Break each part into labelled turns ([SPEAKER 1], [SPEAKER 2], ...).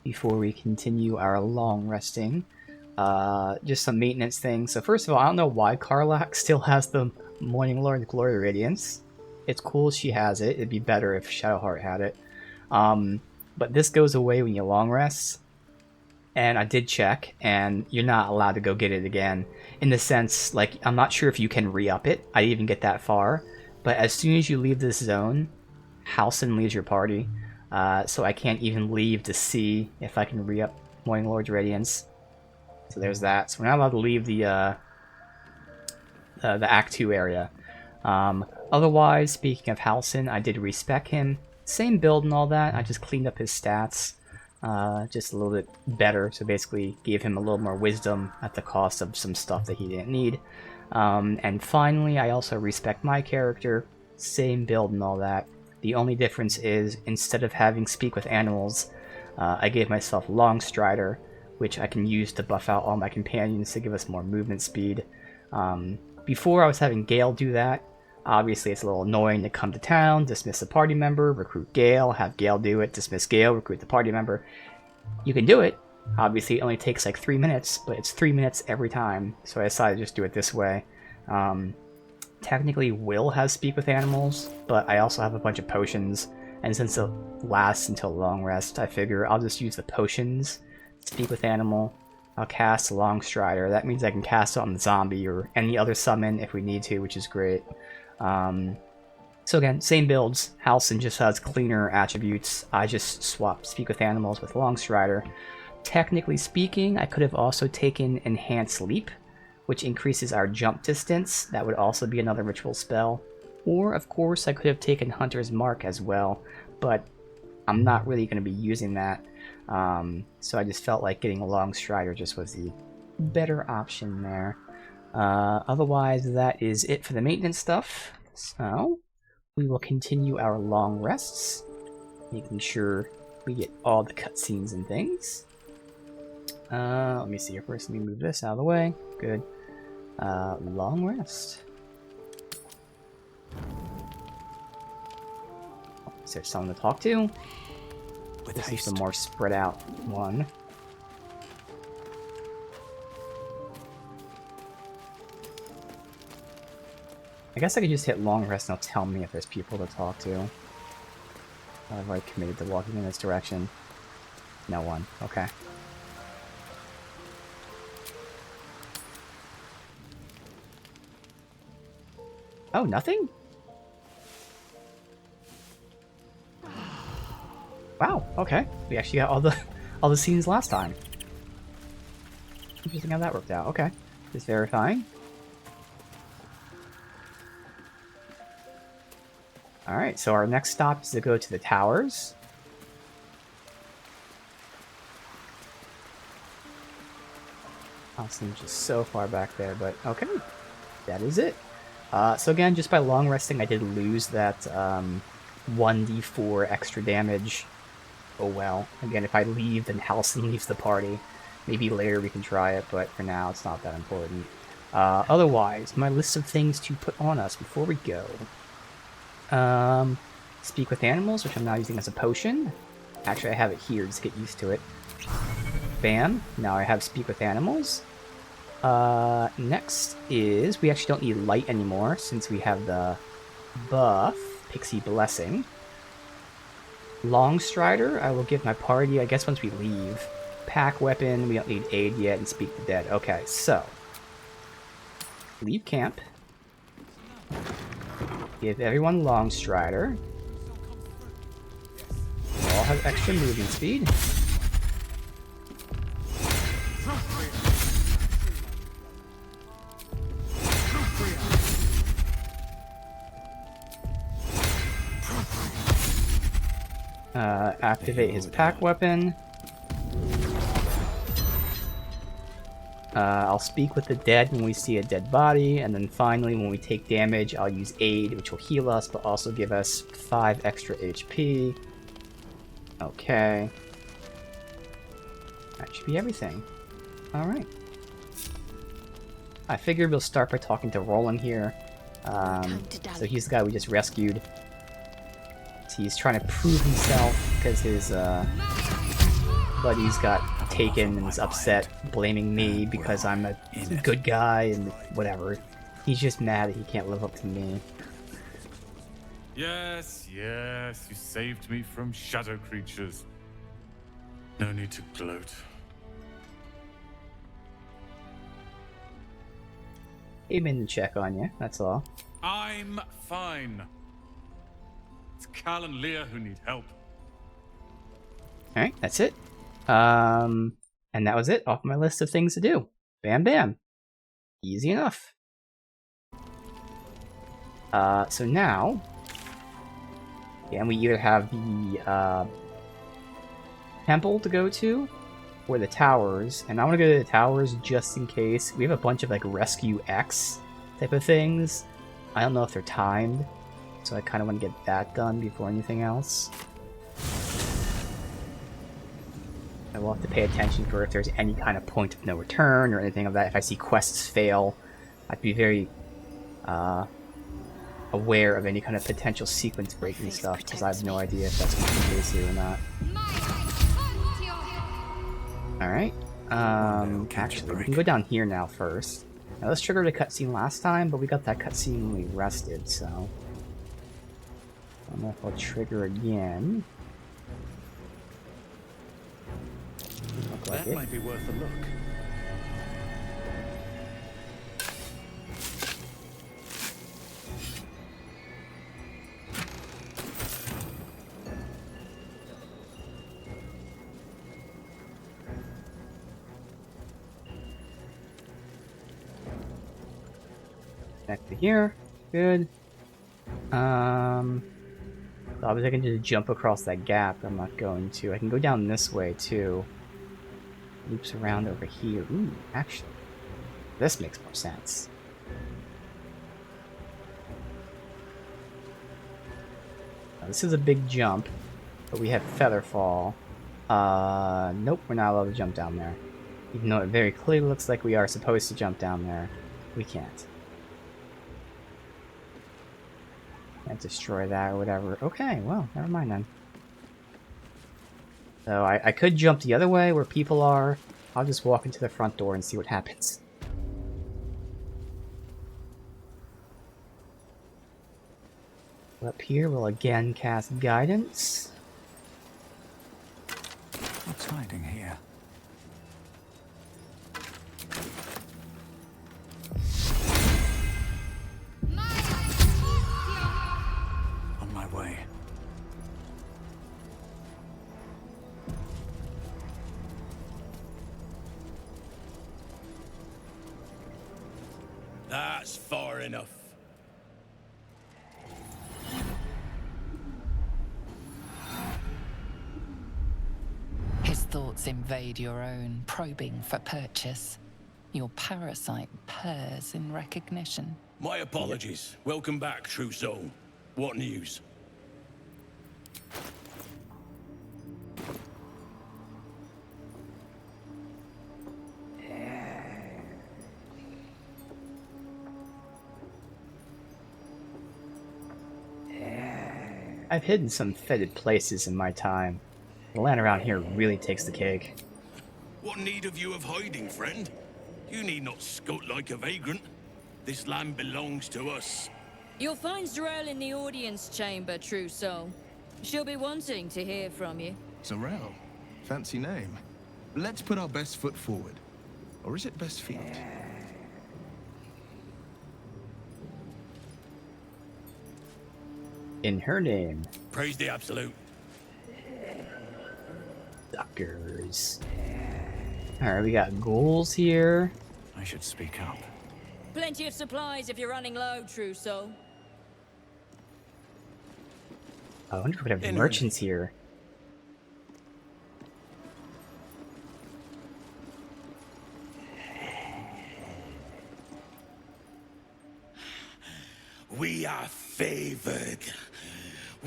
[SPEAKER 1] before we continue our long resting. Just some maintenance things. So first of all, I don't know why Karlach still has the Morning Lord Glory Radiance. It's cool she has it. It'd be better if Shadowheart had it. But this goes away when you long rest. And I did check, and you're not allowed to go get it again. In the sense, like, I'm not sure if you can re-up it. I didn't even get that far. But as soon as you leave this zone, Halsin leaves your party. So I can't even leave to see if I can re-up Morning Lord's Radiance. So there's that. So we're not allowed to leave the Act 2 area. Otherwise, speaking of Halsin, I did respec him. Same build and all that. I just cleaned up his stats. Just a little bit better. So basically gave him a little more wisdom at the cost of some stuff that he didn't need. And finally, I also respec my character. Same build and all that. The only difference is, instead of having Speak with Animals, I gave myself Long Strider, which I can use to buff out all my companions to give us more movement speed. Before I was having Gale do that. Obviously it's a little annoying to come to town, dismiss a party member, recruit Gale, have Gale do it, dismiss Gale, recruit the party member. You can do it. Obviously it only takes like 3 minutes, but it's 3 minutes every time, so I decided to just do it this way. Technically Will has Speak with Animals, but I also have a bunch of potions, and since it lasts until long rest, I figure I'll just use the potions. Speak with Animal. I'll cast Long Strider. That means I can cast it on the zombie or any other summon if we need to, which is great. So again, same builds. Halsin just has cleaner attributes. I just swapped Speak with Animals with Long Strider. Technically speaking, I could have also taken Enhanced Leap, which increases our jump distance. That would also be another ritual spell. Or, of course, I could have taken Hunter's Mark as well, but I'm not really going to be using that. So I just felt like getting a Long Strider just was the better option there. Otherwise, that is it for the maintenance stuff. So, we will continue our long rests, making sure we get all the cutscenes and things. Let me see here first. Let me move this out of the way. Good. Long rest. Is there someone to talk to? This is the more spread out one. I guess I could just hit long rest and it'll tell me if there's people to talk to. I've already committed to walking in this direction. No one. Okay. Oh, nothing? Wow, okay. We actually got all the scenes last time. Interesting how that worked out. Okay. Just verifying. Alright, so our next stop is to go to the towers. Austin's just so far back there, but okay. That is it. So again, just by long resting, I did lose that 1d4 extra damage. Oh well. Again, if I leave, then Halsin leaves the party. Maybe later we can try it, but for now it's not that important. Otherwise, my list of things to put on us before we go. Speak with Animals, which I'm now using as a potion. Actually, I have it here, just get used to it. Bam. Now I have Speak with Animals. Next is, we actually don't need Light anymore, since we have the buff, Pixie Blessing. Long Strider, I will give my party, I guess once we leave. Pack Weapon, we don't need Aid yet, and Speak the Dead. Okay, so. Leave camp. Give everyone Long Strider. They all have extra movement speed. Activate his pack weapon. I'll speak with the dead when we see a dead body, and then finally when we take damage I'll use Aid, which will heal us but also give us 5 extra HP. Okay. That should be everything. Alright. I figured we'll start by talking to Roland here. So he's the guy we just rescued. He's trying to prove himself because his buddies got taken and is upset, blaming me because I'm a good guy and whatever. He's just mad that he can't live up to me.
[SPEAKER 2] Yes, yes, you saved me from shadow creatures. No need to gloat.
[SPEAKER 1] Came in to check on you, that's all.
[SPEAKER 2] I'm fine. It's Cal and Leah who need help.
[SPEAKER 1] Alright, that's it. And that was it off my list of things to do. Bam bam. Easy enough. So now, and we either have the temple to go to, or the towers, and I want to go to the towers just in case. We have a bunch of like Rescue X type of things. I don't know if they're timed, so I kind of want to get that done before anything else. I will have to pay attention for if there's any kind of point of no return or anything of that. If I see quests fail, I'd be very aware of any kind of potential sequence breaking stuff, because I have no idea if that's going to be the case here or not. Alright. Actually, we can go down here now first. Now, let's trigger the cutscene last time, but we got that cutscene when we rested, so... I don't know if I'll trigger again. Look like
[SPEAKER 3] that might be worth a look.
[SPEAKER 1] Back to here. Good. I was going to just jump across that gap. I'm not going to. I can go down this way too. Loops around over here. Ooh, actually, this makes more sense. Now, this is a big jump, but we have Featherfall. Nope, we're not allowed to jump down there. Even though it very clearly looks like we are supposed to jump down there, we can't. Can't destroy that or whatever. Okay, well, never mind then. So I could jump the other way where people are. I'll just walk into the front door and see what happens. Up here, we'll again cast Guidance.
[SPEAKER 3] What's hiding here? On my way.
[SPEAKER 4] That's far enough.
[SPEAKER 5] His thoughts invade your own, probing for purchase. Your parasite purrs in recognition.
[SPEAKER 4] My apologies. Welcome back, true soul. What news?
[SPEAKER 1] I've hidden some fetid places in my time. The land around here really takes the cake.
[SPEAKER 4] What need have you of hiding, friend? You need not skulk like a vagrant. This land belongs to us.
[SPEAKER 6] You'll find Zarel in the audience chamber, true soul. She'll be wanting to hear from you.
[SPEAKER 7] Zarel? Fancy name. Let's put our best foot forward. Or is it best feet?
[SPEAKER 1] In her name.
[SPEAKER 4] Praise the absolute.
[SPEAKER 1] Suckers. Alright, we got ghouls here.
[SPEAKER 3] I should speak up.
[SPEAKER 6] Plenty of supplies if you're running low, true soul.
[SPEAKER 1] I wonder if we have merchants here.
[SPEAKER 4] We are favored.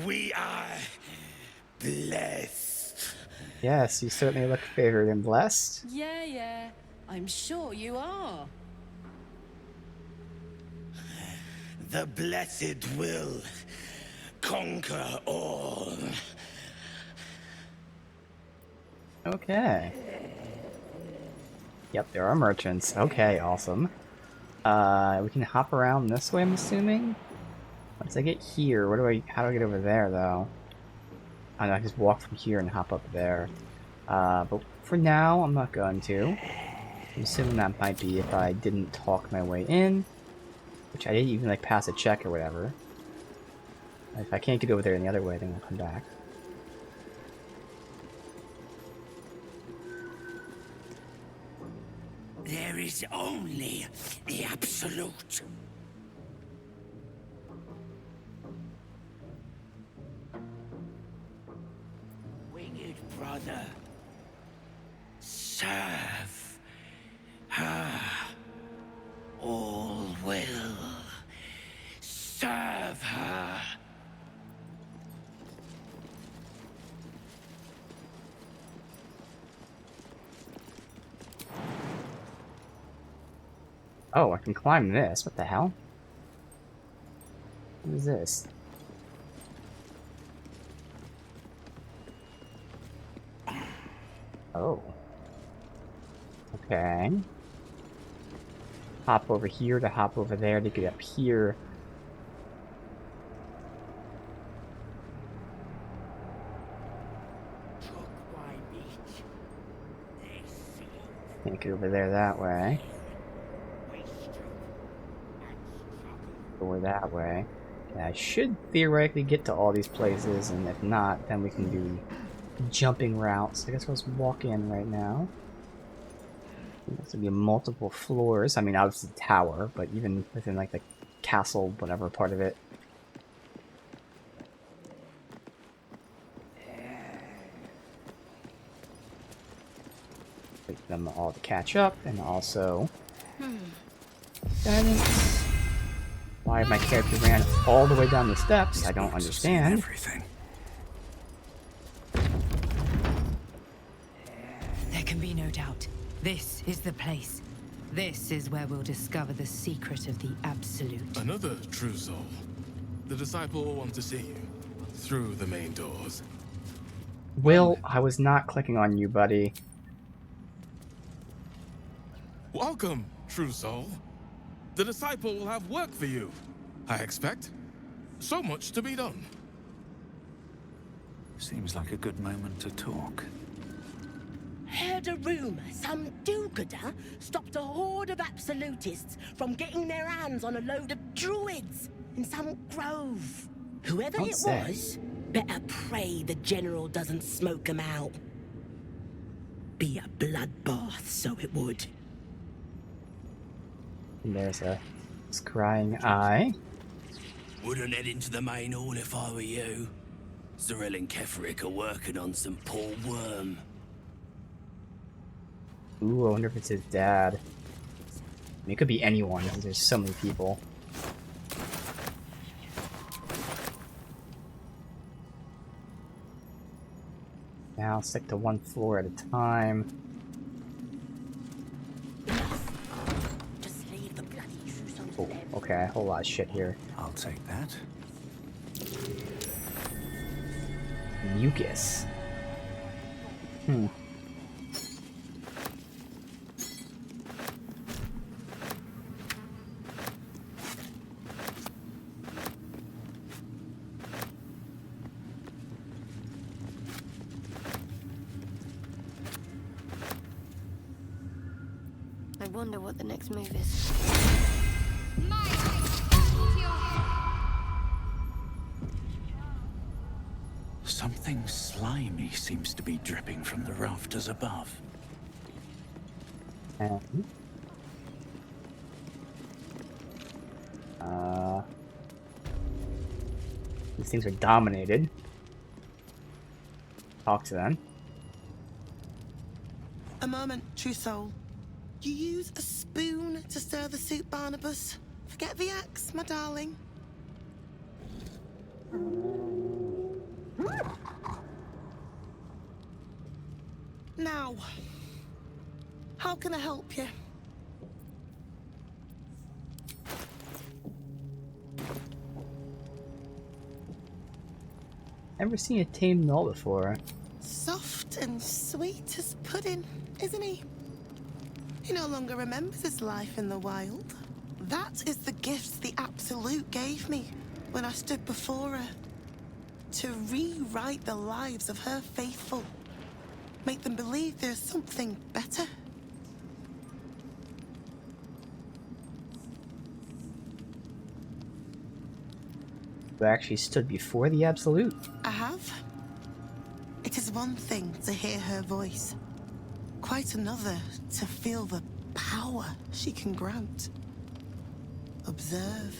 [SPEAKER 4] We are blessed.
[SPEAKER 1] Yes, you certainly look favored and blessed.
[SPEAKER 6] Yeah. I'm sure you are.
[SPEAKER 4] The blessed will conquer all.
[SPEAKER 1] Okay. Yep, there are merchants. Okay, awesome. We can hop around this way, I'm assuming? Once I get here, how do I get over there, though? I don't know, I just walk from here and hop up there. But for now, I'm not going to. I'm assuming that might be if I didn't talk my way in. Which I didn't even, like, pass a check or whatever. If I can't get over there any other way, then I'll come back.
[SPEAKER 4] There is only the Absolute. Winged brother, serve her. All will serve her.
[SPEAKER 1] Oh, I can climb this. What the hell? What is this? Oh. Okay. Hop over here to hop over there to get up here. Can't get over there that way. Or that way. Yeah, I should theoretically get to all these places, and if not, then we can do jumping routes. I guess I'll just walk in right now. There's gonna be multiple floors. I mean, obviously the tower, but even within like the castle, whatever part of it. Wait for them all to catch up, and also. Why my character ran all the way down the steps, I don't understand.
[SPEAKER 3] Everything.
[SPEAKER 8] There can be no doubt. This is the place. This is where we'll discover the secret of the Absolute.
[SPEAKER 9] Another true soul. The disciple will want to see you through the main doors.
[SPEAKER 1] Will, I was not clicking on you, buddy.
[SPEAKER 9] Welcome, true soul. The disciple will have work for you, I expect. So much to be done.
[SPEAKER 3] Seems like a good moment to talk.
[SPEAKER 10] Heard a rumor some do-gooder stopped a horde of absolutists from getting their hands on a load of druids in some grove. Whoever it was, better pray the general doesn't smoke 'em out. Be a bloodbath, so it would.
[SPEAKER 1] And there's a scrying eye.
[SPEAKER 4] Wouldn't head into the main hall if I were you. Zarel and Keferic are working on some poor worm.
[SPEAKER 1] Ooh, I wonder if it's his dad. I mean, it could be anyone, because there's so many people. Now stick to one floor at a time.
[SPEAKER 10] Just leave the bloody shoes
[SPEAKER 1] Oh, okay, a whole lot of shit here.
[SPEAKER 3] I'll take that.
[SPEAKER 1] Mucus.
[SPEAKER 11] I wonder what the next move is.
[SPEAKER 3] Something slimy seems to be dripping from the rafters above.
[SPEAKER 1] And these things are dominated. Talk to them.
[SPEAKER 10] A moment, true soul. You use a spoon to stir the soup, Barnabas. Forget the axe, my darling. Now, how can I help you?
[SPEAKER 1] Never seen a tame gnoll before.
[SPEAKER 10] Soft
[SPEAKER 12] and sweet as pudding, isn't he? He no longer remembers his life in the wild. That is the gift the Absolute gave me when I stood before her. To rewrite the lives of her faithful. Make them believe there's something better.
[SPEAKER 1] You actually stood before the Absolute.
[SPEAKER 12] I have. It is one thing to hear her voice. Quite another to feel the power she can grant. Observe.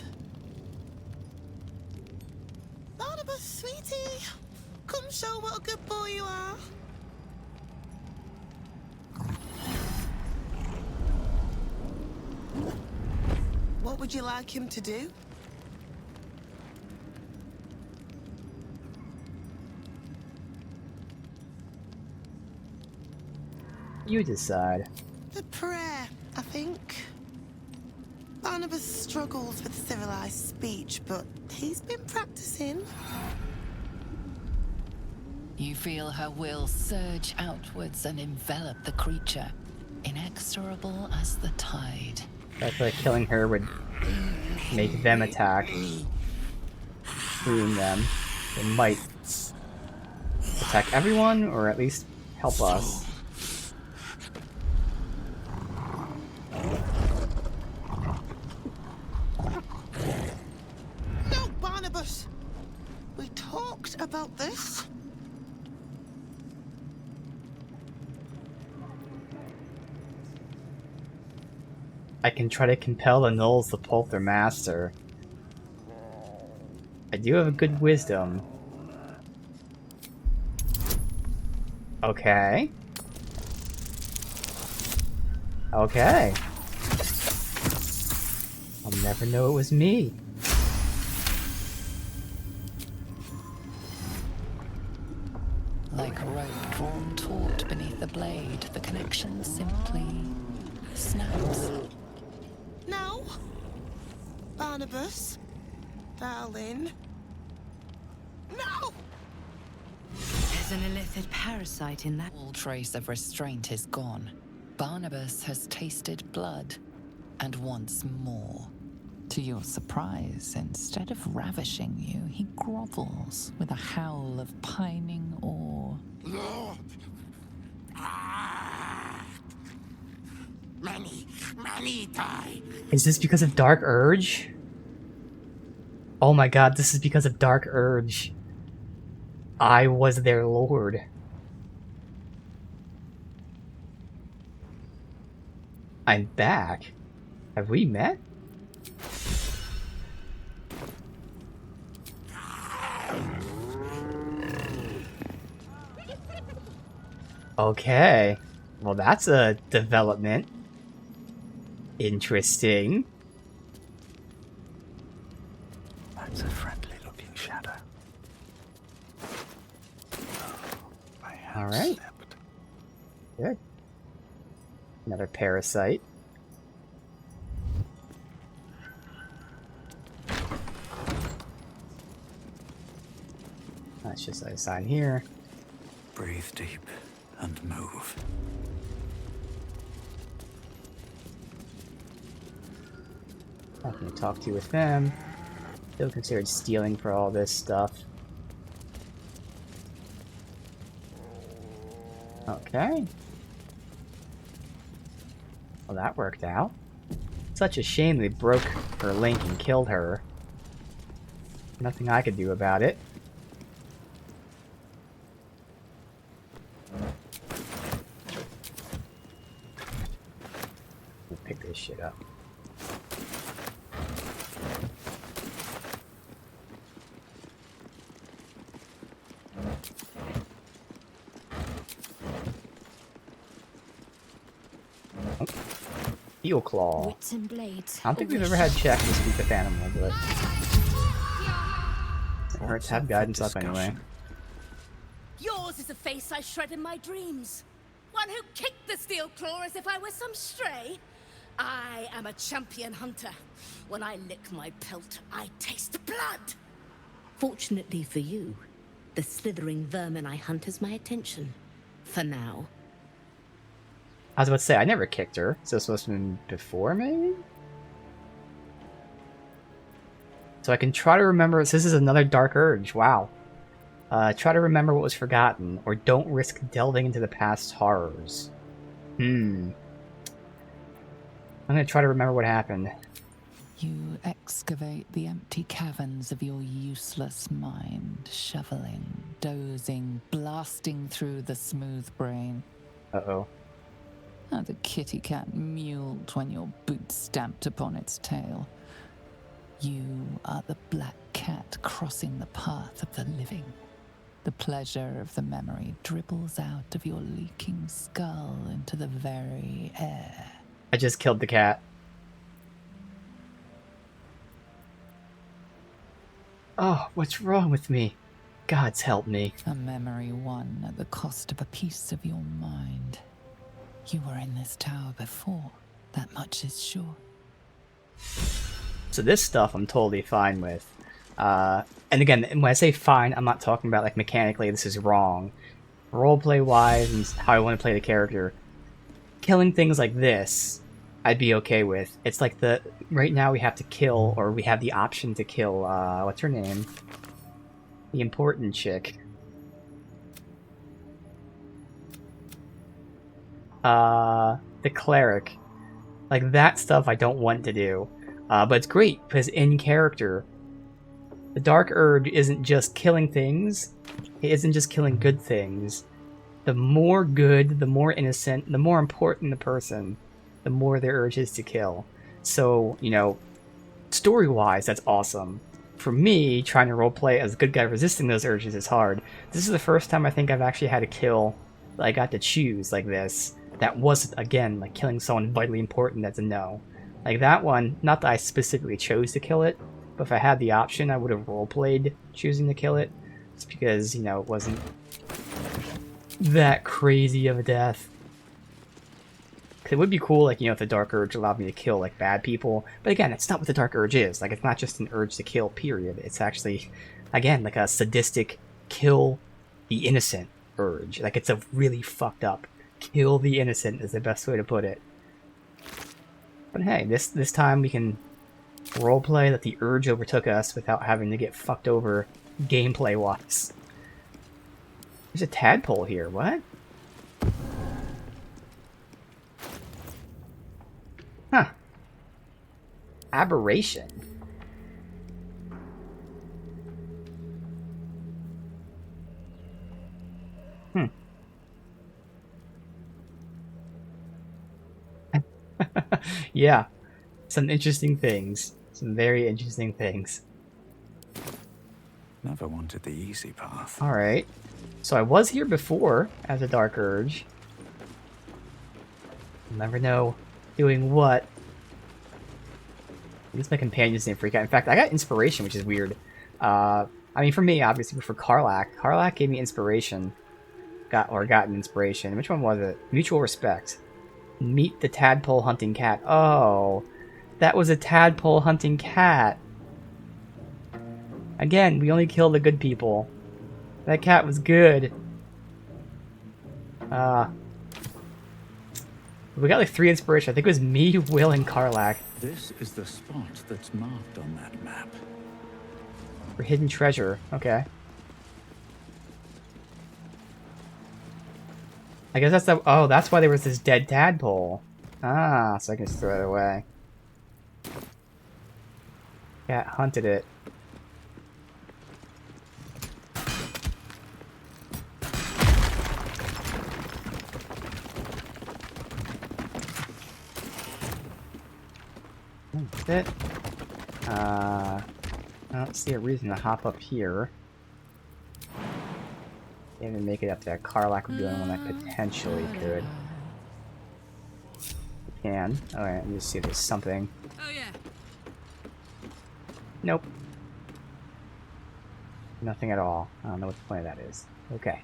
[SPEAKER 12] Barnabas, sweetie, come show what a good boy you are. What would you like him to do?
[SPEAKER 1] You decide.
[SPEAKER 12] The prayer, I think. Barnabas struggles with civilized speech, but he's been practicing.
[SPEAKER 5] You feel her will surge outwards and envelop the creature, inexorable as the tide.
[SPEAKER 1] I feel like killing her would make them attack, freeing them. It might attack everyone, or at least help us.
[SPEAKER 12] No, Barnabas! We talked about this.
[SPEAKER 1] I can try to compel the gnolls to pulp their master. I do have a good wisdom. Okay. Okay. I'll never know it was me.
[SPEAKER 5] Like a rope drawn taut beneath the blade, the connection simply snaps.
[SPEAKER 12] No. Barnabas, darling. No!
[SPEAKER 8] There's an illithid parasite in that.
[SPEAKER 5] All trace of restraint is gone. Barnabas has tasted blood, and wants more. To your surprise, instead of ravishing you, he grovels with a howl of pining awe.
[SPEAKER 13] Lord! Many die.
[SPEAKER 1] Is this because of Dark Urge? Oh my god, this is because of Dark Urge. I was their lord. I'm back. Have we met? Okay. Well, that's a development. Interesting.
[SPEAKER 3] That's a friendly-looking shadow.
[SPEAKER 1] All right. Good. Another parasite. That's just a sign here.
[SPEAKER 3] Breathe deep and move.
[SPEAKER 1] Nothing to talk to with them. Still considered stealing for all this stuff. Okay. Well, that worked out. Such a shame they broke her link and killed her. Nothing I could do about it. We'll pick this shit up. Eel Claw.
[SPEAKER 11] Wits and blades.
[SPEAKER 1] I don't think we've ever had check to speak with animal, but it hurts to have guidance up anyway.
[SPEAKER 10] Yours is a face I shred in my dreams. One who kicked the steel claw as if I was some stray. I am a champion hunter. When I lick my pelt, I taste blood. Fortunately for you, the slithering vermin I hunt has my attention. for now.
[SPEAKER 1] I was about to say, I never kicked her. So this must have been before, maybe? So I can try to remember. This is another Dark Urge. Wow. Try to remember what was forgotten, or don't risk delving into the past horrors. I'm gonna try to remember what happened.
[SPEAKER 5] You excavate the empty caverns of your useless mind, shoveling, dozing, blasting through the smooth brain.
[SPEAKER 1] Uh-oh.
[SPEAKER 5] How the kitty cat mewled when your boot stamped upon its tail. You are the black cat crossing the path of the living. The pleasure of the memory dribbles out of your leaking skull into the very air.
[SPEAKER 1] I just killed the cat. Oh, what's wrong with me? God's help me.
[SPEAKER 5] A memory won at the cost of a piece of your mind. You were in this tower before, that much is sure.
[SPEAKER 1] So this stuff I'm totally fine with. And again, when I say fine, I'm not talking about like mechanically this is wrong. Roleplay wise and how I want to play the character. Killing things like this, I'd be okay with. It's like right now we have to kill, or we have the option to kill, what's her name? The important chick. The cleric. Like that stuff I don't want to do. But it's great, because in character, the Dark Urge isn't just killing things, it isn't just killing good things. The more good, the more innocent, the more important the person, the more their urge is to kill. So, you know, story-wise, that's awesome. For me, trying to roleplay as a good guy resisting those urges is hard. This is the first time I think I've actually had a kill that I got to choose like this. That was, again, like killing someone vitally important that's a no. Like that one, not that I specifically chose to kill it, but if I had the option, I would have roleplayed choosing to kill it. Just because, you know, it wasn't that crazy of a death. It would be cool, like, you know, if the Dark Urge allowed me to kill, like, bad people. But again, it's not what the Dark Urge is. Like, it's not just an urge to kill, period. It's actually, again, like a sadistic kill the innocent urge. Like, it's a really fucked up kill the innocent is the best way to put it. But hey, this time we can roleplay that the urge overtook us without having to get fucked over gameplay-wise. There's a tadpole here, what? Huh. Aberration. Yeah. Some interesting things. Some very interesting things.
[SPEAKER 3] Never wanted the easy path.
[SPEAKER 1] Alright. So I was here before as a Dark Urge. You'll never know doing what. At least my companions didn't freak out. In fact, I got inspiration, which is weird. I mean, for me, obviously, but for Karlach. Karlach gave me inspiration. Got an inspiration. Which one was it? Mutual respect. Meet the tadpole hunting cat. Oh, that was a tadpole hunting cat. Again, we only kill the good people. That cat was good. We got like 3 inspiration. I think it was me, Will, and Karlach.
[SPEAKER 3] This is the spot that's marked on that map.
[SPEAKER 1] For hidden treasure. Okay. I guess that's the... Oh, that's why there was this dead tadpole. Ah, so I can just throw it away. Cat hunted it. That's it. I don't see a reason to hop up here. Can't even make it up there. Karlach would be the only one that potentially could. Can. Alright, let me just see if there's something.
[SPEAKER 6] Oh yeah.
[SPEAKER 1] Nope. Nothing at all. I don't know what the point of that is. Okay.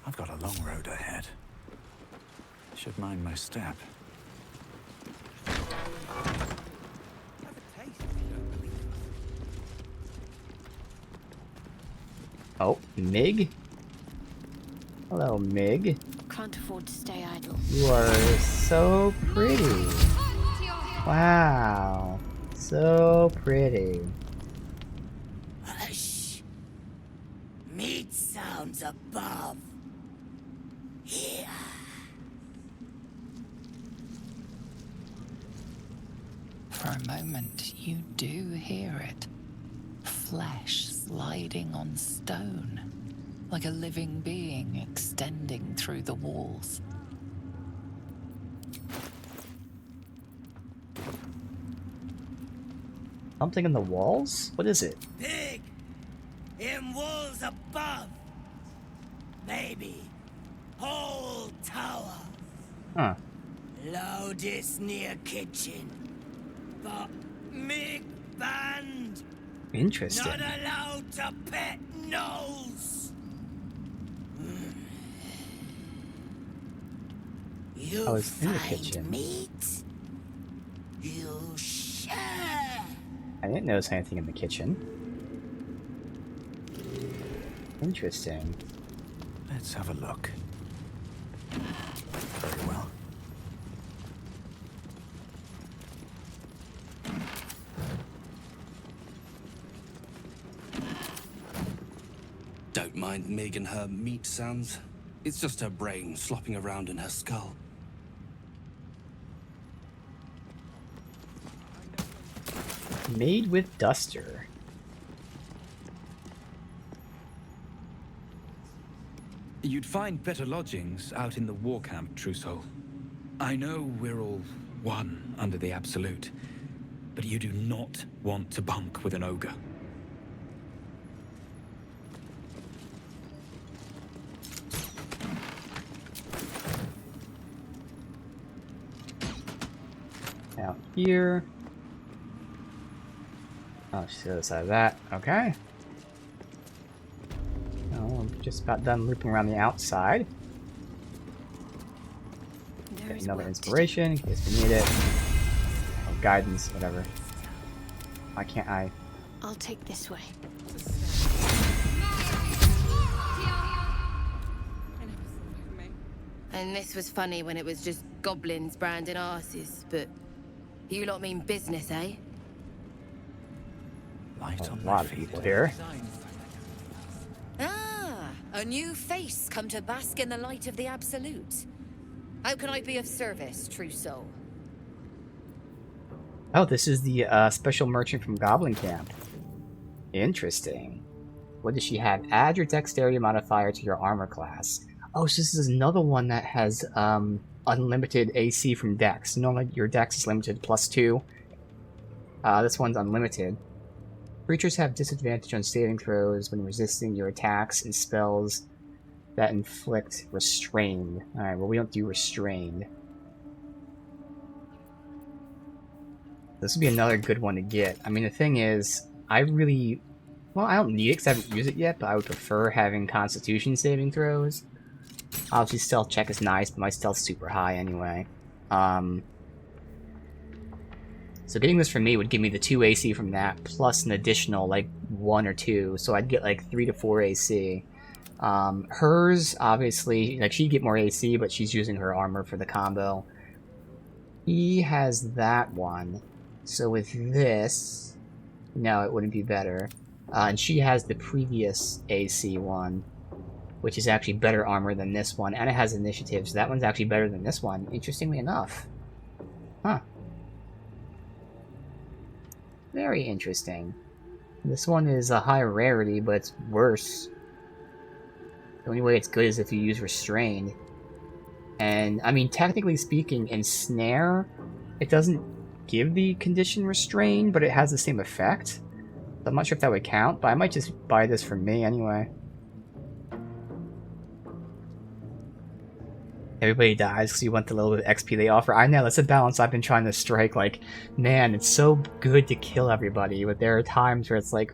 [SPEAKER 3] I've got a long road ahead. Should mind my step.
[SPEAKER 1] Oh, Mig? Hello, Mig.
[SPEAKER 11] Can't afford to stay idle.
[SPEAKER 1] You are so pretty. Wow. So pretty.
[SPEAKER 10] Hush! Meat sounds above. Here.
[SPEAKER 5] For a moment, you do hear it. Flesh sliding on stone, like a living being extending through the walls.
[SPEAKER 1] Something in the walls? What is it?
[SPEAKER 10] Pig! In walls above! Maybe whole tower.
[SPEAKER 1] Huh.
[SPEAKER 10] Loudest near kitchen. But Mig banned.
[SPEAKER 1] Interesting.
[SPEAKER 10] Not allowed to pet nose. You
[SPEAKER 1] I was in the
[SPEAKER 10] find
[SPEAKER 1] kitchen.
[SPEAKER 10] meat. You share.
[SPEAKER 1] I didn't notice anything in the kitchen. Interesting.
[SPEAKER 3] Let's have a look. Very well.
[SPEAKER 14] Don't mind Mig and her meat sounds. It's just her brain slopping around in her skull.
[SPEAKER 1] Made with duster.
[SPEAKER 15] You'd find better lodgings out in the war camp, True Soul. I know we're all one under the Absolute, but you do not want to bunk with an ogre.
[SPEAKER 1] Now here. Oh, she's the other side of that. Okay. Oh, I'm just about done looping around the outside. Get another inspiration in case we need it. Or guidance, whatever. Why can't I?
[SPEAKER 11] I'll take this way.
[SPEAKER 16] And this was funny when it was just goblins branding arses, but you lot mean business, eh?
[SPEAKER 1] A lot of people here.
[SPEAKER 16] Ah, a new face come to bask in the light of the Absolute. How can I be of service, True Soul?
[SPEAKER 1] Oh, this is the special merchant from Goblin Camp. Interesting. What does she have? Add your dexterity modifier to your armor class. Oh, so this is another one that has unlimited AC from dex. Normally your dex is limited +2. This one's unlimited. Creatures have disadvantage on saving throws when resisting your attacks and spells that inflict restrained. Alright, well we don't do restrained. This would be another good one to get. I mean, the thing is, I really... Well, I don't need it because I haven't used it yet, but I would prefer having Constitution saving throws. Obviously, stealth check is nice, but my stealth's super high anyway. So getting this from me would give me the 2 AC from that, plus an additional, like, 1 or 2, so I'd get, like, 3 to 4 AC. Hers, obviously, like, she'd get more AC, but she's using her armor for the combo. He has that one. So with this... No, it wouldn't be better. And she has the previous AC one, which is actually better armor than this one, and it has initiative, so that one's actually better than this one, interestingly enough. Huh. Very interesting. This one is a high rarity, but it's worse. The only way it's good is if you use Restrained. And, I mean, technically speaking, in Snare, it doesn't give the condition Restrained, but it has the same effect. So I'm not sure if that would count, but I might just buy this for me anyway. Everybody dies because you want the little bit of XP they offer. I know, that's a balance I've been trying to strike. Like, man, it's so good to kill everybody, but there are times where it's like,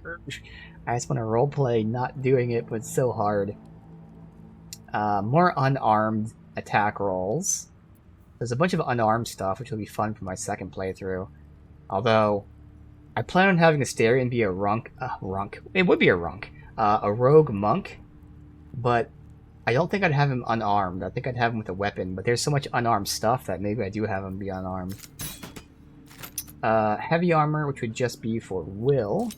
[SPEAKER 1] I just want to roleplay not doing it, but it's so hard. More unarmed attack rolls. There's a bunch of unarmed stuff, which will be fun for my second playthrough. Although, I plan on having Astarion be a runk. It would be a runk. a rogue monk, but I don't think I'd have him unarmed. I think I'd have him with a weapon, but there's so much unarmed stuff that maybe I do have him be unarmed. Heavy armor, which would just be for Will.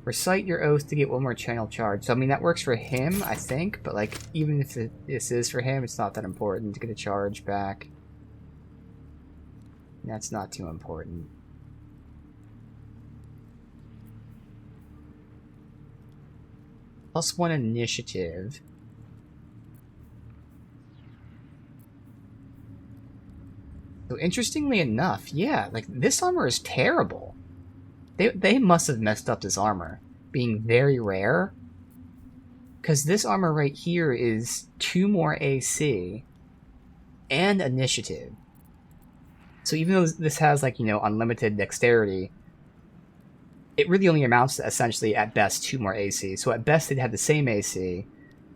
[SPEAKER 1] Recite your oath to get one more channel charge. So, I mean, that works for him, I think, but, like, even if this is for him, it's not that important to get a charge back. That's not too important. +1 initiative. So, interestingly enough, yeah, like, this armor is terrible. They must have messed up this armor, being very rare. Because this armor right here is 2 more AC and initiative. So even though this has, like, you know, unlimited dexterity, it really only amounts to essentially, at best, 2 more AC. So at best, they'd have the same AC.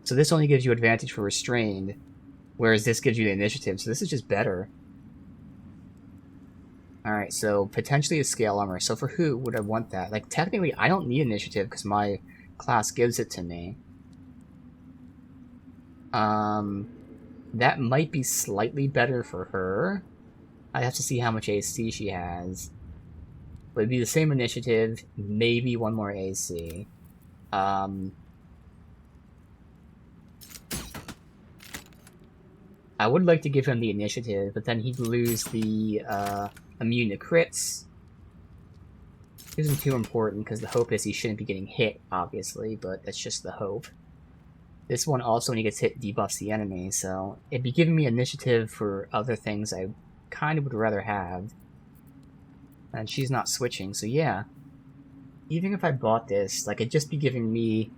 [SPEAKER 1] So this only gives you advantage for restrained, whereas this gives you the initiative. So this is just better. Alright, so potentially a scale armor. So for who would I want that? Like, technically, I don't need initiative because my class gives it to me. That might be slightly better for her. I'd have to see how much AC she has. But it'd be the same initiative, maybe 1 more AC. I would like to give him the initiative, but then he'd lose the, immune to crits. Isn't too important because the hope is he shouldn't be getting hit, obviously, but that's just the hope. This one also, when he gets hit, debuffs the enemy, so it'd be giving me initiative for other things I kind of would rather have. And she's not switching, so yeah. Even if I bought this, like, it'd just be giving me...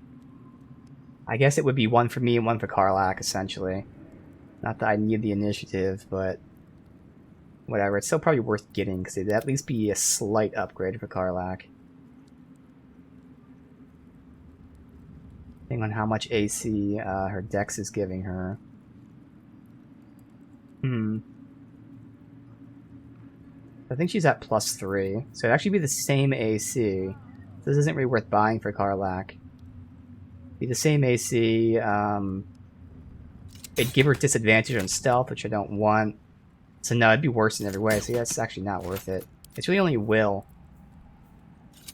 [SPEAKER 1] I guess it would be 1 for me and 1 for Karlach, essentially. Not that I need the initiative, but... whatever, it's still probably worth getting, because it'd at least be a slight upgrade for Karlach. Depending on how much AC her dex is giving her. I think she's at +3, so it'd actually be the same AC. This isn't really worth buying for Karlach. Be the same AC, it'd give her disadvantage on stealth, which I don't want. So no, it'd be worse in every way, so yeah, it's actually not worth it. It's really only Will.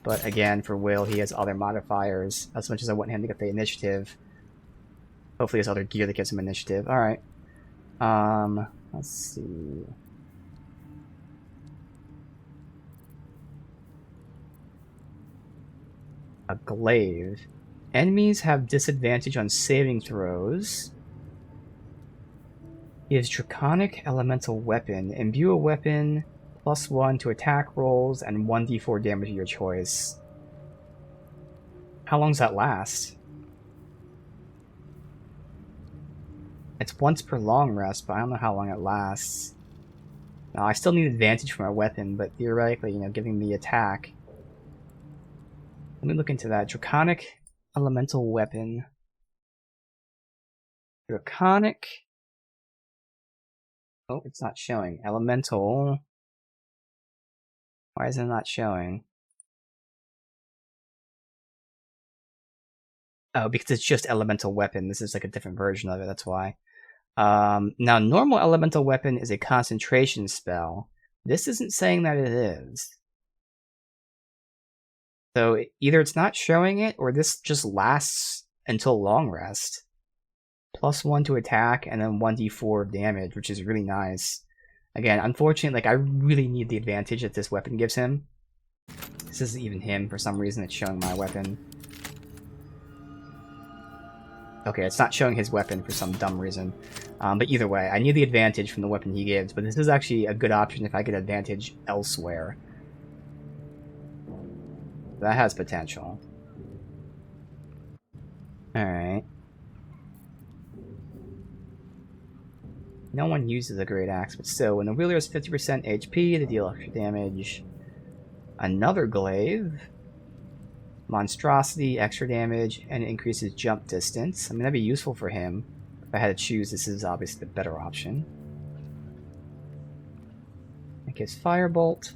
[SPEAKER 1] But again, for Will, he has other modifiers. As much as I want him to get the initiative. Hopefully there's other gear that gives him initiative. Alright. Let's see. A glaive. Enemies have disadvantage on saving throws. He has Draconic Elemental Weapon. Imbue a weapon, +1 to attack rolls, and 1d4 damage of your choice. How long does that last? It's once per long rest, but I don't know how long it lasts. Now, I still need advantage for my weapon, but theoretically, you know, giving me attack. Let me look into that. Draconic Elemental Weapon. Draconic... Oh, it's not showing. Elemental. Why is it not showing? Oh, because it's just elemental weapon. This is like a different version of it, that's why. Now, normal elemental weapon is a concentration spell. This isn't saying that it is. So either it's not showing it, or this just lasts until long rest. +1 to attack, and then 1d4 of damage, which is really nice. Again, unfortunately, like, I really need the advantage that this weapon gives him. This isn't even him. For some reason, it's showing my weapon. Okay, it's not showing his weapon for some dumb reason. But either way, I need the advantage from the weapon he gives, but this is actually a good option if I get advantage elsewhere. That has potential. Alright. No one uses a great axe, but still, when the wielder has 50% HP, they deal extra damage. Another glaive. Monstrosity, extra damage, and it increases jump distance. I mean, that'd be useful for him. If I had to choose, this is obviously the better option. It gives Firebolt.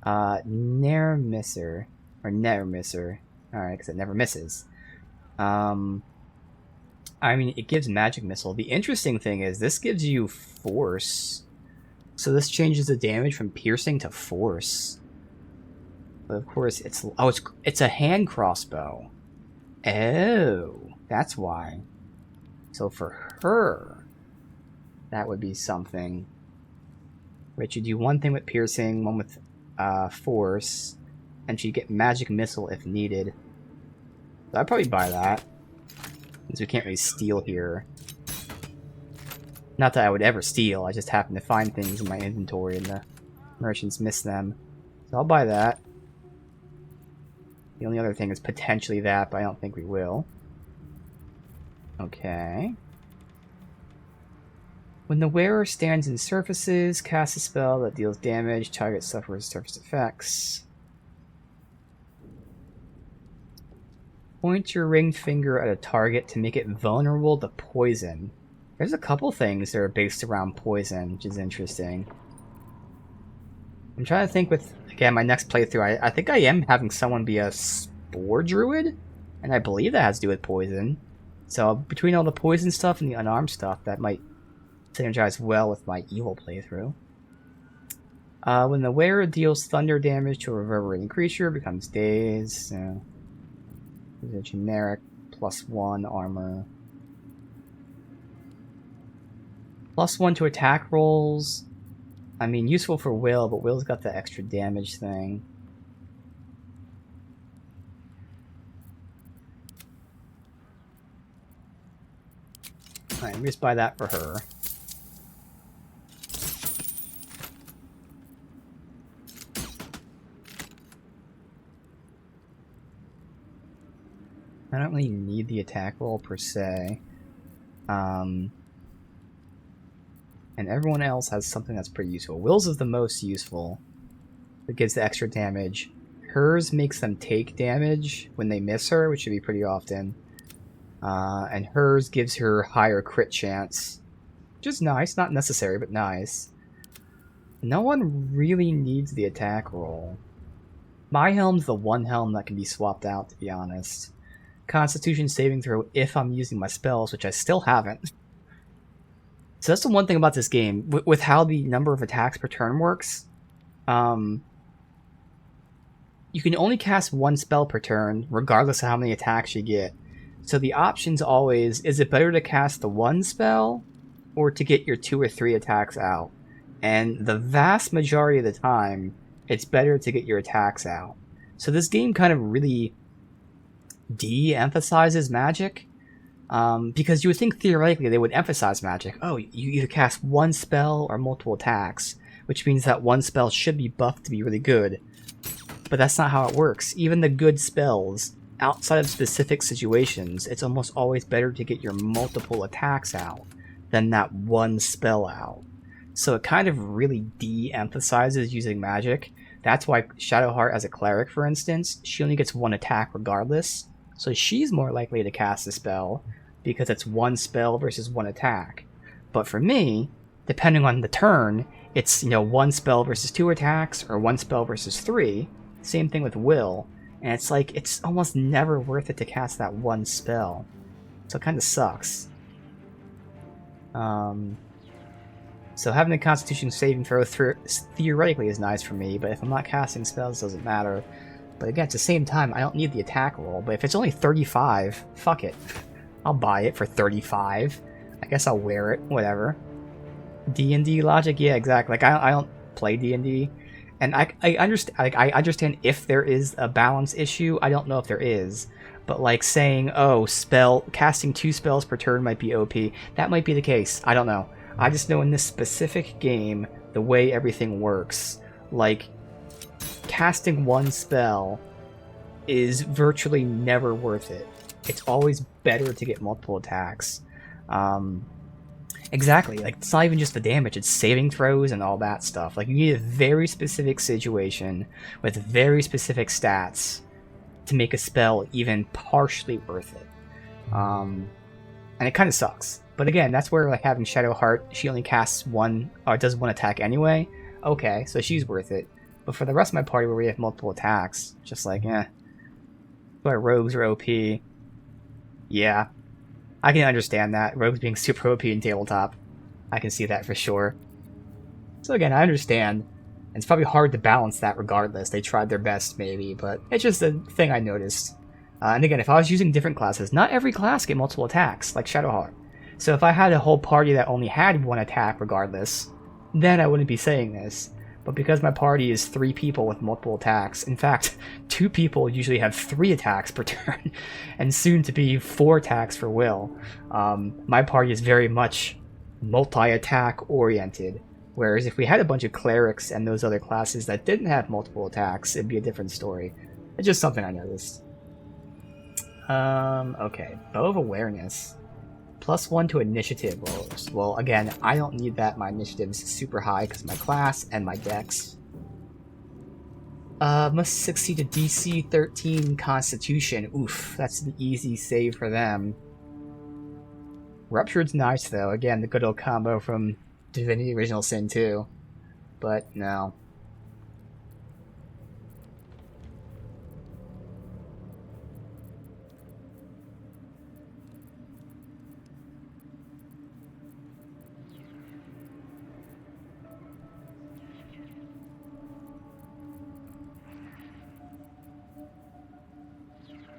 [SPEAKER 1] Nair Misser. Or never miss her. Alright, because it never misses. I mean, it gives magic missile. The interesting thing is this gives you force. So this changes the damage from piercing to force. But of course, it's a hand crossbow. Oh, that's why. So for her, that would be something. Right, you do one thing with piercing, one with force, and she'd get magic missile if needed. So I'd probably buy that, since we can't really steal here. Not that I would ever steal, I just happen to find things in my inventory and the merchants miss them. So I'll buy that. The only other thing is potentially that, but I don't think we will. Okay. When the wearer stands in surfaces, cast a spell that deals damage, target suffers surface effects. Point your ringed finger at a target to make it vulnerable to poison. There's a couple things that are based around poison, which is interesting. I'm trying to think with, again, my next playthrough, I think I am having someone be a spore druid, and I believe that has to do with poison. So between all the poison stuff and the unarmed stuff, that might synergize well with my evil playthrough. When the wearer deals thunder damage to a reverberating creature, it becomes dazed. There's a generic +1 armor. +1 to attack rolls. I mean, useful for Will, but Will's got the extra damage thing. Alright, let me just buy that for her. I don't really need the attack roll per se. And everyone else has something that's pretty useful. Will's is the most useful. It gives the extra damage. Hers makes them take damage when they miss her, which should be pretty often. And hers gives her higher crit chance. Which is nice, not necessary, but nice. No one really needs the attack roll. My helm's the one helm that can be swapped out, to be honest. Constitution saving throw if I'm using my spells, which I still haven't. So that's the one thing about this game. With how the number of attacks per turn works, you can only cast one spell per turn, regardless of how many attacks you get. So the option's always, is it better to cast the one spell, or to get your 2 or 3 attacks out? And the vast majority of the time, it's better to get your attacks out. So this game kind of really de-emphasizes magic. Because you would think theoretically they would emphasize magic. Oh, you either cast one spell or multiple attacks, which means that one spell should be buffed to be really good. But that's not how it works. Even the good spells, outside of specific situations, it's almost always better to get your multiple attacks out than that one spell out. So it kind of really de-emphasizes using magic. That's why Shadowheart as a cleric, for instance, she only gets one attack regardless. So she's more likely to cast a spell, because it's one spell versus one attack. But for me, depending on the turn, it's, one spell versus 2 attacks, or one spell versus 3. Same thing with Will. And it's like, it's almost never worth it to cast that one spell. So it kind of sucks. So having the Constitution saving throw theoretically is nice for me, but if I'm not casting spells, it doesn't matter. But again, at the same time, I don't need the attack roll. But if it's only 35, fuck it. I'll buy it for 35. I guess I'll wear it, whatever. D&D logic, yeah, exactly. Like I don't play D&D, and I understand. Like I understand if there is a balance issue. I don't know if there is, but like saying, oh, casting 2 spells per turn might be OP. That might be the case. I don't know. I just know in this specific game, the way everything works, like casting one spell is virtually never worth it. It's always better to get multiple attacks. Exactly, like it's not even just the damage, it's saving throws and all that stuff. Like you need a very specific situation with very specific stats to make a spell even partially worth it. And it kind of sucks. But again, that's where like having Shadowheart, she only casts one, or does one attack anyway. Okay, so she's worth it. But for the rest of my party where we have multiple attacks, just like, But rogues are OP. Yeah. I can understand that. Rogues being super OP in tabletop. I can see that for sure. So again, I understand. And it's probably hard to balance that regardless. They tried their best, maybe, but it's just a thing I noticed. And again, if I was using different classes, not every class get multiple attacks, like Shadowheart. So if I had a whole party that only had one attack regardless, then I wouldn't be saying this. But because my party is 3 people with multiple attacks, in fact, 2 people usually have 3 attacks per turn, and soon to be 4 attacks for Will, my party is very much multi-attack oriented. Whereas if we had a bunch of clerics and those other classes that didn't have multiple attacks, it'd be a different story. It's just something I noticed. Okay, Bow of Awareness. +1 to initiative rolls. Well, again, I don't need that. My initiative's super high because of my class and my dex. Must succeed a DC 13 Constitution. Oof, that's an easy save for them. Ruptured's nice, though. Again, the good old combo from Divinity Original Sin 2. But, no.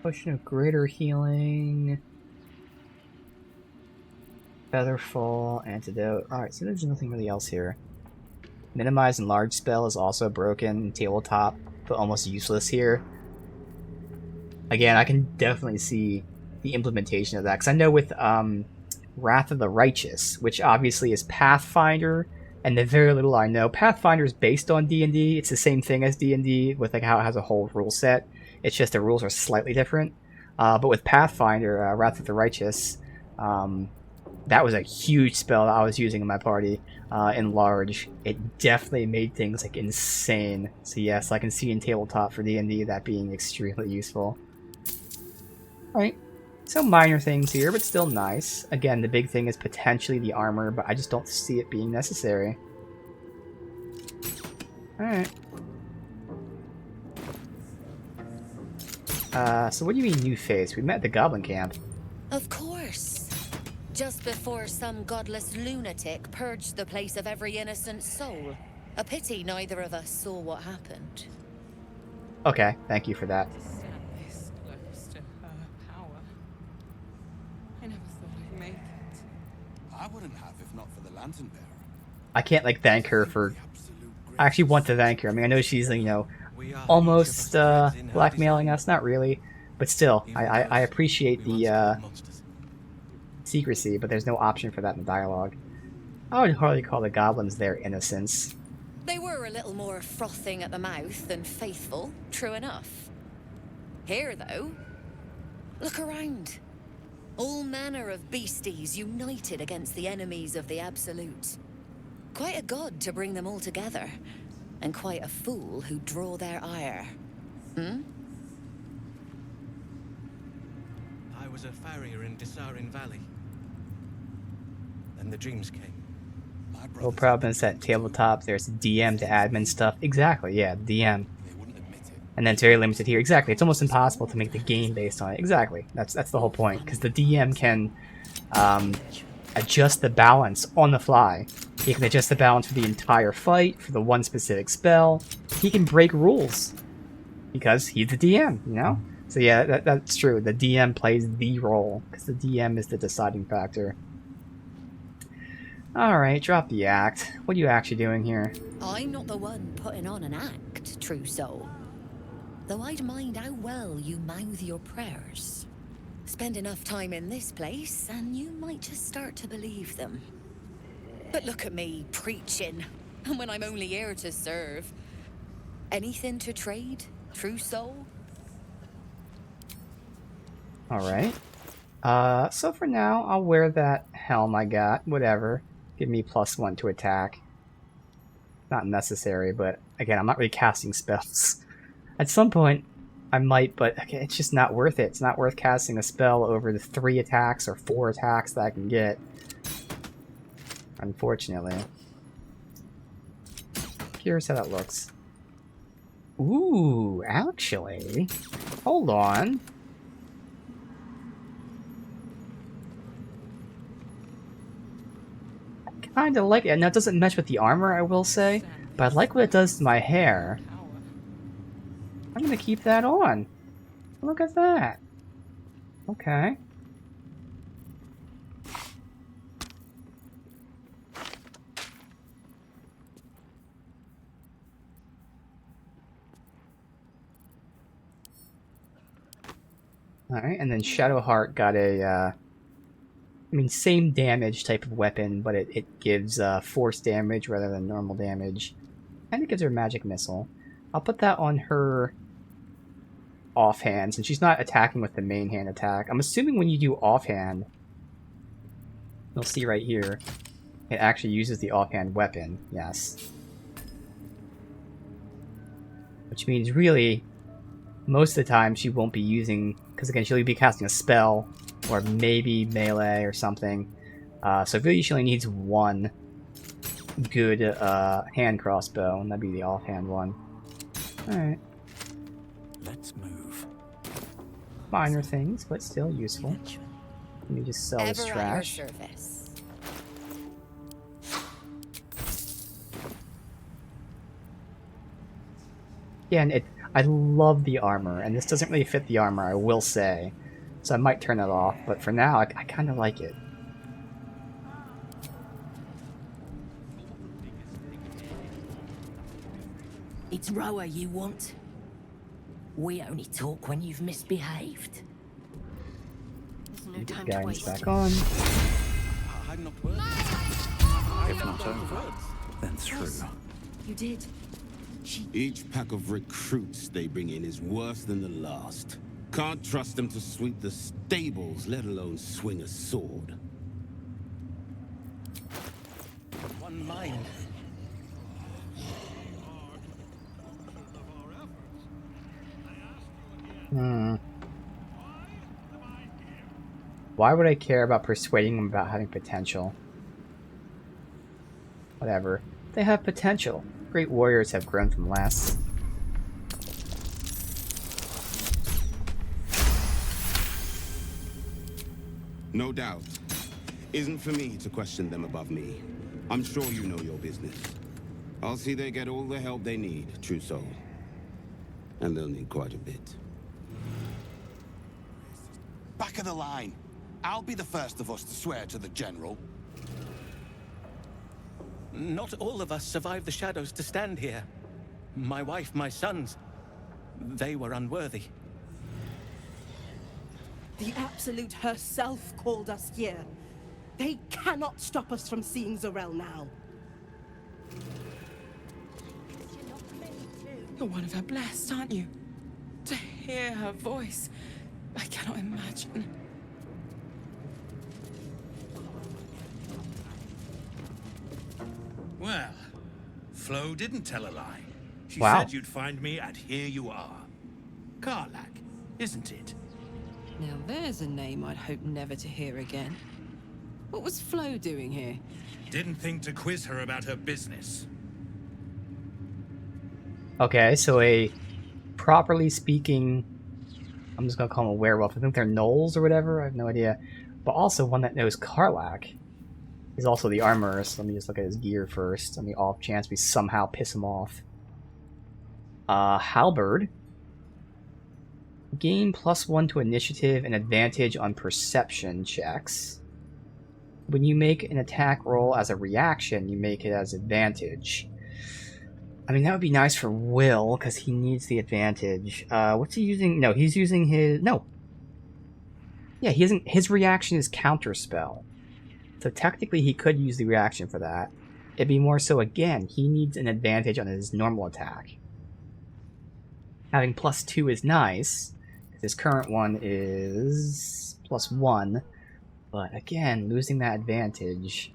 [SPEAKER 1] Potion of Greater Healing. Featherfall, Antidote. Alright, so there's nothing really else here. Minimize and Large Spell is also broken. Tabletop, but almost useless here. Again, I can definitely see the implementation of that. Because I know with Wrath of the Righteous, which obviously is Pathfinder, and the very little I know, Pathfinder is based on D&D. It's the same thing as D&D with like how it has a whole rule set. It's just the rules are slightly different. But with Pathfinder, Wrath of the Righteous, that was a huge spell that I was using in my party. In Large, it definitely made things like insane. So yes, I can see in tabletop for D&D that being extremely useful. Alright, so minor things here, but still nice. Again, the big thing is potentially the armor, but I just don't see it being necessary. Alright. So what do you mean new face? We met at the Goblin Camp.
[SPEAKER 16] Of course. Just before some godless lunatic purged the place of every innocent soul. A pity neither of us saw what happened.
[SPEAKER 1] Okay, thank you for that.
[SPEAKER 17] This close to her power. I never thought I'd make it.
[SPEAKER 14] I wouldn't have if not for the Lantern Bearer.
[SPEAKER 1] I can't like thank her for... I actually want to thank her. I mean, I know she's, you know, almost blackmailing us. Not really. But still, I appreciate the secrecy, but there's no option for that in the dialogue. I would hardly call the goblins their innocents.
[SPEAKER 16] They were a little more frothing at the mouth than faithful, true enough. Here, though, look around. All manner of beasties united against the enemies of the Absolute. Quite a god to bring them all together, and quite a fool who draw their ire. Hmm?
[SPEAKER 18] I was a farrier in Desarin Valley. Then the dreams came.
[SPEAKER 1] Well, problem is that tabletop, there's DM to admin stuff. Exactly, yeah, DM. And then it's very limited here. Exactly, it's almost impossible to make the game based on it. Exactly, that's the whole point. Because the DM can adjust the balance on the fly. He can adjust the balance for the entire fight, for the one specific spell. He can break rules. Because he's the DM, you know? So yeah, that's true. The DM plays the role. Because the DM is the deciding factor. Alright, drop the act. What are you actually doing here?
[SPEAKER 16] I'm not the one putting on an act, true soul. Though I'd mind how well you mouth your prayers. Spend enough time in this place, and you might just start to believe them. But look at me, preaching, and when I'm only here to serve. Anything to trade, true soul?
[SPEAKER 1] Alright. So for now, I'll wear that helm I got. Whatever. Give me +1 to attack. Not necessary, but again, I'm not really casting spells. At some point, I might, but okay, it's just not worth it. It's not worth casting a spell over the 3 attacks or 4 attacks that I can get. Unfortunately. Curious how that looks. Ooh, actually. Hold on. I kinda like it. Now, it doesn't match with the armor, I will say, but I like what it does to my hair. I'm gonna keep that on. Look at that. Okay. Alright, and then Shadowheart got a, I mean, same damage type of weapon, but it gives force damage rather than normal damage. And it gives her a magic missile. I'll put that on her offhand, since she's not attacking with the main hand attack. I'm assuming when you do offhand, you'll see right here, it actually uses the offhand weapon, yes. Which means really, most of the time she won't be using, because again, she'll be casting a spell, or maybe melee or something. So really she only needs one good hand crossbow, and that'd be the offhand one. Alright.
[SPEAKER 3] Let's move.
[SPEAKER 1] Minor things, but still useful. Let me just sell this trash.
[SPEAKER 16] At your service.
[SPEAKER 1] Yeah, and I love the armor, and this doesn't really fit the armor, I will say. So I might turn it off, but for now, I kind of like it.
[SPEAKER 10] It's Roa you want. We only talk when you've misbehaved.
[SPEAKER 11] There's no
[SPEAKER 1] Get
[SPEAKER 11] time
[SPEAKER 1] the
[SPEAKER 11] to
[SPEAKER 1] guidance
[SPEAKER 11] waste.
[SPEAKER 1] back on.
[SPEAKER 9] I'm not worthy.
[SPEAKER 3] If not over, then through.
[SPEAKER 10] You did.
[SPEAKER 4] Each pack of recruits they bring in is worse than the last. Can't trust them to sweep the stables, let alone swing a sword.
[SPEAKER 18] One mind.
[SPEAKER 1] Why would I care about persuading them about having potential? Whatever. They have potential. Great warriors have grown from less.
[SPEAKER 4] No doubt. Isn't for me to question them above me. I'm sure you know your business. I'll see they get all the help they need, true soul. And they'll need quite a bit.
[SPEAKER 13] Back of the line. I'll be the first of us to swear to the General.
[SPEAKER 18] Not all of us survived the shadows to stand here. My wife, my sons, they were unworthy.
[SPEAKER 10] The Absolute herself called us here. They cannot stop us from seeing Zarel now.
[SPEAKER 17] You're one of her blessed, aren't you? To hear her voice, I cannot imagine.
[SPEAKER 19] Well, Flo didn't tell a lie. She
[SPEAKER 1] Wow.
[SPEAKER 19] said you'd find me, and here you are. Karlak, isn't it?
[SPEAKER 8] Now there's a name I'd hope never to hear again. What was Flo doing here?
[SPEAKER 19] Didn't think to quiz her about her business.
[SPEAKER 1] Okay, so a properly speaking, I'm just gonna call them a werewolf. I think they're gnolls or whatever. I have no idea. But also one that knows Karlak is also the armorer. So let me just look at his gear first, on the off chance we somehow piss him off. Halberd. Gain +1 to initiative and advantage on perception checks. When you make an attack roll as a reaction, you make it as advantage. I mean, that would be nice for Will, because he needs the advantage. What's he using? No, he's using his... No. Yeah, he isn't... His reaction is counterspell. So technically he could use the reaction for that. It'd be more so, again, he needs an advantage on his normal attack. Having +2 is nice. His current one is +1. But again, losing that advantage...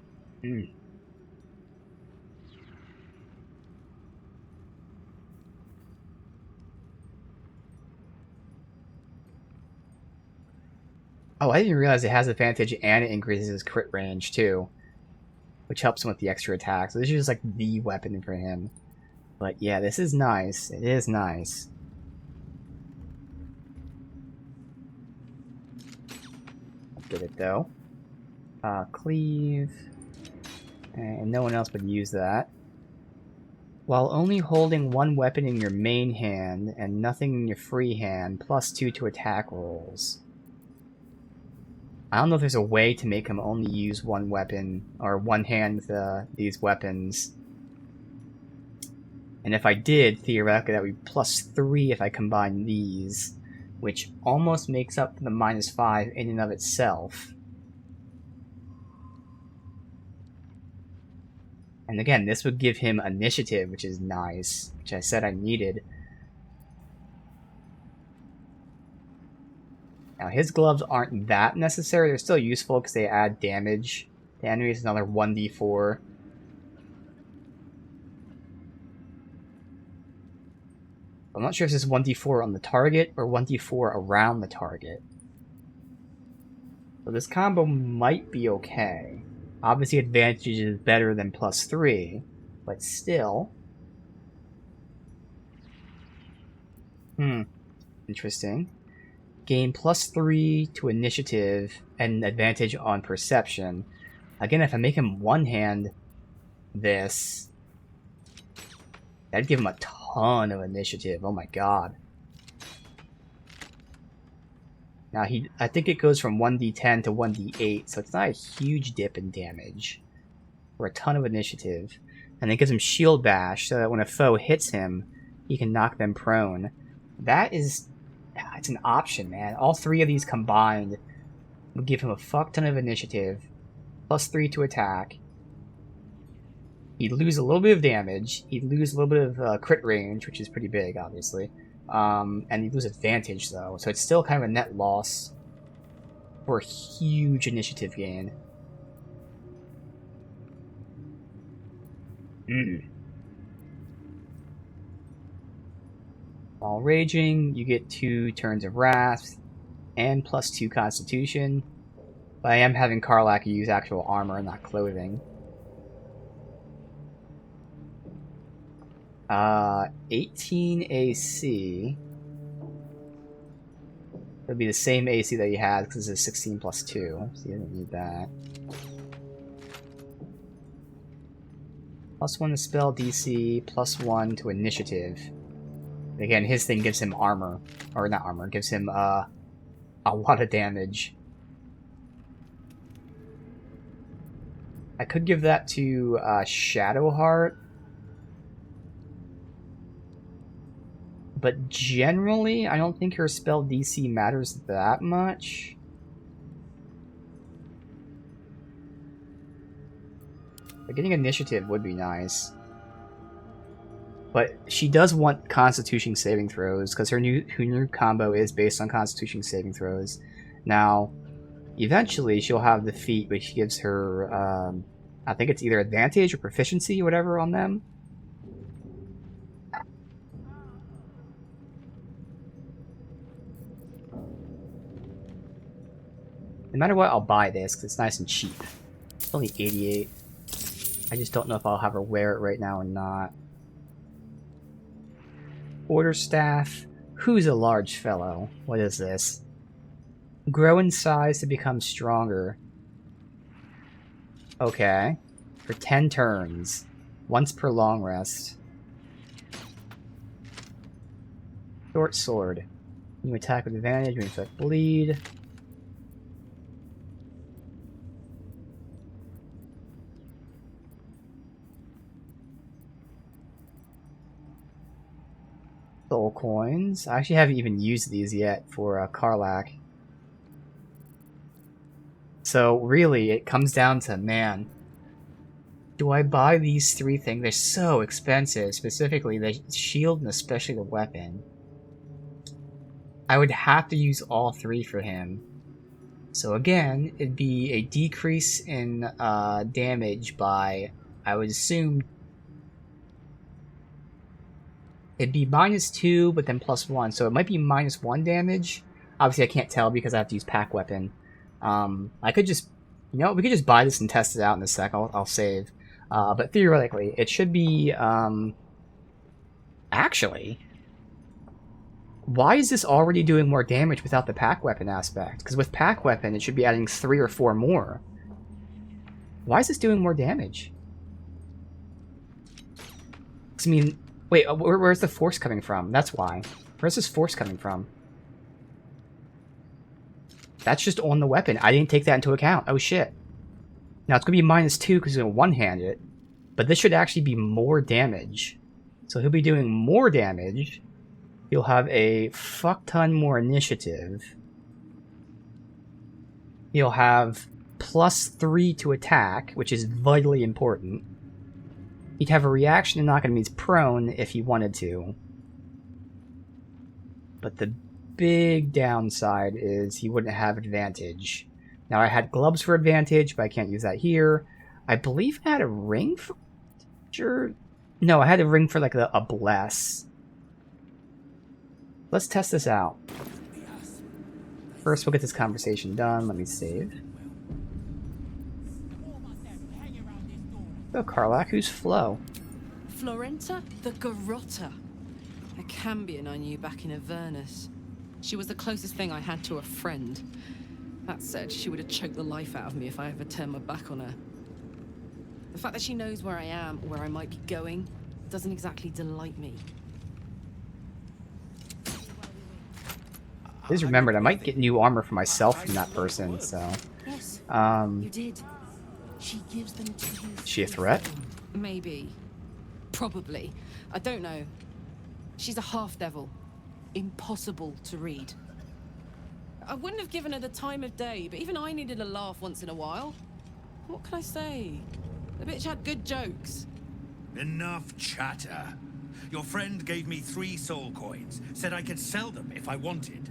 [SPEAKER 1] Oh, I didn't realize it has advantage and it increases his crit range too, which helps him with the extra attack. So this is just like the weapon for him. But yeah, this is nice. It is nice. Get it though. Cleave. And no one else would use that. While only holding one weapon in your main hand and nothing in your free hand, +2 to attack rolls. I don't know if there's a way to make him only use one weapon, or one hand with these weapons. And if I did, theoretically that would be +3 if I combine these, which almost makes up for the -5 in and of itself. And again, this would give him initiative, which is nice, which I said I needed. Now, his gloves aren't that necessary. They're still useful because they add damage to enemies, another 1d4. I'm not sure if this is 1d4 on the target or 1d4 around the target. So this combo might be okay. Obviously, advantage is better than +3, but still. Interesting. Gain +3 to initiative and advantage on perception. Again, if I make him one-hand this, that'd give him a ton of initiative. Oh my god. Now, I think it goes from 1d10 to 1d8, so it's not a huge dip in damage. Or a ton of initiative. And it gives him shield bash, so that when a foe hits him, he can knock them prone. That is... it's an option, man. All three of these combined would give him a fuck ton of initiative. +3 to attack. He'd lose a little bit of damage. He'd lose a little bit of crit range, which is pretty big, obviously. And you lose advantage, though, so it's still kind of a net loss for a huge initiative gain. While raging, you get 2 turns of wrath and +2 constitution. But I am having Karlak use actual armor, not clothing. 18 AC. It'll be the same AC that he had because it's 16 +2, so you don't need that. +1 to spell DC, +1 to initiative. Again, his thing gives him armor, or not armor, gives him a lot of damage. I could give that to Shadowheart. But generally, I don't think her spell DC matters that much. But getting initiative would be nice. But she does want Constitution saving throws, because her new combo is based on Constitution saving throws. Now, eventually she'll have the feat which gives her, I think it's either advantage or proficiency or whatever on them. No matter what, I'll buy this because it's nice and cheap. It's only 88. I just don't know if I'll have her wear it right now or not. Quarterstaff. Who's a large fellow? What is this? Grow in size to become stronger. Okay. For 10 turns. Once per long rest. Short sword. You attack with advantage, you inflict bleed. Soul coins. I actually haven't even used these yet for Karlak. So really, it comes down to, man, do I buy these 3 things? They're so expensive, specifically the shield and especially the weapon. I would have to use all 3 for him. So again, it'd be a decrease in damage by, I would assume, it'd be -2, but then +1, so it might be -1 damage. Obviously, I can't tell because I have to use pack weapon. I could just, you know, we could just buy this and test it out in a sec. I'll save. But theoretically, it should be actually, why is this already doing more damage without the pack weapon aspect? Because with pack weapon, it should be adding 3 or 4 more. Why is this doing more damage? 'Cause, I mean, wait, where's the force coming from? That's why. Where's this force coming from? That's just on the weapon. I didn't take that into account. Oh shit. Now it's going to be -2 because he's going to one-hand it. But this should actually be more damage. So he'll be doing more damage. He'll have a fuck ton more initiative. He'll have +3 to attack, which is vitally important. He'd have a reaction to knock enemies prone if he wanted to. But the big downside is he wouldn't have advantage. Now I had gloves for advantage, but I can't use that here. I believe I had a ring for... Sure. No, I had a ring for like a bless. Let's test this out. First, we'll get this conversation done. Let me save. Oh, Karlach, who's Flo?
[SPEAKER 20] Florenta the Garotta. A Cambion I knew back in Avernus. She was the closest thing I had to a friend. That said, she would have choked the life out of me if I ever turned my back on her. The fact that she knows where I am, where I might be going, doesn't exactly delight me.
[SPEAKER 1] Please remember, I might get new armor for myself from that person, so...
[SPEAKER 20] Yes, you did. She gives them to you.
[SPEAKER 1] Is she a threat?
[SPEAKER 20] Maybe. Probably. I don't know. She's a half-devil. Impossible to read. I wouldn't have given her the time of day, but even I needed a laugh once in a while. What can I say? The bitch had good jokes.
[SPEAKER 19] Enough chatter. Your friend gave me 3 soul coins, said I could sell them if I wanted.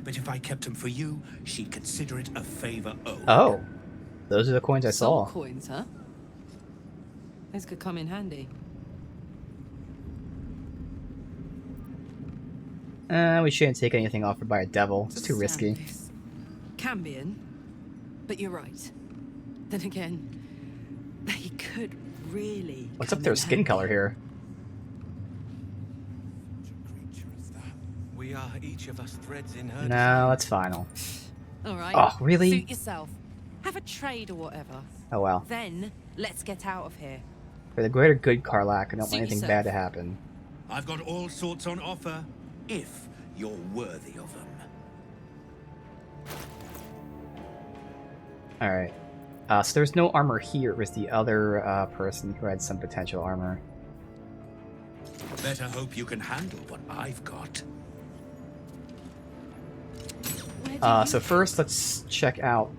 [SPEAKER 19] But if I kept them for you, she'd consider it a favor owed.
[SPEAKER 1] Oh. Those are the coins I saw.
[SPEAKER 20] Soul coins, huh? Those could come in handy.
[SPEAKER 1] We shouldn't take anything offered by a devil. It's too risky.
[SPEAKER 20] Cambion, but you're right. Then again, they could really.
[SPEAKER 1] What's up with their skin color here?
[SPEAKER 18] We are each of us threads in her.
[SPEAKER 1] No, that's final.
[SPEAKER 20] All right.
[SPEAKER 1] Oh, really?
[SPEAKER 20] Suit yourself. Have a trade or whatever.
[SPEAKER 1] Oh well.
[SPEAKER 20] Then let's get out of here.
[SPEAKER 1] For the greater good, Karlach, I don't want
[SPEAKER 20] Suit
[SPEAKER 1] anything
[SPEAKER 20] yourself.
[SPEAKER 1] bad to happen.
[SPEAKER 19] I've got all sorts on offer, if you're worthy of them.
[SPEAKER 1] Alright. So there's no armor here. It was the other person who had some potential armor.
[SPEAKER 19] Better hope you can handle what I've got.
[SPEAKER 1] So first, let's check out.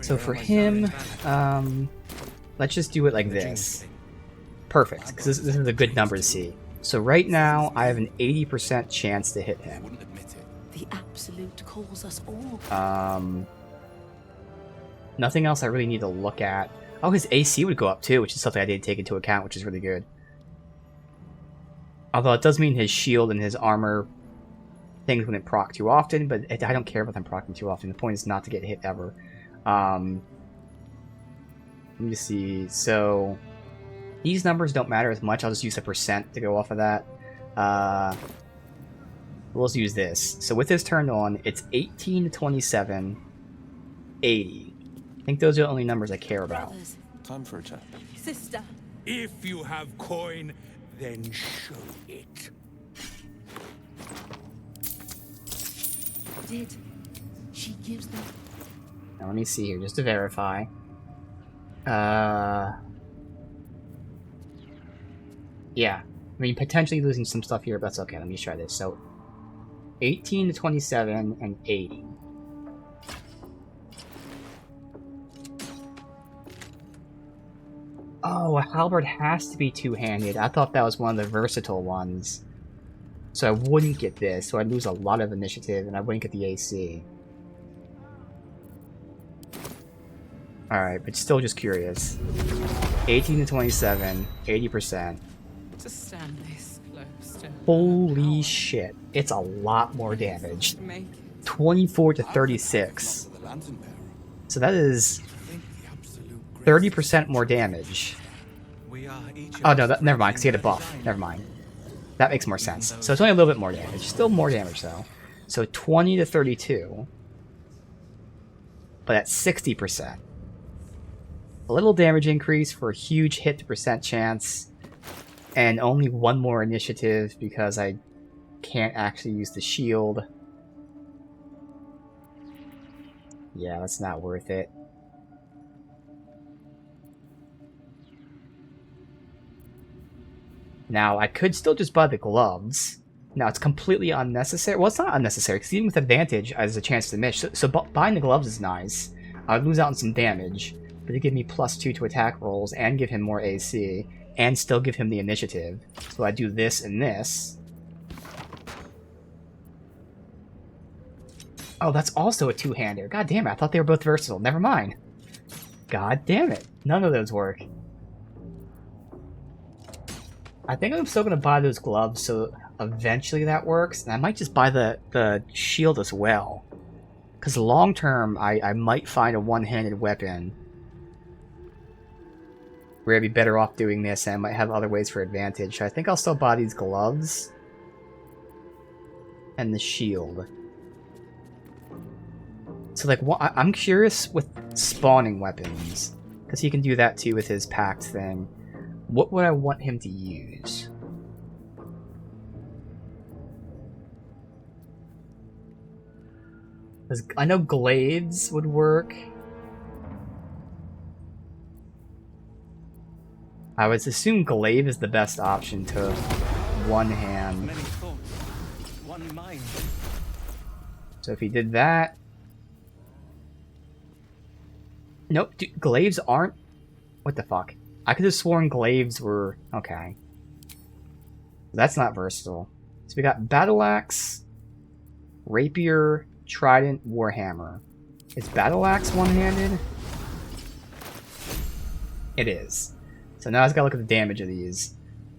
[SPEAKER 1] So for him, let's just do it like this. Perfect, because this is a good number to see. So right now, I have an 80% chance to hit him.
[SPEAKER 10] The Absolute calls us all.
[SPEAKER 1] Nothing else I really need to look at. Oh, his AC would go up too, which is something I didn't take into account, which is really good. Although it does mean his shield and his armor things wouldn't proc too often, but I don't care about them procking too often. The point is not to get hit ever. Let me see. So these numbers don't matter as much. I'll just use a percent to go off of that. We'll just use this. So with this turned on, it's 18 to 27, 80. I think those are the only numbers I care about.
[SPEAKER 7] Time for a chat.
[SPEAKER 10] Sister.
[SPEAKER 19] If you have coin, then show it.
[SPEAKER 10] Did she gives them?
[SPEAKER 1] Now let me see here, just to verify. Yeah. I mean, potentially losing some stuff here, but that's okay. Let me try this. So, 18 to 27 and 80. Oh, a halberd has to be two-handed. I thought that was one of the versatile ones. So I wouldn't get this, so I'd lose a lot of initiative, and I wouldn't get the AC. Alright, but still just curious. 18 to 27, 80%.
[SPEAKER 17] To stand this close to
[SPEAKER 1] Holy shit. It's a lot more damage. 24 to 36. So that is 30% more damage. Oh no, never mind, because he had a buff. Never mind. That makes more sense. So it's only a little bit more damage. Still more damage though. So 20 to 32. But at 60%. A little damage increase for a huge hit to percent chance. And only one more initiative because I can't actually use the shield. Yeah, that's not worth it. Now, I could still just buy the gloves. Now, it's completely unnecessary. Well, it's not unnecessary, because even with advantage, there's a chance to miss. So buying the gloves is nice. I would lose out on some damage, but it give me +2 to attack rolls, and give him more AC, and still give him the initiative. So I do this and this. Oh, that's also a two-hander. God damn it, I thought they were both versatile. Never mind. God damn it. None of those work. I think I'm still going to buy those gloves, so eventually that works. And I might just buy the shield as well. Because long term, I might find a one-handed weapon where I'd be better off doing this, and I might have other ways for advantage. So I think I'll still buy these gloves. And the shield. So, like, I'm curious with spawning weapons. Because he can do that too with his pact thing. What would I want him to use? I know glaives would work. I would assume glaive is the best option to one hand. So if he did that... Nope, dude, glaives aren't... What the fuck? I could have sworn glaives were... Okay. That's not versatile. So we got Battle Axe, Rapier, Trident, Warhammer. Is Battle Axe one-handed? It is. So now I just gotta look at the damage of these.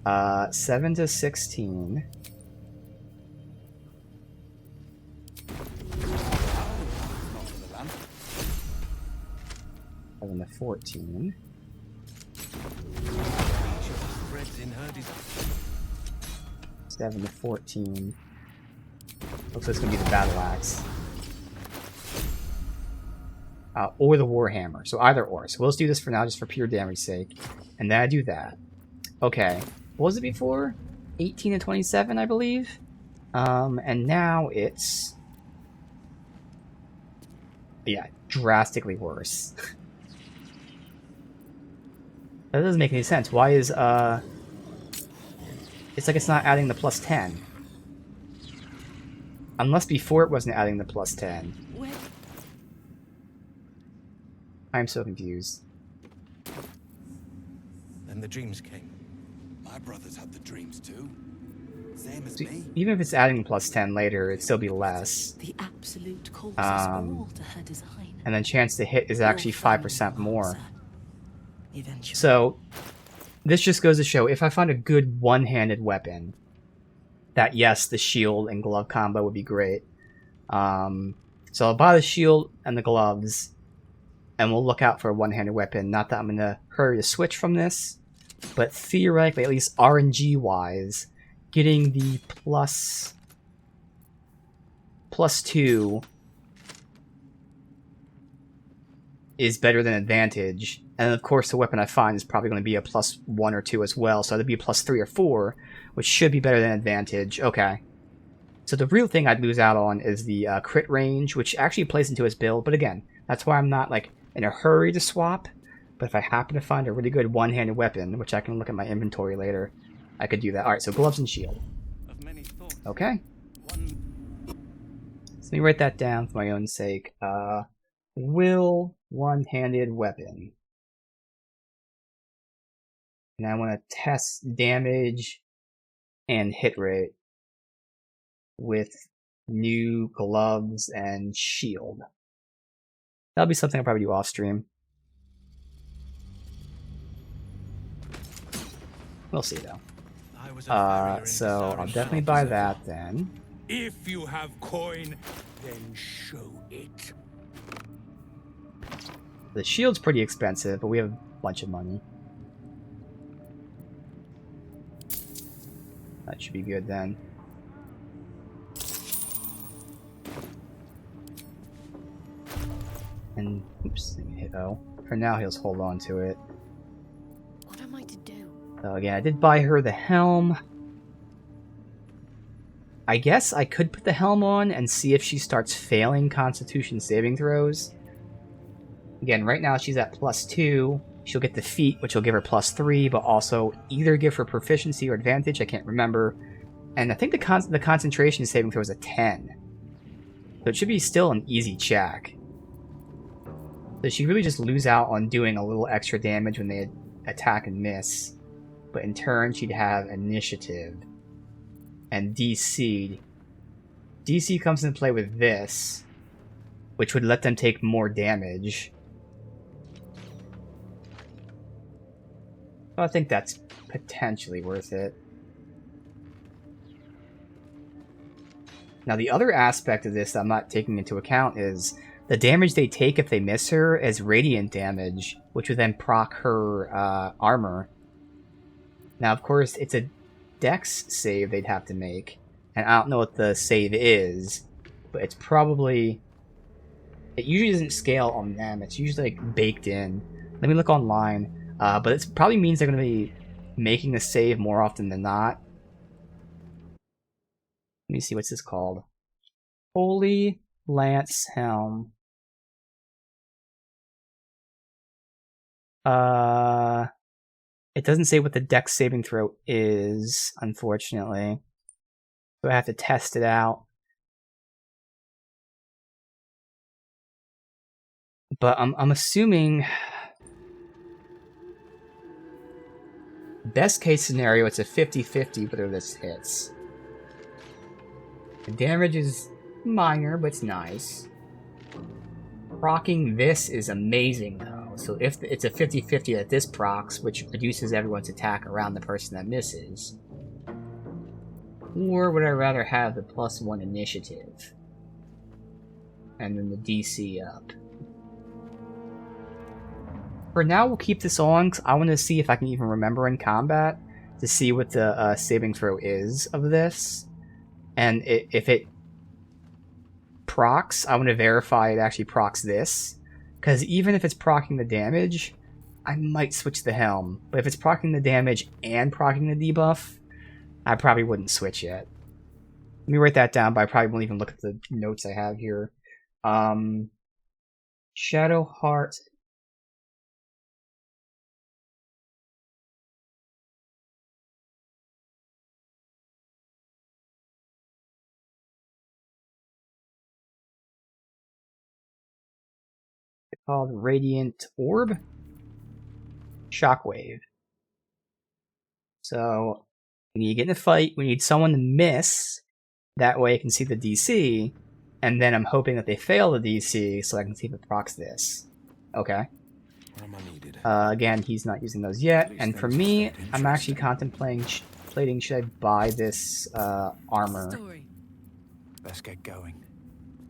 [SPEAKER 1] 7 to 16. 7 to 14. 7 to 14. Looks like it's gonna be the Battle Axe. Or the Warhammer. So either or. So we'll just do this for now, just for pure damage sake. And then I do that. Okay. What was it before? 18 to 27, I believe? And now it's... Yeah, drastically worse. That doesn't make any sense. Why is, It's like it's not adding the +10. Unless before it wasn't adding the +10. I'm so confused.
[SPEAKER 18] Then the dreams came.
[SPEAKER 13] My brothers had the dreams too. Same as
[SPEAKER 1] So
[SPEAKER 13] me.
[SPEAKER 1] even if it's adding +10 later, it'd still be less.
[SPEAKER 10] The absolute calls us all to her design.
[SPEAKER 1] And then chance to hit is actually 5% more.
[SPEAKER 10] Eventually.
[SPEAKER 1] So, this just goes to show, if I find a good one-handed weapon, that yes, the shield and glove combo would be great. So I'll buy the shield and the gloves, and we'll look out for a one-handed weapon. Not that I'm in a hurry to switch from this, but theoretically, at least RNG-wise, getting the +2 is better than advantage. And of course, the weapon I find is probably going to be a +1 or 2 as well, so that'd be a +3 or 4, which should be better than advantage. Okay. So the real thing I'd lose out on is the crit range, which actually plays into his build. But again, that's why I'm not like in a hurry to swap. But if I happen to find a really good one-handed weapon, which I can look at my inventory later, I could do that. All right, so gloves and shield. Okay. So let me write that down for my own sake. Will one-handed weapon. And I want to test damage and hit rate with new gloves and shield. That'll be something I'll probably do off stream. We'll see though. So I'll definitely buy that then.
[SPEAKER 19] If you have coin, then show it.
[SPEAKER 1] The shield's pretty expensive, but we have a bunch of money. That should be good then. And, oops, let me hit O. For now, he'll just hold on to it.
[SPEAKER 6] What am I to do?
[SPEAKER 1] So again, I did buy her the helm. I guess I could put the helm on and see if she starts failing Constitution saving throws. Again, right now she's at +2. She'll get the feat, which will give her +3, but also either give her proficiency or advantage. I can't remember. And I think the concentration saving throw is a 10. So it should be still an easy check. So she really just lose out on doing a little extra damage when they attack and miss. But in turn, she'd have initiative. And DC. DC comes into play with this, which would let them take more damage. So I think that's potentially worth it. Now the other aspect of this that I'm not taking into account is the damage they take if they miss her is radiant damage, which would then proc her armor. Now of course it's a Dex save they'd have to make, and I don't know what the save is, but it's probably... It usually doesn't scale on them, it's usually like baked in. Let me look online. But it probably means they're going to be making the save more often than not. Let me see, what's this called? Holy Lance Helm. It doesn't say what the Dex saving throw is, unfortunately. So I have to test it out. But I'm assuming... Best case scenario, it's a 50-50 whether this hits. The damage is minor, but it's nice. Proccing this is amazing, though. So if it's a 50-50 that this procs, which reduces everyone's attack around the person that misses. Or would I rather have the +1 initiative? And then the DC up. For now, we'll keep this on, because I want to see if I can even remember in combat to see what the saving throw is of this. And if it procs, I want to verify it actually procs this. Because even if it's proccing the damage, I might switch the helm. But if it's proccing the damage and proccing the debuff, I probably wouldn't switch yet. Let me write that down, but I probably won't even look at the notes I have here. Shadow Heart... called Radiant Orb. Shockwave. So, when you get in a fight, we need someone to miss. That way I can see the DC. And then I'm hoping that they fail the DC so I can see if it procs this. Okay. Again, he's not using those yet. And for me, I'm actually contemplating should I buy this armor.
[SPEAKER 3] Let's get going.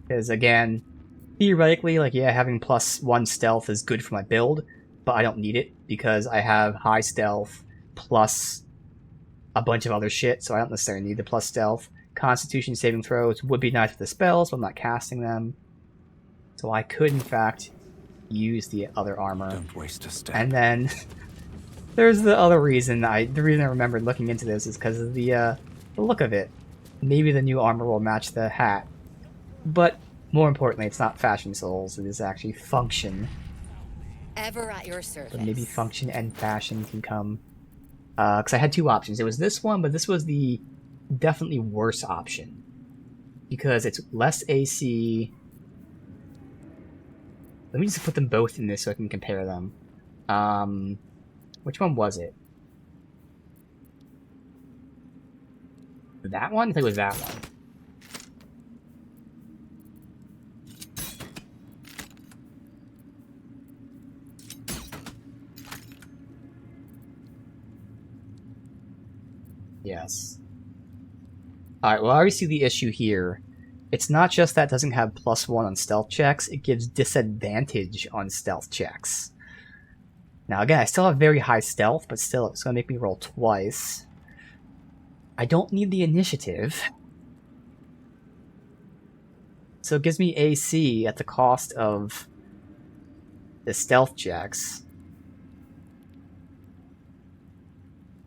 [SPEAKER 1] Because again, theoretically, like, yeah, having +1 stealth is good for my build, but I don't need it because I have high stealth plus a bunch of other shit, so I don't necessarily need the plus stealth. Constitution saving throws would be nice with the spells, but I'm not casting them. So I could, in fact, use the other armor.
[SPEAKER 3] Don't waste a step.
[SPEAKER 1] And then there's the other reason. The reason I remembered looking into this is because of the look of it. Maybe the new armor will match the hat. But more importantly, it's not fashion souls, it is actually function.
[SPEAKER 16] Ever at your service.
[SPEAKER 1] But maybe function and fashion can come. Because I had two options. There was this one, but this was the definitely worse option. Because it's less AC. Let me just put them both in this so I can compare them. Which one was it? That one? I think it was that one. Yes. Alright, well I already see the issue here. It's not just that it doesn't have +1 on stealth checks, it gives disadvantage on stealth checks. Now again, I still have very high stealth, but still it's going to make me roll twice. I don't need the initiative. So it gives me AC at the cost of the stealth checks.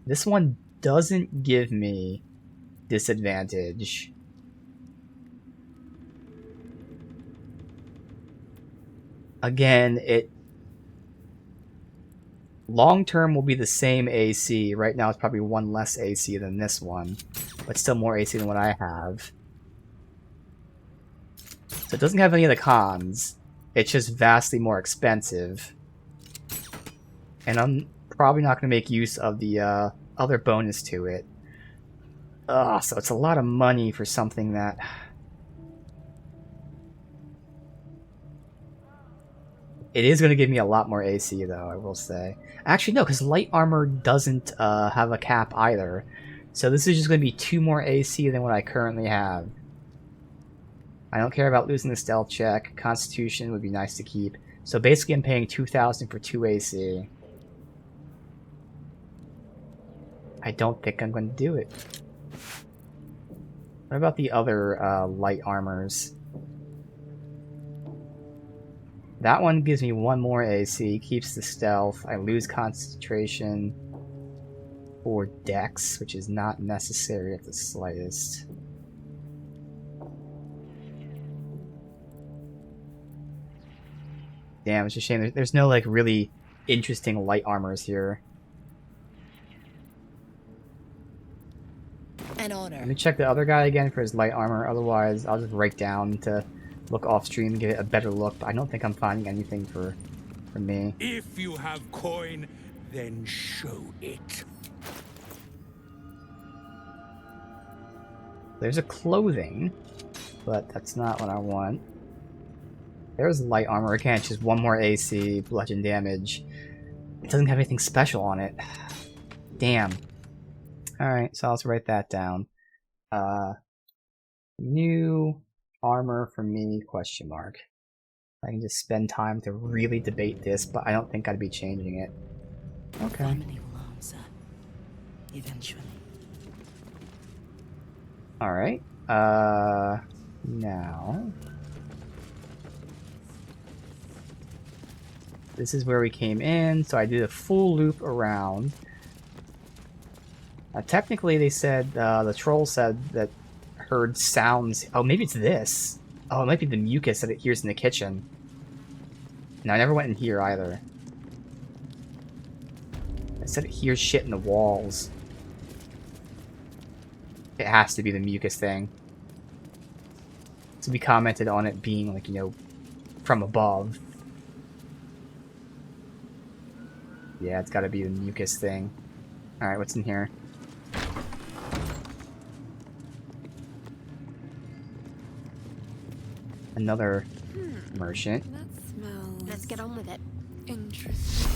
[SPEAKER 1] This one doesn't give me disadvantage. Again, it long term will be the same AC. Right now it's probably one less AC than this one, but still more AC than what I have. So it doesn't have any of the cons. It's just vastly more expensive. And I'm probably not going to make use of the other bonus to it. So it's a lot of money for something that... It is going to give me a lot more AC, though, I will say. Actually, no, because light armor doesn't have a cap either. So this is just going to be 2 more AC than what I currently have. I don't care about losing the stealth check. Constitution would be nice to keep. So basically I'm paying 2,000 for 2 AC. I don't think I'm going to do it. What about the other light armors? That one gives me 1 more AC, keeps the stealth. I lose concentration for dex, which is not necessary at the slightest. Damn, it's a shame. There's no, like, really interesting light armors here.
[SPEAKER 16] An honor.
[SPEAKER 1] Let me check the other guy again for his light armor. Otherwise, I'll just write down to look off stream and get a better look. But I don't think I'm finding anything for me.
[SPEAKER 19] If you have coin, then show it.
[SPEAKER 1] There's a clothing, but that's not what I want. There's light armor. Again, it's just 1 more AC, bludgeon damage. It doesn't have anything special on it. Damn. Alright, so I'll just write that down. New armor for me, question mark. I can just spend time to really debate this, but I don't think I'd be changing it. Okay.
[SPEAKER 10] Family will answer. Eventually.
[SPEAKER 1] Alright. Now... This is where we came in, so I did a full loop around. Technically, they said, the troll said that heard sounds... Oh, maybe it's this. Oh, it might be the mucus that it hears in the kitchen. No, I never went in here either. It said it hears shit in the walls. It has to be the mucus thing. So we commented on it being, like, you know, from above. Yeah, it's gotta be the mucus thing. Alright, what's in here? Another merchant.
[SPEAKER 11] That smells... Let's get on with it.
[SPEAKER 8] Interesting.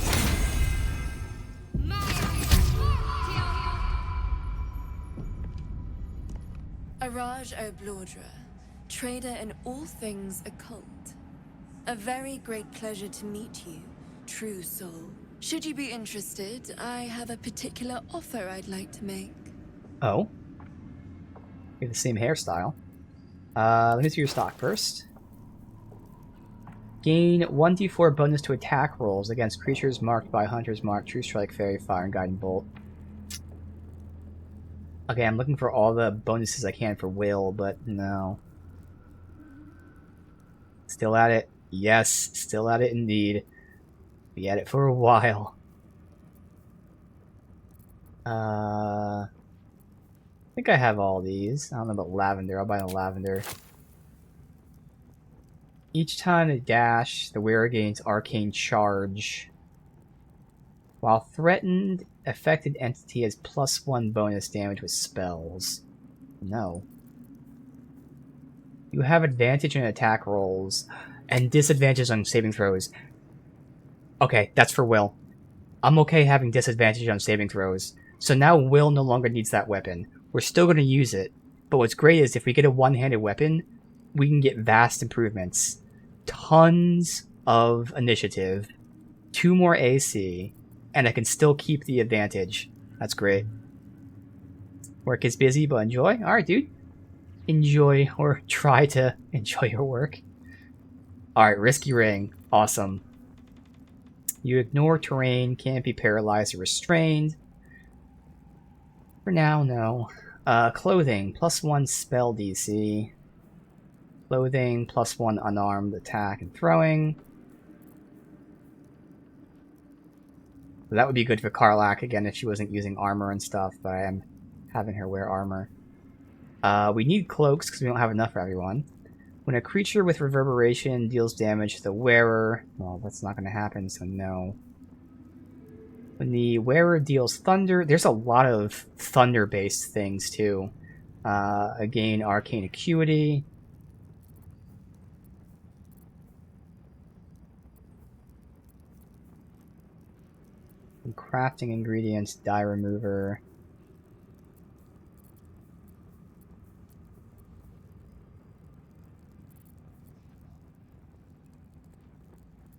[SPEAKER 21] Araj O'Blordra, trader in all things occult. A very great pleasure to meet you, true soul. Should you be interested, I have a particular offer I'd like to make.
[SPEAKER 1] Oh. You have the same hairstyle. Let me see your stock first. Gain 1d4 bonus to attack rolls against creatures marked by Hunter's Mark, True Strike, Fairy Fire, and Guiding Bolt. Okay, I'm looking for all the bonuses I can for Will, but no. Still at it. Yes, still at it indeed. Be at it for a while. I think I have all these. I don't know about lavender. I'll buy the lavender. Each time they dash, the wearer gains arcane charge. While threatened, affected entity has +1 bonus damage with spells. No. You have advantage in attack rolls and disadvantage on saving throws. Okay, that's for Will. I'm okay having disadvantage on saving throws. So now Will no longer needs that weapon. We're still going to use it, but what's great is if we get a one-handed weapon, we can get vast improvements. Tons of initiative, 2 more AC, and I can still keep the advantage. That's great. Work is busy, but enjoy. Alright, dude. Enjoy, or try to enjoy your work. Alright, risky ring. Awesome. You ignore terrain, can't be paralyzed or restrained. For now, no. Clothing, +1 spell DC. Clothing, +1 unarmed attack and throwing. So that would be good for Karlach, again, if she wasn't using armor and stuff, but I am having her wear armor. We need cloaks, because we don't have enough for everyone. When a creature with reverberation deals damage to the wearer... Well, that's not going to happen, so no. When the wearer deals thunder... There's a lot of thunder-based things, too. Again, arcane acuity. Crafting ingredients, dye remover.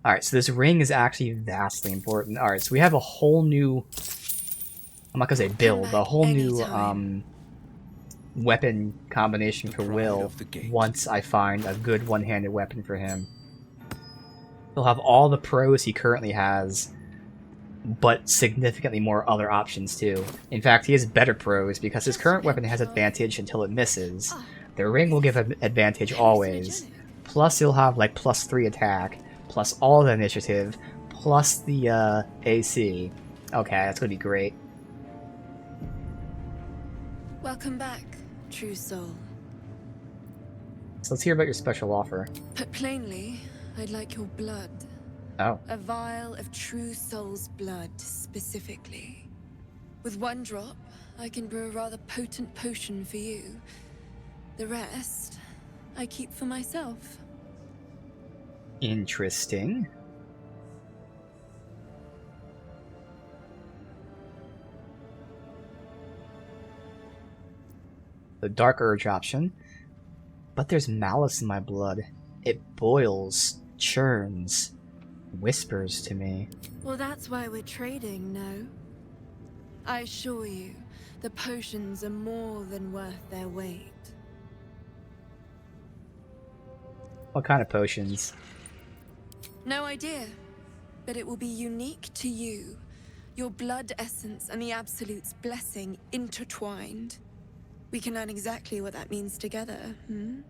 [SPEAKER 1] Alright, so this ring is actually vastly important. Alright, so we have a whole new... I'm not gonna say build, but a whole new weapon combination for Will once I find a good one-handed weapon for him. He'll have all the pros he currently has, but significantly more other options too. In fact, he has better pros because his current weapon has advantage until it misses. The ring will give him advantage always. Plus he'll have like +3 attack, plus all the initiative, plus the AC. Okay, that's gonna be great.
[SPEAKER 21] Welcome back, true soul.
[SPEAKER 1] So let's hear about your special offer.
[SPEAKER 21] Put plainly, I'd like your blood.
[SPEAKER 1] Oh.
[SPEAKER 21] A vial of true soul's blood, specifically. With 1 drop, I can brew a rather potent potion for you. The rest, I keep for myself.
[SPEAKER 1] Interesting. The Dark Urge option. But there's malice in my blood. It boils, churns, whispers to me.
[SPEAKER 21] Well, that's why we're trading, no? I assure you, the potions are more than worth their weight.
[SPEAKER 1] What kind of potions?
[SPEAKER 21] No idea, but it will be unique to you. Your blood essence and the Absolute's blessing intertwined. We can learn exactly what that means together, hmm?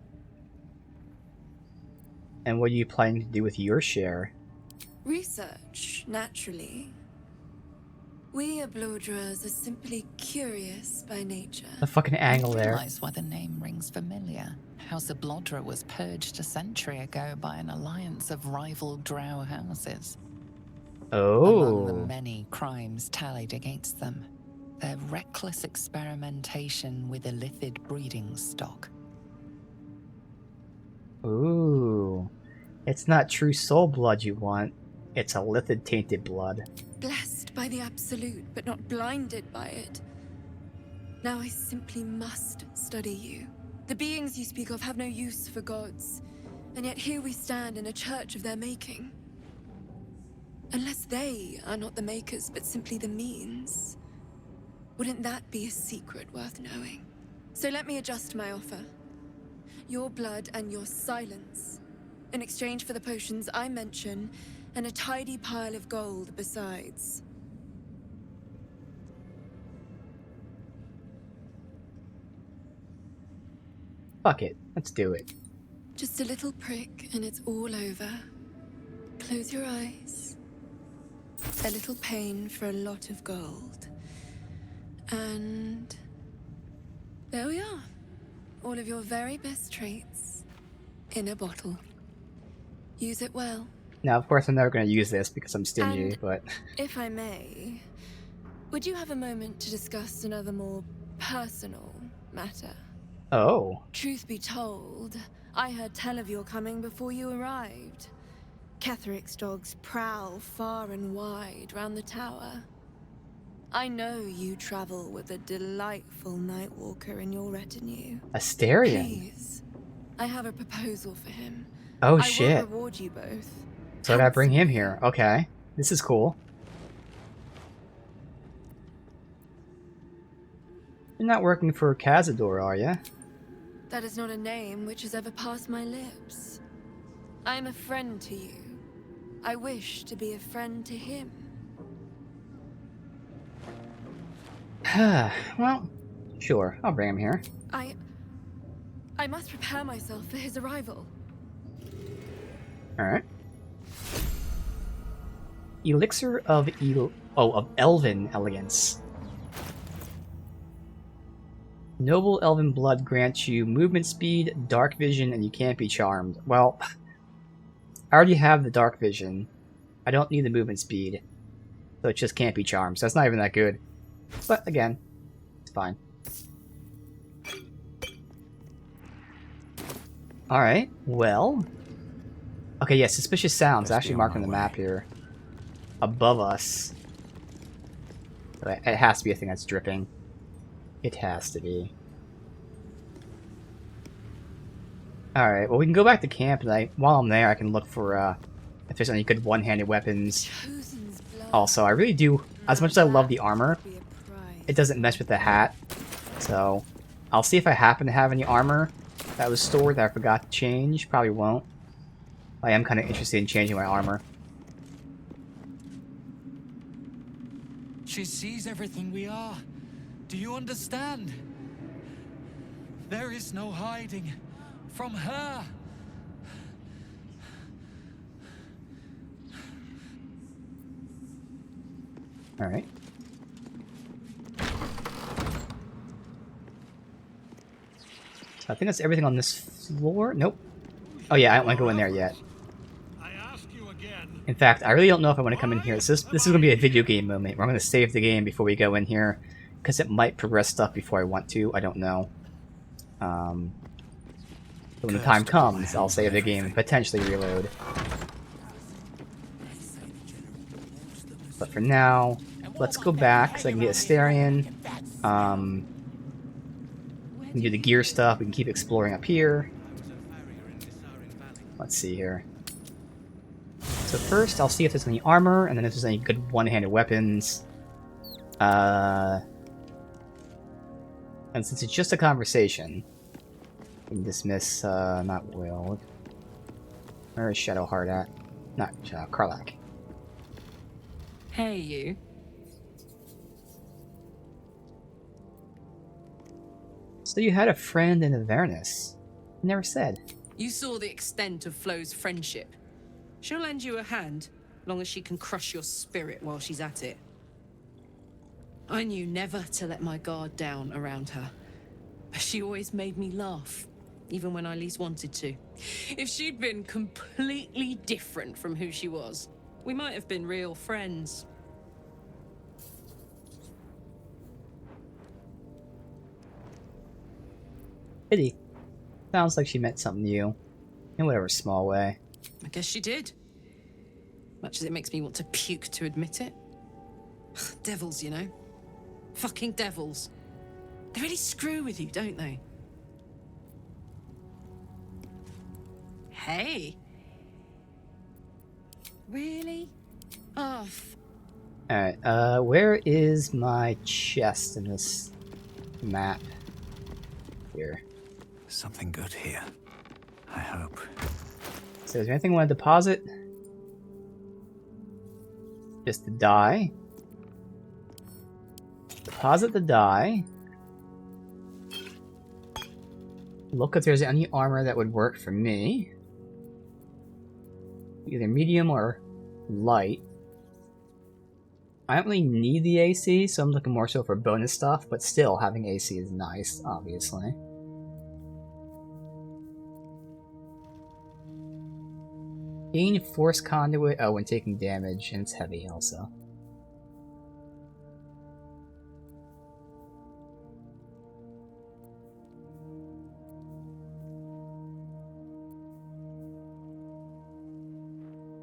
[SPEAKER 1] And what are you planning to do with your share?
[SPEAKER 21] Research, naturally. We Ablodras are simply curious by nature.
[SPEAKER 1] The fucking angle there.
[SPEAKER 5] I realize why the name rings familiar. House Ablodra was purged a century ago by an alliance of rival drow houses. Among the
[SPEAKER 1] Oh.
[SPEAKER 5] many crimes tallied against them, their reckless experimentation with illithid breeding stock.
[SPEAKER 1] Ooh. It's not true soul blood you want. It's a illithid tainted blood.
[SPEAKER 21] Blessed by the Absolute, but not blinded by it. Now I simply must study you. The beings you speak of have no use for gods, and yet here we stand in a church of their making. Unless they are not the makers, but simply the means, wouldn't that be a secret worth knowing? So let me adjust my offer. Your blood and your silence, in exchange for the potions I mention, and a tidy pile of gold besides.
[SPEAKER 1] Fuck it. Let's do it.
[SPEAKER 21] Just a little prick and it's all over. Close your eyes. A little pain for a lot of gold. And there we are. All of your very best traits in a bottle. Use it well.
[SPEAKER 1] Now, of course, I'm never going to use this because I'm stingy, but...
[SPEAKER 21] If I may, would you have a moment to discuss another more personal matter?
[SPEAKER 1] Oh.
[SPEAKER 21] Truth be told, I heard tell of your coming before you arrived. Ketheric's dogs prowl far and wide round the tower. I know you travel with a delightful Nightwalker in your retinue.
[SPEAKER 1] Astarion?
[SPEAKER 21] Please, I have a proposal for him.
[SPEAKER 1] Oh, shit.
[SPEAKER 21] I will reward you both.
[SPEAKER 1] So I gotta bring him here. Okay. This is cool. You're not working for Cazador, are you?
[SPEAKER 21] That is not a name which has ever passed my lips. I am a friend to you. I wish to be a friend to him.
[SPEAKER 1] Well, sure. I'll bring him here.
[SPEAKER 21] I must prepare myself for his arrival.
[SPEAKER 1] Alright. Elixir of of Elven Elegance. Noble Elven Blood grants you movement speed, dark vision, and you can't be charmed. Well, I already have the dark vision. I don't need the movement speed. So it just can't be charmed, so that's not even that good. But again, it's fine. Alright, well... Okay, yeah, suspicious sounds. Actually marked on the map here. Above us. It has to be a thing that's dripping. It has to be. Alright, well we can go back to camp, and while I'm there I can look for if there's any good one-handed weapons. Also, I really do, as much as I love the armor, it doesn't mesh with the hat. So, I'll see if I happen to have any armor that was stored that I forgot to change. Probably won't. I am kind of interested in changing my armor.
[SPEAKER 2] She sees everything we are. Do you understand? There is no hiding from her.
[SPEAKER 1] Alright. I think that's everything on this floor. Nope. Oh yeah, I don't want to go in there yet. In fact, I really don't know if I want to come in here. This is going to be a video game moment where I'm going to save the game before we go in here, because it might progress stuff before I want to. I don't know. So when the time comes, I'll save the game and potentially reload. But for now, let's go back so I can get Asterion. We can do the gear stuff. We can keep exploring up here. Let's see here. So first, I'll see if there's any armor, and then if there's any good one-handed weapons. And since it's just a conversation, we can dismiss, not Will. Where is Shadowheart at? Not Karlach.
[SPEAKER 20] Hey, you.
[SPEAKER 1] So you had a friend in Avernus. Never said.
[SPEAKER 20] You saw the extent of Flo's friendship. She'll lend you a hand, long as she can crush your spirit while she's at it. I knew never to let my guard down around her. She always made me laugh, even when I least wanted to. If she'd been completely different from who she was, we might have been real friends.
[SPEAKER 1] Pity. Sounds like she meant something to you. In whatever small way.
[SPEAKER 20] I guess she did. Much as it makes me want to puke to admit it. Devils, you know. Fucking devils. They really screw with you, don't they? Hey. Really? Oh.
[SPEAKER 1] Alright, where is my chest in this map? Here.
[SPEAKER 3] Something good here. I hope.
[SPEAKER 1] So is there anything I want to deposit? Just the die. Deposit the die. Look if there's any armor that would work for me. Either medium or light. I don't really need the AC, so I'm looking more so for bonus stuff, but still having AC is nice, obviously. Gain force conduit, oh, when taking damage, and it's heavy also.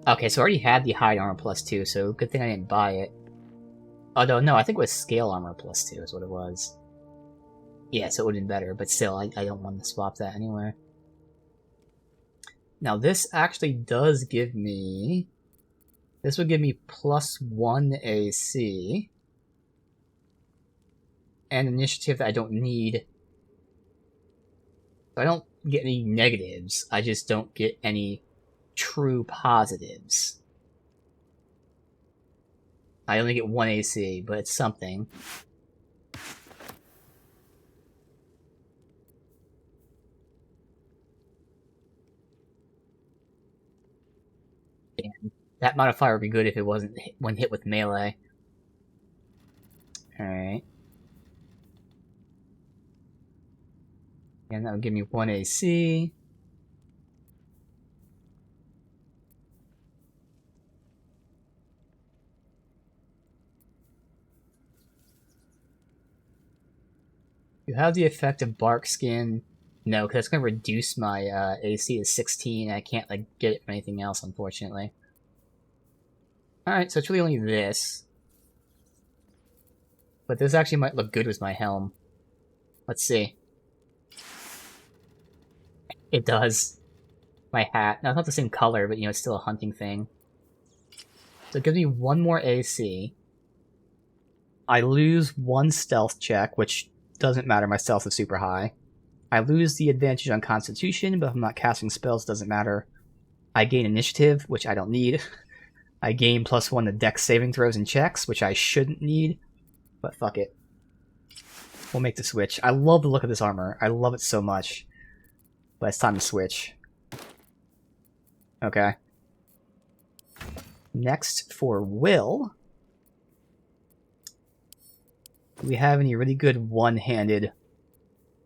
[SPEAKER 1] Okay, so I already had the hide armor +2, so good thing I didn't buy it. Although, no, I think it was scale armor +2 is what it was. Yeah, so it would have been better, but still, I don't want to swap that anyway. Now, this actually does give me... This would give me +1 AC. and initiative that I don't need. I don't get any negatives, I just don't get any true positives. I only get 1 AC, but it's something. And that modifier would be good if it wasn't when hit with melee. Alright. And that would give me 1 AC. You have the effect of bark skin. No, because it's going to reduce my AC to 16. I can't like get it from anything else, unfortunately. Alright, so it's really only this. But this actually might look good with my helm. Let's see. It does. My hat. Now, it's not the same color, but you know, it's still a hunting thing. So it gives me 1 more AC. I lose 1 stealth check, which doesn't matter, my stealth is super high. I lose the advantage on Constitution, but if I'm not casting spells, it doesn't matter. I gain initiative, which I don't need. I gain +1 to dex saving throws and checks, which I shouldn't need. But fuck it. We'll make the switch. I love the look of this armor. I love it so much. But it's time to switch. Okay. Next, for Will. Do we have any really good one-handed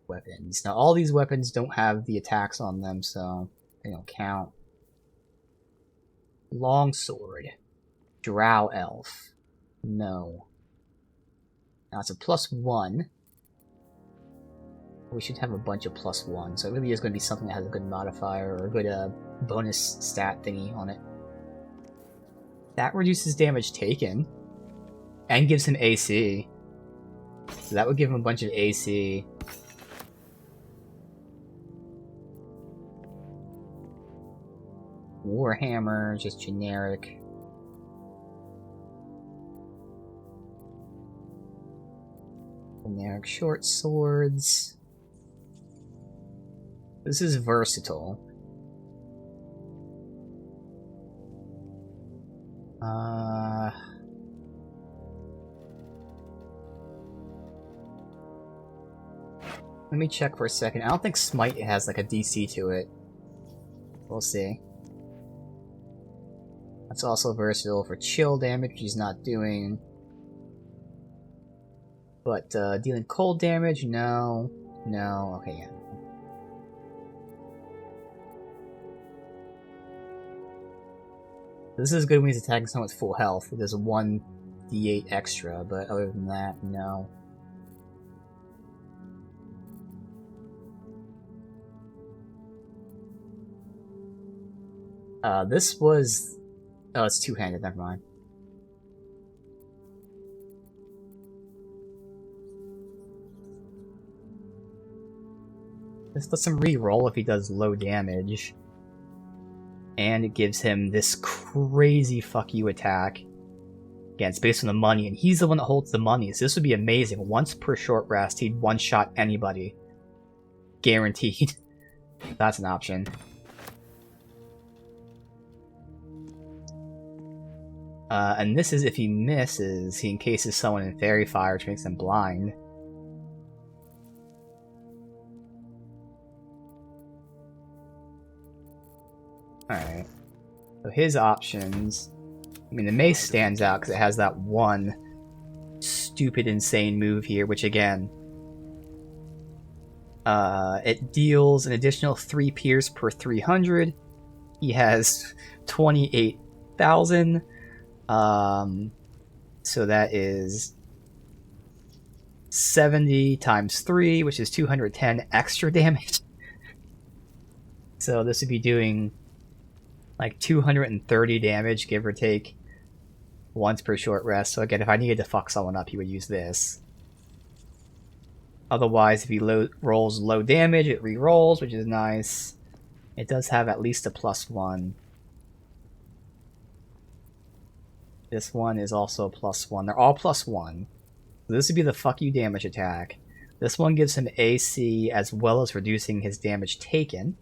[SPEAKER 1] weapons? Now, all these weapons don't have the attacks on them, so they don't count. Longsword. Drow Elf. No. Now, it's a +1. We should have a bunch of +1, so it really is going to be something that has a good modifier or a good bonus stat thingy on it. That reduces damage taken and gives him AC. So that would give him a bunch of AC. Warhammer, just generic. Generic short swords. This is versatile. Let me check for a second. I don't think Smite has like a DC to it. We'll see. That's also versatile for chill damage, which he's not doing. But dealing cold damage, no. No, okay, yeah. This is good when he's attacking someone with full health. There's a 1d8 extra, but other than that, no. This was... Oh, it's two-handed, never mind. This lets him re-roll if he does low damage. And it gives him this crazy fuck you attack. Again, it's based on the money, and he's the one that holds the money, so this would be amazing. Once per short rest, he'd one-shot anybody. Guaranteed. That's an option. And this is if he misses, he encases someone in fairy fire, which makes them blind. Alright. So his options... I mean, the mace stands out because it has that one stupid, insane move here, which again... it deals an additional 3 pierce per 300. He has 28,000. So that is 70 times 3, which is 210 extra damage. So this would be doing like 230 damage, give or take, once per short rest. So again, if I needed to fuck someone up, he would use this. Otherwise, if he rolls low damage, it re-rolls, which is nice. It does have at least a +1. This one is also a +1. They're all +1. This would be the fuck you damage attack. This one gives him AC as well as reducing his damage taken.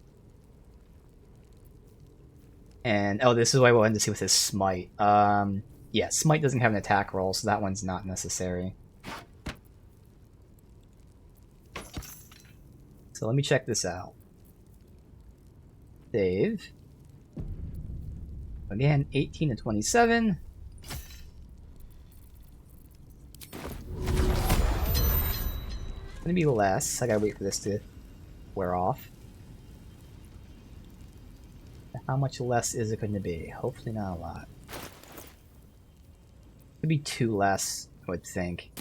[SPEAKER 1] And, oh, this is what I wanted to see with his smite. Yeah, smite doesn't have an attack roll, so that one's not necessary. So let me check this out. Save. Again, 18 to 27. Gonna be less. I gotta wait for this to wear off. How much less is it going to be? Hopefully not a lot. Could be 2 less, I would think.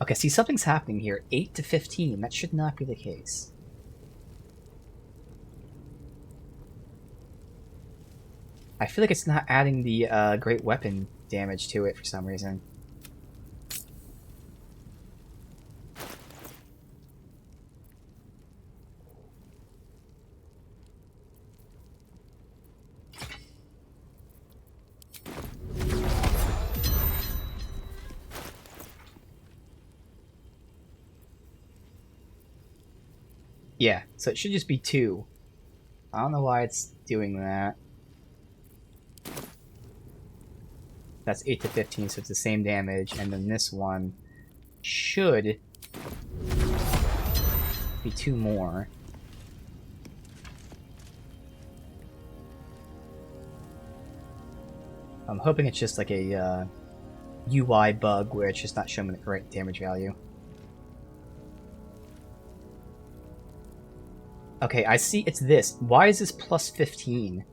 [SPEAKER 1] Okay, see, something's happening here. 8 to 15. That should not be the case. I feel like it's not adding the great weapon damage to it for some reason. Yeah, so it should just be 2. I don't know why it's doing that. That's 8 to 15, so it's the same damage, and then this one should be 2 more. I'm hoping it's just like a UI bug where it's just not showing the correct damage value. Okay, I see it's this. Why is this plus 15?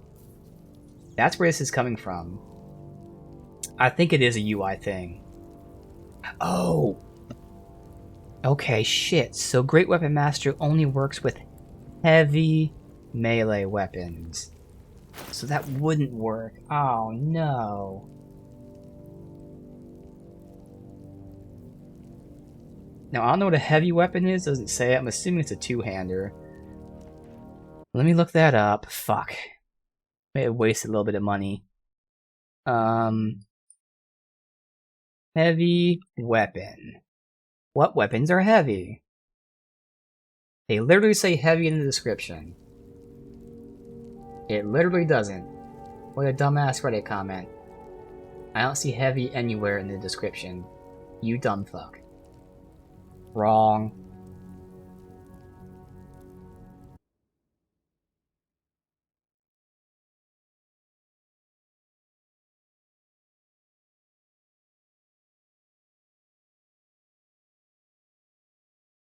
[SPEAKER 1] That's where this is coming from. I think it is a UI thing. Oh! Okay, shit. So Great Weapon Master only works with heavy melee weapons. So that wouldn't work. Oh, no. Now, I don't know what a heavy weapon is. Doesn't say it. I'm assuming it's a two-hander. Let me look that up. Fuck. May have wasted a little bit of money. Heavy weapon. What weapons are heavy? They literally say heavy in the description. It literally doesn't. What a dumbass Reddit comment. I don't see heavy anywhere in the description. You dumb fuck. Wrong.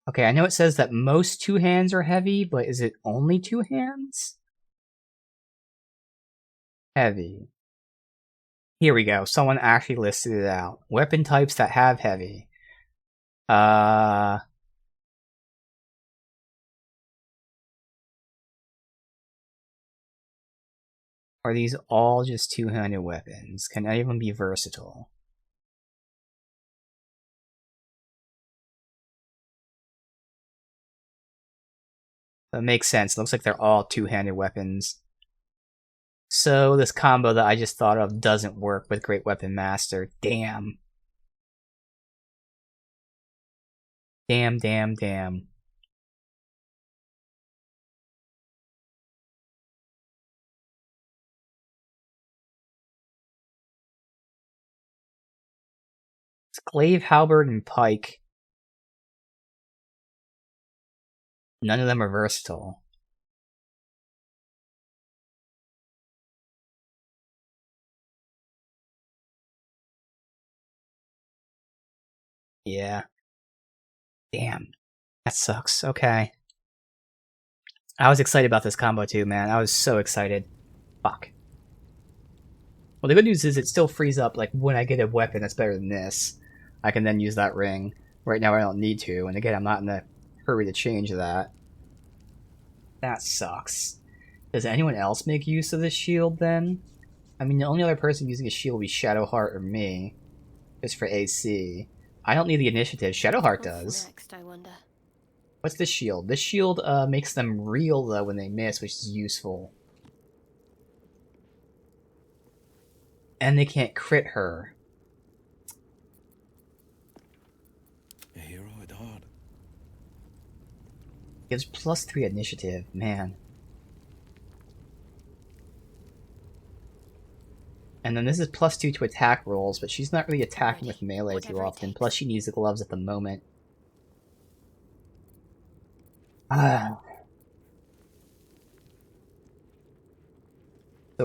[SPEAKER 1] Okay, I know it says that most two hands are heavy, but is it only two hands? Heavy. Here we go. Someone actually listed it out. Weapon types that have heavy. Are these all just two-handed weapons? Can any of them be versatile? That makes sense. It looks like they're all two-handed weapons. So this combo that I just thought of doesn't work with Great Weapon Master. Damn. Damn, damn, damn. It's Glaive, Halberd, and Pike. None of them are versatile. Yeah. Damn. That sucks. Okay. I was excited about this combo too, man. I was so excited. Fuck. Well, the good news is it still frees up, like, when I get a weapon that's better than this, I can then use that ring. Right now I don't need to, and again, I'm not in a hurry to change that. That sucks. Does anyone else make use of this shield, then? I mean, the only other person using a shield would be Shadowheart or me. Just for AC. I don't need the initiative. Shadowheart does.
[SPEAKER 11] Next, I wonder.
[SPEAKER 1] What's this shield? This shield makes them reel, though, when they miss, which is useful. And they can't crit her. Gives +3 initiative, man. And then this is +2 to attack rolls, but she's not really attacking with melee too often. Plus she needs the gloves at the moment. So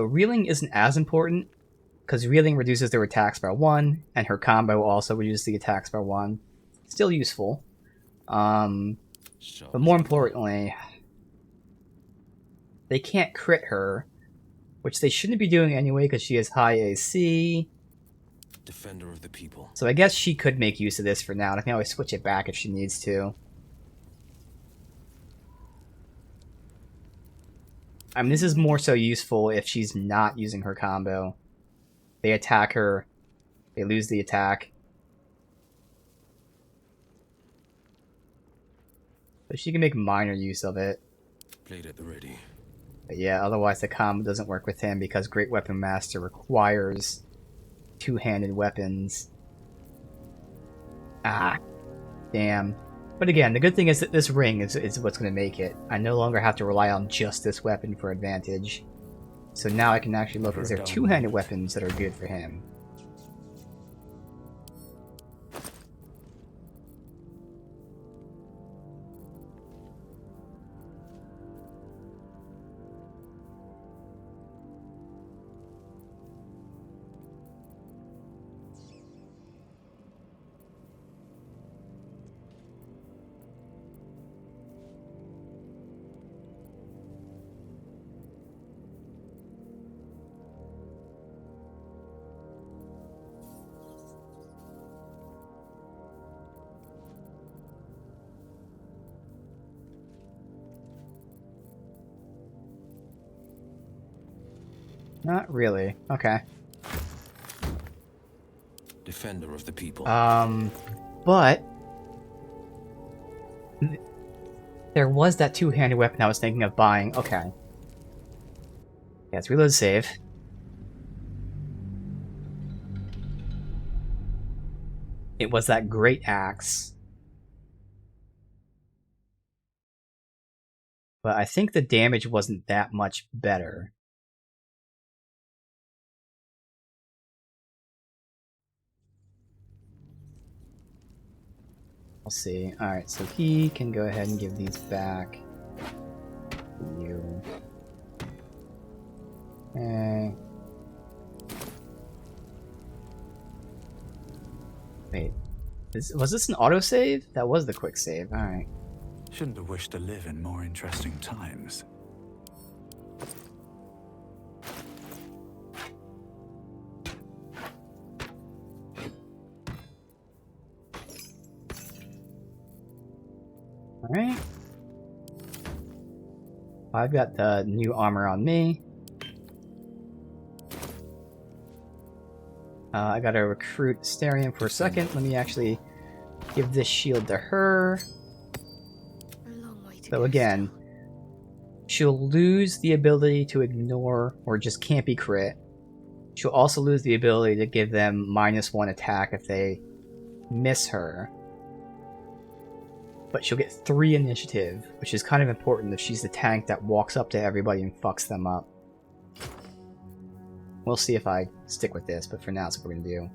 [SPEAKER 1] reeling isn't as important, because reeling reduces their attacks by 1, and her combo also reduces the attacks by 1. Still useful. But more importantly, they can't crit her, which they shouldn't be doing anyway because she has high AC.
[SPEAKER 14] Defender of the people.
[SPEAKER 1] So I guess she could make use of this for now, and I can always switch it back if she needs to. I mean, this is more so useful if she's not using her combo. They attack her, they lose the attack. But she can make minor use of it.
[SPEAKER 14] Blade at the ready.
[SPEAKER 1] But yeah, otherwise the combo doesn't work with him because Great Weapon Master requires two-handed weapons. Ah, damn. But again, the good thing is that this ring is what's going to make it. I no longer have to rely on just this weapon for advantage. So now I can actually look, is there two-handed weapons that are good for him? Not really. Okay.
[SPEAKER 14] Defender of the people.
[SPEAKER 1] But there was that two-handed weapon I was thinking of buying. Okay. Yeah, let's reload save. It was that great axe. But I think the damage wasn't that much better. We'll see. Alright, so he can go ahead and give these back to you. Okay. Wait. Was this an autosave? That was the quick save. Alright.
[SPEAKER 3] Shouldn't have wished to live in more interesting times.
[SPEAKER 1] Alright. I've got the new armor on me. I gotta recruit Starion for a second. Let me actually give this shield to her. So again, she'll lose the ability to ignore or just can't be crit. She'll also lose the ability to give them -1 attack if they miss her. But she'll get 3 initiative, which is kind of important if she's the tank that walks up to everybody and fucks them up. We'll see if I stick with this, but for now that's what we're going to do.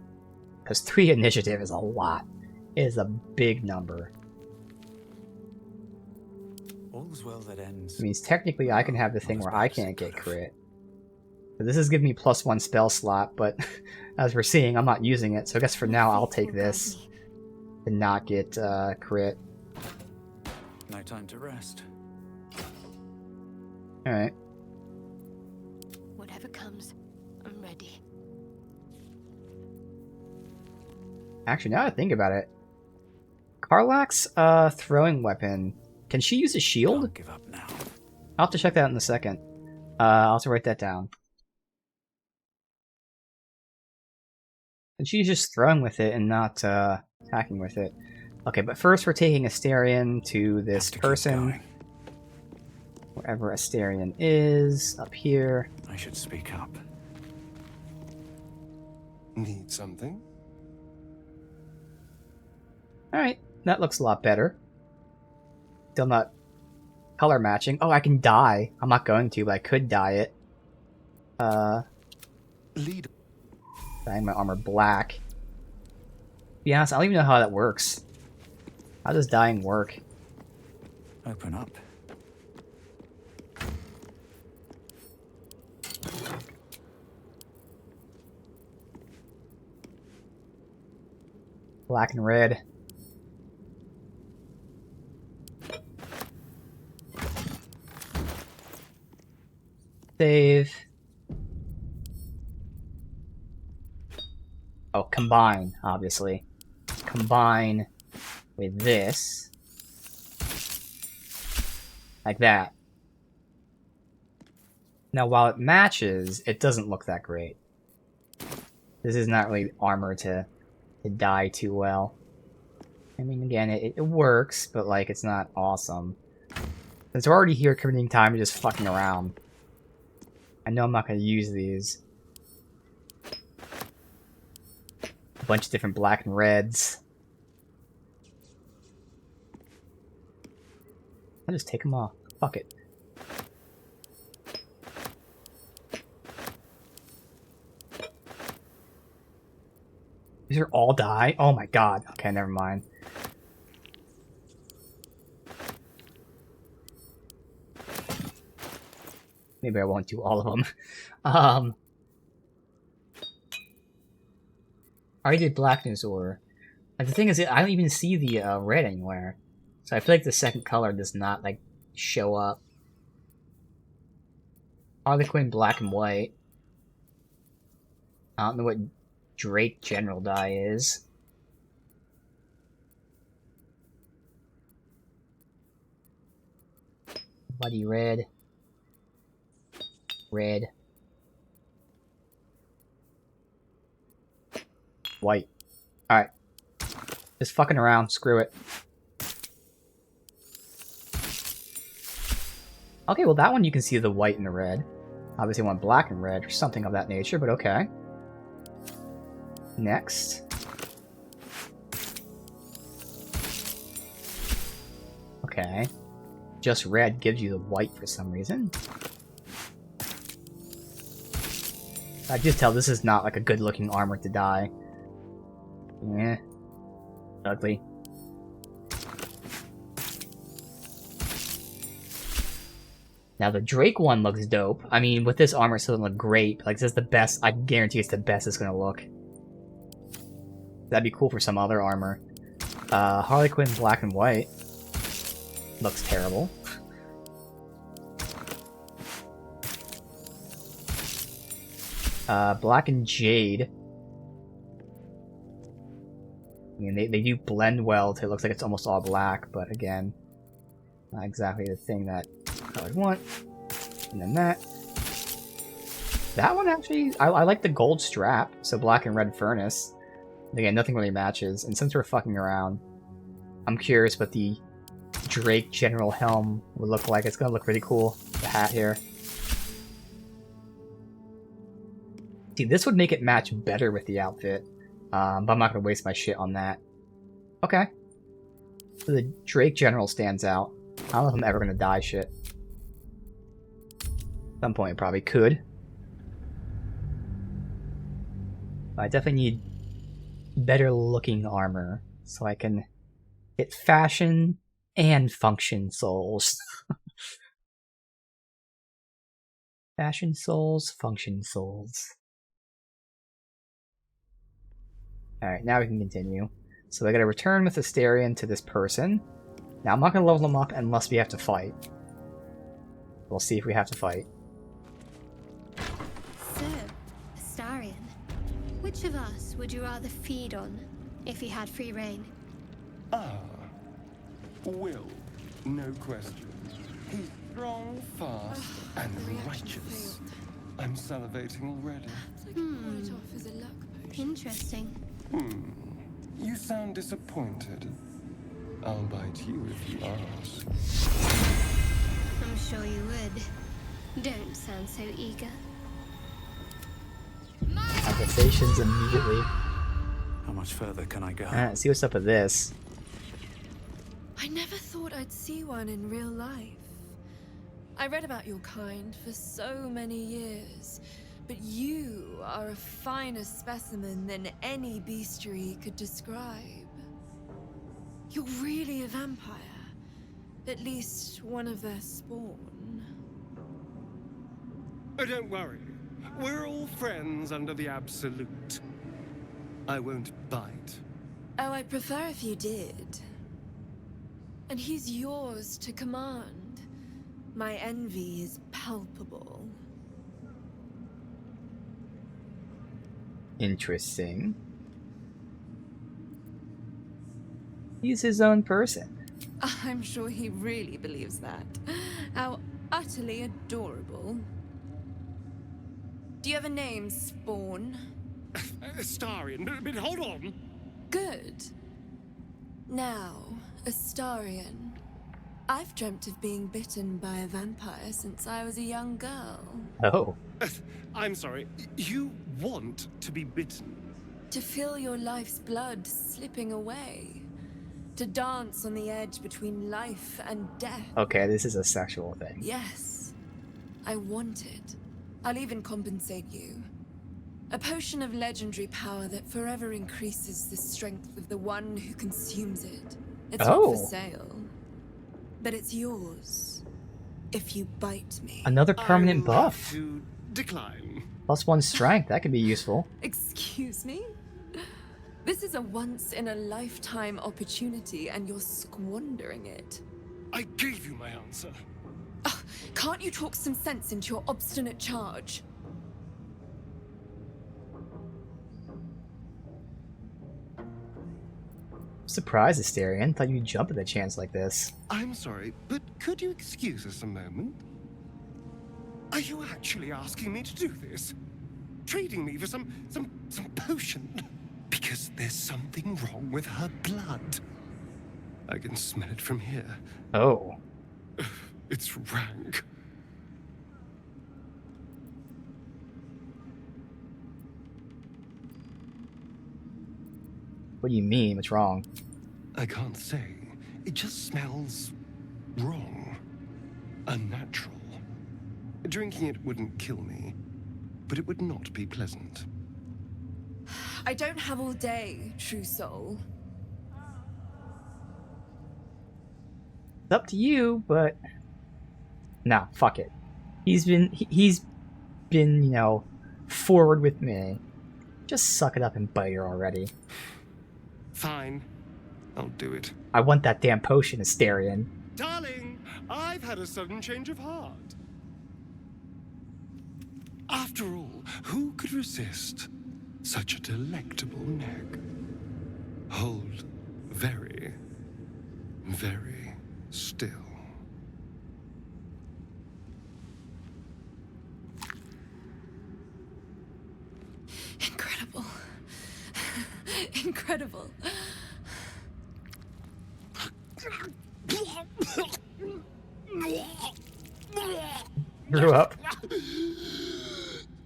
[SPEAKER 1] Because 3 initiative is a lot. It is a big number.
[SPEAKER 3] All's well that ends.
[SPEAKER 1] It means technically I can have the thing where I can't get crit. So this is giving me +1 spell slot, but as we're seeing, I'm not using it. So I guess for now I'll take this to not get crit.
[SPEAKER 3] No time to rest.
[SPEAKER 1] Alright.
[SPEAKER 11] Whatever comes, I'm ready.
[SPEAKER 1] Actually, now that I think about it, Karlach's throwing weapon, can she use a shield?
[SPEAKER 3] Don't give up now.
[SPEAKER 1] I'll have to check that in a second. I'll have to write that down. And she's just throwing with it and not attacking with it. Okay, but first we're taking Astarion to this person. Wherever Astarion is, up here.
[SPEAKER 3] I should speak up.
[SPEAKER 7] Need something?
[SPEAKER 1] Alright, that looks a lot better. Still not color matching. Oh, I can dye. I'm not going to, but I could dye it.
[SPEAKER 7] Lead.
[SPEAKER 1] Dyeing my armor black. To be honest, I don't even know how that works. How does dyeing work?
[SPEAKER 3] Open up.
[SPEAKER 1] Black and red. Save. Oh, combine, obviously. Combine with this. Like that. Now, while it matches, it doesn't look that great. This is not really armor to dye too well. I mean, again, it works, but, like, it's not awesome. Since we're already here committing time to just fucking around, I know I'm not going to use these. A bunch of different black and reds. I'll just take them off. Fuck it. These are all dye? Oh my god. Okay, never mind. Maybe I won't do all of them. I already did black news order. And the thing is, I don't even see the red anywhere. So I feel like the second color does not, like, show up. Harlequin black and white. I don't know what Drake General dye is. Bloody red. Red. White. Alright. Just fucking around. Screw it. Okay, well that one you can see the white and the red. Obviously I want black and red or something of that nature, but okay. Next. Okay. Just red gives you the white for some reason. I can just tell this is not like a good looking armor to dye. Yeah. Ugly. Now the Drake one looks dope. I mean, with this armor it still doesn't look great. But, like, this is the best. I guarantee it's the best it's gonna look. That'd be cool for some other armor. Harlequin black and white. Looks terrible. Black and jade. I mean, they do blend well to it looks like it's almost all black, but again, not exactly the thing that I would want. And then that. That one actually, I like the gold strap, so black and red furnace. Again, nothing really matches, and since we're fucking around, I'm curious what the Drake General helm would look like. It's gonna look really cool, the hat here. See, this would make it match better with the outfit, but I'm not gonna waste my shit on that. Okay. So the Drake General stands out. I don't know if I'm ever gonna dye shit. At some point, I probably could. But I definitely need better looking armor so I can get fashion and function souls. Fashion souls, function souls. Alright, now we can continue. So I gotta return with Asterion to this person. Now I'm not gonna level them up unless we have to fight. We'll see if we have to fight.
[SPEAKER 11] So, Astarion, which of us would you rather feed on if he had free reign?
[SPEAKER 12] Ah, Will, no question. He's strong, fast, and righteous. I'm salivating already.
[SPEAKER 11] Interesting.
[SPEAKER 12] You sound disappointed. I'll bite you if you ask.
[SPEAKER 11] I'm sure you would. Don't sound so eager.
[SPEAKER 1] Conversations immediately.
[SPEAKER 3] How much further can I go?
[SPEAKER 1] Alright, see what's up with this.
[SPEAKER 21] I never thought I'd see one in real life. I read about your kind for so many years, but you are a finer specimen than any bestiary could describe. You're really a vampire. At least one of their spawn.
[SPEAKER 12] Oh, don't worry. We're all friends under the Absolute. I won't bite.
[SPEAKER 21] Oh, I'd prefer if you did. And he's yours to command. My envy is palpable.
[SPEAKER 1] Interesting. He's his own person.
[SPEAKER 21] I'm sure he really believes that. How utterly adorable. Do you have a name, Spawn?
[SPEAKER 12] Astarion, but hold on.
[SPEAKER 21] Good. Now, Astarion. I've dreamt of being bitten by a vampire since I was a young girl.
[SPEAKER 1] Oh.
[SPEAKER 12] I'm sorry. You want to be bitten?
[SPEAKER 21] To feel your life's blood slipping away. To dance on the edge between life and death.
[SPEAKER 1] Okay, this is a sexual thing.
[SPEAKER 21] Yes. I want it. I'll even compensate you. A potion of legendary power that forever increases the strength of the one who consumes it. It's not for sale. But it's yours. If you bite me.
[SPEAKER 1] Another permanent buff.
[SPEAKER 12] To decline.
[SPEAKER 1] +1 strength, that could be useful.
[SPEAKER 21] Excuse me? This is a once-in-a-lifetime opportunity, and you're squandering it.
[SPEAKER 12] I gave you my answer.
[SPEAKER 21] Can't you talk some sense into your obstinate charge?
[SPEAKER 1] Surprised, Astarion. Thought you'd jump at a chance like this.
[SPEAKER 12] I'm sorry, but could you excuse us a moment? Are you actually asking me to do this? Trading me for some potion? Because there's something wrong with her blood. I can smell it from here.
[SPEAKER 1] Oh.
[SPEAKER 12] It's rank.
[SPEAKER 1] What do you mean? What's wrong?
[SPEAKER 12] I can't say. It just smells wrong. Unnatural. Drinking it wouldn't kill me, but it would not be pleasant.
[SPEAKER 21] I don't have all day, true soul.
[SPEAKER 1] It's up to you, but nah, fuck it. He's been, you know, forward with me. Just suck it up and bite her already.
[SPEAKER 12] Fine. I'll do it.
[SPEAKER 1] I want that damn potion, Astarion.
[SPEAKER 12] Darling, I've had a sudden change of heart. After all, who could resist such a delectable neck? Hold very, very still.
[SPEAKER 21] Incredible. Incredible.
[SPEAKER 1] Grew up.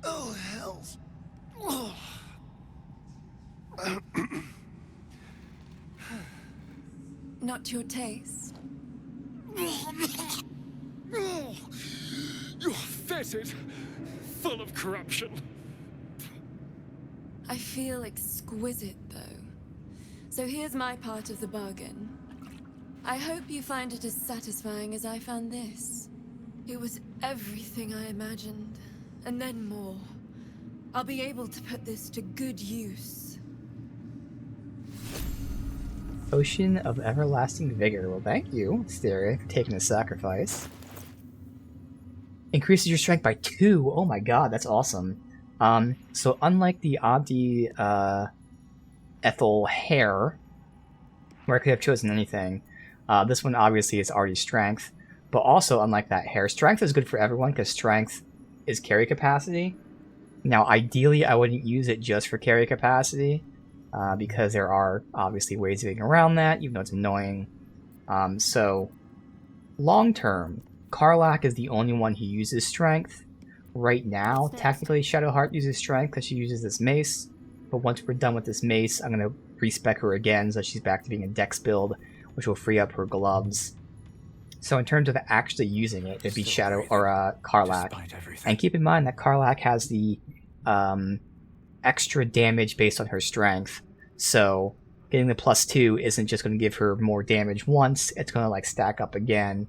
[SPEAKER 12] Oh, hells.
[SPEAKER 21] Not to your taste.
[SPEAKER 12] You're fetid, full of corruption.
[SPEAKER 21] I feel exquisite, though. So here's my part of the bargain. I hope you find it as satisfying as I found this. It was everything I imagined, and then more. I'll be able to put this to good use.
[SPEAKER 1] Potion of Everlasting Vigor. Well, thank you, Astarion, for taking the sacrifice. Increases your strength by 2. Oh my god, that's awesome. So unlike the Abdi Ethel hair, where I could have chosen anything, this one obviously is already strength. But also, unlike that hair, strength is good for everyone because strength is carry capacity. Now, ideally, I wouldn't use it just for carry capacity because there are obviously ways of getting around that, even though it's annoying. So, long term, Karlach is the only one who uses strength. Right now, technically, Shadowheart uses strength because she uses this mace. But once we're done with this mace, I'm going to respec her again so she's back to being a dex build, which will free up her gloves. So in terms of actually using it, it'd be Shadow or Karlach. And keep in mind that Karlach has the extra damage based on her strength. So getting the +2 isn't just going to give her more damage once, it's going to like stack up again.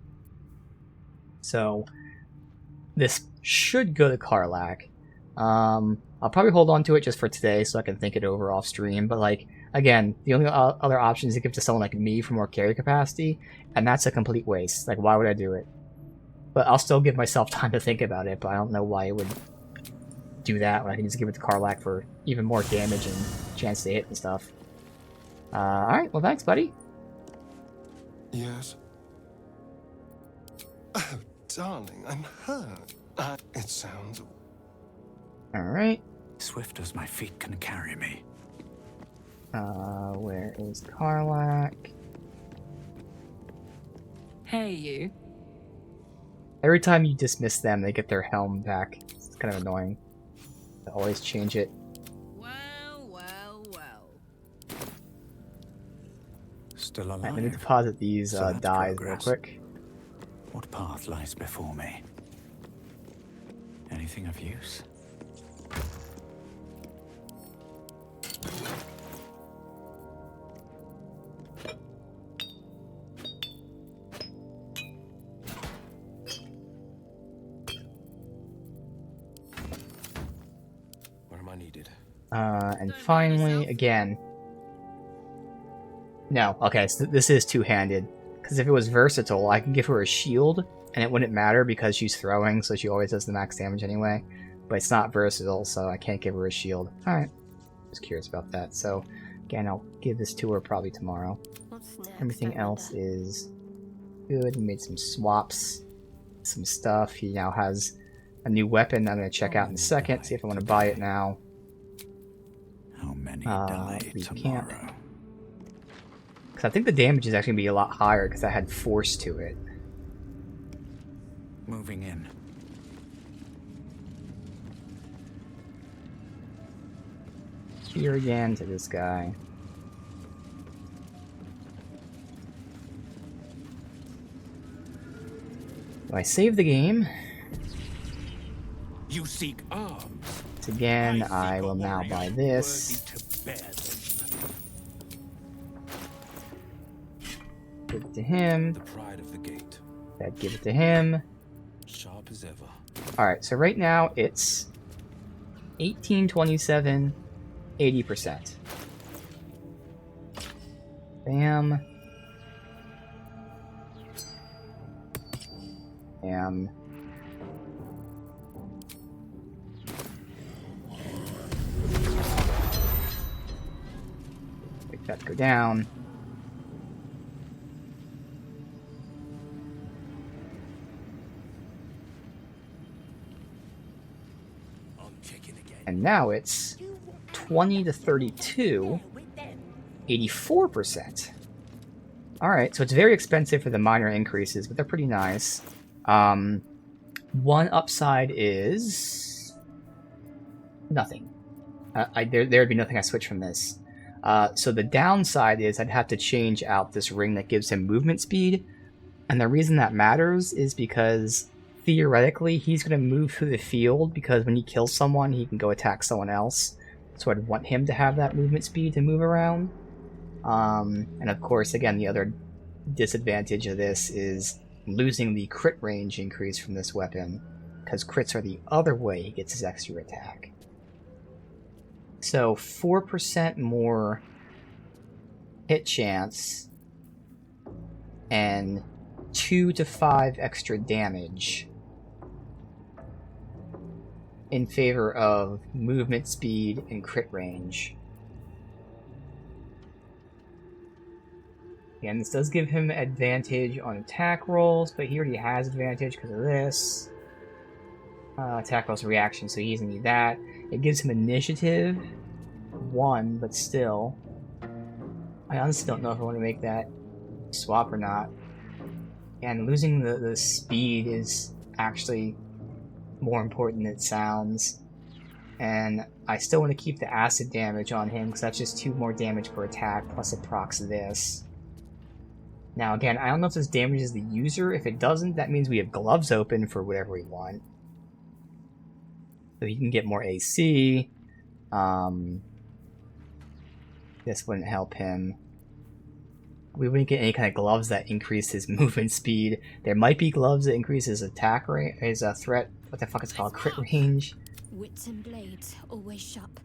[SPEAKER 1] So this should go to Karlach. I'll probably hold on to it just for today so I can think it over off stream, but like, again, the only other option is to give to someone like me for more carry capacity, and that's a complete waste. Like, why would I do it? But I'll still give myself time to think about it, but I don't know why it would do that when I can just give it to Karlach for even more damage and chance to hit and stuff. Alright, well thanks, buddy.
[SPEAKER 12] Yes? Oh, darling, I'm hurt. It sounds...
[SPEAKER 1] Alright.
[SPEAKER 3] Swift as my feet can carry me.
[SPEAKER 1] Where is Karlach?
[SPEAKER 20] Hey, you.
[SPEAKER 1] Every time you dismiss them, they get their helm back. It's kind of annoying. They always change it.
[SPEAKER 3] Still alive.
[SPEAKER 1] I'm gonna deposit these dyes real quick.
[SPEAKER 3] What path lies before me? Anything of use?
[SPEAKER 7] Where am I needed?
[SPEAKER 1] And finally, again... No, okay, so this is two-handed. Because if it was versatile, I can give her a shield, and it wouldn't matter because she's throwing, so she always does the max damage anyway. But it's not versatile, so I can't give her a shield. Alright, just curious about that. So, again, I'll give this to her probably tomorrow. Everything else is good. He made some swaps, some stuff. He now has a new weapon that I'm going to check out in a second, see if I want to buy it now.
[SPEAKER 3] How many die tomorrow?
[SPEAKER 1] Because I think the damage is actually going to be a lot higher because I had force to it.
[SPEAKER 3] Moving in.
[SPEAKER 1] Here again to this guy. Do I save the game?
[SPEAKER 9] You seek arms.
[SPEAKER 1] Once again, I will now buy this. Give it to him.
[SPEAKER 7] The pride of the gate.
[SPEAKER 1] That give it to him.
[SPEAKER 7] Sharp as ever.
[SPEAKER 1] Alright, so right now it's 1827, 80%. Bam. Bam. Make that go down. And now it's 20 to 32, 84%. Alright, so it's very expensive for the minor increases, but they're pretty nice. One upside is... nothing. There'd be nothing I switch from this. So the downside is I'd have to change out this ring that gives him movement speed. And the reason that matters is because... theoretically, he's going to move through the field because when he kills someone, he can go attack someone else. So I'd want him to have that movement speed to move around. And of course, again, the other disadvantage of this is losing the crit range increase from this weapon, because crits are the other way he gets his extra attack. So 4% more hit chance and 2 to 5 extra damage in favor of movement speed and crit range. Again, this does give him advantage on attack rolls, but he already has advantage because of this. Attack rolls reaction, so he doesn't need that. It gives him initiative 1, but still. I honestly don't know if I want to make that swap or not. And losing the speed is actually more important than it sounds. And I still want to keep the acid damage on him because that's just 2 more damage per attack, plus it procs this. Now again, I don't know if this damages the user. If it doesn't, that means we have gloves open for whatever we want. So he can get more AC. This wouldn't help him. We wouldn't get any kind of gloves that increase his movement speed. There might be gloves that increase his attack rate, his threat. What the fuck is it called? Crit range.
[SPEAKER 11] Wits and blades always sharp.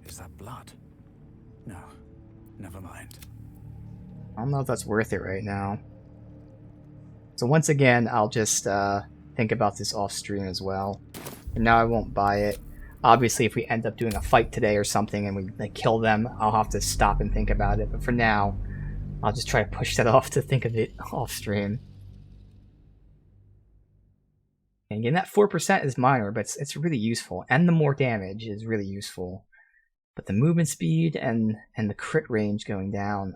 [SPEAKER 3] Is that blood? No, never mind.
[SPEAKER 1] I don't know if that's worth it right now. So once again, I'll just think about this off stream as well. And now I won't buy it. Obviously, if we end up doing a fight today or something and we kill them, I'll have to stop and think about it. But for now, I'll just try to push that off to think of it off stream. And again, that 4% is minor, but it's really useful. And the more damage is really useful. But the movement speed and the crit range going down...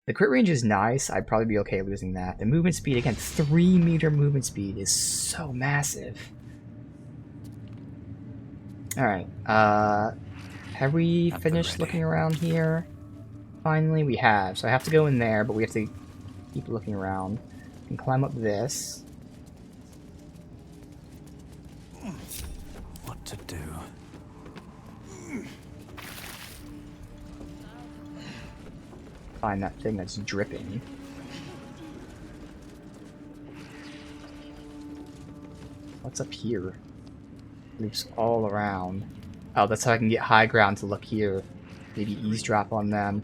[SPEAKER 1] The crit range is nice. I'd probably be okay losing that. The movement speed, again, 3 meter movement speed is so massive. Alright, have we finished looking around here? Finally, we have. So I have to go in there, but we have to keep looking around. We can climb up this.
[SPEAKER 3] What to do?
[SPEAKER 1] Find that thing that's dripping. What's up here? Loops all around. Oh, that's how I can get high ground to look here. Maybe eavesdrop on them.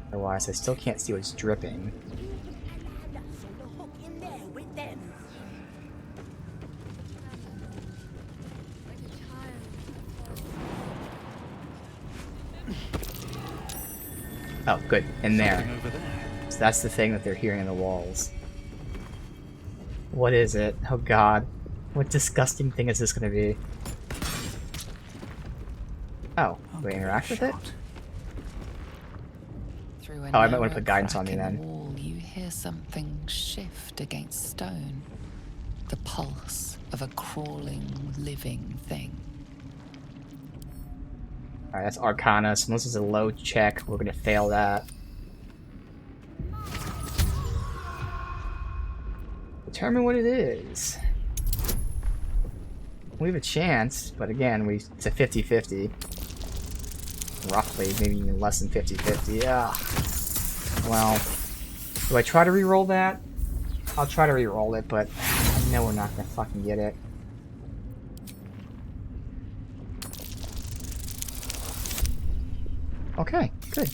[SPEAKER 1] Otherwise, I still can't see what's dripping. Oh, good. In there. So that's the thing that they're hearing in the walls. What is it? Oh god. What disgusting thing is this gonna be? Oh, do I interact with it? Oh, I might want to put guidance on me then.
[SPEAKER 5] Wall, you hear something shift against stone. The pulse of a crawling, living thing.
[SPEAKER 1] Alright, that's Arcana, so unless it's a low check, we're gonna fail that. Determine what it is. We have a chance, but again, it's a 50-50. Roughly, maybe even less than 50-50. Yeah. Well, do I try to re-roll that? I'll try to re-roll it, but I know we're not gonna fucking get it. Okay, good.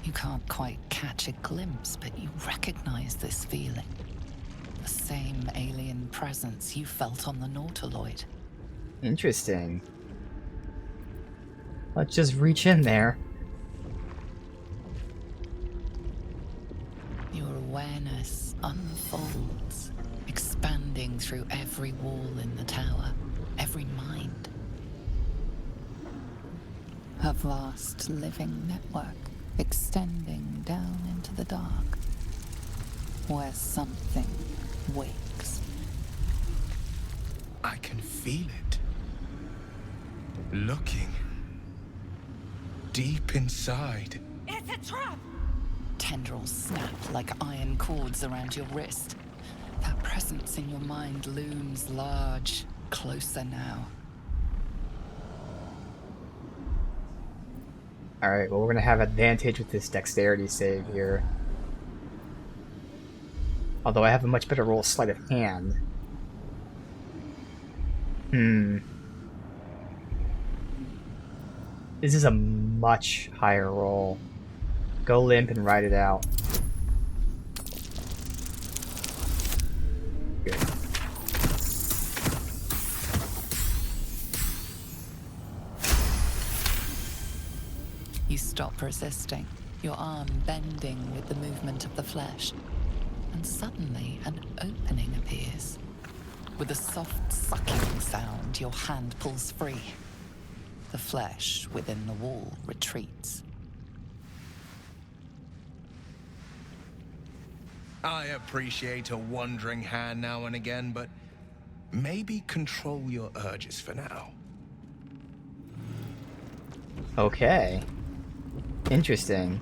[SPEAKER 5] You can't quite catch a glimpse, but you recognize this feeling. The same alien presence you felt on the Nautiloid.
[SPEAKER 1] Interesting. Let's just reach in there.
[SPEAKER 5] Your awareness unfolds, expanding through every wall in the tower, every mind. A vast living network extending down into the dark, where something wakes.
[SPEAKER 7] I can feel it. Looking. Deep inside.
[SPEAKER 10] It's a trap!
[SPEAKER 5] Tendrils snap like iron cords around your wrist. That presence in your mind looms large, closer now.
[SPEAKER 1] Alright, well we're gonna have advantage with this dexterity save here. Although I have a much better roll sleight of hand. This is a much higher roll. Go limp and ride it out. Good.
[SPEAKER 5] You stop resisting, your arm bending with the movement of the flesh. And suddenly an opening appears. With a soft sucking sound, your hand pulls free. The flesh within the wall retreats.
[SPEAKER 7] I appreciate a wandering hand now and again, but maybe control your urges for now.
[SPEAKER 1] Okay. Interesting.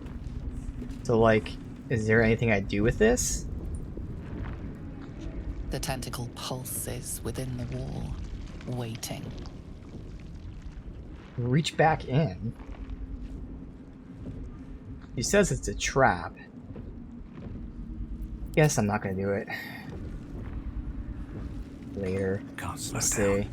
[SPEAKER 1] So, like, is there anything I do with this?
[SPEAKER 5] The tentacle pulses within the wall, waiting.
[SPEAKER 1] Reach back in. He says it's a trap. Guess I'm not gonna do it. Later. Let's see.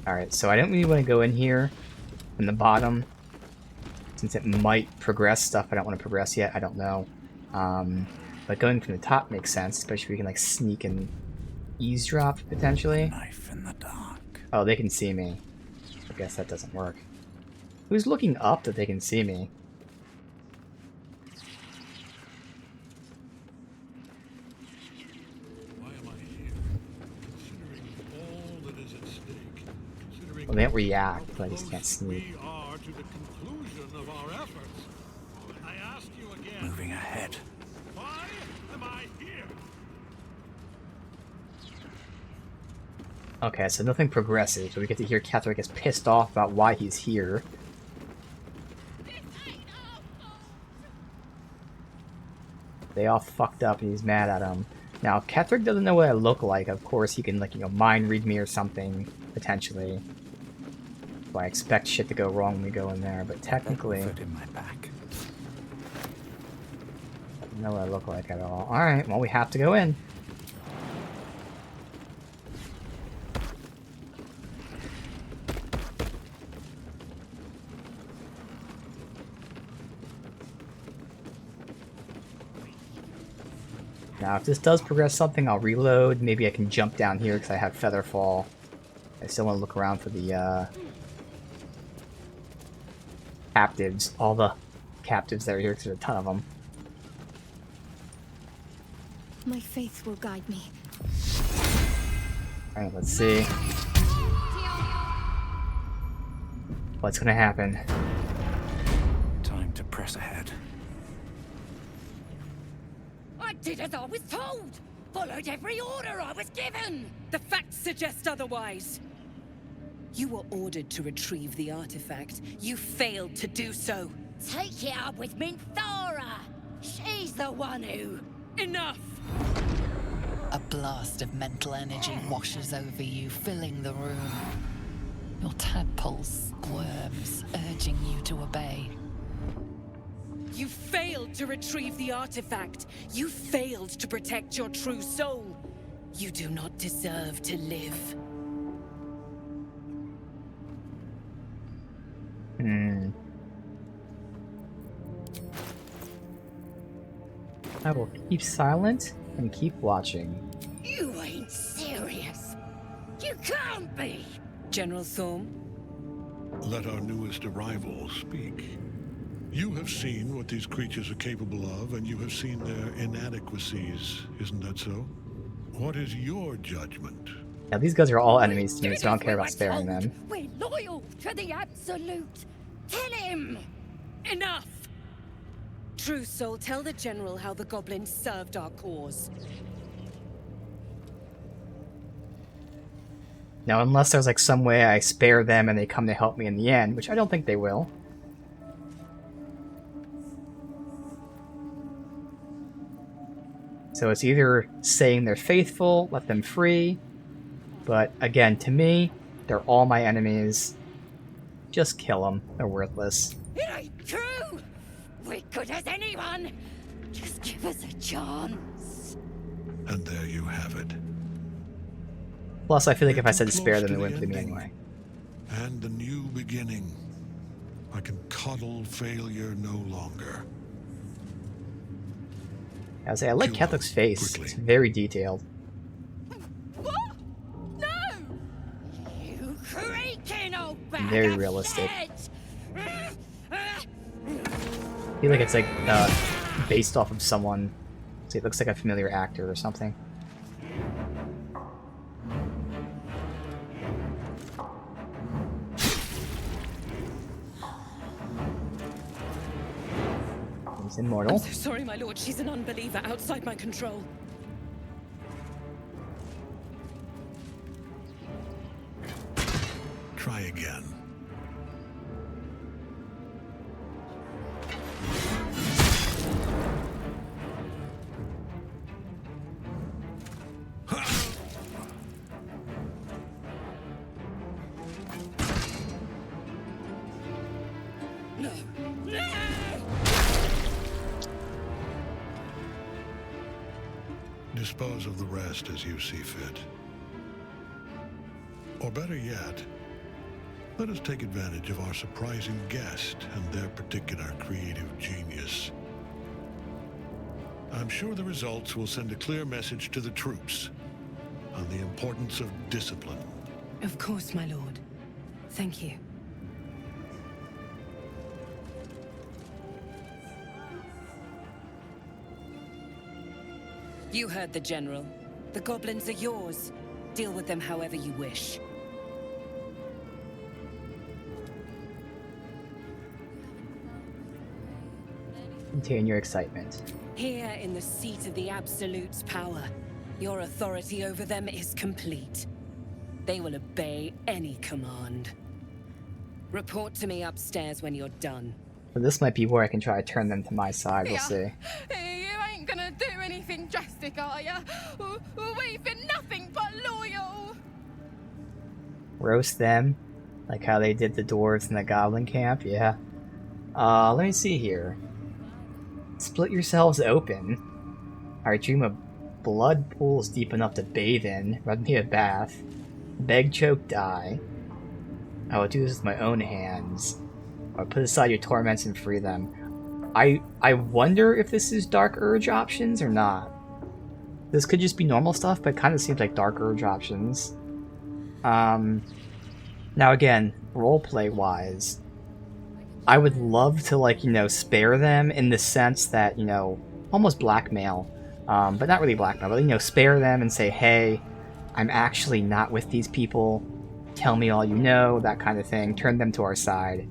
[SPEAKER 1] Alright, so I don't really want to go in here from the bottom, since it might progress stuff I don't want to progress yet. I don't know. But going from the top makes sense, especially if we can like sneak and eavesdrop potentially.
[SPEAKER 3] Knife in the dark.
[SPEAKER 1] Oh, they can see me. I guess that doesn't work. Who's looking up that they can see me? Well, they don't react, but I just can't sneak.
[SPEAKER 3] Moving ahead.
[SPEAKER 9] Why am I here?
[SPEAKER 1] Okay, so nothing progresses, so we get to hear Ketheric is pissed off about why he's here. They all fucked up and he's mad at him. Now, Ketheric doesn't know what I look like. Of course, he can, like, you know, mind read me or something, potentially. So I expect shit to go wrong when we go in there, but technically...
[SPEAKER 3] Foot in my back.
[SPEAKER 1] I don't know what I look like at all. Alright, well, we have to go in. Now, if this does progress something, I'll reload. Maybe I can jump down here because I have Featherfall. I still want to look around for the captives. All the captives that are here, because there's a ton of them.
[SPEAKER 11] My faith will guide me.
[SPEAKER 1] Alright, let's see. What's gonna happen?
[SPEAKER 3] Time to press ahead.
[SPEAKER 10] I did as I was told! Followed every order I was given!
[SPEAKER 8] The facts suggest otherwise. You were ordered to retrieve the artifact. You failed to do so.
[SPEAKER 10] Take it up with Minthara! She's the one who...
[SPEAKER 8] Enough!
[SPEAKER 5] A blast of mental energy washes over you, filling the room. Your tadpole squirms, urging you to obey.
[SPEAKER 8] You failed to retrieve the artifact. You failed to protect your true soul. You do not deserve to live.
[SPEAKER 1] I will keep silent and keep watching.
[SPEAKER 10] You ain't serious! You can't be!
[SPEAKER 8] General Thorm?
[SPEAKER 15] Let our newest arrival speak. You have seen what these creatures are capable of, and you have seen their inadequacies, isn't that so? What is your judgment?
[SPEAKER 1] Yeah, these guys are all enemies to me, so I don't care about sparing them.
[SPEAKER 10] We're loyal to the Absolute! Tell him!
[SPEAKER 8] Enough! True Soul, tell the General how the goblins served our cause.
[SPEAKER 1] Now, unless there's like some way I spare them and they come to help me in the end, which I don't think they will. So it's either saying they're faithful, let them free, but again, to me, they're all my enemies. Just kill them. They're worthless.
[SPEAKER 10] It ain't true! We're good as anyone! Just give us a chance.
[SPEAKER 15] And there you have it.
[SPEAKER 1] Plus, I feel like if I said to spare them, they wouldn't do me anyway.
[SPEAKER 15] And the new beginning. I can coddle failure no longer.
[SPEAKER 1] I was like, I like Kethric's face.
[SPEAKER 15] Quickly.
[SPEAKER 1] It's very detailed.
[SPEAKER 10] What? No! You creaking old bag
[SPEAKER 1] Very
[SPEAKER 10] of
[SPEAKER 1] realistic.
[SPEAKER 10] shit!
[SPEAKER 1] I feel like it's like based off of someone. So it looks like a familiar actor or something. She's immortal.
[SPEAKER 8] I'm so sorry, my lord. She's an unbeliever outside my control.
[SPEAKER 15] Try again. Dispose of the rest as you see fit. Or better yet, let us take advantage of our surprising guest and their particular creative genius. I'm sure the results will send a clear message to the troops on the importance of discipline.
[SPEAKER 8] Of course, my lord. Thank you. You heard the General. The goblins are yours. Deal with them however you wish.
[SPEAKER 1] Contain your excitement.
[SPEAKER 8] Here in the seat of the Absolute's power, your authority over them is complete. They will obey any command. Report to me upstairs when you're done.
[SPEAKER 1] So this might be where I can try to turn them to my side, we'll see.
[SPEAKER 17] You ain't gonna do anything drastic, are ya? We've been nothing but loyal.
[SPEAKER 1] Roast them, like how they did the dwarves in the goblin camp, yeah. Let me see here. Split yourselves open. I dream of blood pools deep enough to bathe in. Run me a bath. Beg, choke, die. I will do this with my own hands. Or put aside your torments and free them. I wonder if this is Dark Urge options or not. This could just be normal stuff, but it kind of seems like Dark Urge options. Now again, roleplay wise, I would love to, like, you know, spare them in the sense that, you know, almost blackmail, but not really blackmail, but, you know, spare them and say, hey, I'm actually not with these people, tell me all you know, that kind of thing, turn them to our side.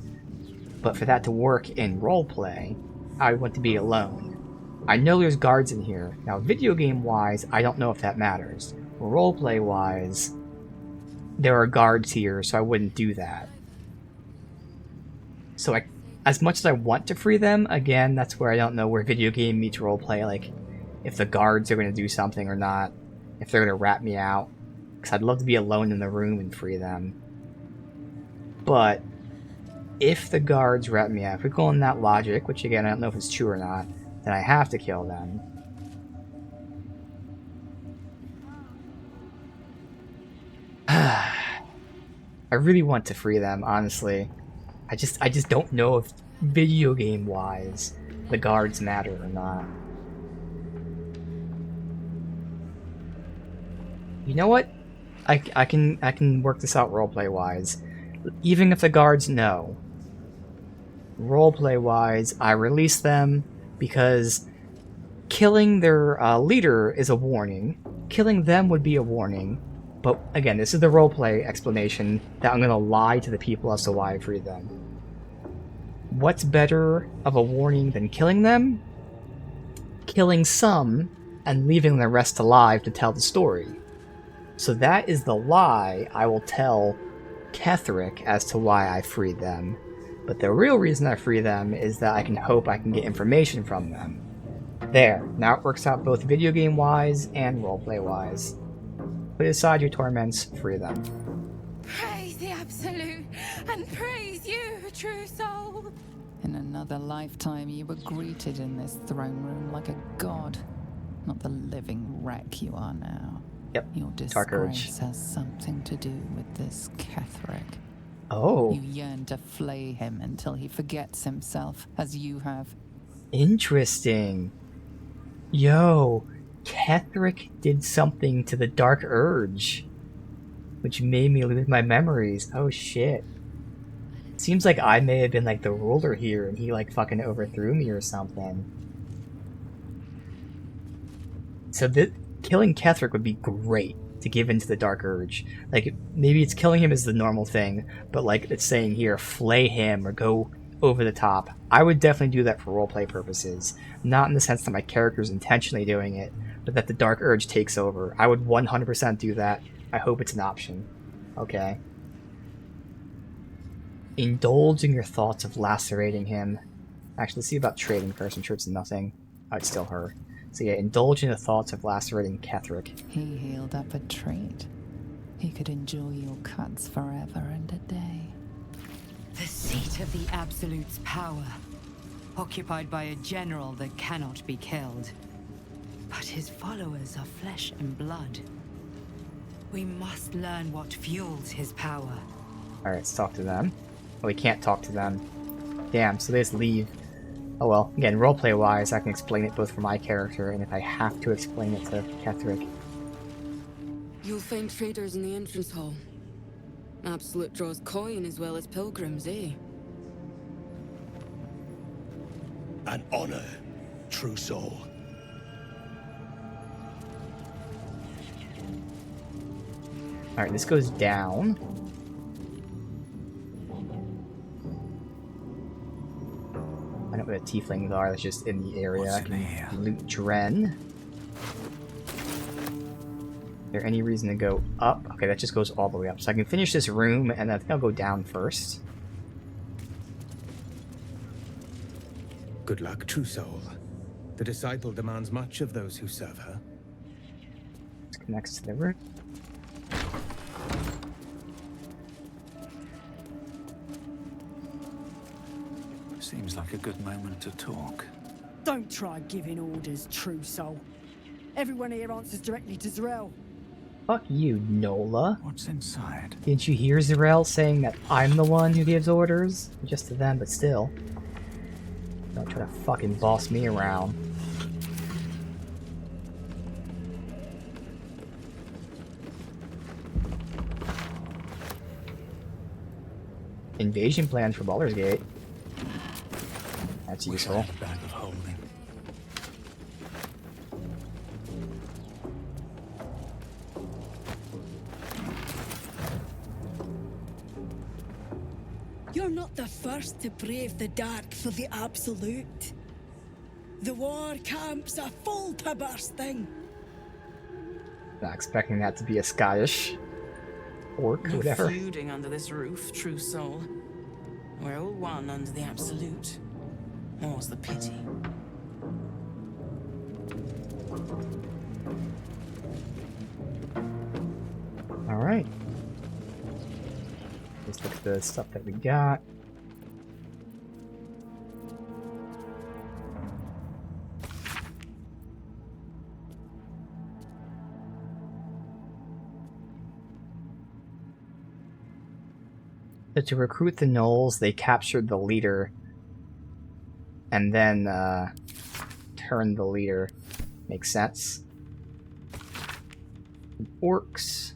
[SPEAKER 1] But for that to work in roleplay, I want to be alone. I know there's guards in here. Now, video game wise, I don't know if that matters. Roleplay wise, there are guards here, so I wouldn't do that. So as much as I want to free them, again, that's where I don't know where video game meets roleplay, like if the guards are going to do something or not, if they're going to rat me out, because I'd love to be alone in the room and free them. But if the guards rat me out, if we go on that logic, which again I don't know if it's true or not, then I have to kill them. I really want to free them, honestly. I just don't know if video game wise the guards matter or not. You know what? I can work this out roleplay wise. Even if the guards know. Roleplay wise, I release them because killing their leader is a warning. Killing them would be a warning. But again, this is the roleplay explanation that I'm gonna lie to the people as to why I freed them. What's better of a warning than killing them? Killing some and leaving the rest alive to tell the story. So that is the lie I will tell Ketheric as to why I freed them. But the real reason I free them is that I can hope I can get information from them. There, now it works out both video game wise and roleplay wise. Put aside your torments, free them.
[SPEAKER 17] Praise the Absolute, and praise you, true soul.
[SPEAKER 5] In another lifetime, you were greeted in this throne room like a god, not the living wreck you are now.
[SPEAKER 1] Yep,
[SPEAKER 5] your
[SPEAKER 1] Dark Urge
[SPEAKER 5] disgrace has something to do with this Ketheric.
[SPEAKER 1] Oh.
[SPEAKER 5] You yearn to flay him until he forgets himself, as you have.
[SPEAKER 1] Interesting. Yo, Ketheric did something to the Dark Urge, which made me lose my memories. Oh shit. Seems like I may have been like the ruler here and he like fucking overthrew me or something. So killing Ketheric would be great to give into the Dark Urge. Like, maybe it's killing him is the normal thing, but like it's saying here, flay him or go over the top. I would definitely do that for roleplay purposes. Not in the sense that my character's intentionally doing it, but that the dark urge takes over. I would 100% do that. I hope it's an option. Okay. Indulge in your thoughts of lacerating him. Actually, let's see about trading first. I'm sure it's nothing. Oh, it's still her. So yeah, indulge in the thoughts of lacerating Ketherick.
[SPEAKER 5] He healed up a trait. He could enjoy your cuts forever and a day.
[SPEAKER 4] The seat of the Absolute's power, occupied by a general that cannot be killed. But his followers are flesh and blood. We must learn what fuels his power.
[SPEAKER 1] Alright, let's talk to them. Oh, we can't talk to them. Damn, so they just leave. Oh well, again, roleplay wise, I can explain it both for my character and if I have to explain it to Ketherick.
[SPEAKER 8] You'll find traders in the entrance hall. Absolute draws coin as well as pilgrims, eh?
[SPEAKER 7] An honor, true soul.
[SPEAKER 1] Alright, this goes down. I don't know what the tieflings are, that's just in the area. I can loot Dren. Is there any reason to go up? Okay, that just goes all the way up. So I can finish this room, and I think I'll go down first.
[SPEAKER 18] Good luck, true soul. The disciple demands much of those who serve her.
[SPEAKER 1] This connects to the room.
[SPEAKER 3] Seems like a good moment to talk.
[SPEAKER 10] Don't try giving orders, true soul. Everyone here answers directly to Z'rell.
[SPEAKER 1] Fuck you, Nola.
[SPEAKER 3] What's inside?
[SPEAKER 1] Didn't you hear Z'rell saying that I'm the one who gives orders? Just to them, but still. Don't try to fucking boss me around. Invasion plans for Baldur's Gate. That's useful.
[SPEAKER 3] Bag of holding.
[SPEAKER 10] You're not the first to brave the dark for the Absolute. The war camp's a full to bursting.
[SPEAKER 1] Not expecting that to be a Scottish orc,
[SPEAKER 20] No
[SPEAKER 1] whatever.
[SPEAKER 20] feuding under this roof, true soul. We're all one under the Absolute. More's the pity.
[SPEAKER 1] Alright. Let's look at the stuff that we got. So to recruit the gnolls, they captured the leader and then turned the leader. Makes sense. Orcs.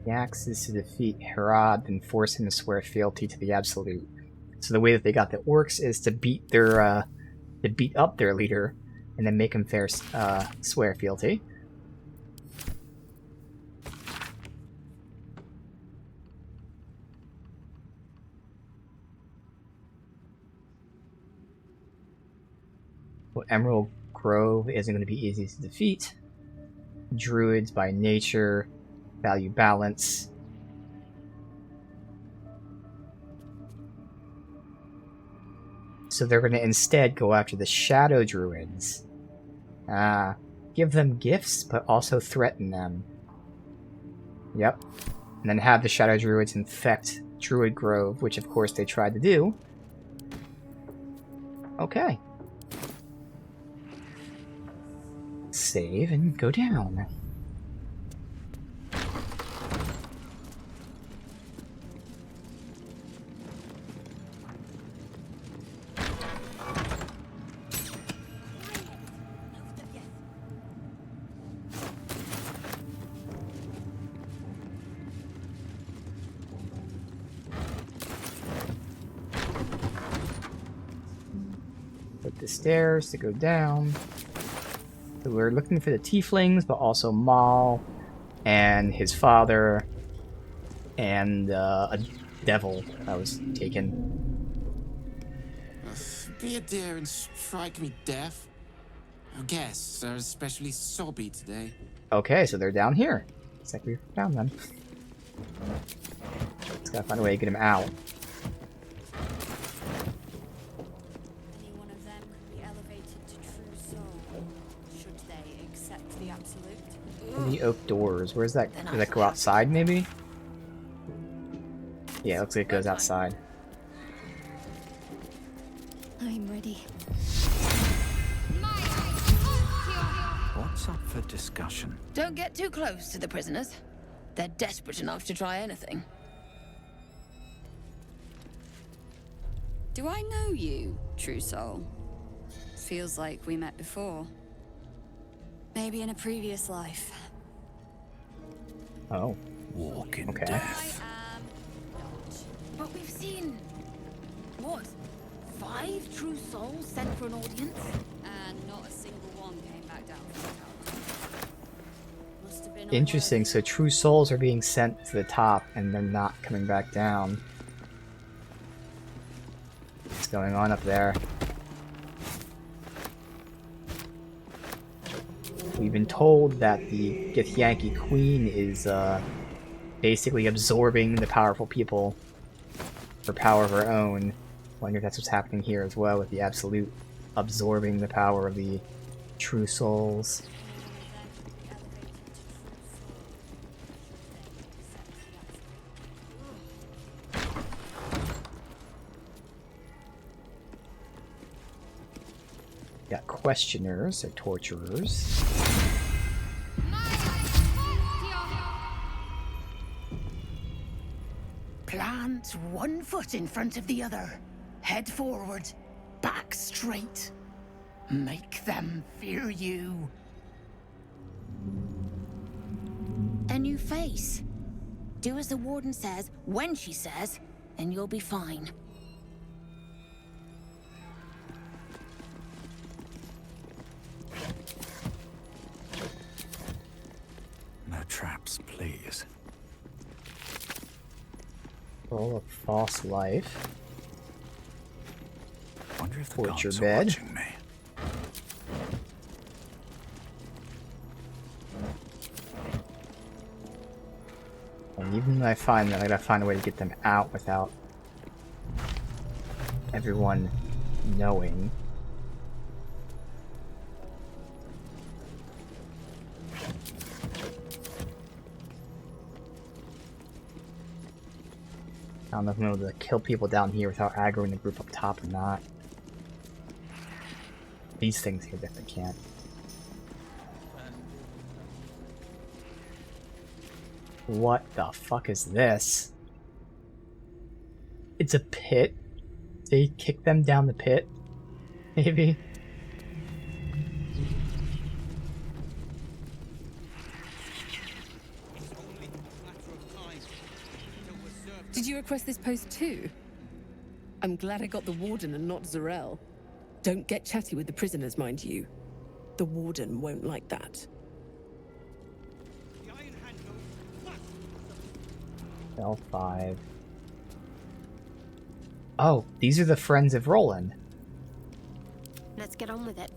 [SPEAKER 1] The axes to defeat Herod and force him to swear fealty to the Absolute. So the way that they got the orcs is to beat their to beat up their leader and then make him swear fealty. Well, Emerald Grove isn't going to be easy to defeat. Druids by nature value balance. So they're going to instead go after the Shadow Druids. Give them gifts, but also threaten them. Yep. And then have the Shadow Druids infect Druid Grove, which of course they tried to do. Okay. Save and go down. Click the stairs to go down. So we're looking for the tieflings, but also Maul and his father and a devil that was taken.
[SPEAKER 13] Be a dear and strike me deaf. Our guests are especially sobby today.
[SPEAKER 1] Okay, so they're down here. Looks like we found them. Just gotta find a way to get him out.
[SPEAKER 22] Any one of them could be elevated to true soul, should they accept the absolute.
[SPEAKER 1] The oak doors. Where's that? Does that go outside, maybe? Yeah, it looks like it goes outside.
[SPEAKER 11] I'm ready.
[SPEAKER 3] What's up for discussion?
[SPEAKER 16] Don't get too close to the prisoners. They're desperate enough to try anything.
[SPEAKER 6] Do I know you, True Soul? Feels like we met before.
[SPEAKER 22] Maybe in a previous life.
[SPEAKER 1] Oh.
[SPEAKER 3] Walking
[SPEAKER 1] okay.
[SPEAKER 3] death.
[SPEAKER 16] But we've seen... what? 5 true souls sent for an audience?
[SPEAKER 6] And not a single one came back down from the tower. Must have been
[SPEAKER 1] Interesting. So true souls are being sent to the top, and they're not coming back down. What's going on up there? We've been told that the Githyanki Queen is basically absorbing the powerful people for power of her own. Wonder if that's what's happening here as well, with the Absolute absorbing the power of the true souls. Got questioners or torturers.
[SPEAKER 10] Plant one foot in front of the other. Head forward. Back straight. Make them fear you.
[SPEAKER 16] A new face. Do as the warden says, when she says, and you'll be fine.
[SPEAKER 3] No traps, please.
[SPEAKER 1] Roll of false life.
[SPEAKER 3] Wonder if the
[SPEAKER 1] Torture
[SPEAKER 3] gods are
[SPEAKER 1] bed.
[SPEAKER 3] watching me.
[SPEAKER 1] And even when I find them, I gotta find a way to get them out without everyone knowing. I don't know if I'm able to kill people down here without aggroing the group up top or not. These things here definitely can't. What the fuck is this? It's a pit? They kick them down the pit? Maybe?
[SPEAKER 20] Did you request this post too? I'm glad I got the warden and not Zarel. Don't get chatty with the prisoners, mind you. The warden won't like that.
[SPEAKER 1] L5. Oh, these are the friends of Roland.
[SPEAKER 11] Let's get on with it.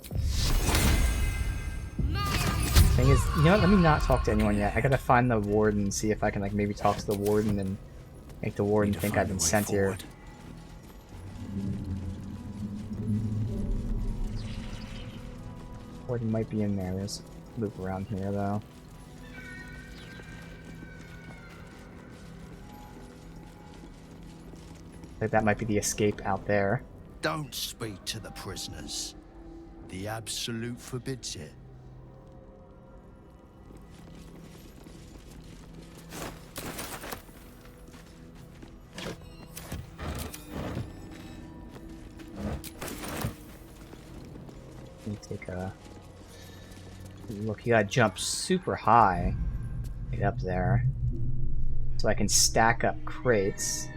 [SPEAKER 1] Thing is, you know what? Let me not talk to anyone yet. I gotta find the warden, see if I can like maybe talk to the warden and make the warden think I've been sent here. Warden might be in there. There's a loop around here though. Like that might be the escape out there.
[SPEAKER 23] Don't speak to the prisoners. The Absolute forbids it.
[SPEAKER 1] Let me take a look. You gotta jump super high to get up there, so I can stack up crates.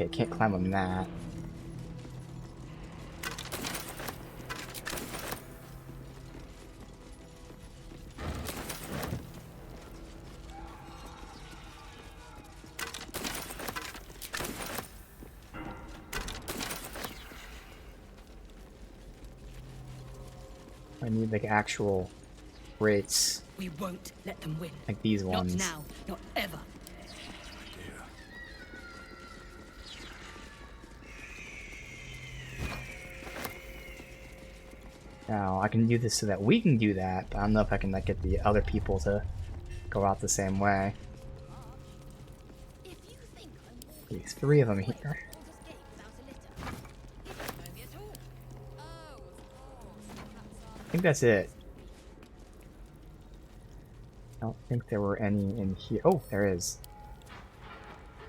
[SPEAKER 1] Okay, can't climb on that. I need like actual rates.
[SPEAKER 10] We won't let them win.
[SPEAKER 1] Like these ones.
[SPEAKER 10] Not now, not ever.
[SPEAKER 1] Now, I can do this so that we can do that, but I don't know if I can like get the other people to go out the same way. There's 3 of them here. I think that's it. I don't think there were any in here. Oh, there is.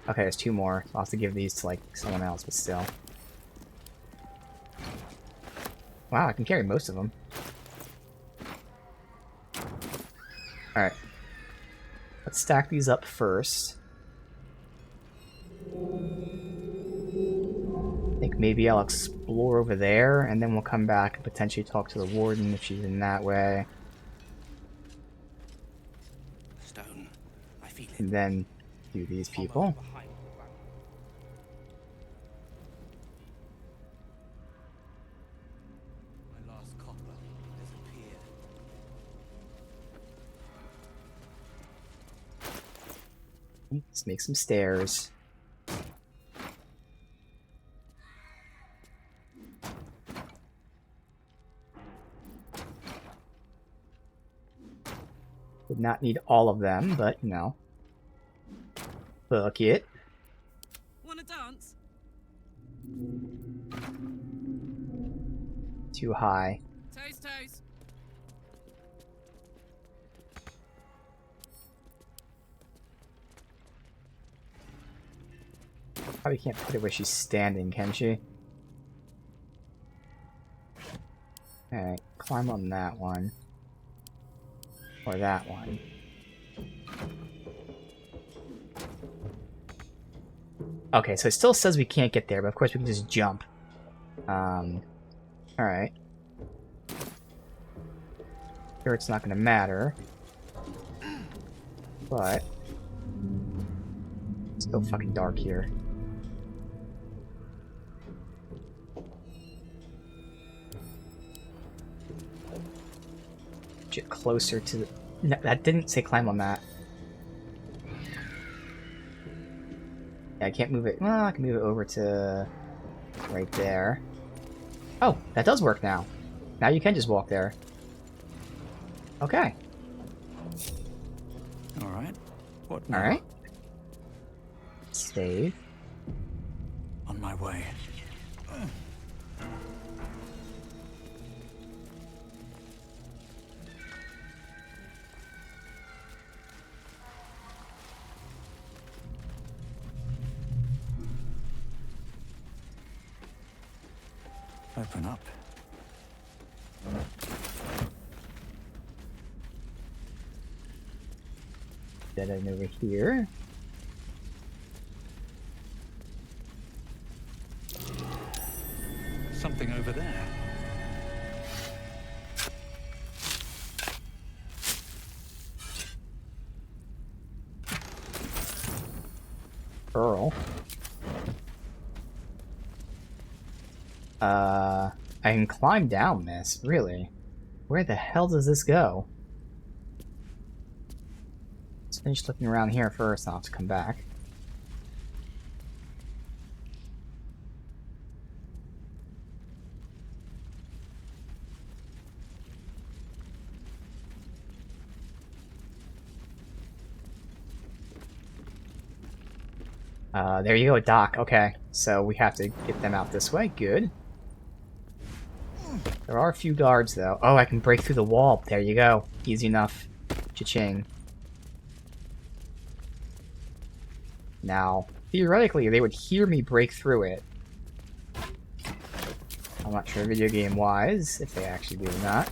[SPEAKER 1] Okay, there's 2 more. I'll have to give these to like someone else, but still. Wow, I can carry most of them. Alright. Let's stack these up first. I think maybe I'll explore over there, and then we'll come back and potentially talk to the warden if she's in that way.
[SPEAKER 3] Stone, I feel it.
[SPEAKER 1] And then do these people.
[SPEAKER 3] My last copper has appeared.
[SPEAKER 1] Let's make some stairs. Would not need all of them, but you know. Fuck it.
[SPEAKER 20] Wanna dance?
[SPEAKER 1] Too high.
[SPEAKER 20] Toes, toes.
[SPEAKER 1] Probably can't put it where she's standing, can she? Alright, climb on that one. Or that one. Okay, so it still says we can't get there, but of course we can just jump. Alright. Sure, it's not gonna matter. But it's so fucking dark here. Get closer to the... No, that didn't say climb on that. Yeah, I can't move it. Well, I can move it over to right there. Oh, that does work now. Now you can just walk there. Okay.
[SPEAKER 3] Alright. What now?
[SPEAKER 1] Alright. Save.
[SPEAKER 3] On my way. Open up.
[SPEAKER 1] Dead end over here.
[SPEAKER 3] Something over there.
[SPEAKER 1] Pearl. I can climb down this, really. Where the hell does this go? Let's finish looking around here first, I'll have to come back. There you go, dock. Okay, so we have to get them out this way. Good. There are a few guards, though. Oh, I can break through the wall. There you go. Easy enough. Cha-ching. Now, theoretically, they would hear me break through it. I'm not sure video game-wise, if they actually do or not.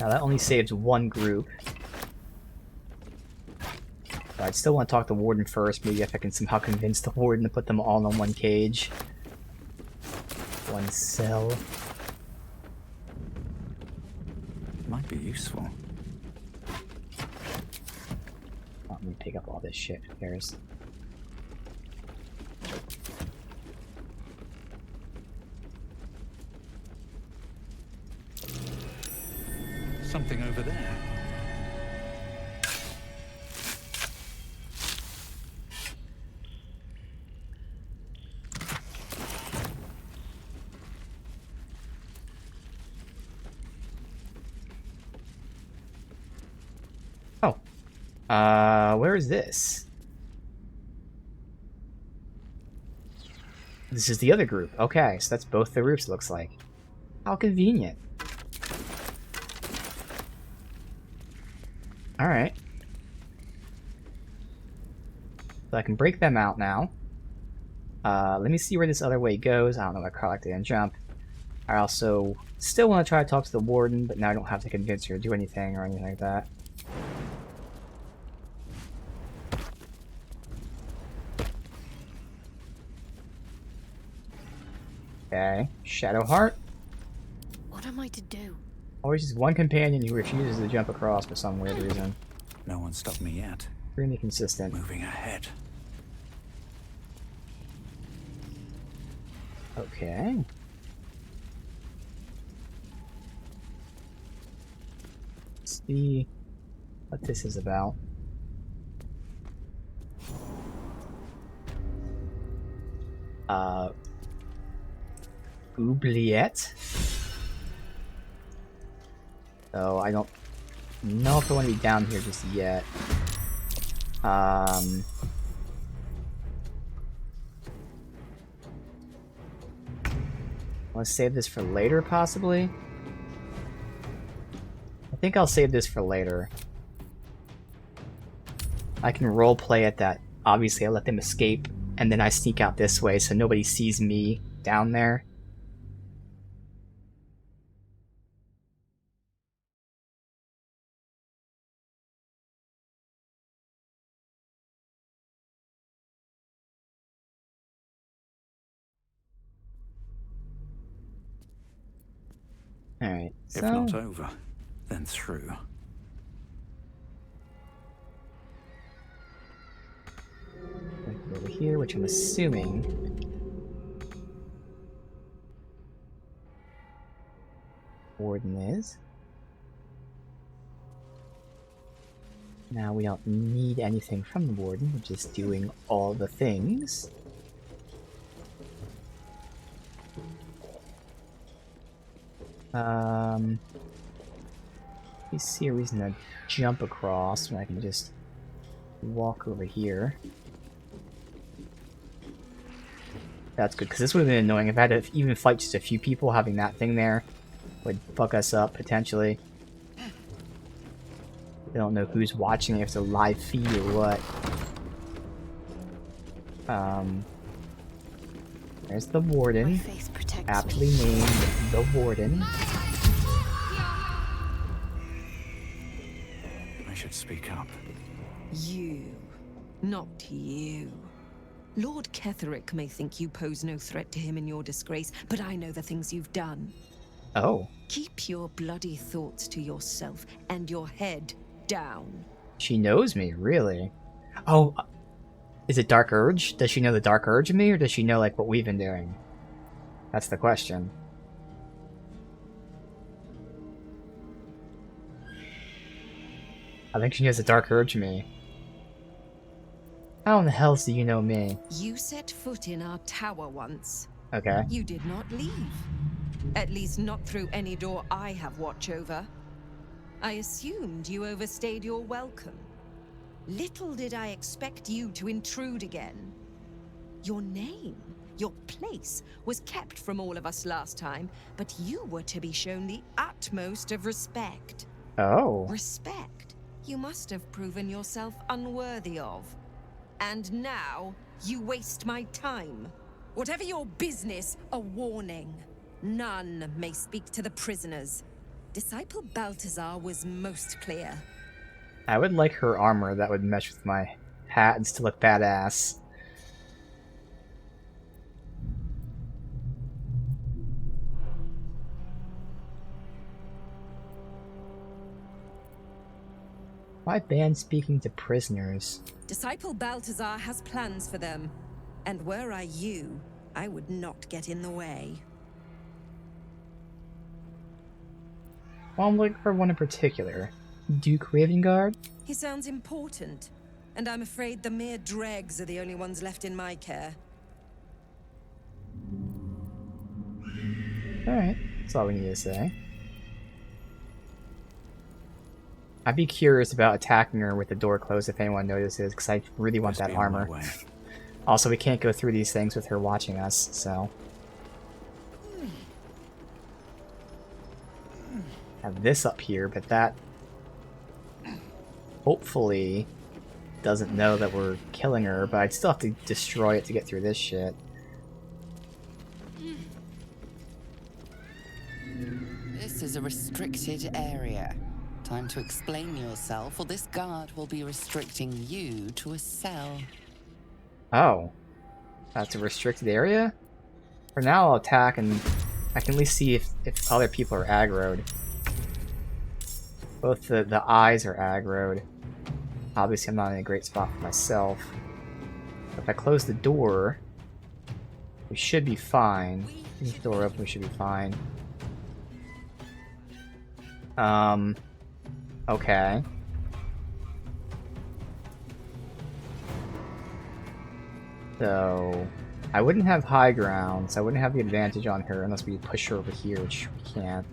[SPEAKER 1] Now, that only saves one group. But I'd still want to talk to Warden first, maybe if I can somehow convince the Warden to put them all in one cage. One cell.
[SPEAKER 3] Might be useful.
[SPEAKER 1] Let me pick up all this shit. Who cares?
[SPEAKER 3] Something over there.
[SPEAKER 1] Oh. Where is this? This is the other group. Okay, so that's both the groups, looks like. How convenient. Alright. So I can break them out now. Let me see where this other way goes. I don't know if I collected and jump. I also still want to try to talk to the Warden, but now I don't have to convince her to do anything or anything like that. Okay, Shadowheart.
[SPEAKER 22] What am I to do?
[SPEAKER 1] Always just one companion who refuses to jump across for some weird reason.
[SPEAKER 3] No one stopped me yet.
[SPEAKER 1] Really consistent.
[SPEAKER 3] Moving ahead.
[SPEAKER 1] Okay. Let's see what this is about. Oubliette. So I don't know if I want to be down here just yet. Let's save this for later, possibly. I think I'll save this for later. I can roleplay at that. Obviously, I let them escape, and then I sneak out this way so nobody sees me down there. Alright, so...
[SPEAKER 3] If not over, then through.
[SPEAKER 1] Over here, which I'm assuming... Warden is. Now we don't need anything from the Warden, we're just doing all the things. You see a reason to jump across when I can just walk over here. That's good, because this would have been annoying if I had to even fight just a few people. Having that thing there would fuck us up, potentially. We don't know who's watching, if it's a live feed or what. There's the Warden, aptly named the Warden.
[SPEAKER 3] I should speak up.
[SPEAKER 2] You, not you. Lord Ketherick may think you pose no threat to him in your disgrace, but I know the things you've done.
[SPEAKER 1] Oh.
[SPEAKER 2] Keep your bloody thoughts to yourself and your head down.
[SPEAKER 1] She knows me, really? Oh, is it Dark Urge? Does she know the Dark Urge of me, or does she know, like, what we've been doing? That's the question. I think she knows the Dark Urge of me. How in the hell do you know me?
[SPEAKER 2] You set foot in our tower once.
[SPEAKER 1] Okay.
[SPEAKER 2] You did not leave. At least not through any door I have watch over. I assumed you overstayed your welcome. Little did I expect you to intrude again. Your name, your place, was kept from all of us last time, but you were to be shown the utmost of respect.
[SPEAKER 1] Oh.
[SPEAKER 2] Respect you must have proven yourself unworthy of. And now, you waste my time. Whatever your business, a warning. None may speak to the prisoners. Disciple Balthazar was most clear.
[SPEAKER 1] I would like her armor that would mesh with my patents to look badass. Why ban speaking to prisoners?
[SPEAKER 2] Disciple Balthazar has plans for them. And were I you, I would not get in the way.
[SPEAKER 1] Well, I'm looking for one in particular. Duke Ravengard?
[SPEAKER 2] He sounds important, and I'm afraid the mere dregs are the only ones left in my care.
[SPEAKER 1] Alright, that's all we need to say. I'd be curious about attacking her with the door closed if anyone notices, because I really want that armor. Also, we can't go through these things with her watching us, so... Have this up here, but that... hopefully doesn't know that we're killing her, but I'd still have to destroy it to get through this shit.
[SPEAKER 5] This is a restricted area. Time to explain yourself, or this guard will be restricting you to a cell.
[SPEAKER 1] Oh. That's a restricted area? For now, I'll attack, and I can at least see if other people are aggroed. Both the eyes are aggroed. Obviously, I'm not in a great spot for myself. If I close the door, we should be fine. Leave the door open, we should be fine. Okay. So, I wouldn't have high ground, so I wouldn't have the advantage on her unless we push her over here, which we can't.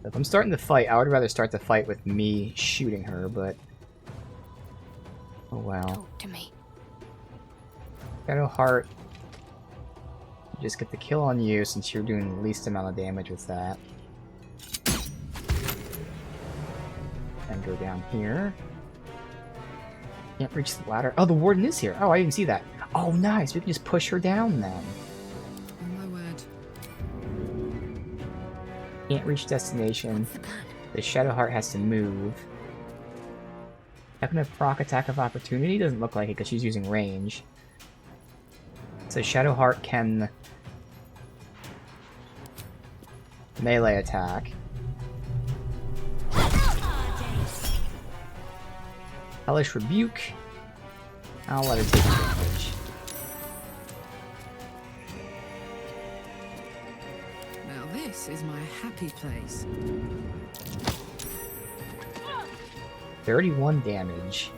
[SPEAKER 1] If I'm starting the fight, I would rather start the fight with me shooting her, but... oh well.
[SPEAKER 11] Talk to me.
[SPEAKER 1] Shadowheart, just get the kill on you since you're doing the least amount of damage with that. And go down here. Can't reach the ladder. Oh, the warden is here. Oh, I didn't see that. Oh, nice. We can just push her down then.
[SPEAKER 20] Oh my word.
[SPEAKER 1] Can't reach destination. The Shadowheart has to move. Not gonna proc attack of opportunity? Doesn't look like it because she's using range. So Shadowheart can melee attack. Hellish Rebuke. I'll let her take damage.
[SPEAKER 20] Now this is my happy place.
[SPEAKER 1] 31 damage.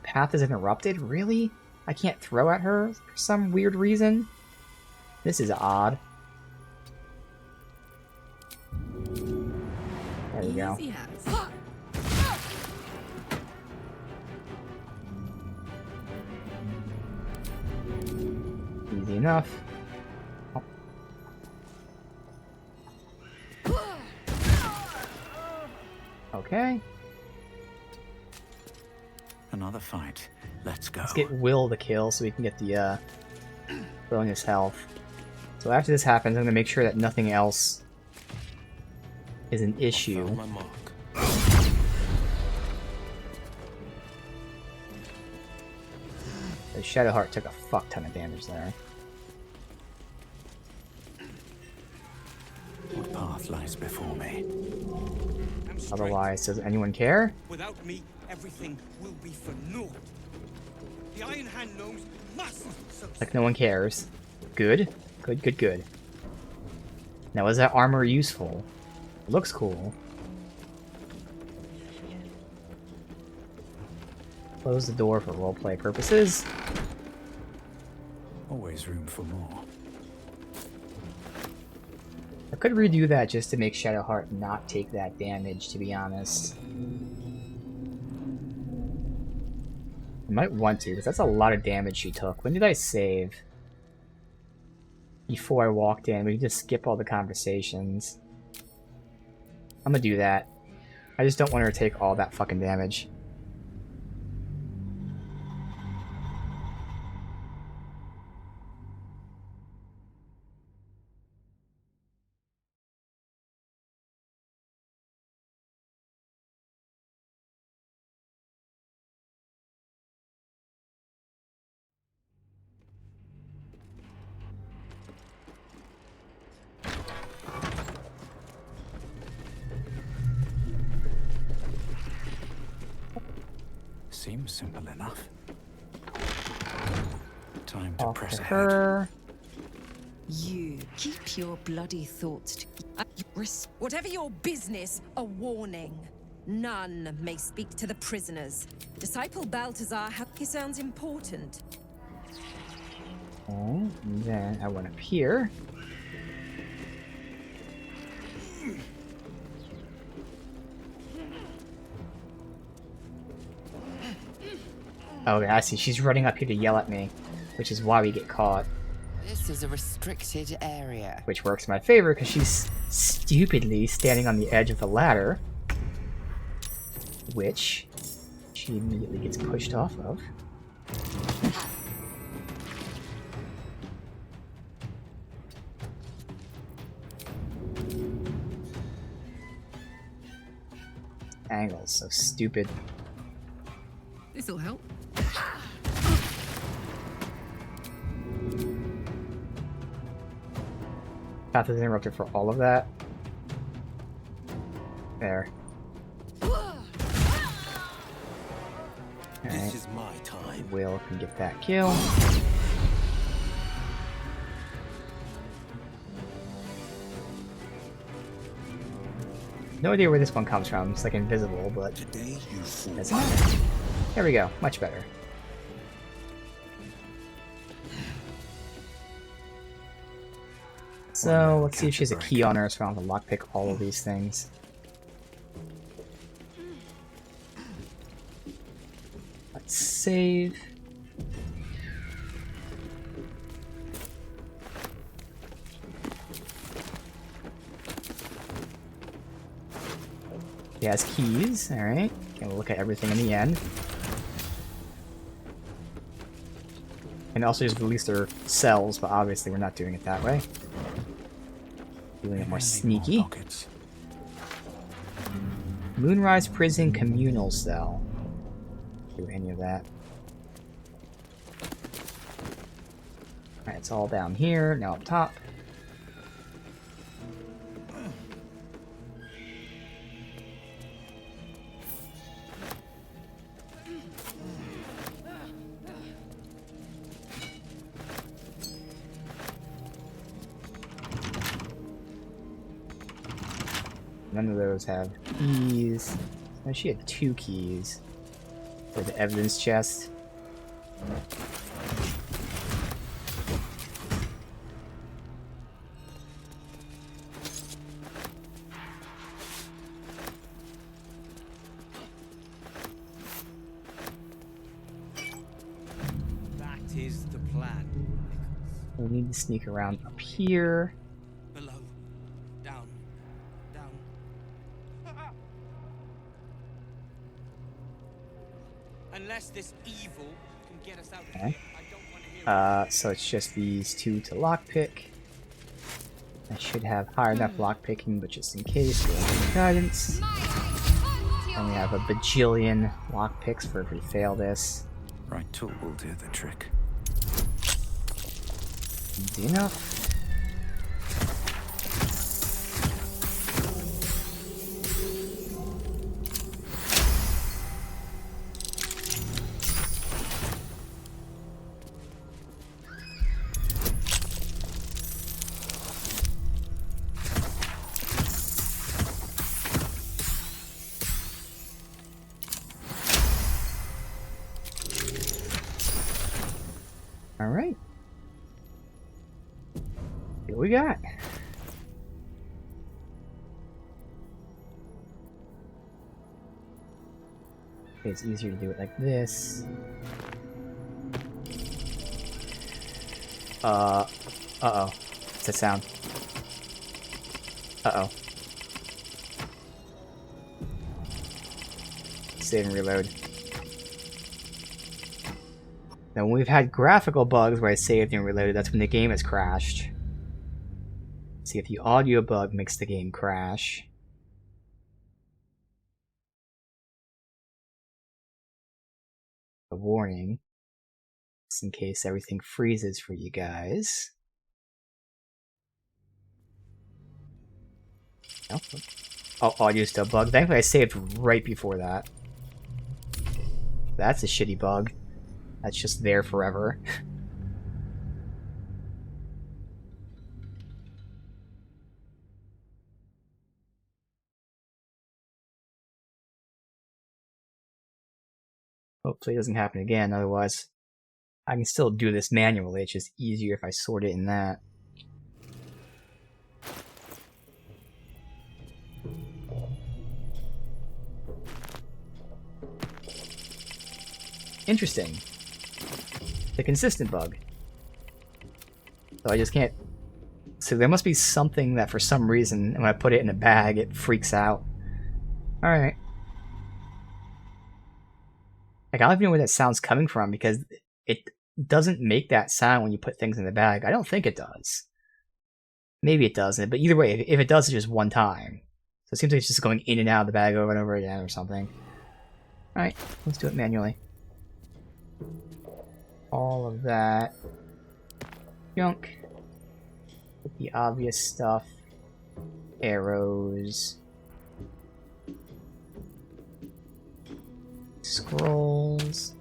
[SPEAKER 1] Path is interrupted? Really? I can't throw at her for some weird reason? This is odd. There we go. Easy enough. Oh. Okay.
[SPEAKER 3] Another fight. Let's go.
[SPEAKER 1] Let's get Will to kill so we can get the bonus health. So after this happens, I'm gonna make sure that nothing else is an issue. The Shadowheart took a fuck ton of damage there.
[SPEAKER 3] What path lies before me?
[SPEAKER 1] Otherwise, does anyone care?
[SPEAKER 14] Without me, everything will be for naught. The Iron Hand gnomes must succeed.
[SPEAKER 1] Like no one cares. Good. Good, good, good. Now, is that armor useful? It looks cool. Close the door for roleplay purposes.
[SPEAKER 3] Always room for more.
[SPEAKER 1] I could redo that just to make Shadowheart not take that damage, to be honest. I might want to, because that's a lot of damage she took. When did I save? Before I walked in. We can just skip all the conversations. I'm gonna do that. I just don't want her to take all that fucking damage.
[SPEAKER 3] Seems simple enough. Time to
[SPEAKER 1] Talk
[SPEAKER 3] press
[SPEAKER 1] to
[SPEAKER 3] ahead.
[SPEAKER 1] her.
[SPEAKER 2] You keep your bloody thoughts to whatever your business, a warning. None may speak to the prisoners. Disciple Balthazar, he sounds important.
[SPEAKER 1] Okay, and then I went up here. Oh, I see. She's running up here to yell at me, which is why we get caught.
[SPEAKER 5] This is a restricted area.
[SPEAKER 1] Which works in my favor because she's stupidly standing on the edge of the ladder, which she immediately gets pushed off of. Angle's so stupid.
[SPEAKER 20] This'll help.
[SPEAKER 1] Path is interrupted for all of that. There.
[SPEAKER 23] This is my time.
[SPEAKER 1] Will can get that kill. No idea where this one comes from. It's like invisible, but doesn't matter. There we go. Much better. So let's see if she has a key on her, so I don't have to lockpick all of these things. Let's save. He has keys, alright. And we'll look at everything in the end. And also just release their cells, but obviously we're not doing it that way. Doing it more sneaky. Moonrise Prison Communal Cell. Do any of that. Alright, it's all down here, now up top. None of those have keys. Oh, she had 2 keys for the evidence chest.
[SPEAKER 14] That is the plan.
[SPEAKER 1] We need to sneak around up here.
[SPEAKER 14] Below. Down. Down. Unless this evil can get us out of
[SPEAKER 1] Okay.
[SPEAKER 14] here, I don't want to hear
[SPEAKER 1] So it's just these 2 to lockpick. I should have high enough lockpicking, but just in case, we'll have guidance. And we have a bajillion lockpicks for if we fail this.
[SPEAKER 3] Right tool will do the trick.
[SPEAKER 1] Easy enough. All right. See what we got. Okay, it's easier to do it like this. Uh-oh. What's that sound? Uh-oh. Save and reload. Now, when we've had graphical bugs where I saved and reloaded, that's when the game has crashed. See if the audio bug makes the game crash. A warning, just in case everything freezes for you guys. Oh, audio's still bugged. Thankfully, I saved right before that. That's a shitty bug. That's just there forever. Hopefully it doesn't happen again, otherwise I can still do this manually, it's just easier if I sort it in that. Interesting. The consistent bug. So I just can't... So there must be something that for some reason, when I put it in a bag, it freaks out. Alright. Like, I don't even know where that sound's coming from, because it doesn't make that sound when you put things in the bag. I don't think it does. Maybe it doesn't, but either way, if it does, it's just one time. So it seems like it's just going in and out of the bag over and over again or something. Alright, let's do it manually. All of that junk. Put the obvious stuff. Arrows. Scrolls.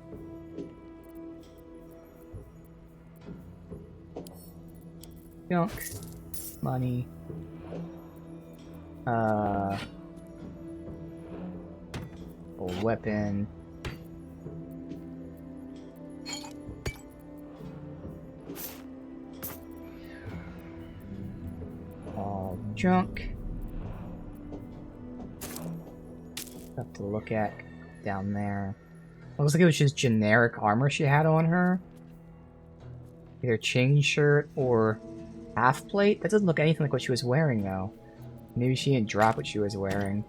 [SPEAKER 1] Junk. Money. A weapon. All junk. Stuff to look at down there. Looks like it was just generic armor she had on her. Either chain shirt or half plate. That doesn't look anything like what she was wearing though. Maybe she didn't drop what she was wearing.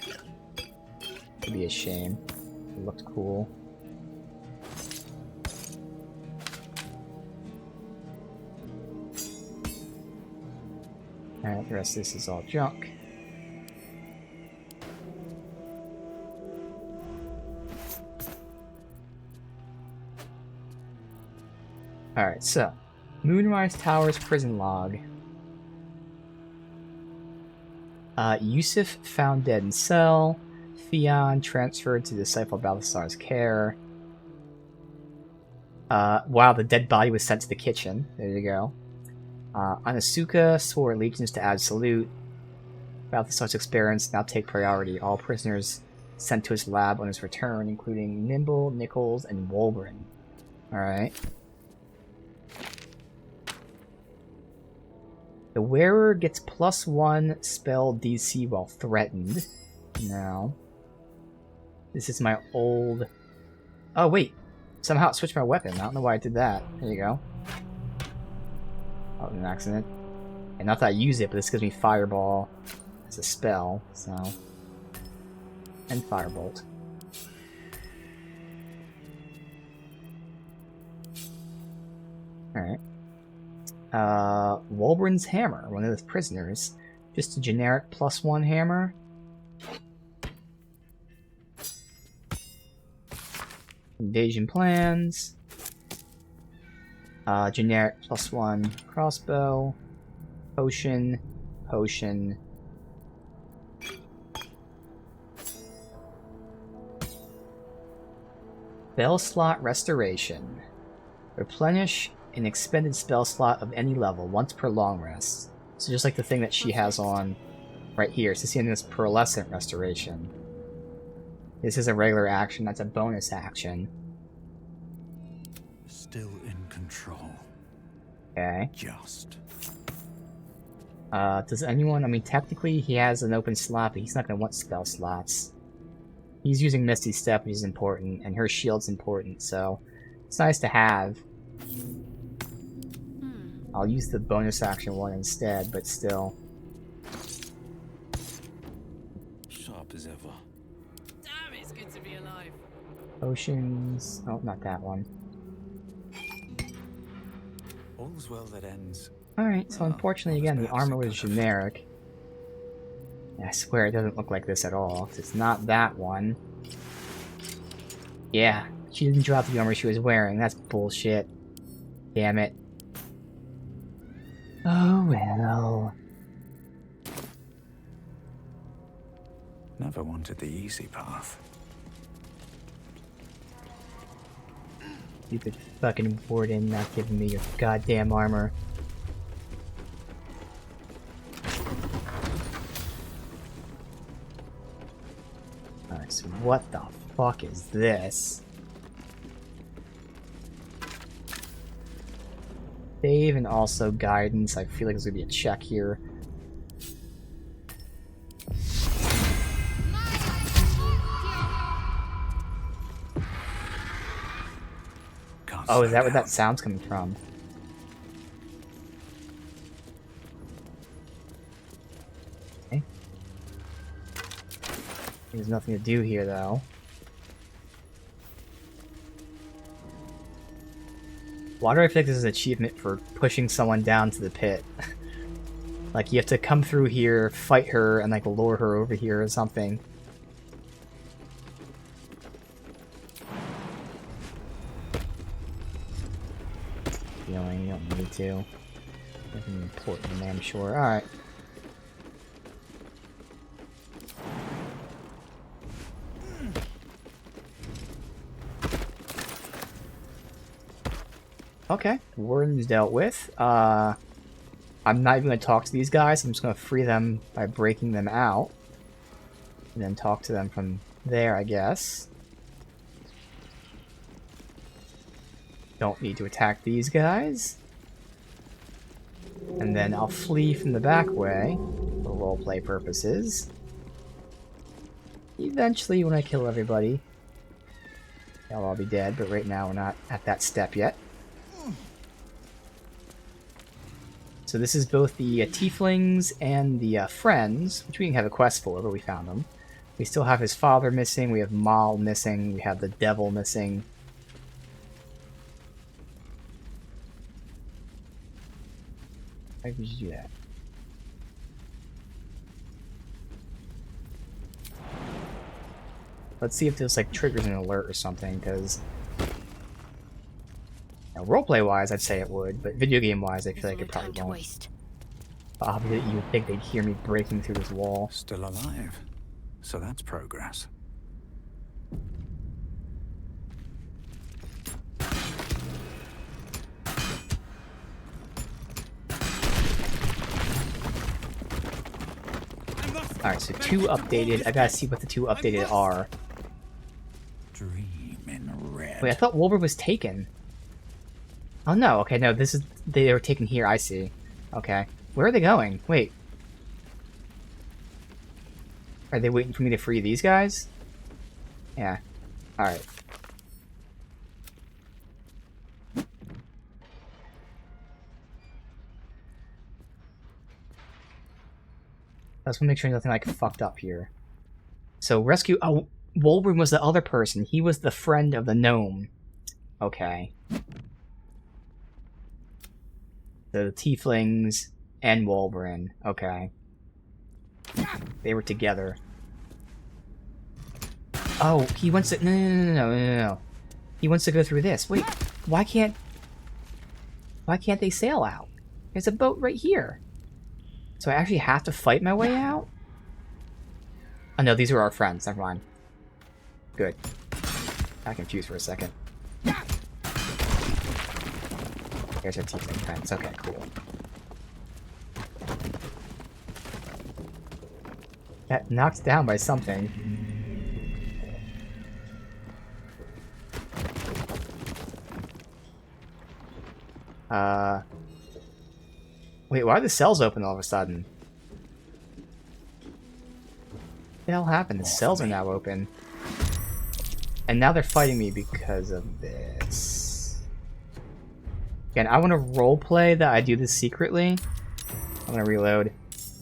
[SPEAKER 1] Could be a shame. It looked cool. Alright, the rest of this is all junk. Alright, so Moonrise Towers prison log. Yusuf found dead in cell. Theon transferred to Disciple Balthasar's care. Wow, the dead body was sent to the kitchen. There you go. Anasuka swore allegiance to Absolute. Balthasar's experiments now take priority. All prisoners sent to his lab on his return, including Nimble, Nichols, and Wolbrin. Alright. The wearer gets +1 spell DC while threatened. Now, this is my old... Oh, wait. Somehow it switched my weapon. I don't know why I did that. There you go. That was an accident. And not that I use it, but this gives me Fireball as a spell, so... And Firebolt. Alright. Wolbrin's Hammer, one of the prisoners. Just a generic +1 hammer. Invasion plans. Generic +1 crossbow. Potion. Potion. Spell slot restoration. Replenish an expended spell slot of any level once per long rest. So just like the thing that she has on right here. So seeing this pearlescent restoration. This is a regular action, that's a bonus action.
[SPEAKER 3] Still in control.
[SPEAKER 1] Okay.
[SPEAKER 3] Just.
[SPEAKER 1] Does anyone... I mean, technically he has an open slot, but he's not going to want spell slots. He's using Misty Step, which is important, and her shield's important, so... It's nice to have. I'll use the bonus action one instead, but still.
[SPEAKER 3] Sharp as ever.
[SPEAKER 20] Damn, it's good to be alive.
[SPEAKER 1] Potions... Oh, not that one.
[SPEAKER 3] All's well that ends.
[SPEAKER 1] Alright, so unfortunately again, the armor was generic. I swear it doesn't look like this at all. It's not that one. Yeah, she didn't drop the armor she was wearing. That's bullshit. Damn it. Oh well.
[SPEAKER 3] Never wanted the easy path.
[SPEAKER 1] Stupid fucking warden not giving me your goddamn armor. Alright, so what the fuck is this? Save and also guidance. I feel like there's gonna be a check here. Oh, is that where that sound's coming from? Okay. There's nothing to do here, though. Why do I feel like this is an achievement for pushing someone down to the pit? Like, you have to come through here, fight her, and like lure her over here or something. Feeling you don't need to. Nothing important in there, I'm sure. Alright. Okay, warden's dealt with. I'm not even going to talk to these guys. I'm just going to free them by breaking them out. And then talk to them from there, I guess. Don't need to attack these guys. And then I'll flee from the back way for roleplay purposes. Eventually, when I kill everybody, they'll all be dead, but right now we're not at that step yet. So this is both the tieflings and the friends, which we didn't have a quest for, but we found them. We still have his father missing, we have Mal missing, we have the devil missing. How did you do that? Let's see if this like triggers an alert or something, because roleplay wise I'd say it would, but video game wise I feel like it probably won't. Obviously you would think they'd hear me breaking through this wall.
[SPEAKER 3] Still alive. So that's progress.
[SPEAKER 1] Alright, so 2 updated. I gotta see what the 2 updated are.
[SPEAKER 3] Dream in red.
[SPEAKER 1] Wait, I thought Wolver was taken. Oh no, okay, no, this is... They were taken here, I see. Okay. Where are they going? Wait. Are they waiting for me to free these guys? Yeah. Alright. I just want to make sure nothing like fucked up here. So rescue... Oh, Wolverine was the other person. He was the friend of the gnome. Okay. The tieflings and Wolverine. Okay. They were together. Oh, he wants to... No. He wants to go through this. Wait, why can't they sail out? There's a boat right here. So I actually have to fight my way out? Oh no, these are our friends. Never mind. Good. I got confused for a second. There's our tiefling friends. Okay, cool. Got knocked down by something. Wait, why are the cells open all of a sudden? What the hell happened? The cells are now open. And now they're fighting me because of this. Again, I want to roleplay that I do this secretly. I'm going to reload.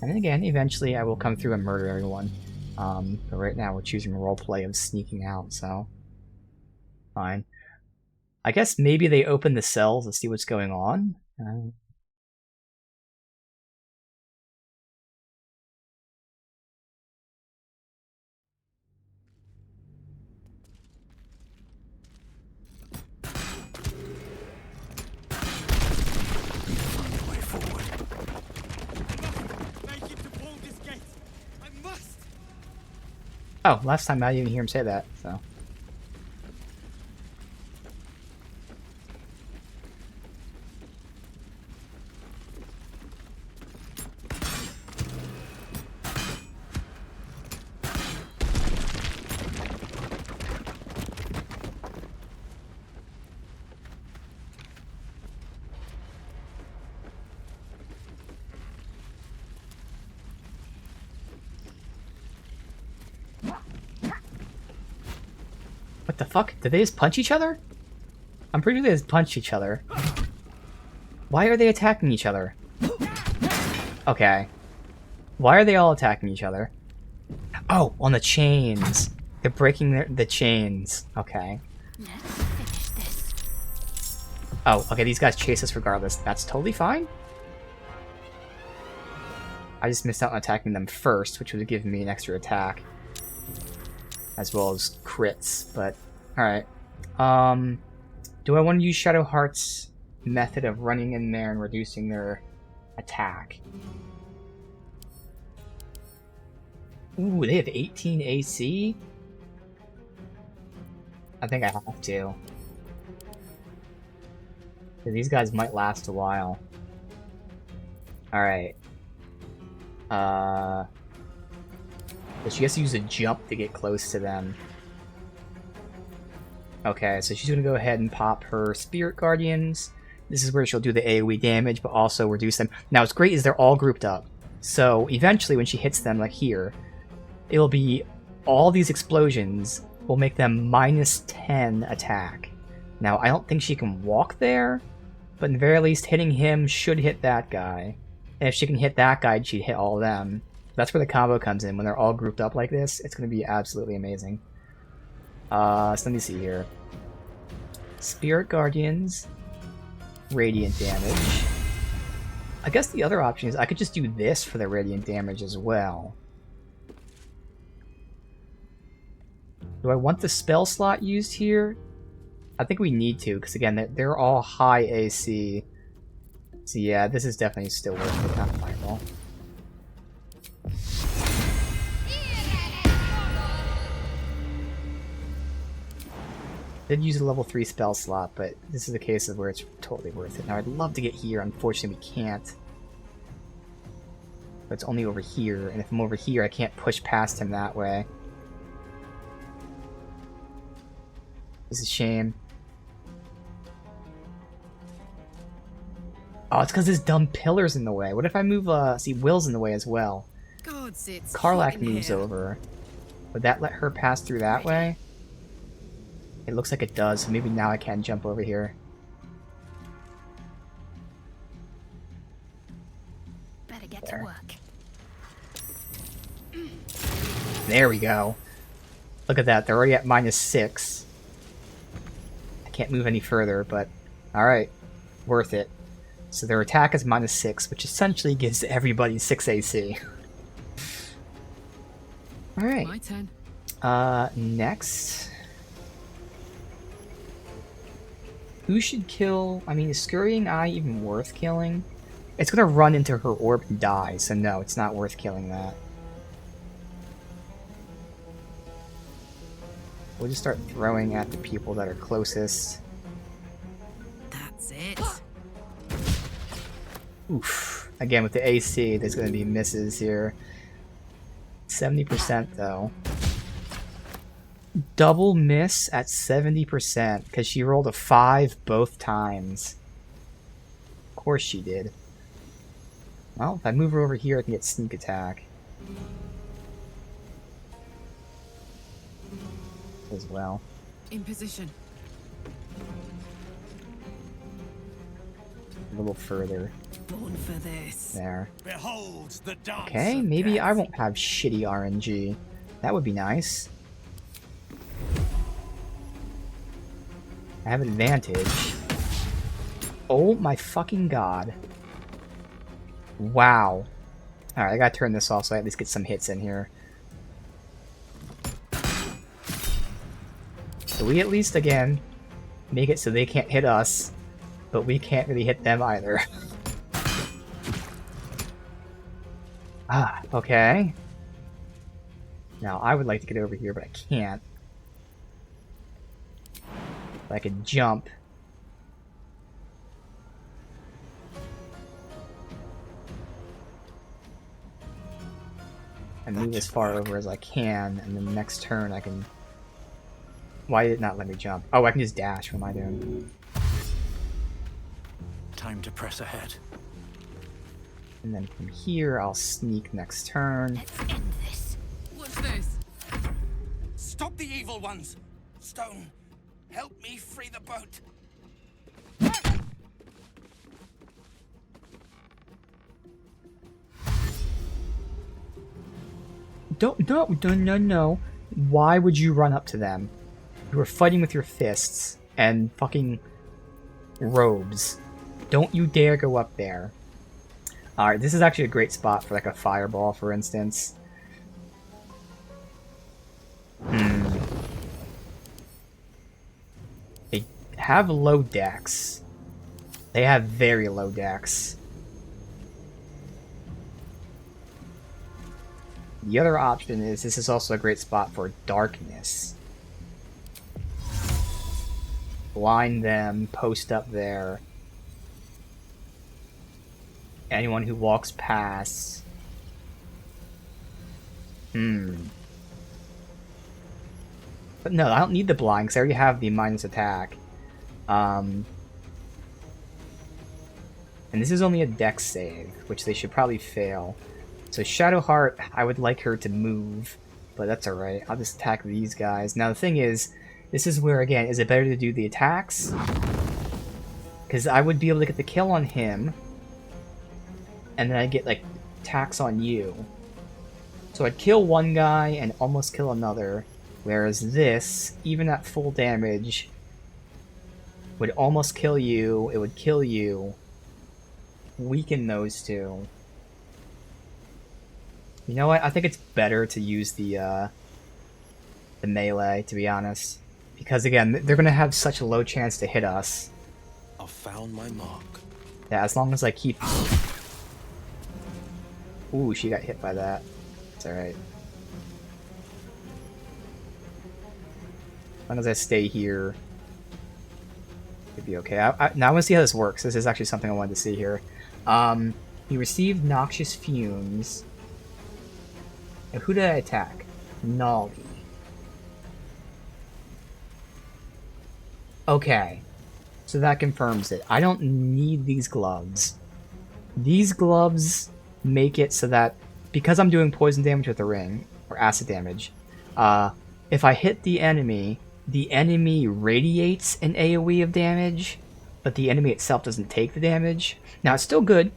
[SPEAKER 1] And then again, eventually I will come through and murder everyone. But right now we're choosing roleplay of sneaking out, so... Fine. I guess maybe they open the cells to see what's going on. Oh, last time I didn't even hear him say that, so... What the fuck? Did they just punch each other? I'm pretty sure they just punched each other. Why are they attacking each other? Okay. Why are they all attacking each other? Oh, on the chains. They're breaking the chains. Okay. Oh, okay, these guys chase us regardless. That's totally fine. I just missed out on attacking them first, which would have given me an extra attack. As well as crits, but... Alright. Do I want to use Shadowheart's method of running in there and reducing their attack? Ooh, they have 18 AC? I think I have to. These guys might last a while. Alright. But she has to use a jump to get close to them. Okay, so she's gonna go ahead and pop her Spirit Guardians. This is where she'll do the AoE damage, but also reduce them. Now, what's great is they're all grouped up. So, eventually, when she hits them, like here, it'll be all these explosions will make them minus 10 attack. Now, I don't think she can walk there, but in the very least, hitting him should hit that guy. And if she can hit that guy, she'd hit all of them. That's where the combo comes in. When they're all grouped up like this, it's going to be absolutely amazing. So let me see here. Spirit Guardians. Radiant damage. I guess the other option is I could just do this for the radiant damage as well. Do I want the spell slot used here? I think we need to, because again, they're all high AC. So yeah, this is definitely still worth it. Not fireball. Did use a level 3 spell slot, but this is a case of where it's totally worth it. Now I'd love to get here, unfortunately we can't. But it's only over here, and if I'm over here I can't push past him that way. This is a shame. Oh, it's because this dumb pillar's in the way. What if I move, see, Will's in the way as well. Karlach moves over. Would that let her pass through that way? It looks like it does, so maybe now I can jump over here.
[SPEAKER 11] Better get to work.
[SPEAKER 1] There we go. Look at that, they're already at -6. I can't move any further, but alright. Worth it. So their attack is -6, which essentially gives everybody 6 AC. Alright.
[SPEAKER 20] My turn.
[SPEAKER 1] Next. Who should kill... I mean, is Scurrying Eye even worth killing? It's gonna run into her orb and die, so no, it's not worth killing that. We'll just start throwing at the people that are closest.
[SPEAKER 20] That's it.
[SPEAKER 1] Oof. Again, with the AC, there's gonna be misses here. 70% though. Double miss at 70% because she rolled a 5 both times. Of course she did. Well, if I move her over here, I can get sneak attack. As well.
[SPEAKER 20] In position.
[SPEAKER 1] A little further.
[SPEAKER 20] Born for this.
[SPEAKER 1] There.
[SPEAKER 23] Behold the dance.
[SPEAKER 1] Okay, maybe I won't have shitty RNG. That would be nice. I have advantage. Oh my fucking god. Wow. Alright, I gotta turn this off so I at least get some hits in here. So we at least, again, make it so they can't hit us, but we can't really hit them either. Ah, okay. Now, I would like to get over here, but I can't. If I could jump. And move as far over as I can, and then the next turn I can... Why did it not let me jump? Oh, I can just dash. What am I doing?
[SPEAKER 3] Time to press ahead.
[SPEAKER 1] And then from here, I'll sneak next turn.
[SPEAKER 20] What's this?
[SPEAKER 14] Stop the evil ones! Stone, help me free the boat.
[SPEAKER 1] No. Why would you run up to them? You were fighting with your fists and fucking robes. Don't you dare go up there. Alright, this is actually a great spot for like a fireball, for instance. They have low dex. They have very low dex. The other option is this is also a great spot for darkness. Blind them, post up there. Anyone who walks past. But no, I don't need the blind because I already have the minus attack. And this is only a dex save, which they should probably fail. So Shadowheart, I would like her to move, but that's alright. I'll just attack these guys. Now the thing is, this is where, again, is it better to do the attacks? Because I would be able to get the kill on him, and then I get, like, attacks on you. So I'd kill one guy and almost kill another, whereas this, even at full damage, would almost kill you, it would kill you, weaken those two. You know what? I think it's better to use the melee, to be honest. Because again, they're gonna have such a low chance to hit us.
[SPEAKER 14] I've found my mark.
[SPEAKER 1] Yeah, as long as I keep... Ooh, she got hit by that. It's alright. As long as I stay here, it'd be okay. Now I want to see how this works. This is actually something I wanted to see here. He received noxious fumes. And who did I attack? Nolly. Okay. So that confirms it. I don't need these gloves. These gloves make it so that, because I'm doing poison damage with the ring, or acid damage, if I hit the enemy radiates an AoE of damage, but the enemy itself doesn't take the damage. Now, it's still good,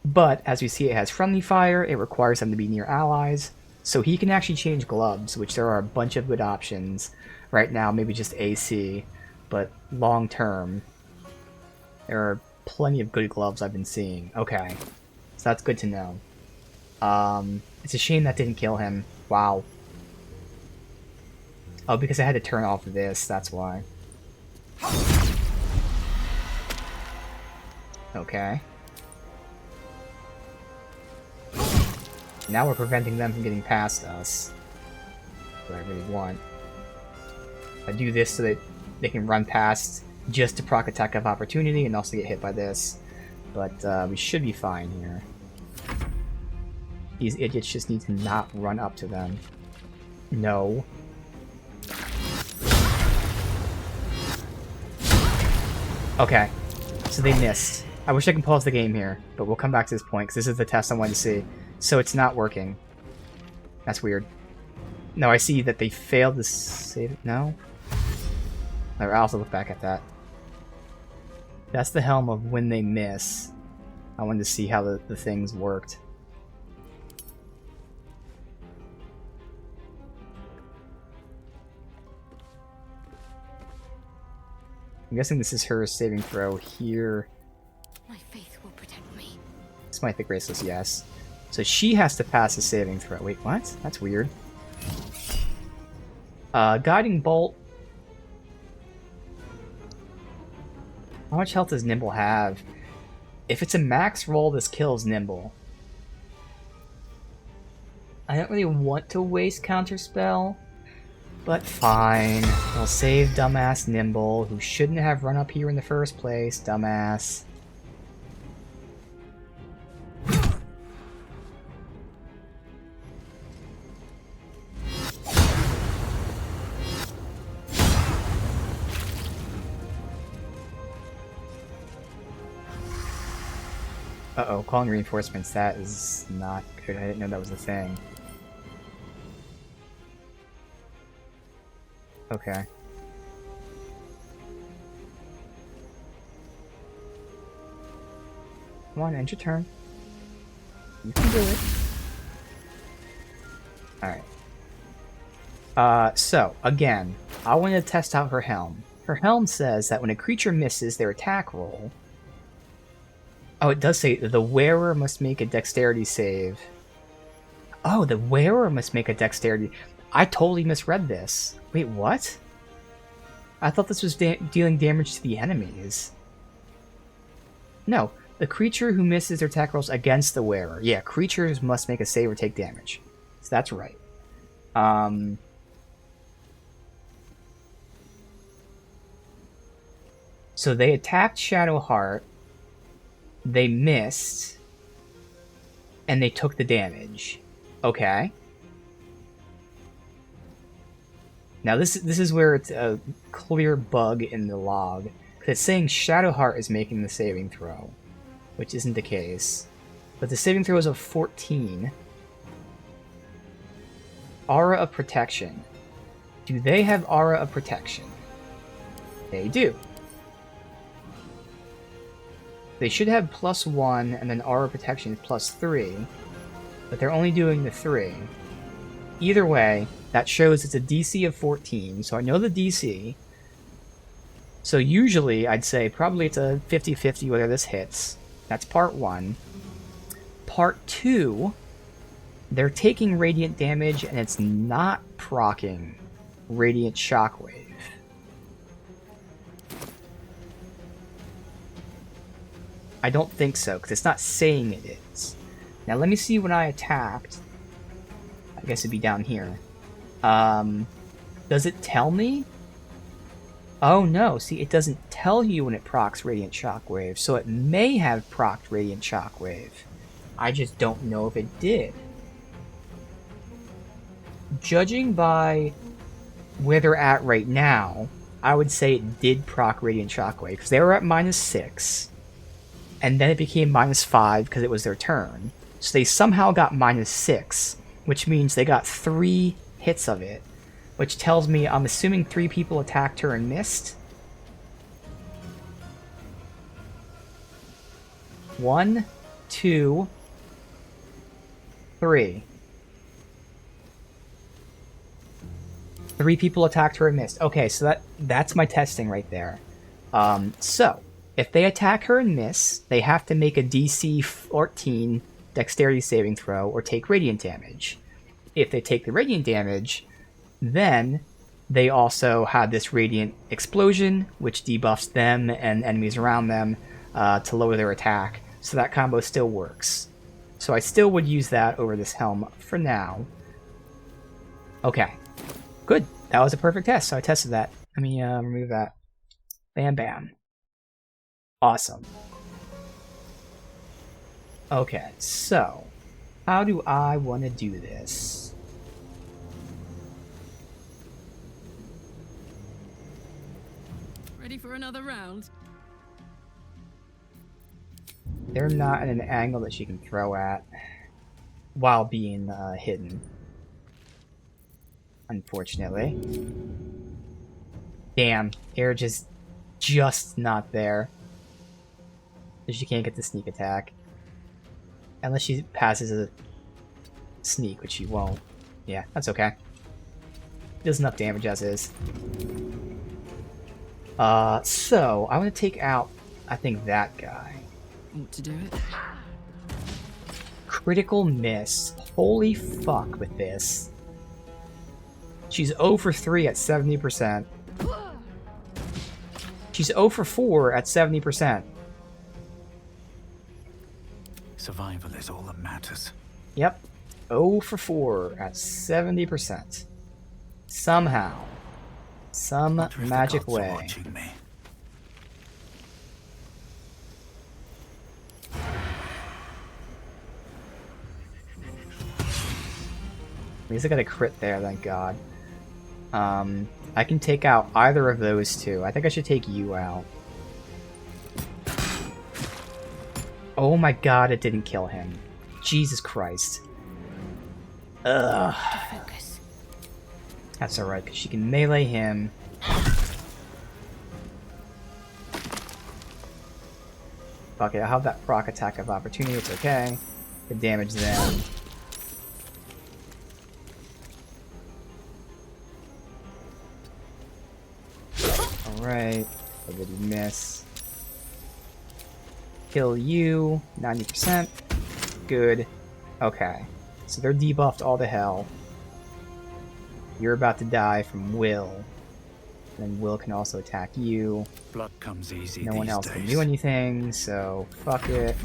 [SPEAKER 1] but as we see, it has friendly fire, it requires them to be near allies, so he can actually change gloves, which there are a bunch of good options. Right now, maybe just AC, but long term, there are plenty of good gloves I've been seeing. Okay, so that's good to know. It's a shame that didn't kill him. Wow. Oh, because I had to turn off this, that's why. Okay. Now we're preventing them from getting past us. What I really want. I do this so that they can run past just to proc attack of opportunity and also get hit by this. But we should be fine here. These idiots just need to not run up to them. No. Okay, so they missed. I wish I could pause the game here, but we'll come back to this point, because this is the test I wanted to see. So it's not working. That's weird. No, I see that they failed to save it. No? I'll also look back at that. That's the helm of when they miss. I wanted to see how the things worked. I'm guessing this is her saving throw here.
[SPEAKER 11] My faith will protect me.
[SPEAKER 1] Smite the Graceless, yes. So she has to pass a saving throw. Wait, what? That's weird. Guiding Bolt. How much health does Nimble have? If it's a max roll, this kills Nimble. I don't really want to waste Counterspell. But fine. I'll save dumbass Nimble, who shouldn't have run up here in the first place. Dumbass. Uh-oh, calling reinforcements. That is not good. I didn't know that was a thing. Okay. Come on, end your turn. You can do it. Alright. So, again, I want to test out her helm. Her helm says that when a creature misses their attack roll... Oh, it does say the wearer must make a dexterity save. Oh, the wearer must make a dexterity... I totally misread this. Wait, what? I thought this was dealing damage to the enemies. No, the creature who misses their attack rolls against the wearer. Yeah, creatures must make a save or take damage. So that's right. So they attacked Shadowheart, they missed, and they took the damage. Okay. Now this is where it's a clear bug in the log. Because it's saying Shadowheart is making the saving throw, which isn't the case. But the saving throw is of 14. Aura of Protection. Do they have Aura of Protection? They do. They should have +1, and then Aura Protection is +3, but they're only doing the 3. Either way, that shows it's a DC of 14, so I know the DC. So usually, I'd say probably it's a 50-50 whether this hits. That's part 1. Part 2, they're taking radiant damage, and it's not proccing Radiant Shockwave. I don't think so, because it's not saying it is. Now let me see when I attacked. I guess it'd be down here. Does it tell me? Oh no, see, it doesn't tell you when it procs Radiant Shockwave, so it may have procced Radiant Shockwave. I just don't know if it did. Judging by where they're at right now, I would say it did proc Radiant Shockwave, because they were at -6. And then it became -5 because it was their turn. So they somehow got -6, which means they got 3 hits of it, which tells me I'm assuming 3 people attacked her and missed. 1, 2, 3. 3 people attacked her and missed. Okay, so that's my testing right there. So if they attack her and miss, they have to make a DC 14 dexterity saving throw or take radiant damage. If they take the radiant damage, then they also have this radiant explosion, which debuffs them and enemies around them to lower their attack. So that combo still works. So I still would use that over this helm for now. Okay, good. That was a perfect test, so I tested that. Let me remove that. Bam, bam. Awesome. Okay, so how do I want to do this?
[SPEAKER 20] Ready for another round?
[SPEAKER 1] They're not at an angle that she can throw at while being hidden. Unfortunately. Damn, they're just not there. She can't get the sneak attack. Unless she passes a sneak, which she won't. Yeah, that's okay. Does enough damage as is. So, I want to take out, I think, that guy.
[SPEAKER 20] Want to do it?
[SPEAKER 1] Critical miss. Holy fuck with this. She's 0 for 3 at 70%. She's 0 for 4 at 70%.
[SPEAKER 3] Survival is all that matters.
[SPEAKER 1] Yep. 0 for 4 at 70%. Somehow. Some magic way. At least I got a crit there, thank God. I can take out either of those two. I think I should take you out. Oh my God, it didn't kill him. Jesus Christ. Ugh. That's alright, because she can melee him. Fuck it, I'll have that proc attack of opportunity, it's okay. Can damage them. Alright, what did he miss? Kill you, 90%. Good. Okay, so they're debuffed all to hell. You're about to die from Will. And Will can also attack you.
[SPEAKER 3] Blood comes easy.
[SPEAKER 1] No one else can do anything, so fuck it.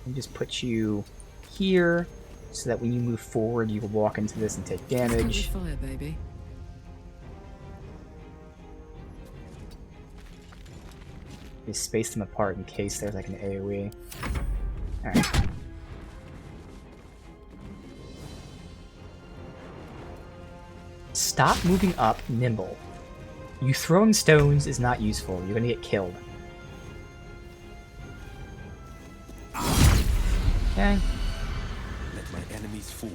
[SPEAKER 1] And just put you here, so that when you move forward, you will walk into this and take damage.
[SPEAKER 20] Fire, baby.
[SPEAKER 1] Just space them apart in case there's like an AoE. Alright. Stop moving up nimble. You throwing stones is not useful. You're gonna get killed. Okay.
[SPEAKER 14] Let my enemies fall.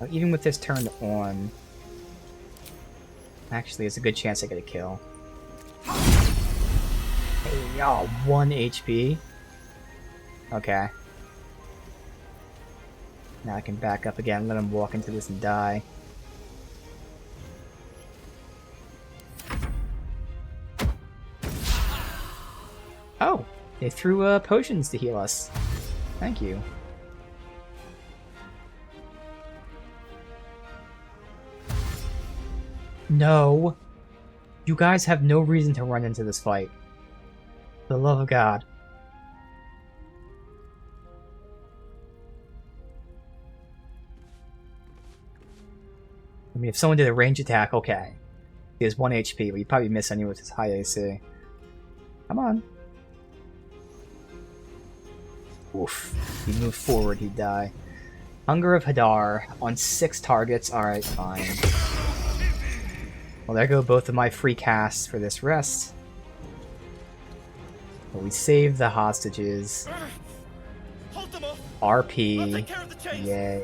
[SPEAKER 1] Even with this turned on, actually, there's a good chance I get a kill. Hey, y'all, 1 HP. Okay. Now I can back up again, let him walk into this and die. Oh, they threw potions to heal us. Thank you. No. You guys have no reason to run into this fight. For the love of God. I mean, if someone did a range attack, okay. He has 1 HP, but you'd probably miss anyway with his high AC. Come on. Oof. If he moved forward, he'd die. Hunger of Hadar on 6 targets. Alright, fine. Well, there go both of my free casts for this rest. But we saved the hostages. RP. Yay.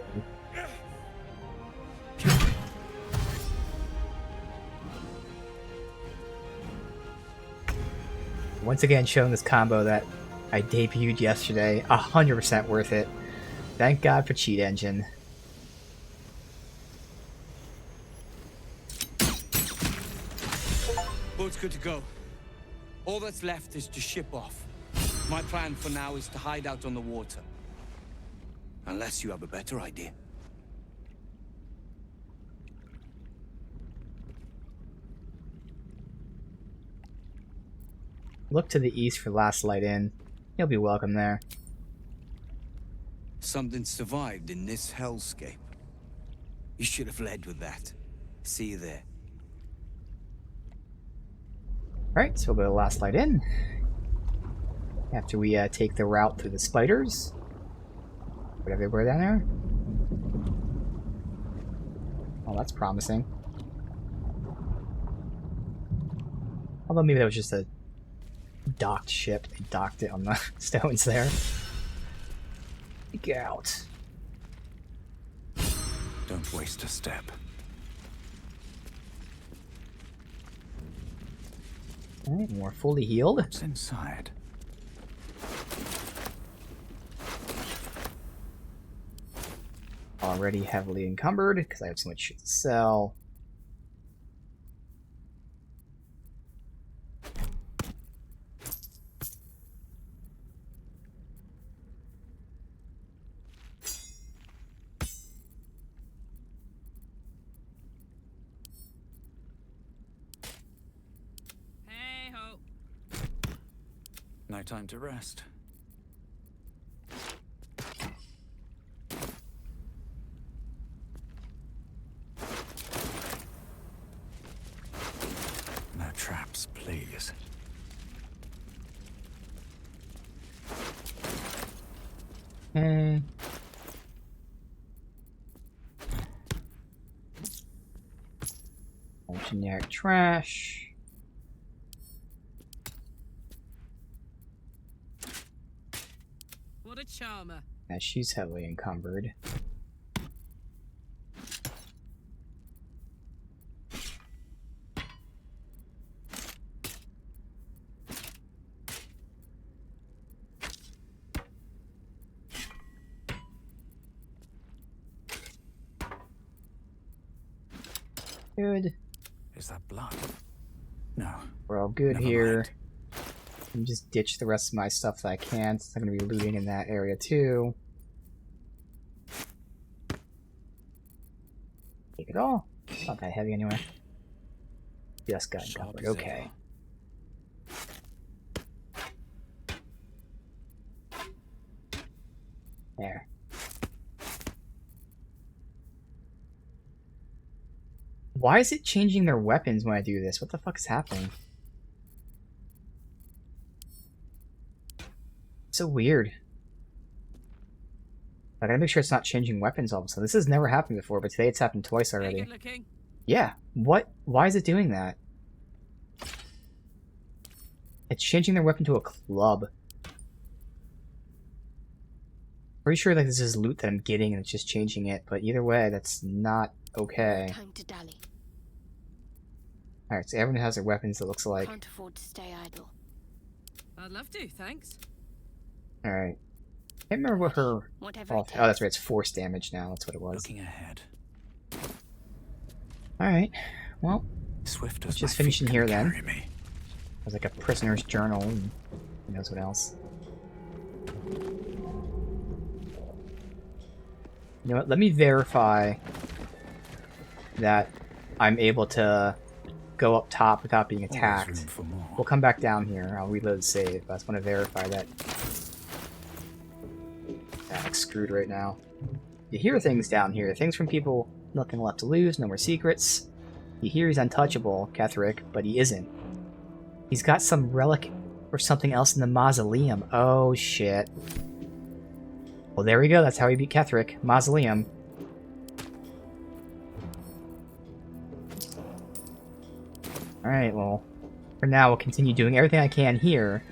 [SPEAKER 1] Once again, showing this combo that I debuted yesterday. 100% worth it. Thank God for Cheat Engine.
[SPEAKER 14] Boat's good to go. All that's left is to ship off. My plan for now is to hide out on the water. Unless you have a better idea.
[SPEAKER 1] Look to the east for Last Light Inn. You'll be welcome there.
[SPEAKER 14] Something survived in this hellscape. You should have led with that. See you there.
[SPEAKER 1] Alright, so we'll go to Last Light Inn. After we take the route through the spiders. Put everywhere down there. Oh, that's promising. Although maybe that was just a docked ship. They docked it on the stones there. Get out.
[SPEAKER 3] Don't waste a step.
[SPEAKER 1] Alright, we're fully healed.
[SPEAKER 3] What's inside?
[SPEAKER 1] Already heavily encumbered because I have so much shit to sell.
[SPEAKER 3] No time to rest. No traps, please.
[SPEAKER 1] Okay. Generic trash.
[SPEAKER 20] What a charmer.
[SPEAKER 1] Yeah, she's heavily encumbered. Good.
[SPEAKER 3] Is that blood? No.
[SPEAKER 1] We're all good
[SPEAKER 3] Never
[SPEAKER 1] here.
[SPEAKER 3] mind.
[SPEAKER 1] Let me just ditch the rest of my stuff that I can, since I'm going to be looting in that area too. Take it all. It's not that heavy anyway. Just got covered. Okay. There. Why is it changing their weapons when I do this? What the fuck is happening? So weird. I gotta make sure it's not changing weapons all of a sudden. This has never happened before, but today it's happened twice already. Yeah. What? Why is it doing that? It's changing their weapon to a club. Pretty sure like this is loot that I'm getting and it's just changing it, but either way, that's not okay.
[SPEAKER 11] Time to dally.
[SPEAKER 1] Alright, so everyone has their weapons, it looks like.
[SPEAKER 11] Can't afford to stay idle.
[SPEAKER 20] I'd love to, thanks.
[SPEAKER 1] Alright. Can't remember what her...
[SPEAKER 11] Whatever
[SPEAKER 1] Oh, that's right, it's force damage now, that's what it was.
[SPEAKER 3] Looking ahead.
[SPEAKER 1] Alright, well,
[SPEAKER 3] Swift
[SPEAKER 1] let's
[SPEAKER 3] as
[SPEAKER 1] just
[SPEAKER 3] my
[SPEAKER 1] finish
[SPEAKER 3] feet
[SPEAKER 1] in here
[SPEAKER 3] can
[SPEAKER 1] then.
[SPEAKER 3] carry me.
[SPEAKER 1] There's like a prisoner's journal and who knows what else. You know what, let me verify that I'm able to go up top without being attacked. We'll come back down here, I'll reload save, but I just want to verify that I'm screwed right now. You hear things down here, things from people, nothing left to lose, no more secrets. You hear he's untouchable, Ketherick, but he isn't. He's got some relic or something else in the mausoleum. Oh shit. Well, there we go, that's how we beat Ketherick. Mausoleum. Alright, well, for now we'll continue doing everything I can here,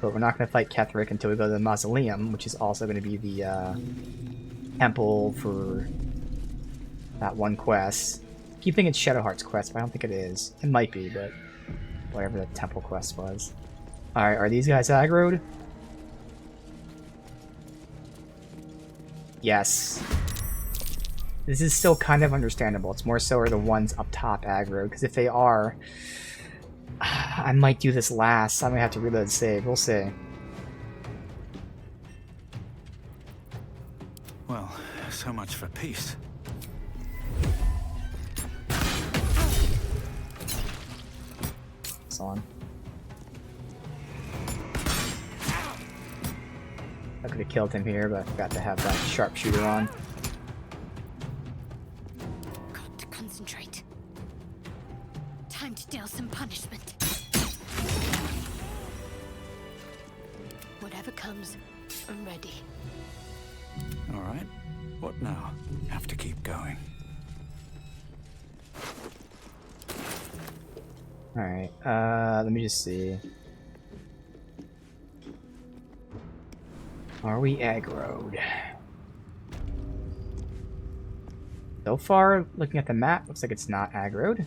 [SPEAKER 1] but we're not going to fight Ketherick until we go to the mausoleum, which is also going to be the temple for that one quest. I keep thinking it's Shadowheart's quest, but I don't think it is. It might be, but whatever the temple quest was. Alright, are these guys aggroed? Yes. This is still kind of understandable. It's more so are the ones up top aggro, because if they are, I might do this last. I might have to reload save. We'll see.
[SPEAKER 3] Well, so much for peace.
[SPEAKER 1] It's on. I could have killed him here, but I forgot to have that sharpshooter on.
[SPEAKER 11] Got to concentrate. Time to deal some punishment. Whatever comes, I'm ready.
[SPEAKER 3] All right. What now? Have to keep going.
[SPEAKER 1] Alright, let me just see. Are we aggroed? So far, looking at the map, looks like it's not aggroed.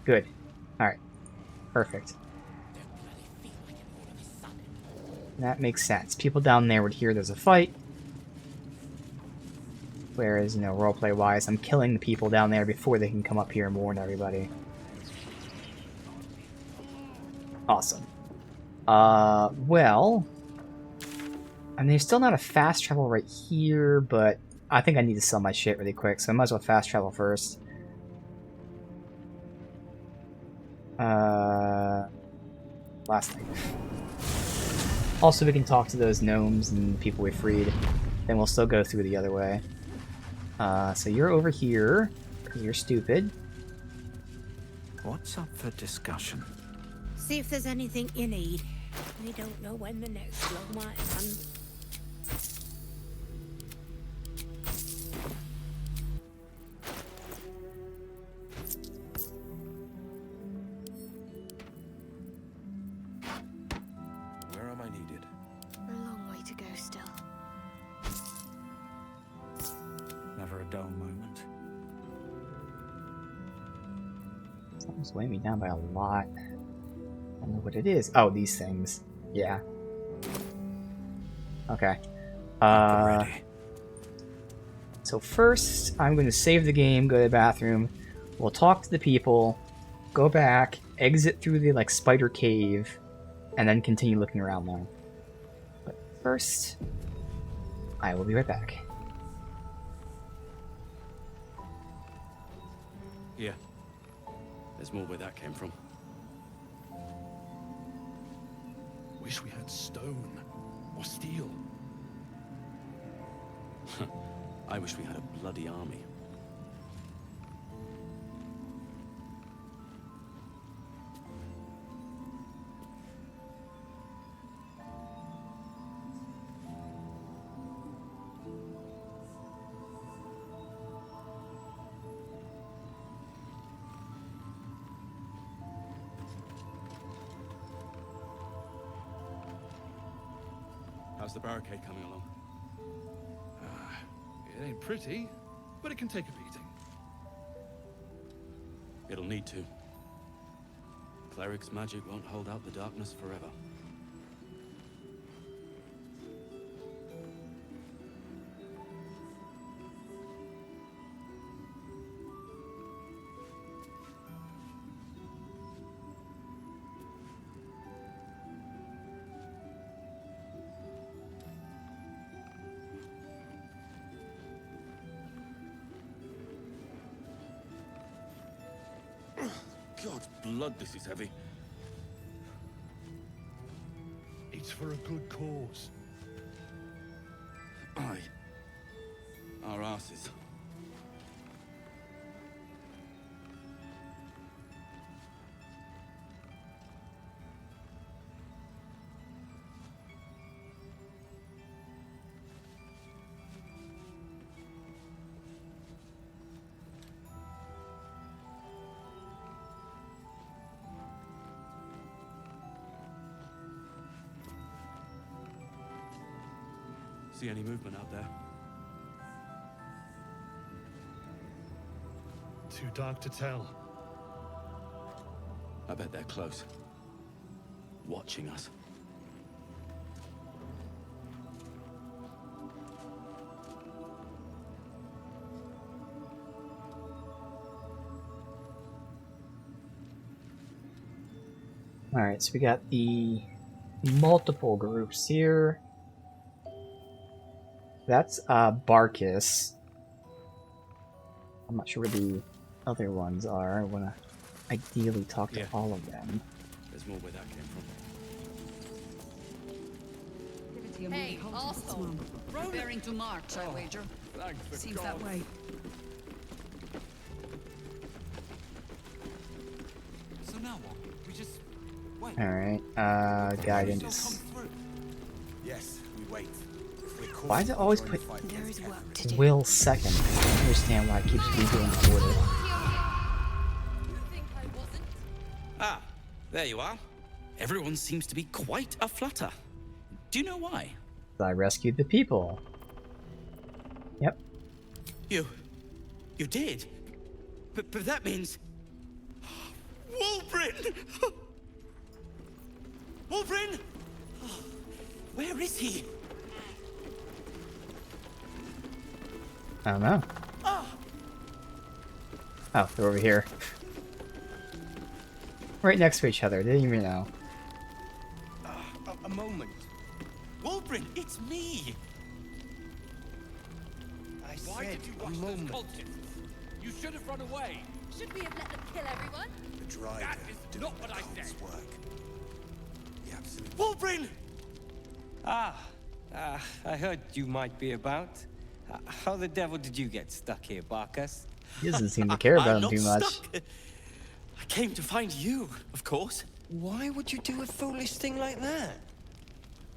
[SPEAKER 1] Good. Alright. Perfect. That makes sense. People down there would hear there's a fight. Whereas, you know, roleplay-wise, I'm killing the people down there before they can come up here and warn everybody. Awesome. Well... I mean, there's still not a fast travel right here, but I think I need to sell my shit really quick, so I might as well fast travel first. Last thing. Also, we can talk to those gnomes and the people we freed. Then we'll still go through the other way. So you're over here, because you're stupid.
[SPEAKER 3] What's up for discussion?
[SPEAKER 10] See if there's anything you need. We don't know when the next blow might come.
[SPEAKER 14] Where am I needed?
[SPEAKER 11] A long way to go still.
[SPEAKER 3] Never a dull moment.
[SPEAKER 1] Something's weighing me down by a lot. I don't know what it is. Oh, these things. Yeah. Okay. So first, I'm going to save the game, go to the bathroom. We'll talk to the people, go back, exit through the like spider cave, and then continue looking around now. But first, I will be right back.
[SPEAKER 18] Yeah. There's more where that came from.
[SPEAKER 9] Wish we had stone or steel.
[SPEAKER 18] I wish we had a bloody army. How's the barricade coming along?
[SPEAKER 9] It ain't pretty, but it can take a beating.
[SPEAKER 18] It'll need to. Cleric's magic won't hold out the darkness forever. God's blood, this is heavy.
[SPEAKER 9] It's for a good cause.
[SPEAKER 18] Aye. Our asses. See any movement out there?
[SPEAKER 9] Too dark to tell.
[SPEAKER 18] I bet they're close. Watching us.
[SPEAKER 1] Alright, so we got the multiple groups here. That's Barkus. I'm not sure where the other ones are. I want to ideally talk to all of them.
[SPEAKER 18] There's more where that came from.
[SPEAKER 12] Hey, Arthur. Preparing to march, I wager. Seems that way.
[SPEAKER 3] So now what? We just wait.
[SPEAKER 1] Alright, guidance.
[SPEAKER 3] Yes, we wait.
[SPEAKER 1] Why does it always put
[SPEAKER 12] There is work to do.
[SPEAKER 1] Will second? I don't understand why it keeps redoing the order.
[SPEAKER 19] Ah, there you are. Everyone seems to be quite aflutter. Do you know why?
[SPEAKER 1] I rescued the people. Yep.
[SPEAKER 19] You did? But that means... Wulbrin! Wulbrin! Where is he?
[SPEAKER 1] I don't know. Oh, they're over here. Right next to each other, didn't even know.
[SPEAKER 19] A moment. Wulbrin, it's me!
[SPEAKER 14] Why did you rush those cultists? You should have run away.
[SPEAKER 12] Should we have let them kill everyone?
[SPEAKER 3] The drive
[SPEAKER 14] That is not what I said.
[SPEAKER 3] work. The absolute.
[SPEAKER 19] Wulbrin!
[SPEAKER 21] I heard you might be about. How the devil did you get stuck here, Barkus?
[SPEAKER 1] He doesn't seem to care about him
[SPEAKER 19] I'm
[SPEAKER 1] too
[SPEAKER 19] not
[SPEAKER 1] much.
[SPEAKER 19] stuck. I came to find you, of course.
[SPEAKER 21] Why would you do a foolish thing like that?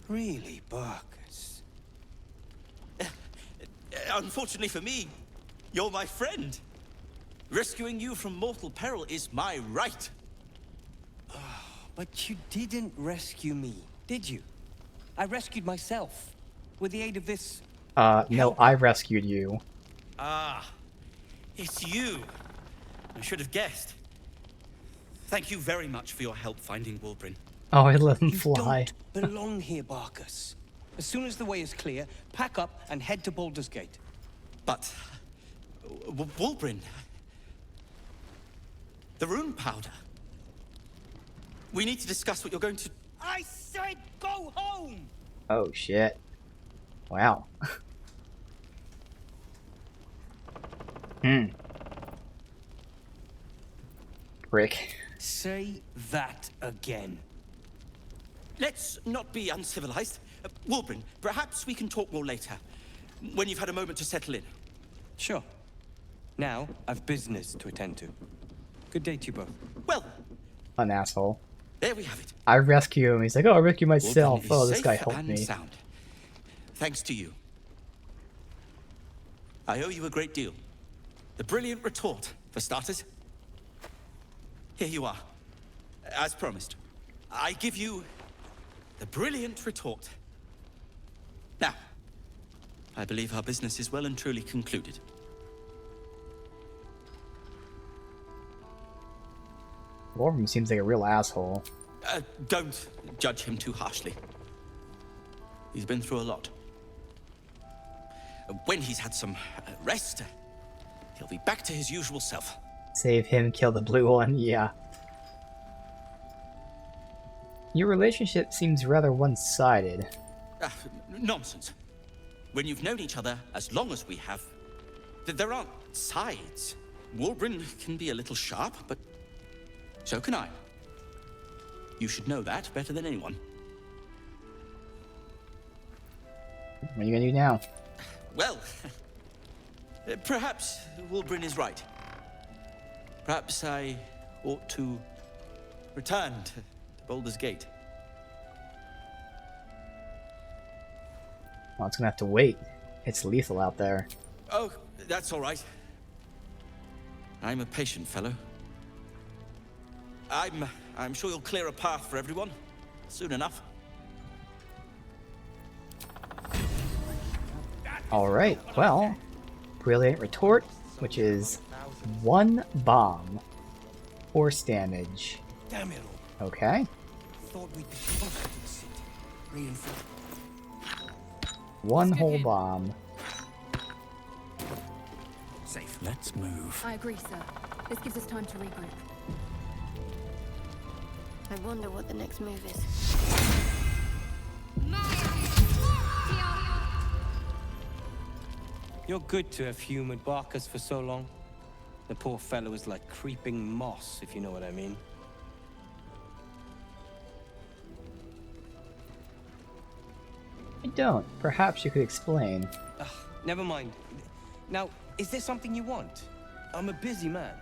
[SPEAKER 21] Really, Barkus?
[SPEAKER 19] Unfortunately for me, you're my friend. Rescuing you from mortal peril is my right.
[SPEAKER 21] But you didn't rescue me, did you? I rescued myself with the aid of this.
[SPEAKER 1] No, I rescued you.
[SPEAKER 19] Ah, it's you. I should have guessed. Thank you very much for your help finding Wulbrin.
[SPEAKER 1] Oh, I let him
[SPEAKER 21] You
[SPEAKER 1] fly.
[SPEAKER 21] don't belong here, Barkus. As soon as the way is clear, pack up and head to Baldur's Gate.
[SPEAKER 19] But... Wulbrin... The rune powder... We need to discuss what you're going to...
[SPEAKER 14] I said go home!
[SPEAKER 1] Oh shit. Wow. Prick.
[SPEAKER 14] Say that again.
[SPEAKER 19] Let's not be uncivilized. Wulbrin, perhaps we can talk more later, when you've had a moment to settle in.
[SPEAKER 14] Sure. Now, I've business to attend to. Good day to you both.
[SPEAKER 19] Well,
[SPEAKER 1] An asshole.
[SPEAKER 19] there we have it.
[SPEAKER 1] I rescue him. He's like, oh, I rescue myself.
[SPEAKER 19] Wulbrin is
[SPEAKER 1] Oh, this
[SPEAKER 19] safe
[SPEAKER 1] guy helped
[SPEAKER 19] and
[SPEAKER 1] me.
[SPEAKER 19] sound. Thanks to you. I owe you a great deal. The brilliant retort, for starters. Here you are. As promised. I give you the brilliant retort. Now, I believe our business is well and truly concluded.
[SPEAKER 1] One of them seems like a real asshole.
[SPEAKER 19] Don't judge him too harshly. He's been through a lot. When he's had some rest, he'll be back to his usual self.
[SPEAKER 1] Save him, kill the blue one, yeah. Your relationship seems rather one-sided.
[SPEAKER 19] Nonsense. When you've known each other as long as we have, there aren't sides. Wulbrin can be a little sharp, but so can I. You should know that better than anyone.
[SPEAKER 1] What are you gonna do now?
[SPEAKER 19] Well, perhaps Wulbrin is right. Perhaps I ought to return to Baldur's Gate.
[SPEAKER 1] Well, it's gonna have to wait. It's lethal out there.
[SPEAKER 19] Oh, that's all right. I'm a patient fellow. I'm sure you'll clear a path for everyone soon enough.
[SPEAKER 1] Alright, well, brilliant retort, which is 1 bomb. Force damage.
[SPEAKER 14] Damn it all.
[SPEAKER 1] Okay.
[SPEAKER 14] Thought we'd be closer to the city. Reinforced.
[SPEAKER 1] 1 whole bomb.
[SPEAKER 3] Safe. Let's move.
[SPEAKER 4] I agree, sir. This gives us time to regroup. I wonder what the next move is.
[SPEAKER 21] You're good to have humored Barkus for so long. The poor fellow was like creeping moss, if you know what I mean.
[SPEAKER 1] I don't. Perhaps you could explain.
[SPEAKER 21] Ugh, never mind. Now, is there something you want? I'm a busy man.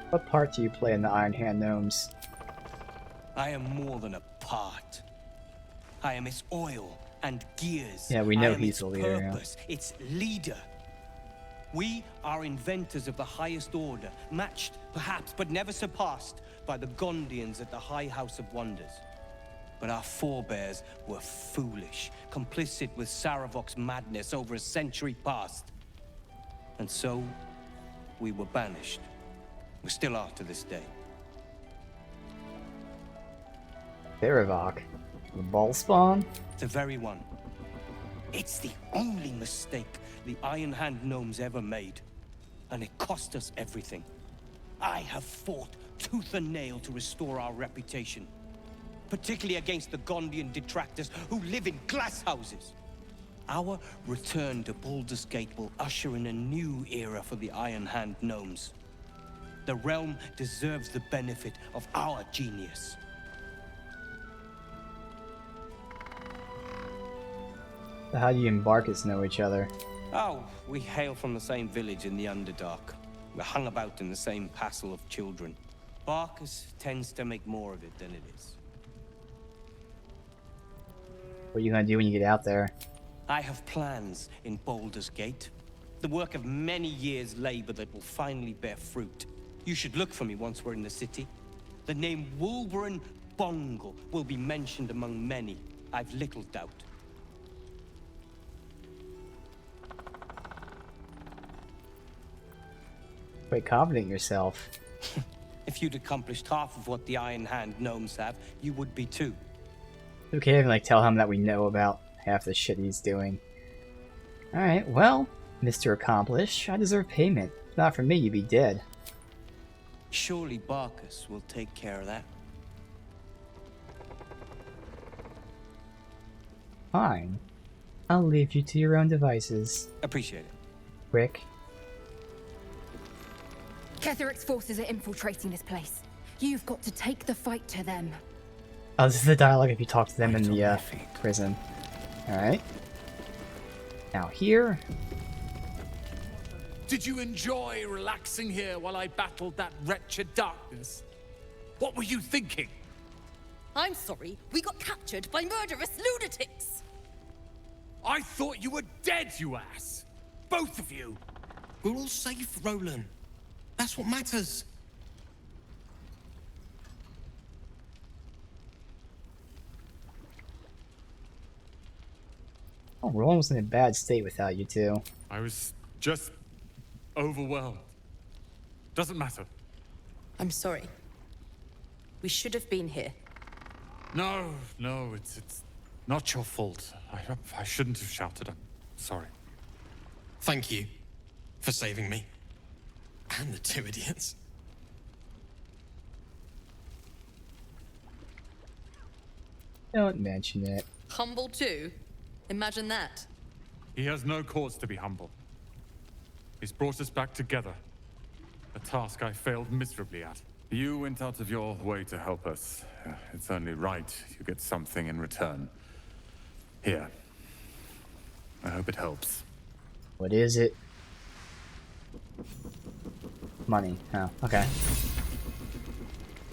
[SPEAKER 1] What part do you play in the Iron Hand Gnomes?
[SPEAKER 21] I am more than a part. I am its oil and gears.
[SPEAKER 1] Yeah, we know
[SPEAKER 21] I am
[SPEAKER 1] he's
[SPEAKER 21] its
[SPEAKER 1] the leader, yeah.
[SPEAKER 21] purpose, its leader. We are inventors of the highest order, matched, perhaps, but never surpassed by the Gondians at the High House of Wonders. But our forebears were foolish, complicit with Saravok's madness over a century past. And so, we were banished. We still are to this day.
[SPEAKER 1] Saravok. The ball spawn?
[SPEAKER 21] The very one. It's the only mistake the Iron Hand Gnomes ever made. And it cost us everything. I have fought tooth and nail to restore our reputation. Particularly against the Gondian detractors who live in glass houses. Our return to Baldur's Gate will usher in a new era for the Iron Hand Gnomes. The realm deserves the benefit of our genius.
[SPEAKER 1] So how do you and Barkus know each other?
[SPEAKER 21] Oh, we hail from the same village in the Underdark. We're hung about in the same passel of children. Barkus tends to make more of it than it is.
[SPEAKER 1] What are you gonna do when you get out there?
[SPEAKER 21] I have plans in Baldur's Gate. The work of many years' labor that will finally bear fruit. You should look for me once we're in the city. The name Wulbrin Bongle will be mentioned among many, I've little doubt.
[SPEAKER 1] Quite confident in yourself.
[SPEAKER 21] If you'd accomplished half of what the Iron Hand Gnomes have, you would be too.
[SPEAKER 1] We can't even like tell him that we know about half the shit he's doing. Alright, well, Mr. Accomplish, I deserve payment. If not for me, you'd be dead.
[SPEAKER 21] Surely Barkus will take care of that.
[SPEAKER 1] Fine. I'll leave you to your own devices.
[SPEAKER 21] Appreciate it.
[SPEAKER 1] Rick.
[SPEAKER 4] Ketheric's forces are infiltrating this place. You've got to take the fight to them.
[SPEAKER 1] Oh, this is the dialogue if you talk to them in the prison. Alright. Now here.
[SPEAKER 9] Did you enjoy relaxing here while I battled that wretched darkness? What were you thinking?
[SPEAKER 12] I'm sorry, we got captured by murderous lunatics!
[SPEAKER 9] I thought you were dead, you ass! Both of you!
[SPEAKER 7] We're all safe, Roland. That's what matters.
[SPEAKER 1] Oh, Roland was in a bad state without you two.
[SPEAKER 9] I was just overwhelmed. Doesn't matter.
[SPEAKER 12] I'm sorry. We should have been here.
[SPEAKER 9] No, it's not your fault. I shouldn't have shouted. I'm sorry.
[SPEAKER 7] Thank you for saving me. And the two idiots.
[SPEAKER 1] Don't mention it.
[SPEAKER 12] Humble too? Imagine that.
[SPEAKER 9] He has no cause to be humble. He's brought us back together. A task I failed miserably at. You went out of your way to help us. It's only right you get something in return. Here. I hope it helps.
[SPEAKER 1] What is it? Money. Oh, okay.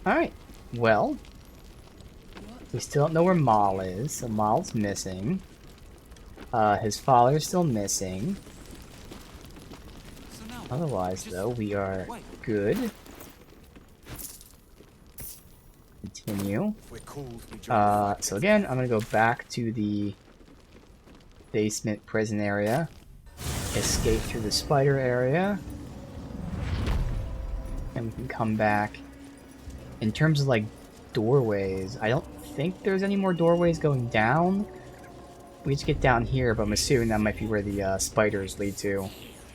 [SPEAKER 1] Alright. Well. We still don't know where Mal is, so Mal's missing. His father's still missing. Otherwise, though, we are good. Continue. So again, I'm gonna go back to the basement prison area. Escape through the spider area. And we can come back. In terms of, like, doorways, I don't think there's any more doorways going down. We need to get down here, but I'm assuming that might be where the spiders lead to.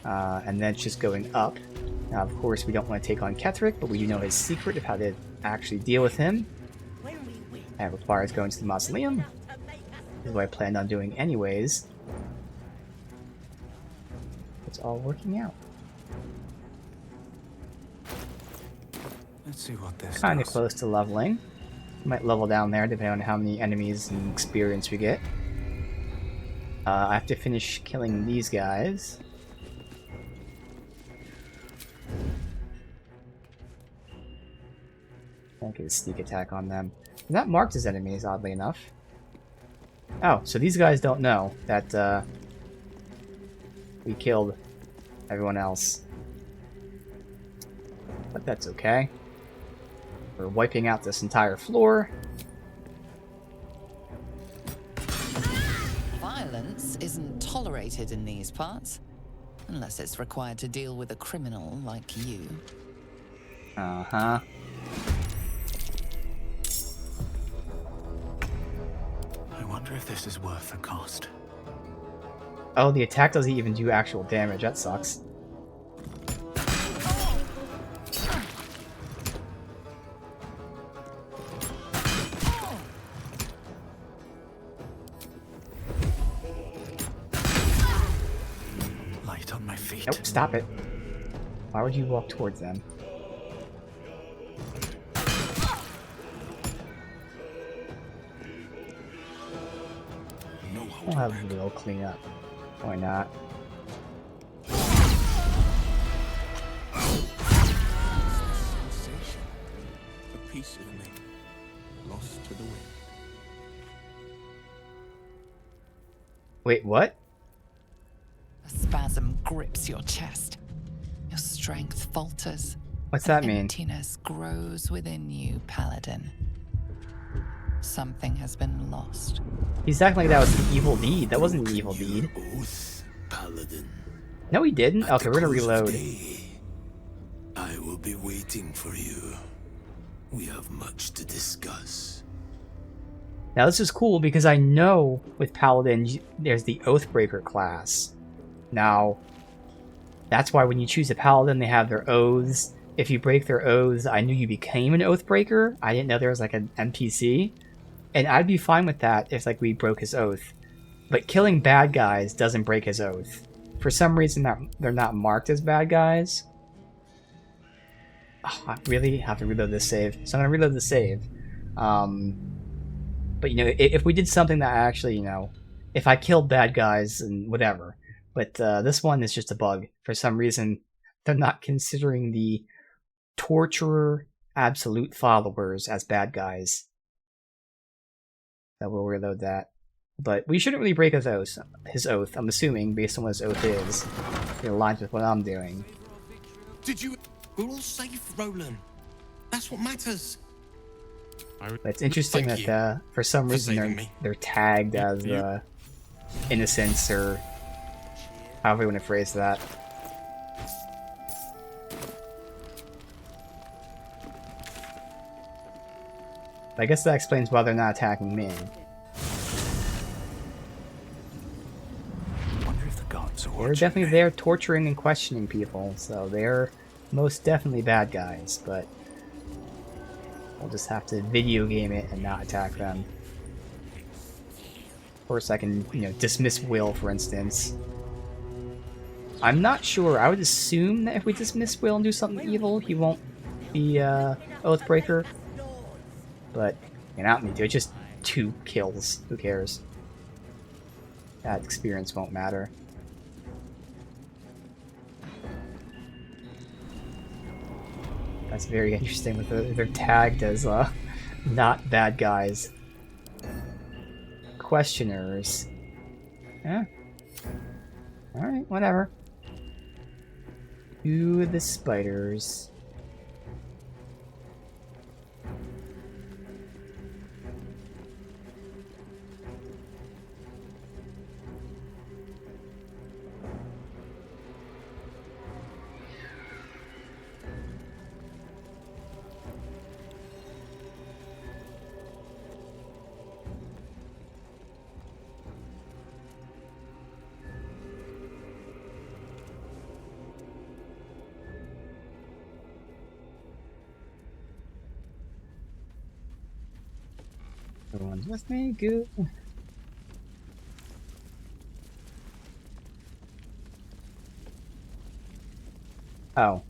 [SPEAKER 1] And then it's just going up. Now, of course, we don't want to take on Ketheric, but we do know his secret of how to actually deal with him. That requires going to the mausoleum. This is what I planned on doing anyways. It's all working out.
[SPEAKER 3] Let's see what this
[SPEAKER 1] Kinda
[SPEAKER 3] does.
[SPEAKER 1] close to leveling. Might level down there depending on how many enemies and experience we get. I have to finish killing these guys. I'll get a sneak attack on them. They're not marked as enemies, oddly enough. Oh, so these guys don't know that we killed everyone else. But that's okay. We're wiping out this entire floor.
[SPEAKER 5] Violence isn't tolerated in these parts, unless it's required to deal with a criminal like you.
[SPEAKER 1] Uh-huh.
[SPEAKER 3] I wonder if this is worth the cost.
[SPEAKER 1] Oh, the attack doesn't even do actual damage. That sucks.
[SPEAKER 3] Light on my feet.
[SPEAKER 1] Nope, stop it. Why would you walk towards them? We'll have a little cleanup. Why not?
[SPEAKER 21] Sensation. A piece of me lost to the wind.
[SPEAKER 1] Wait, what?
[SPEAKER 5] A spasm grips your chest. Your strength falters.
[SPEAKER 1] What's that mean?
[SPEAKER 5] Emptiness grows within you, Paladin. Something has been lost.
[SPEAKER 1] He's acting like that was an evil deed. That wasn't an evil deed.
[SPEAKER 23] Oath, Paladin.
[SPEAKER 1] No, he didn't. Okay, we're gonna reload.
[SPEAKER 23] I will be waiting for you. We have much to discuss.
[SPEAKER 1] Now this is cool because I know with Paladin there's the Oathbreaker class. Now, that's why when you choose a Paladin they have their oaths. If you break their oaths, I knew you became an Oathbreaker. I didn't know there was like an NPC. And I'd be fine with that if like we broke his oath. But killing bad guys doesn't break his oath. For some reason they're not marked as bad guys. Oh, I really have to reload this save. So I'm gonna reload the save. But you know, if we did something that actually, you know, if I killed bad guys and whatever. But this one is just a bug. For some reason, they're not considering the Torturer Absolute followers as bad guys. So we'll reload that. But we shouldn't really break his oath, I'm assuming, based on what his oath is. It aligns with what I'm doing.
[SPEAKER 13] Did you... We're all safe, Roland. That's what matters.
[SPEAKER 1] But it's interesting that for some reason they're tagged as innocents, or however you want to phrase that. I guess that explains why they're not attacking me. They're definitely there torturing and questioning people, so they're most definitely bad guys, but we'll just have to video game it and not attack them. Of course I can, you know, dismiss Will, for instance. I'm not sure. I would assume that if we dismiss Will and do something evil, he won't be Oathbreaker. But you don't need to. It's just 2 kills. Who cares? That experience won't matter. That's very interesting. With they're tagged as not bad guys. Questioners. Yeah. Alright, whatever. To the spiders. Everyone's with me? Good. Oh.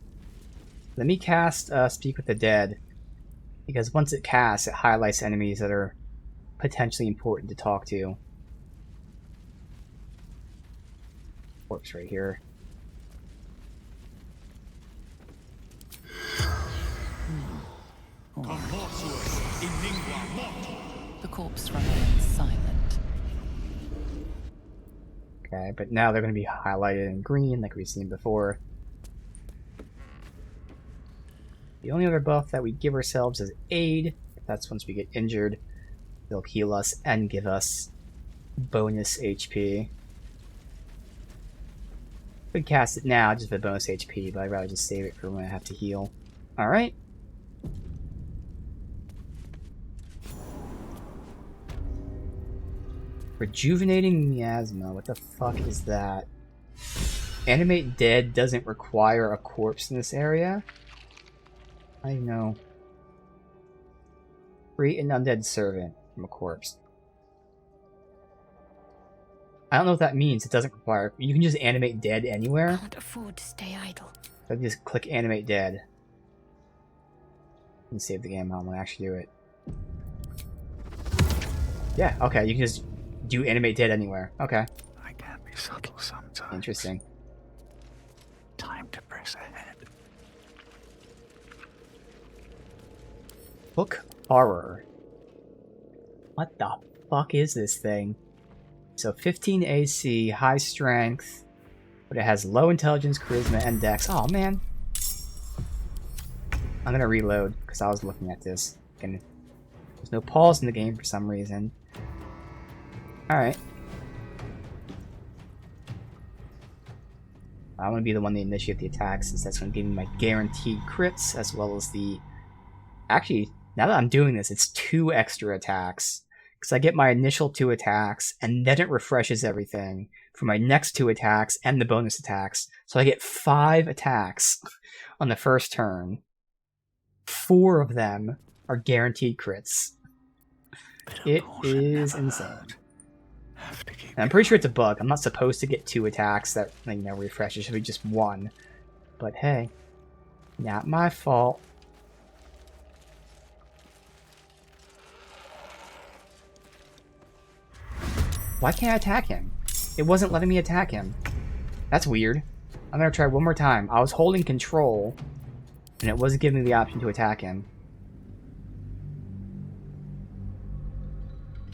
[SPEAKER 1] Let me cast Speak with the Dead, because once it casts, it highlights enemies that are potentially important to talk to. Corpse right here.
[SPEAKER 5] The corpse remains silent.
[SPEAKER 1] Okay, but now they're going to be highlighted in green like we've seen before. The only other buff that we give ourselves is Aid. That's once we get injured. They'll heal us and give us bonus HP. Could cast it now just for bonus HP, but I'd rather just save it for when I have to heal. Alright. Rejuvenating Miasma. What the fuck is that? Animate Dead doesn't require a corpse in this area? I know. Create an undead servant from a corpse. I don't know what that means. It doesn't require... You can just animate dead anywhere?
[SPEAKER 11] Can't afford to stay idle.
[SPEAKER 1] So I can just click animate dead. And save the game. I'm gonna actually do it. Yeah, okay. You can just do animate dead anywhere. Okay.
[SPEAKER 3] I can be subtle sometimes.
[SPEAKER 1] Interesting.
[SPEAKER 3] Time to press ahead.
[SPEAKER 1] Book Horror. What the fuck is this thing? So 15 AC, high strength, but it has low intelligence, charisma, and dex. Oh man. I'm gonna reload because I was looking at this. There's no pause in the game for some reason. Alright. I want to be the one to initiate the attack since that's going to give me my guaranteed crits as well as the... Actually, now that I'm doing this, it's 2 extra attacks. because I get my initial 2 attacks, and then it refreshes everything for my next 2 attacks and the bonus attacks. So I get 5 attacks on the first turn. 4 of them are guaranteed crits. It is insane. And I'm pretty sure it's a bug. I'm not supposed to get 2 attacks that refresh. It should be just 1. But hey, not my fault. Why can't I attack him? It wasn't letting me attack him. That's weird. I'm gonna try one more time. I was holding control, and it wasn't giving me the option to attack him.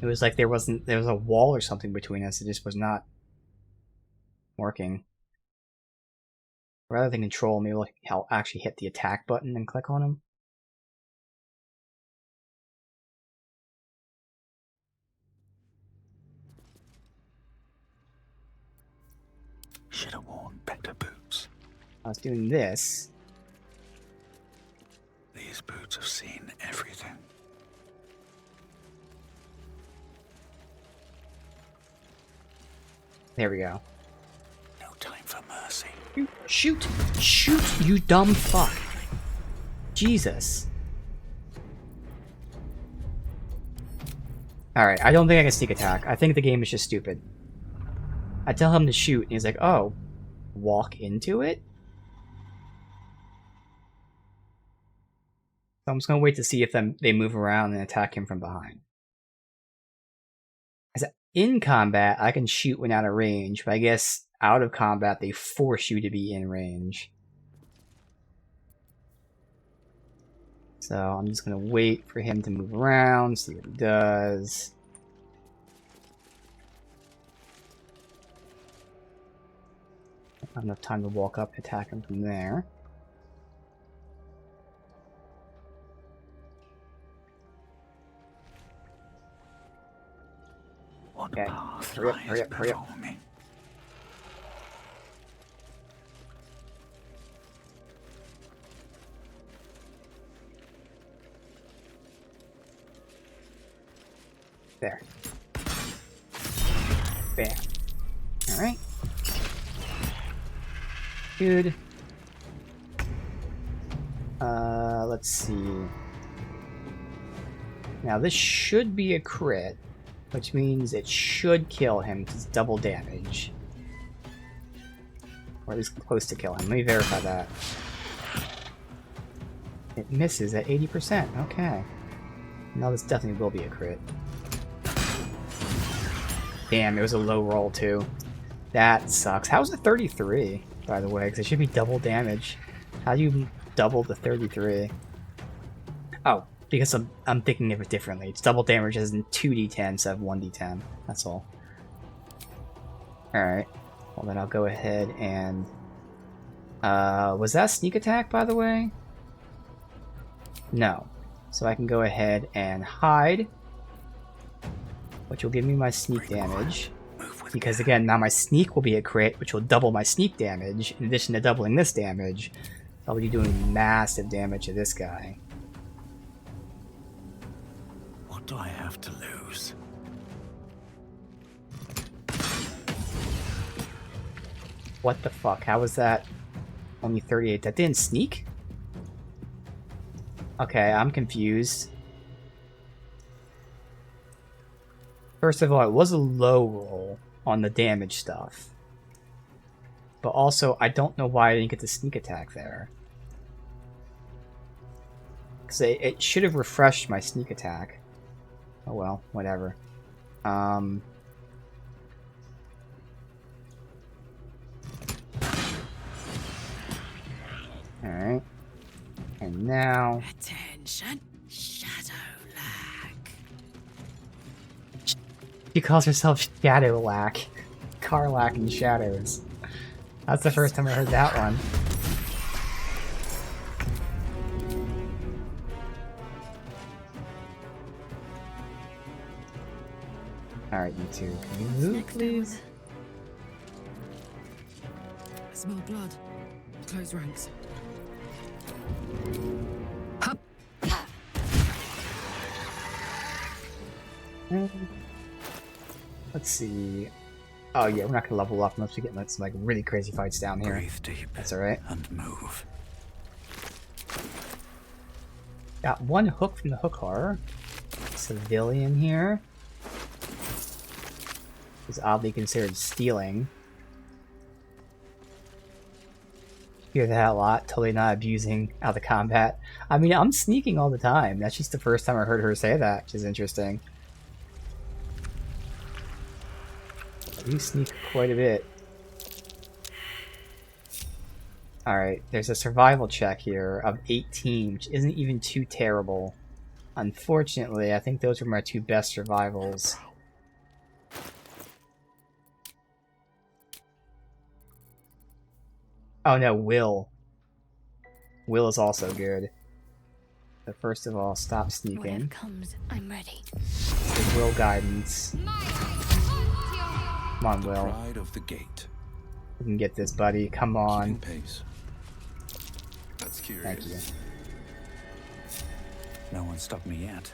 [SPEAKER 1] It was like there was a wall or something between us. It just was not working. Rather than control, maybe I'll actually hit the attack button and click on him.
[SPEAKER 3] Should have worn better boots.
[SPEAKER 1] I was doing this.
[SPEAKER 3] These boots have seen everything.
[SPEAKER 1] There we go.
[SPEAKER 3] No time for mercy.
[SPEAKER 1] Shoot! Shoot, you dumb fuck. Jesus. Alright, I don't think I can sneak attack. I think the game is just stupid. I tell him to shoot, and he's like, oh, walk into it? So I'm just gonna wait to see if they move around and attack him from behind. In combat, I can shoot when out of range, but I guess out of combat, they force you to be in range. So I'm just gonna wait for him to move around, see what he does. Not enough time to walk up and attack him from there. Okay, hurry up, hurry up, hurry up. There. Bam. Alright. Good. Let's see. Now this should be a crit, which means it should kill him because it's double damage. Or at least close to kill him. Let me verify that. It misses at 80%. Okay. Now this definitely will be a crit. Damn, it was a low roll too. That sucks. How's it 33, by the way? Because it should be double damage. How do you double the 33? Oh, because I'm thinking of it differently. It's double damage as in 2d10 instead of 1d10. That's all. Alright. Well then I'll go ahead and... was that a sneak attack, by the way? No. So I can go ahead and hide, which will give me my sneak damage. Because again, now my sneak will be a crit, which will double my sneak damage. In addition to doubling this damage, I'll be doing massive damage to this guy.
[SPEAKER 3] What do I have to lose?
[SPEAKER 1] What the fuck? How was that only 38? That didn't sneak? Okay, I'm confused. First of all, it was a low roll on the damage stuff. But also, I don't know why I didn't get the sneak attack there. Because it should have refreshed my sneak attack. Oh well, whatever. Alright. And now...
[SPEAKER 10] Attention, shadow lag.
[SPEAKER 1] She calls herself Shadow Lack. Carlack and Shadows. That's the first time I heard that one. Alright, you two. Can you move, please?
[SPEAKER 20] I smell blood. Close ranks.
[SPEAKER 1] Let's see. Oh yeah, we're not gonna level up unless we get like some like really crazy fights down here.
[SPEAKER 3] Breathe deep.
[SPEAKER 1] That's alright.
[SPEAKER 3] And move.
[SPEAKER 1] Got one hook from the hook horror. Civilian here. Is oddly considered stealing. Hear that a lot. Totally not abusing out of combat. I mean, I'm sneaking all the time. That's just the first time I heard her say that, which is interesting. I do sneak quite a bit. Alright, there's a survival check here of 18, which isn't even too terrible. Unfortunately, I think those are my two best survivals. Oh no, Will. Will is also good. So first of all, stop sneaking.
[SPEAKER 11] Whatever comes, I'm ready.
[SPEAKER 1] The Will guidance. Come on, Will.
[SPEAKER 3] Pride of the gate.
[SPEAKER 1] We can get this, buddy. Come on.
[SPEAKER 3] Pace. That's curious.
[SPEAKER 1] Thank you.
[SPEAKER 3] No one stopped me yet.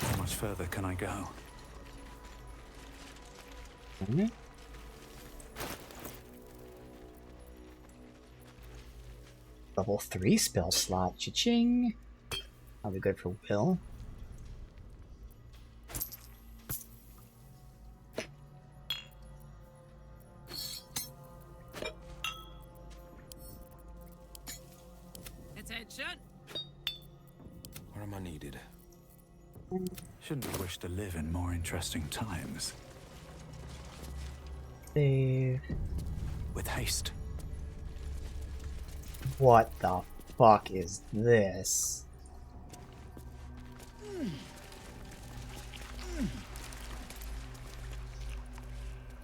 [SPEAKER 3] How much further can I go?
[SPEAKER 1] Mm-hmm. Level 3 spell slot. Cha-ching! That'll be good for Will.
[SPEAKER 12] Attention!
[SPEAKER 3] Where am I needed? Shouldn't wish to live in more interesting times.
[SPEAKER 1] Save.
[SPEAKER 3] With haste.
[SPEAKER 1] What the fuck is this?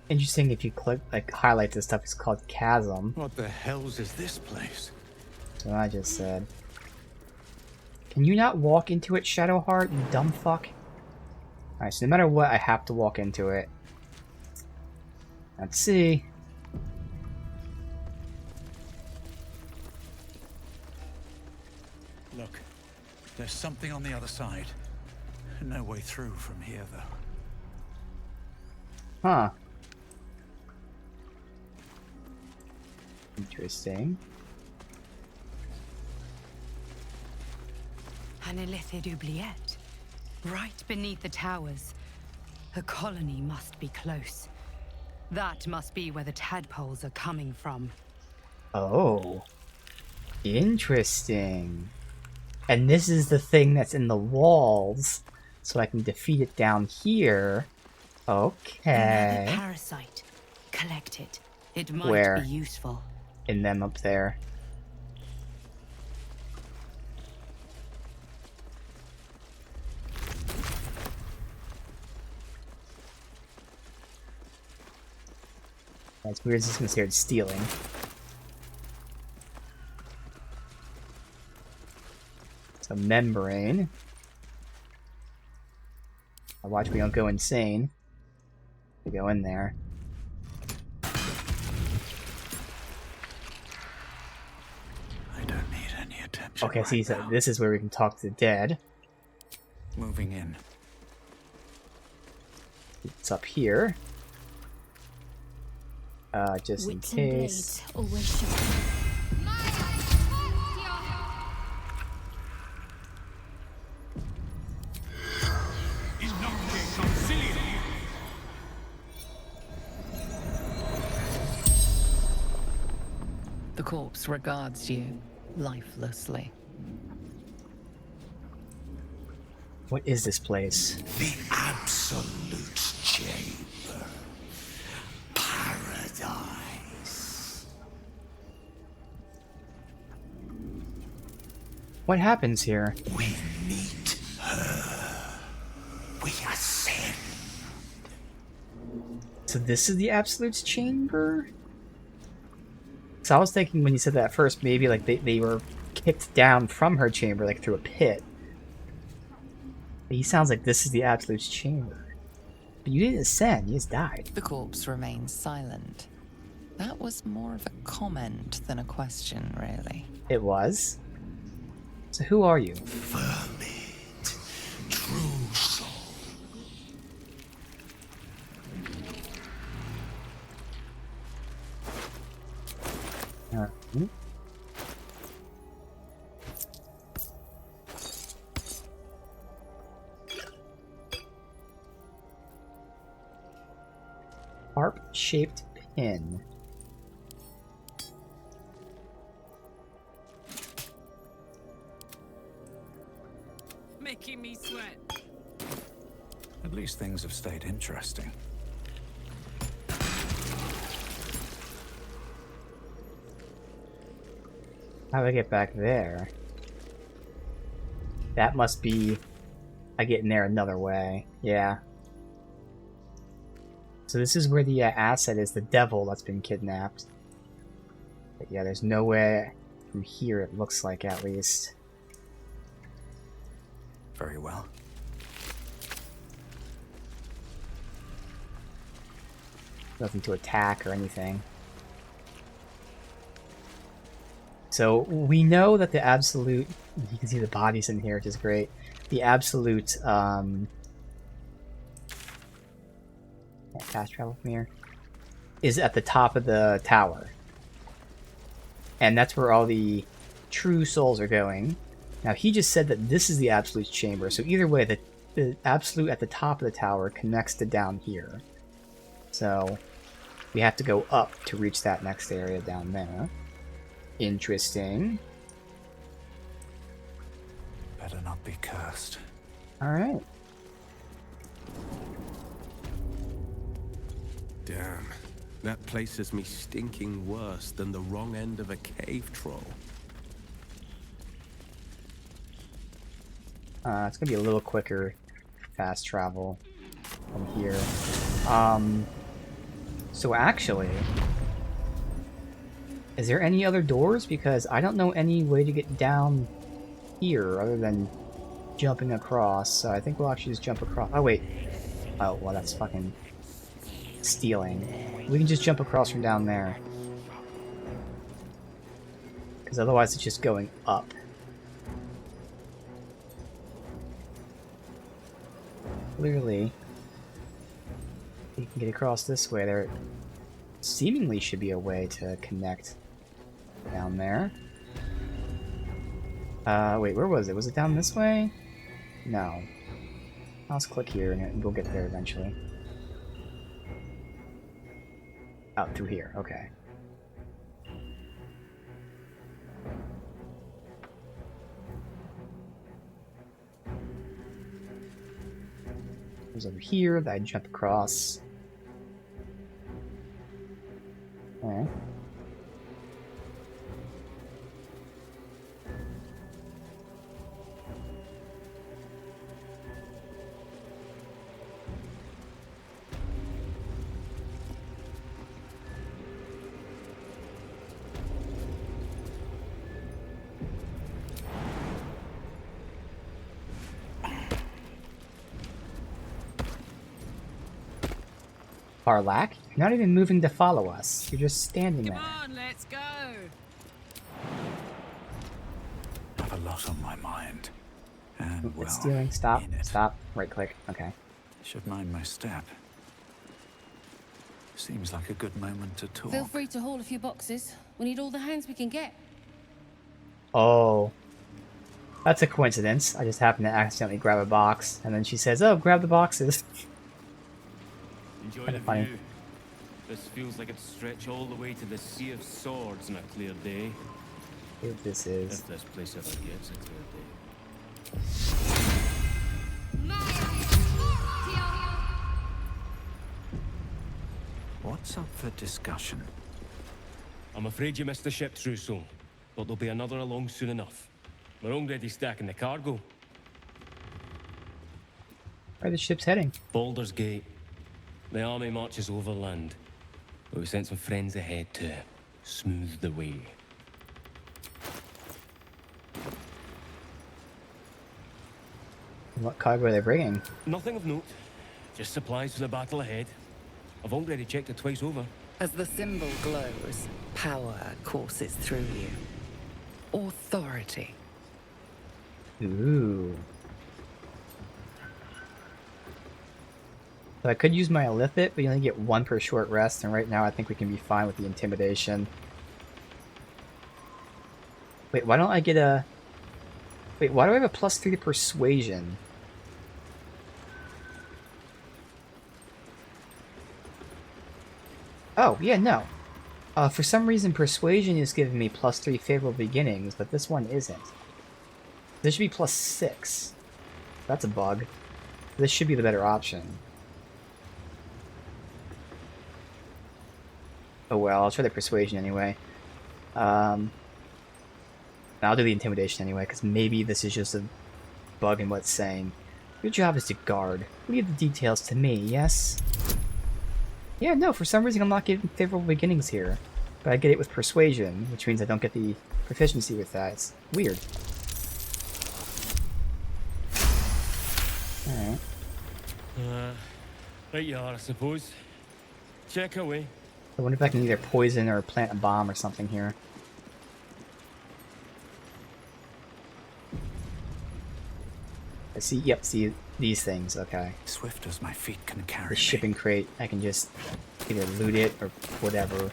[SPEAKER 1] Interesting, if you click, like, highlight this stuff, it's called Chasm.
[SPEAKER 3] What the hell's is this place?
[SPEAKER 1] That's what I just said. Can you not walk into it, Shadowheart, you dumb fuck? Alright, so no matter what, I have to walk into it. Let's see.
[SPEAKER 3] Look, there's something on the other side. No way through from here, though.
[SPEAKER 1] Huh. Interesting.
[SPEAKER 8] An illithid oubliette. Right beneath the towers. A colony must be close. That must be where the tadpoles are coming from.
[SPEAKER 1] Oh. Interesting. And this is the thing that's in the walls, so I can defeat it down here. Okay.
[SPEAKER 8] Another parasite. Collect it. It might
[SPEAKER 1] Where?
[SPEAKER 8] be useful.
[SPEAKER 1] In them up there. That's weird, it's considered stealing. So membrane. Now watch we don't go insane. We go in there.
[SPEAKER 3] I don't need any attention.
[SPEAKER 1] Okay, see, so this is where we can talk to the dead.
[SPEAKER 3] Moving in.
[SPEAKER 1] It's up here. Just in
[SPEAKER 11] Wits and
[SPEAKER 1] case.
[SPEAKER 11] blades always sharp.
[SPEAKER 5] The corpse regards you lifelessly.
[SPEAKER 1] What is this place?
[SPEAKER 23] The absolute chamber. Paradise.
[SPEAKER 1] What happens here?
[SPEAKER 23] We meet her. We ascend.
[SPEAKER 1] So this is the Absolute's chamber? So I was thinking when you said that at first, maybe like they were kicked down from her chamber, like through a pit. But he sounds like this is the Absolute's chamber. But you didn't ascend, you just died.
[SPEAKER 5] The corpse remains silent. That was more of a comment than a question, really.
[SPEAKER 1] It was. So who are you?
[SPEAKER 23] True soul.
[SPEAKER 1] Harp-shaped pin.
[SPEAKER 12] Making me sweat.
[SPEAKER 3] At least things have stayed interesting.
[SPEAKER 1] How do I get back there? That must be... I get in there another way. Yeah. So this is where the asset is, the devil that's been kidnapped. But yeah, there's no way from here, it looks like, at least.
[SPEAKER 3] Very well.
[SPEAKER 1] Nothing to attack or anything. So we know that the absolute... You can see the bodies in here, which is great. The absolute... fast travel from here, is at the top of the tower. And that's where all the true souls are going. Now, he just said that this is the Absolute's chamber, so either way, the Absolute at the top of the tower connects to down here. So, we have to go up to reach that next area down there. Interesting.
[SPEAKER 3] Better not be cursed.
[SPEAKER 1] Alright.
[SPEAKER 6] Damn. That place has me stinking worse than the wrong end of a cave troll.
[SPEAKER 1] It's gonna be a little quicker fast travel from here. So actually, is there any other doors? Because I don't know any way to get down here other than jumping across. So I think we'll actually just jump across. Oh wait. Oh well, that's fucking stealing. We can just jump across from down there. Because otherwise it's just going up. Clearly, you can get across this way. There seemingly should be a way to connect down there. Wait, where was it? Was it down this way? No. Let's click here and we'll get there eventually. Out through here, okay. It was over here that I jump across. Okay. Parlak, you're not even moving to follow us. You're just standing there.
[SPEAKER 12] Come on, let's go.
[SPEAKER 3] I have a lot on my mind. And well,
[SPEAKER 1] It's stealing. Stop. Stop. Right click. Okay.
[SPEAKER 3] Should mind my step. Seems like a good moment to talk.
[SPEAKER 15] Feel free to haul a few boxes. We need all the hands we can get.
[SPEAKER 1] Oh. That's a coincidence. I just happened to accidentally grab a box, and then she says, oh, grab the boxes.
[SPEAKER 17] Enjoy
[SPEAKER 1] Kinda
[SPEAKER 17] the
[SPEAKER 1] funny.
[SPEAKER 17] view. This feels like it'd stretch all the way to the Sea of Swords on a clear day.
[SPEAKER 1] If this is.
[SPEAKER 17] If this place ever gets a clear day.
[SPEAKER 3] What's up for discussion?
[SPEAKER 17] I'm afraid you missed the ship, True Soul, but there'll be another along soon enough. We're already stacking the cargo.
[SPEAKER 1] Where are the ships heading?
[SPEAKER 17] Baldur's Gate. The army marches overland, but we sent some friends ahead to smooth the way.
[SPEAKER 1] What cargo are they bringing?
[SPEAKER 17] Nothing of note, just supplies for the battle ahead. I've already checked it twice over.
[SPEAKER 5] As the symbol glows, power courses through you. Authority.
[SPEAKER 1] Ooh. So I could use my Illithid, but you only get 1 per short rest, and right now I think we can be fine with the Intimidation. Wait, why don't I get a... Wait, why do I have a +3 to Persuasion? Oh, yeah, no. For some reason, Persuasion is giving me +3 favorable beginnings, but this one isn't. This should be +6. That's a bug. This should be the better option. Oh well, I'll try the Persuasion anyway. I'll do the Intimidation anyway, because maybe this is just a bug in what's saying. Your job is to guard. Leave the details to me, yes? Yeah, no, for some reason I'm not getting favorable beginnings here. But I get it with Persuasion, which means I don't get the proficiency with that. It's weird. Alright.
[SPEAKER 17] Right you are, I suppose. Check away.
[SPEAKER 1] I wonder if I can either poison or plant a bomb or something here. I see, yep, see these things, okay.
[SPEAKER 3] Swift as my feet can carry
[SPEAKER 1] The shipping crate, I can just either loot it or whatever.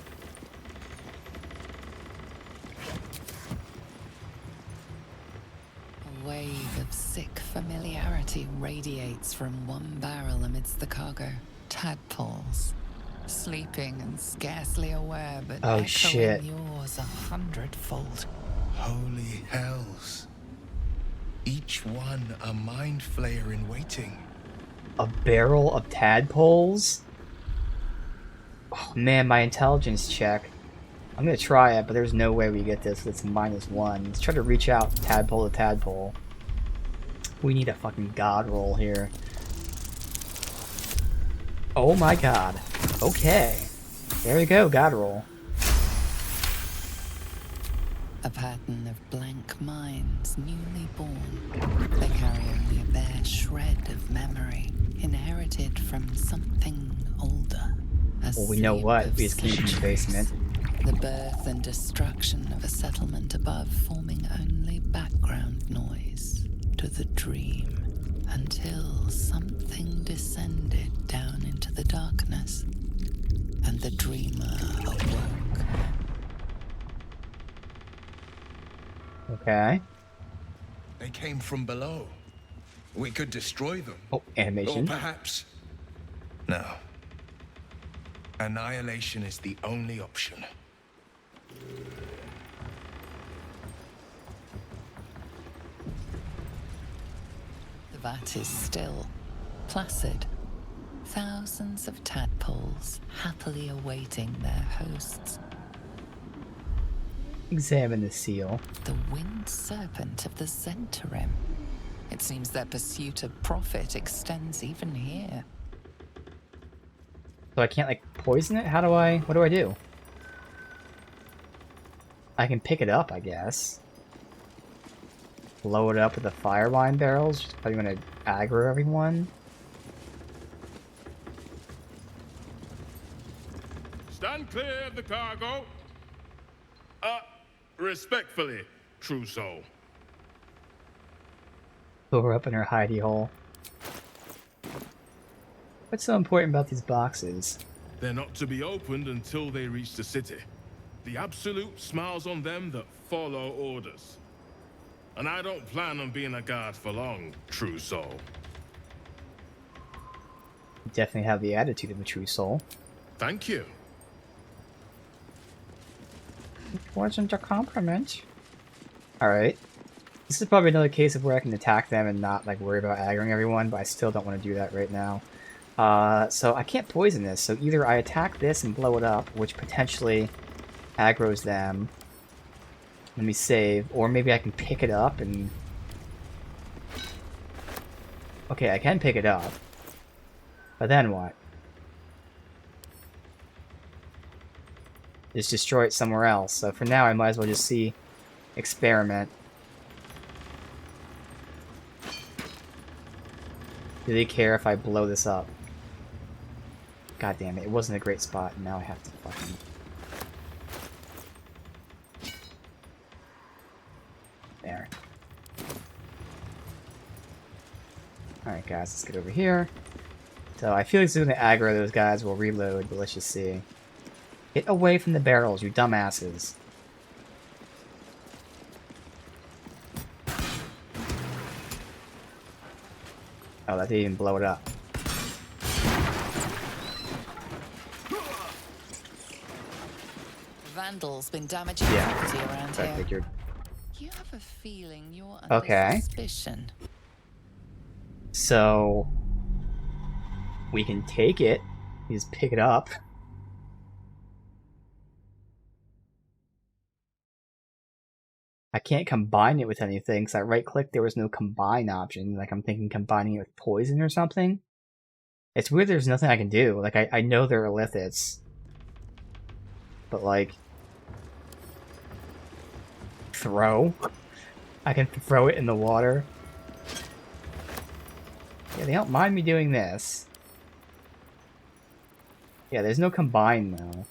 [SPEAKER 5] A wave of sick familiarity radiates from one barrel amidst the cargo. Tadpoles. Sleeping and scarcely aware, but
[SPEAKER 1] oh,
[SPEAKER 5] echoing
[SPEAKER 1] shit.
[SPEAKER 5] yours 100-fold.
[SPEAKER 7] Holy hells. Each one a mind flayer in waiting.
[SPEAKER 1] A barrel of tadpoles? Oh man, my intelligence check. I'm gonna try it, but there's no way we get this. It's -1. Let's try to reach out tadpole to tadpole. We need a fucking god roll here. Oh my god. Okay. There we go, god roll.
[SPEAKER 5] A pattern of blank minds, newly born. They carry only a bare shred of memory, inherited from something older.
[SPEAKER 1] Well, we know what. We just came from the basement.
[SPEAKER 5] The birth and destruction of a settlement above, forming only background noise to the dream, until something descended down into the darkness, and the dreamer awoke.
[SPEAKER 1] Okay.
[SPEAKER 7] They came from below. We could destroy them.
[SPEAKER 1] Oh, animation.
[SPEAKER 7] Or perhaps... No. Annihilation is the only option.
[SPEAKER 5] The vat is still, placid. Thousands of tadpoles happily awaiting their hosts.
[SPEAKER 1] Examine the seal.
[SPEAKER 5] The winged serpent of the Zentarim. It seems their pursuit of profit extends even here.
[SPEAKER 1] So I can't, like, poison it? What do I do? I can pick it up, I guess. Blow it up with the fire wine barrels? Just probably gonna aggro everyone?
[SPEAKER 2] Stand clear of the cargo. Respectfully, true soul.
[SPEAKER 1] Throw her up in her hidey hole. What's so important about these boxes?
[SPEAKER 2] They're not to be opened until they reach the city. The Absolute smiles on them that follow orders. And I don't plan on being a guard for long, true soul.
[SPEAKER 1] You definitely have the attitude of a true soul.
[SPEAKER 2] Thank you.
[SPEAKER 1] It wasn't a compliment. Alright. This is probably another case of where I can attack them and not, like, worry about aggroing everyone, but I still don't want to do that right now. So I can't poison this, so either I attack this and blow it up, which potentially aggroes them. Let me save, or maybe I can pick it up and... Okay, I can pick it up. But then what? Just destroy it somewhere else. So for now, I might as well just see... Experiment. Do they care if I blow this up? God damn it, it wasn't a great spot, and now I have to fucking... There. Alright guys, let's get over here. So I feel like it's gonna aggro those guys, we'll reload, but let's just see. Get away from the barrels, you dumbasses. Oh, that didn't even blow it up.
[SPEAKER 5] Vandal's been damaging property around
[SPEAKER 1] I
[SPEAKER 5] here.
[SPEAKER 1] figured.
[SPEAKER 5] You have a feeling you're under
[SPEAKER 1] Okay.
[SPEAKER 5] suspicion.
[SPEAKER 1] So we can take it. You just pick it up. I can't combine it with anything because I right clicked, there was no combine option. Like I'm thinking combining it with poison or something. It's weird there's nothing I can do. Like I know there are lithids. But like throw? I can throw it in the water. Yeah, they don't mind me doing this. Yeah, there's no combine though.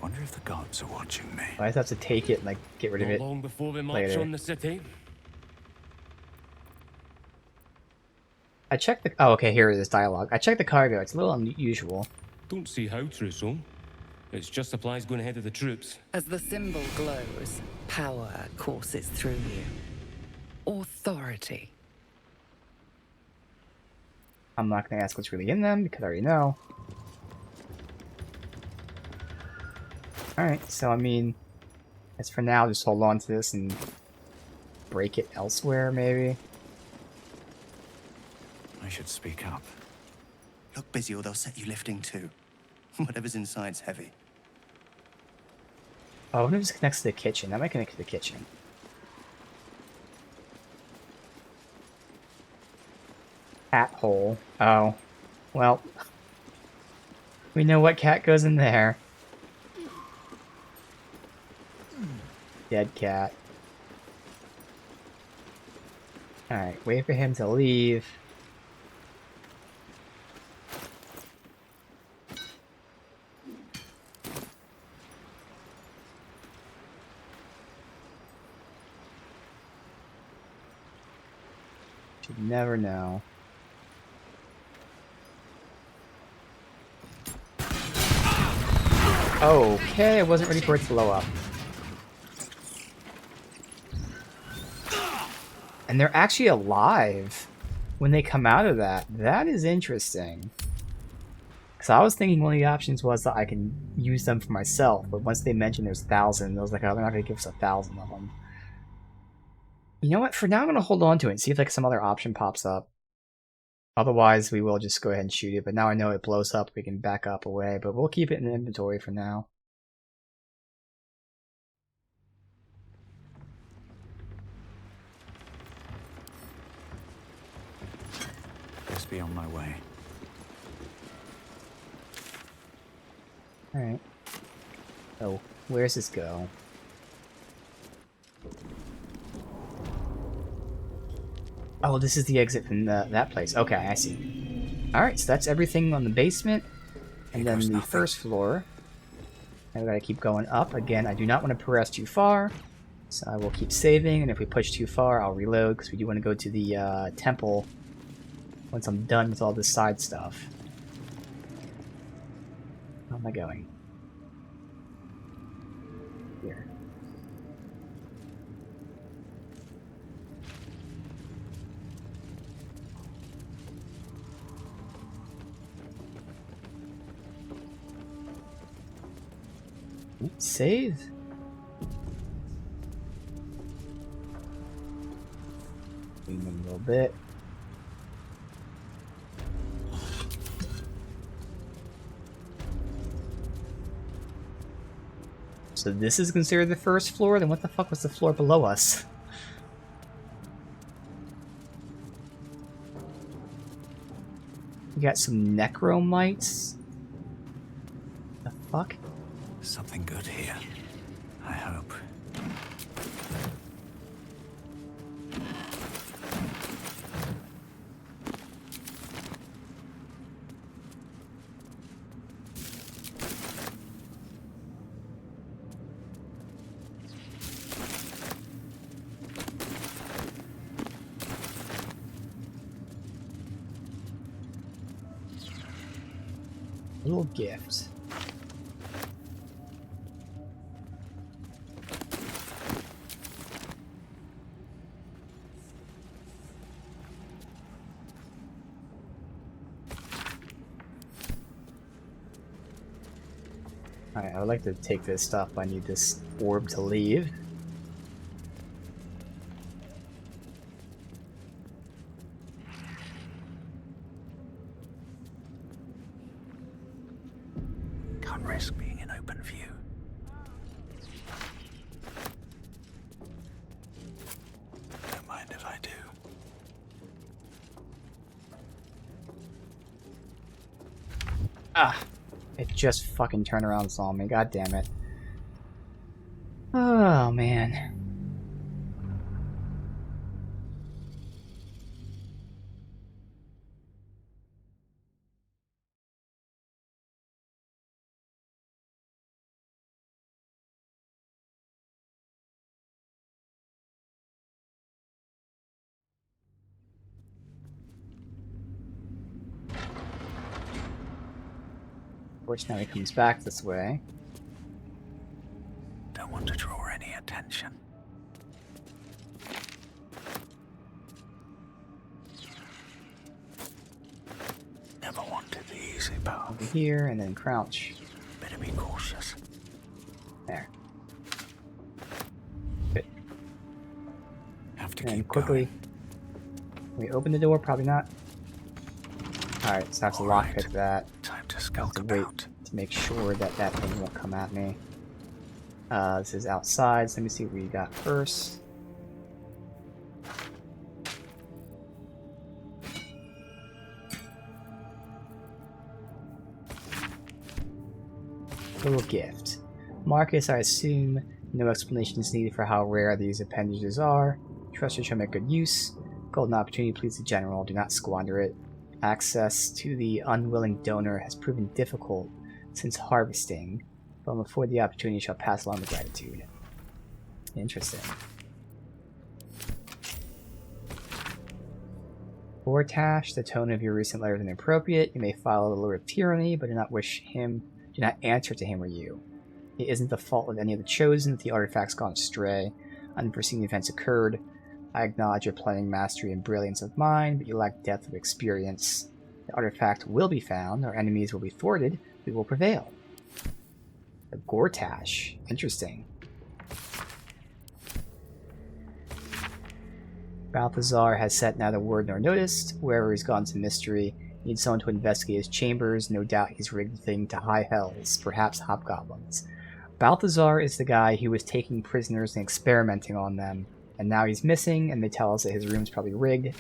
[SPEAKER 3] Wonder if the gods are watching me.
[SPEAKER 1] I just have to take it and like get rid of
[SPEAKER 17] Not
[SPEAKER 1] it
[SPEAKER 17] long before we march
[SPEAKER 1] later.
[SPEAKER 17] on the city.
[SPEAKER 1] I checked the... Oh, okay, here it is, dialogue. I checked the cargo. It's a little unusual.
[SPEAKER 17] Don't see how, Trousseau. It's just supplies going ahead of the troops.
[SPEAKER 5] As the symbol glows, power courses through you. Authority.
[SPEAKER 1] I'm not going to ask what's really in them because I already know. Alright, so I mean, as for now, just hold on to this and break it elsewhere, maybe.
[SPEAKER 3] I should speak up.
[SPEAKER 16] Look busy or they'll set you lifting too. Whatever's inside's heavy.
[SPEAKER 1] Oh, I wonder if this connects to the kitchen. That might connect to the kitchen. Cat hole. Oh. Well. We know what cat goes in there. Dead cat. Alright, wait for him to leave. You never know. Okay, I wasn't ready for it to blow up. And they're actually alive when they come out of that. That is interesting. Because I was thinking one of the options was that I can use them for myself, but once they mentioned there's 1,000, I was like, oh, they're not going to give us 1,000 of them. You know what? For now, I'm going to hold on to it and see if like some other option pops up. Otherwise, we will just go ahead and shoot it. But now I know it blows up, we can back up away. But we'll keep it in the inventory for now.
[SPEAKER 3] Best be on my way.
[SPEAKER 1] Alright. Oh, where does this go? Oh, this is the exit from that place. Okay, I see. Alright, so that's everything on the basement. And then the first floor. Now we gotta keep going up. Again, I do not want to progress too far. So I will keep saving, and if we push too far, I'll reload, because we do want to go to the temple once I'm done with all this side stuff. How am I going? Here. Oops, save. Lean in a little bit. So this is considered the first floor? Then what the fuck was the floor below us? We got some necromites. The fuck?
[SPEAKER 3] Something good here. I hope.
[SPEAKER 1] little gift. Alright, I would like to take this stuff, but I need this orb to leave.
[SPEAKER 23] Can't risk being in open view. Don't mind if I do.
[SPEAKER 1] Ah! It just fucking turned around and saw me, god damn it. Oh man. Of course, now he comes back this way.
[SPEAKER 23] Don't want to draw any attention. Never wanted the easy path.
[SPEAKER 1] Over here, and then crouch.
[SPEAKER 23] Better be cautious.
[SPEAKER 1] There. Good.
[SPEAKER 23] Have to
[SPEAKER 1] and
[SPEAKER 23] keep
[SPEAKER 1] quickly.
[SPEAKER 23] going.
[SPEAKER 1] Can we open the door? Probably not. Alright, so I have to lockpick that.
[SPEAKER 23] Time to skulk
[SPEAKER 1] to wait
[SPEAKER 23] about.
[SPEAKER 1] to make sure that that thing won't come at me. This is outside, so let me see what we got first. Little gift. Marcus, I assume no explanation is needed for how rare these appendages are. Trust you shall make good use. Golden opportunity, please the general, do not squander it. Access to the unwilling donor has proven difficult since harvesting, but before the opportunity shall pass along the gratitude. Interesting. Vortash, the tone of your recent letter is inappropriate. You may follow the Lord of Tyranny, but do not answer to him or you. It isn't the fault of any of the chosen that the artifact's gone astray. Unforeseen events occurred. I acknowledge your planning mastery and brilliance of mind, but you lack depth of experience. The artifact will be found, our enemies will be thwarted, we will prevail. The Gortash. Interesting. Balthazar has set neither word nor noticed. Wherever he's gone to mystery, he needs someone to investigate his chambers. No doubt he's rigged the thing to high hells, perhaps hobgoblins. Balthazar is the guy who was taking prisoners and experimenting on them, and now he's missing, and they tell us that his room's probably rigged.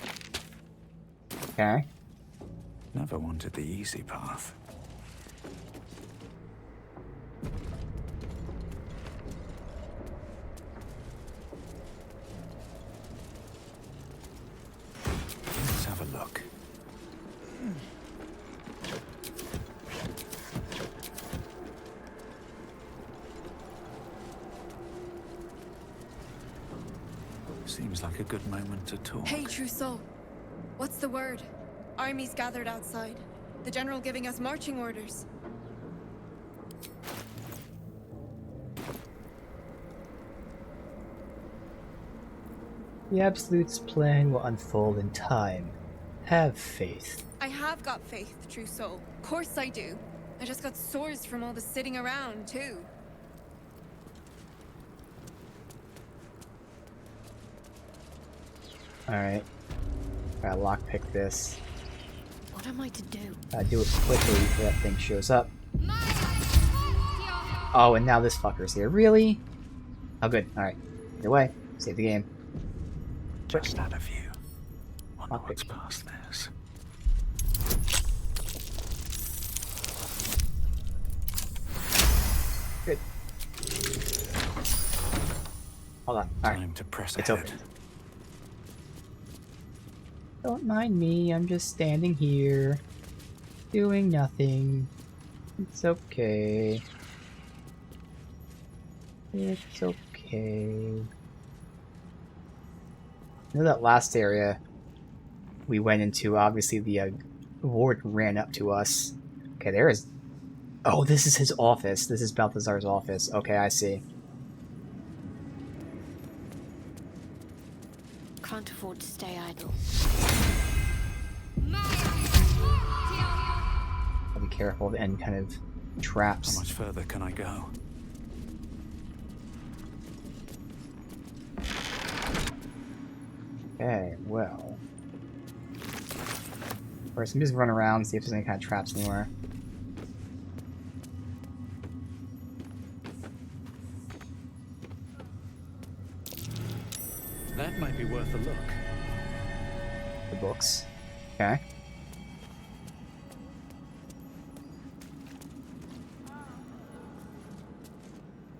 [SPEAKER 1] Okay.
[SPEAKER 23] Never wanted the easy path. Let's have a look. Seems like a good moment to talk.
[SPEAKER 18] Hey, Trousseau. What's the word? Armies gathered outside. The general giving us marching orders.
[SPEAKER 1] The Absolute's plan will unfold in time. Have faith.
[SPEAKER 18] I have got faith, Trousseau. Of course I do. I just got sores from all the sitting around, too.
[SPEAKER 1] Alright. Gotta lockpick this.
[SPEAKER 11] What am I to do?
[SPEAKER 1] Do it quickly before that thing shows up. Oh, and now this fucker's here. Really? Oh, good. Alright. Either way, save the game.
[SPEAKER 23] Just out of view. Wonder what's past this.
[SPEAKER 1] Good. Hold on. Alright.
[SPEAKER 23] Time to press
[SPEAKER 1] it's
[SPEAKER 23] ahead.
[SPEAKER 1] open. Don't mind me, I'm just standing here, doing nothing. It's okay. It's okay. I know that last area we went into, obviously the warden ran up to us. Okay, there is Oh, this is his office. This is Balthazar's office. Okay, I see.
[SPEAKER 11] Can't afford to stay idle.
[SPEAKER 1] I'll be careful of any kind of traps.
[SPEAKER 3] How much further can I go?
[SPEAKER 1] Okay, well. First, let me just run around, see if there's any kind of traps anywhere.
[SPEAKER 3] That might be worth a look.
[SPEAKER 1] The books. Okay.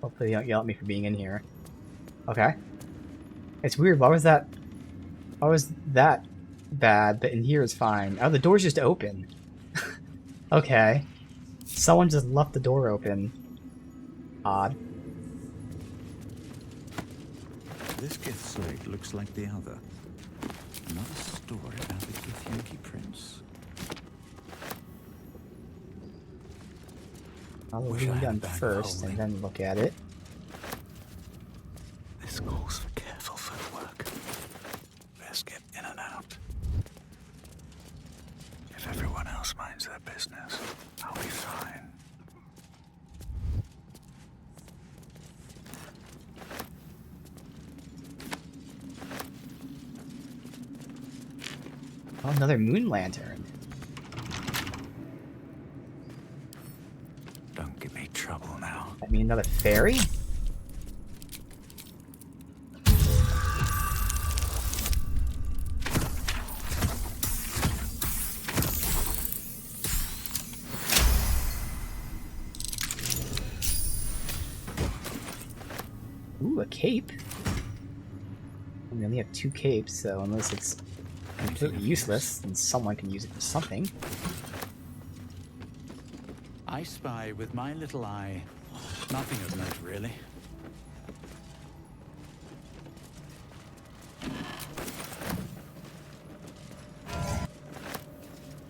[SPEAKER 1] Hopefully they don't yell at me for being in here. Okay. It's weird, why was that bad, but in here is fine? Oh, the door's just open. Okay. Someone just left the door open. Odd.
[SPEAKER 3] This gift slate looks like the other. Another story about the Githyanki prince.
[SPEAKER 1] I'll read them first and then look at it.
[SPEAKER 3] This calls for careful footwork. Best get in and out. If everyone else minds their business, I'll be fine.
[SPEAKER 1] Oh, another moon lantern.
[SPEAKER 3] Don't give me trouble now.
[SPEAKER 1] That mean another fairy? Ooh, a cape. We only have 2 capes, so unless it's completely useless, then someone can use it for something.
[SPEAKER 3] I spy with my little eye. Nothing of note, really.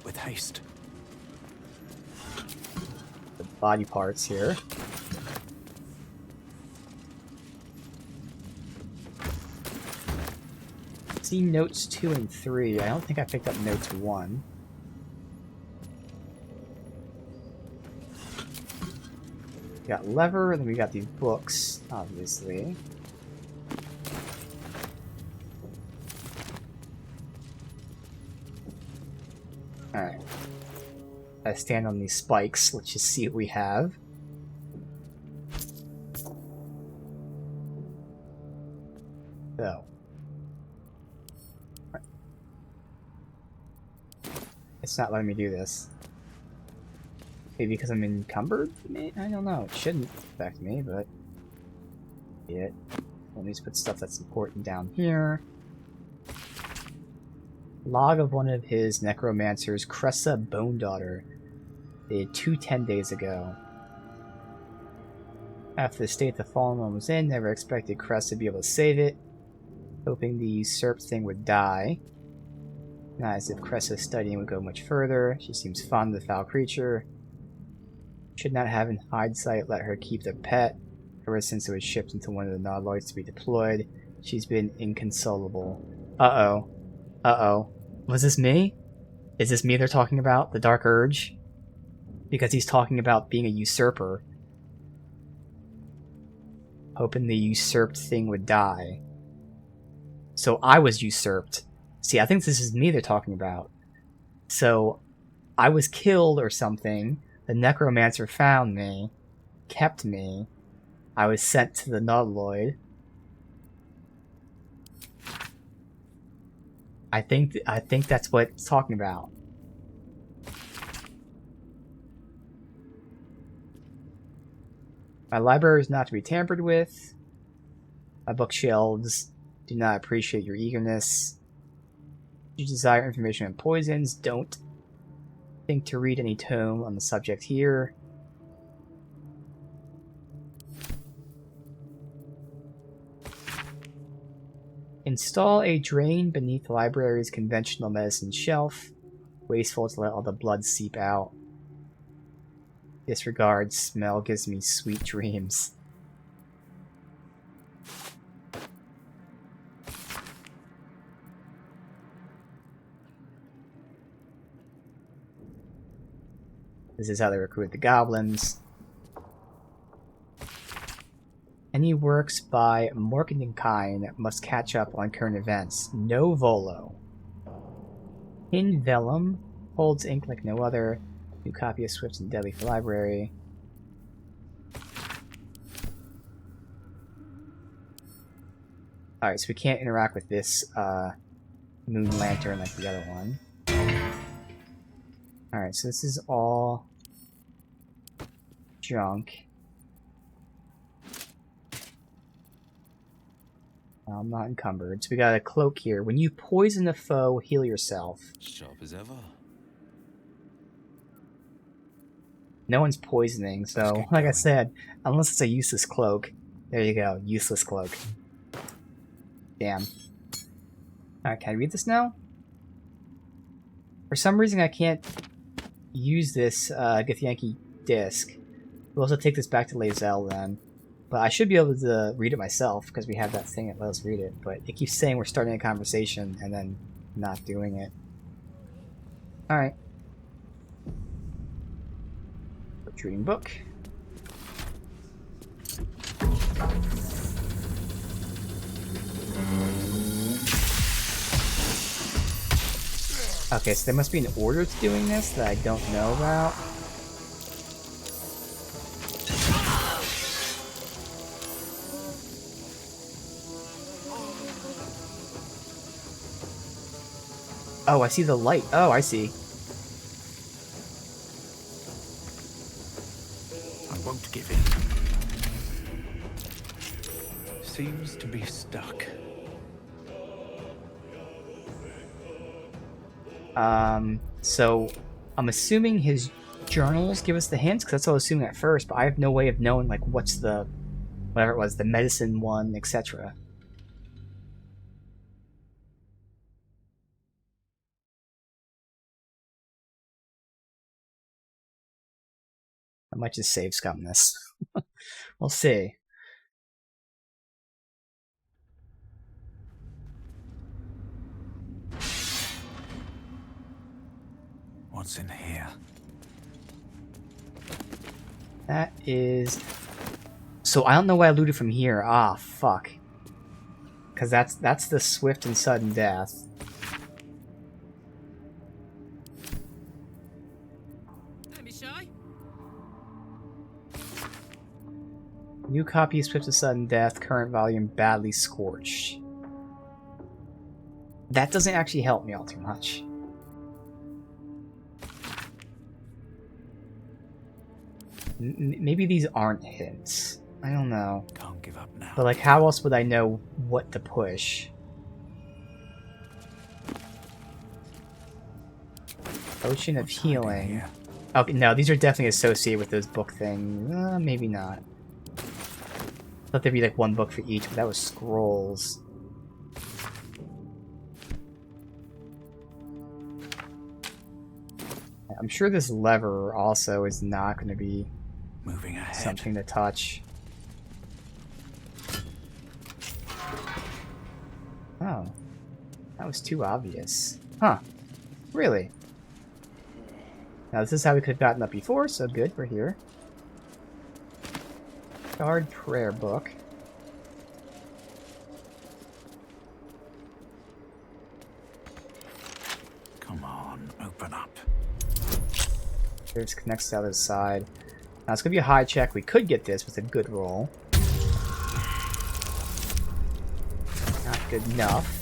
[SPEAKER 3] With haste.
[SPEAKER 1] The body parts here. See notes 2 and 3. I don't think I picked up notes 1. We got lever, then we got these books, obviously. Alright. I stand on these spikes. Let's just see what we have. So. It's not letting me do this. Maybe because I'm encumbered? I don't know. It shouldn't affect me, but... yeah. Let me just put stuff that's important down here. Log of one of his necromancers, Cressa Bone Daughter. Dated 210 days ago. After the state the fallen one was in, never expected Cressa to be able to save it. Hoping the usurped thing would die. Not as if Cressa's studying would go much further. She seems fond of the foul creature. Should not have in hindsight let her keep the pet. Ever since it was shipped into one of the Nautiloids to be deployed, she's been inconsolable. Uh-oh. Uh-oh. Was this me? Is this me they're talking about? The Dark Urge? Because he's talking about being a usurper. Hoping the usurped thing would die. So I was usurped. See, I think this is me they're talking about. So, I was killed or something. The necromancer found me. Kept me. I was sent to the Nautiloid. I think that's what it's talking about. My library is not to be tampered with. My bookshelves do not appreciate your eagerness. If you desire information on poisons, don't think to read any tome on the subject here. Install a drain beneath the library's conventional medicine shelf. Wasteful to let all the blood seep out. Disregard smell gives me sweet dreams. This is how they recruit the goblins. Any works by Morgendenkind must catch up on current events. No Volo. In Vellum holds ink like no other. New copy of Swift and Deadly for library. Alright, so we can't interact with this moon lantern like the other one. Alright, so this is all junk. I'm not encumbered. So we got a cloak here. When you poison a foe, heal yourself.
[SPEAKER 6] Sharp as ever.
[SPEAKER 1] No one's poisoning, so like I said, unless it's a useless cloak. There you go, useless cloak. Damn. Alright, can I read this now? For some reason I can't use this Githyanki disc. We'll also take this back to Lae'zel then. But I should be able to read it myself, because we have that thing that lets us read it. But it keeps saying we're starting a conversation, and then not doing it. Alright. Retrieving book. Okay, so there must be an order to doing this that I don't know about. Oh, I see the light. Oh, I see.
[SPEAKER 3] I won't give in. Seems to be stuck.
[SPEAKER 1] So I'm assuming his journals give us the hints, because that's what I was assuming at first, but I have no way of knowing, like, what's the, whatever it was, the medicine one, etc. I might just save scum this. We'll see.
[SPEAKER 3] What's in here?
[SPEAKER 1] That is... So I don't know why I looted from here. Ah, fuck. Because that's the swift and sudden death.
[SPEAKER 20] Don't be shy.
[SPEAKER 1] New copy of Swift and Sudden Death, current volume badly scorched. That doesn't actually help me all too much. Maybe these aren't hints. I don't know.
[SPEAKER 3] Can't give up now.
[SPEAKER 1] But like, how else would I know what to push? Potion of healing. Okay, no, these are definitely associated with those book things. Maybe not. Thought there'd be like one book for each, but that was scrolls. I'm sure this lever also is not going to be
[SPEAKER 3] moving ahead.
[SPEAKER 1] Something to touch. Oh. That was too obvious. Huh. Really? Now this is how we could have gotten up before, so good, we're here. Guard prayer book.
[SPEAKER 3] Come on, open up.
[SPEAKER 1] This connects to the other side. Now it's gonna be a high check. We could get this with a good roll. Not good enough.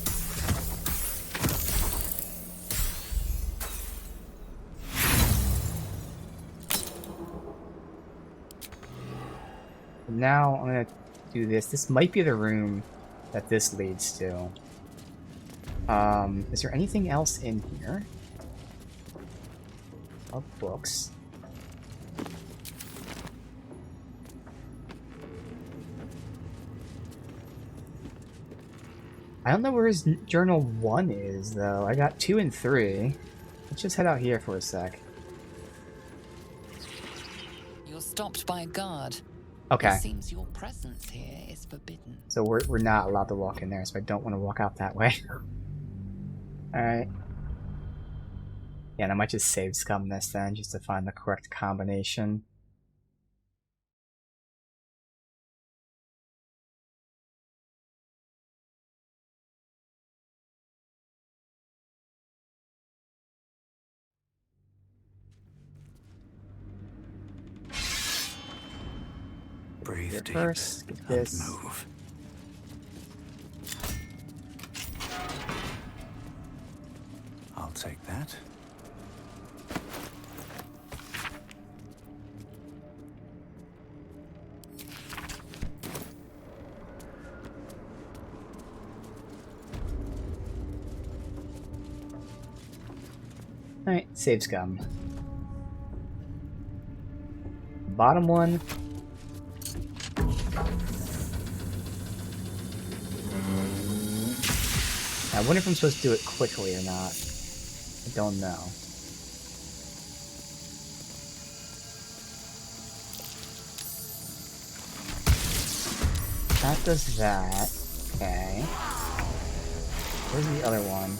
[SPEAKER 1] Now I'm gonna do this. This might be the room that this leads to. Is there anything else in here? Of books. I don't know where his journal 1 is, though. I got 2 and 3. Let's just head out here for a sec.
[SPEAKER 5] stopped by a guard.
[SPEAKER 1] Okay.
[SPEAKER 5] It seems your presence here is forbidden.
[SPEAKER 1] So we're not allowed to walk in there, so I don't want to walk out that way. Alright. Yeah, and I might just save scum this then, just to find the correct combination.
[SPEAKER 13] Breathe
[SPEAKER 1] Here
[SPEAKER 13] deep
[SPEAKER 1] first, get
[SPEAKER 13] and
[SPEAKER 1] this.
[SPEAKER 13] move. I'll take that.
[SPEAKER 1] Alright, save scum. Bottom one. I wonder if I'm supposed to do it quickly or not. I don't know. That does that. Okay. Where's the other one?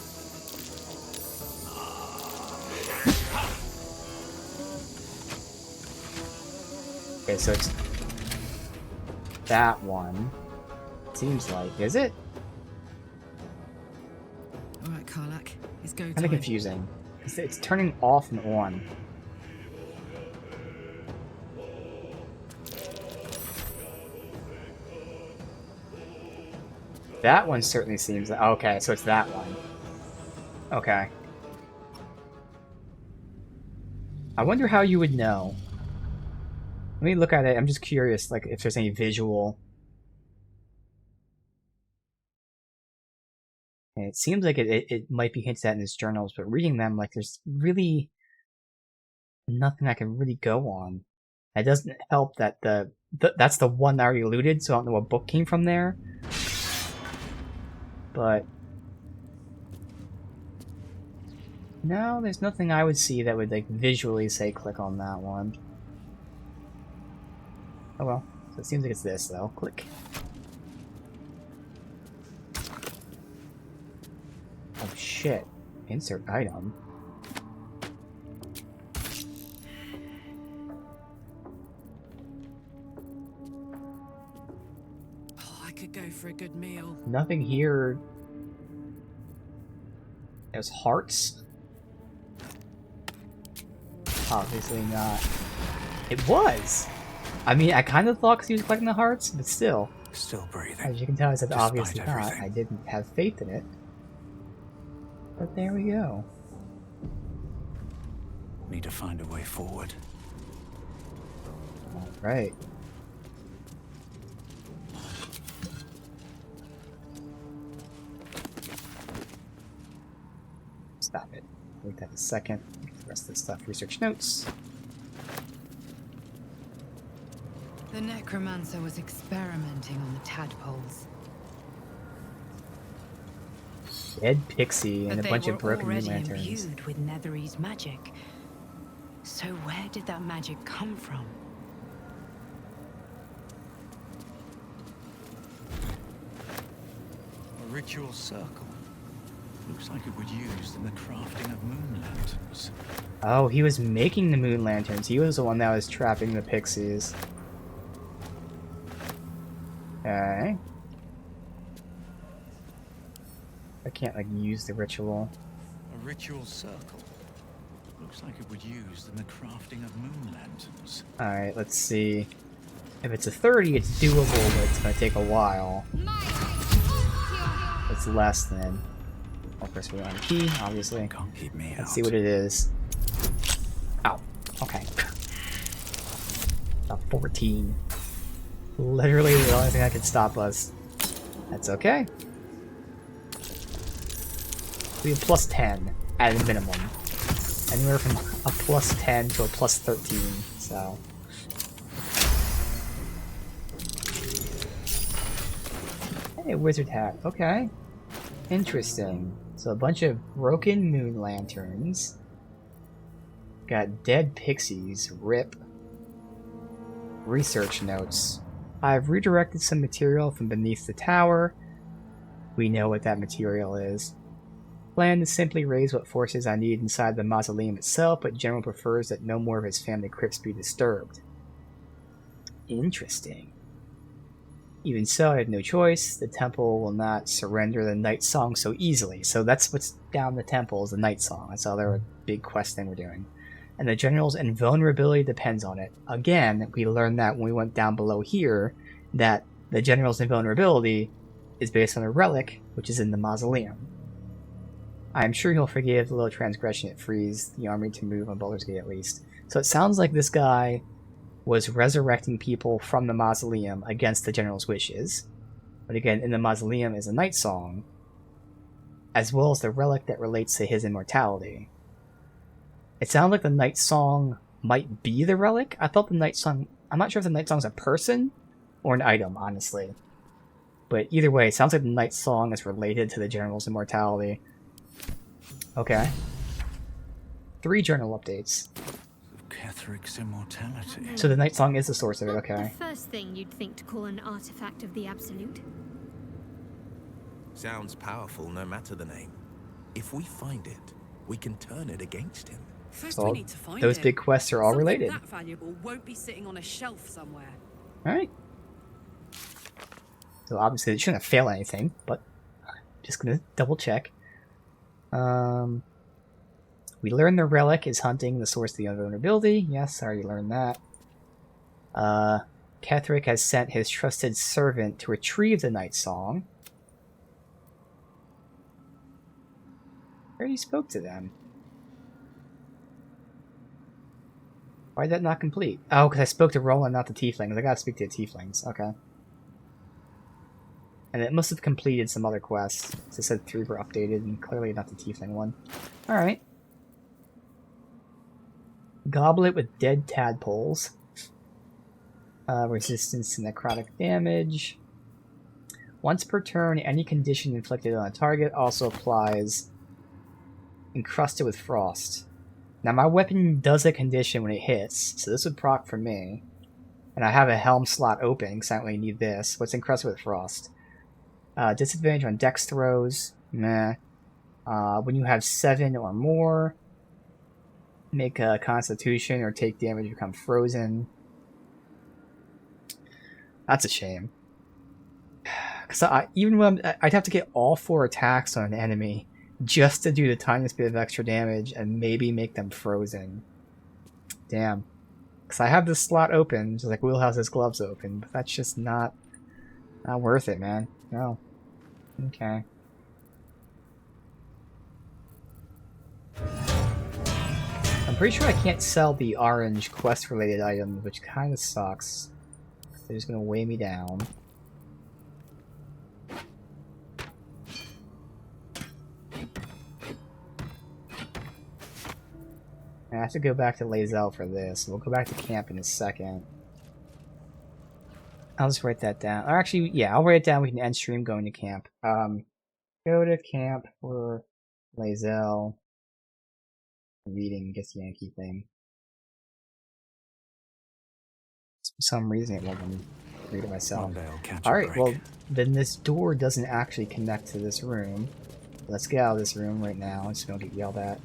[SPEAKER 1] Okay, so it's that one. Seems like, is it?
[SPEAKER 20] All right, Karlak, it's go time.
[SPEAKER 1] Kind of confusing. It's turning off and on. That one certainly seems like, okay, so it's that one. Okay. I wonder how you would know. Let me look at it. I'm just curious, like, if there's any visual. And it seems like it might be hinted at in his journals, but reading them, like, there's really nothing I can really go on. It doesn't help that that's the one I already looted, so I don't know what book came from there. But no, there's nothing I would see that would like visually say click on that one. Oh well, so it seems like it's this though. Click. Oh shit. Insert item.
[SPEAKER 20] Oh, I could go for a good meal.
[SPEAKER 1] Nothing here. There's hearts. Obviously not. It was! I mean, I kind of thought because he was collecting the hearts, but still.
[SPEAKER 13] Still breathing.
[SPEAKER 1] As you can tell, I said
[SPEAKER 13] Despite
[SPEAKER 1] obviously not.
[SPEAKER 13] everything.
[SPEAKER 1] I didn't have faith in it. But there we go.
[SPEAKER 13] Need to find a way forward.
[SPEAKER 1] Alright. Stop it. Wait that a second. Get the rest of this stuff. Research notes.
[SPEAKER 8] The necromancer was experimenting on the tadpoles.
[SPEAKER 1] Dead pixie and
[SPEAKER 8] But
[SPEAKER 1] a bunch
[SPEAKER 8] they
[SPEAKER 1] of broken
[SPEAKER 8] were
[SPEAKER 1] moon
[SPEAKER 8] already
[SPEAKER 1] lanterns.
[SPEAKER 8] imbued with Netherese magic. So where did that magic come from?
[SPEAKER 3] A ritual circle. Looks like it would use in the crafting of moon lanterns.
[SPEAKER 1] Oh, he was making the moon lanterns. He was the one that was trapping the pixies. Okay. I can't like use the ritual.
[SPEAKER 3] A ritual circle. Looks like it would use in the crafting of moon lanterns.
[SPEAKER 1] Alright, let's see. If it's a 30, it's doable, but it's gonna take a while. It's less than. Of course, we don't have a key, obviously.
[SPEAKER 13] Can't keep me
[SPEAKER 1] Let's
[SPEAKER 13] out.
[SPEAKER 1] see what it is. Ow. Okay. A 14. Literally the only thing that could stop us. That's okay. We have plus 10 at a minimum. Anywhere from a plus 10 to a plus 13, so. Hey, wizard hat. Okay. Interesting. So a bunch of broken moon lanterns. Got dead pixies. Rip. Research notes. I've redirected some material from beneath the tower. We know what that material is. Plan to simply raise what forces I need inside the mausoleum itself, but General prefers that no more of his family crypts be disturbed. Interesting. Even so, I have no choice. The temple will not surrender the Night Song so easily. So that's what's down the temple, is the Night Song. That's the other big quest thing we're doing. And the General's invulnerability depends on it. Again, we learned that when we went down below here, that the General's invulnerability is based on a relic, which is in the mausoleum. I am sure he'll forgive the little transgression it frees the army to move on Baldur's Gate at least. So it sounds like this guy was resurrecting people from the mausoleum against the General's wishes. But again, in the mausoleum is a Night Song, as well as the relic that relates to his immortality. It sounds like the Night Song might be the relic. I thought the Night Song... I'm not sure if the Night Song's a person or an item, honestly. But either way, it sounds like the Night Song is related to the General's immortality. Okay. 3 journal updates.
[SPEAKER 3] Ketheric's immortality.
[SPEAKER 1] So the Night Song is the source of it, okay.
[SPEAKER 11] The first thing you'd think to call an artifact of the Absolute.
[SPEAKER 14] Sounds powerful no matter the name. If we find it, we can turn it against him.
[SPEAKER 12] First
[SPEAKER 1] So
[SPEAKER 12] we need to find
[SPEAKER 1] those
[SPEAKER 12] it.
[SPEAKER 1] big quests are all
[SPEAKER 12] Something
[SPEAKER 1] related.
[SPEAKER 12] that valuable won't be sitting on a shelf somewhere.
[SPEAKER 1] Alright. So obviously it shouldn't have failed anything, but just gonna double check. We learned the relic is hunting the source of the invulnerability. Yes, I already learned that. Ketheric has sent his trusted servant to retrieve the Night Song. I already spoke to them. Why did that not complete? Oh, because I spoke to Roland, not the Tieflings. I gotta speak to the Tieflings. Okay. And it must have completed some other quests. So it said 3 were updated, and clearly not the Tiefling one. Alright. Goblet with dead tadpoles. Resistance to necrotic damage. Once per turn, any condition inflicted on a target also applies. Encrusted with frost. Now my weapon does a condition when it hits, so this would proc for me. And I have a helm slot open, because I don't really need this. What's encrusted with frost? Disadvantage on dex throws. Meh. When you have 7 or more, make a constitution or take damage, become frozen. That's a shame. Because even when I'd have to get all 4 attacks on an enemy just to do the tiniest bit of extra damage and maybe make them frozen. Damn. Because I have this slot open, just like Wheelhouse's gloves open, but that's just not worth it, man. No. Okay. I'm pretty sure I can't sell the orange quest-related items, which kind of sucks. They're just gonna weigh me down. I have to go back to Lae'zel for this. We'll go back to camp in a second. I'll just write that down. Or actually, yeah, I'll write it down. We can end stream going to camp. Go to camp for Lae'zel. Reading Guess Yankee thing. For some reason it won't let me read it myself. Alright, well, then this door doesn't actually connect to this room. Let's get out of this room right now. Just don't get yelled at.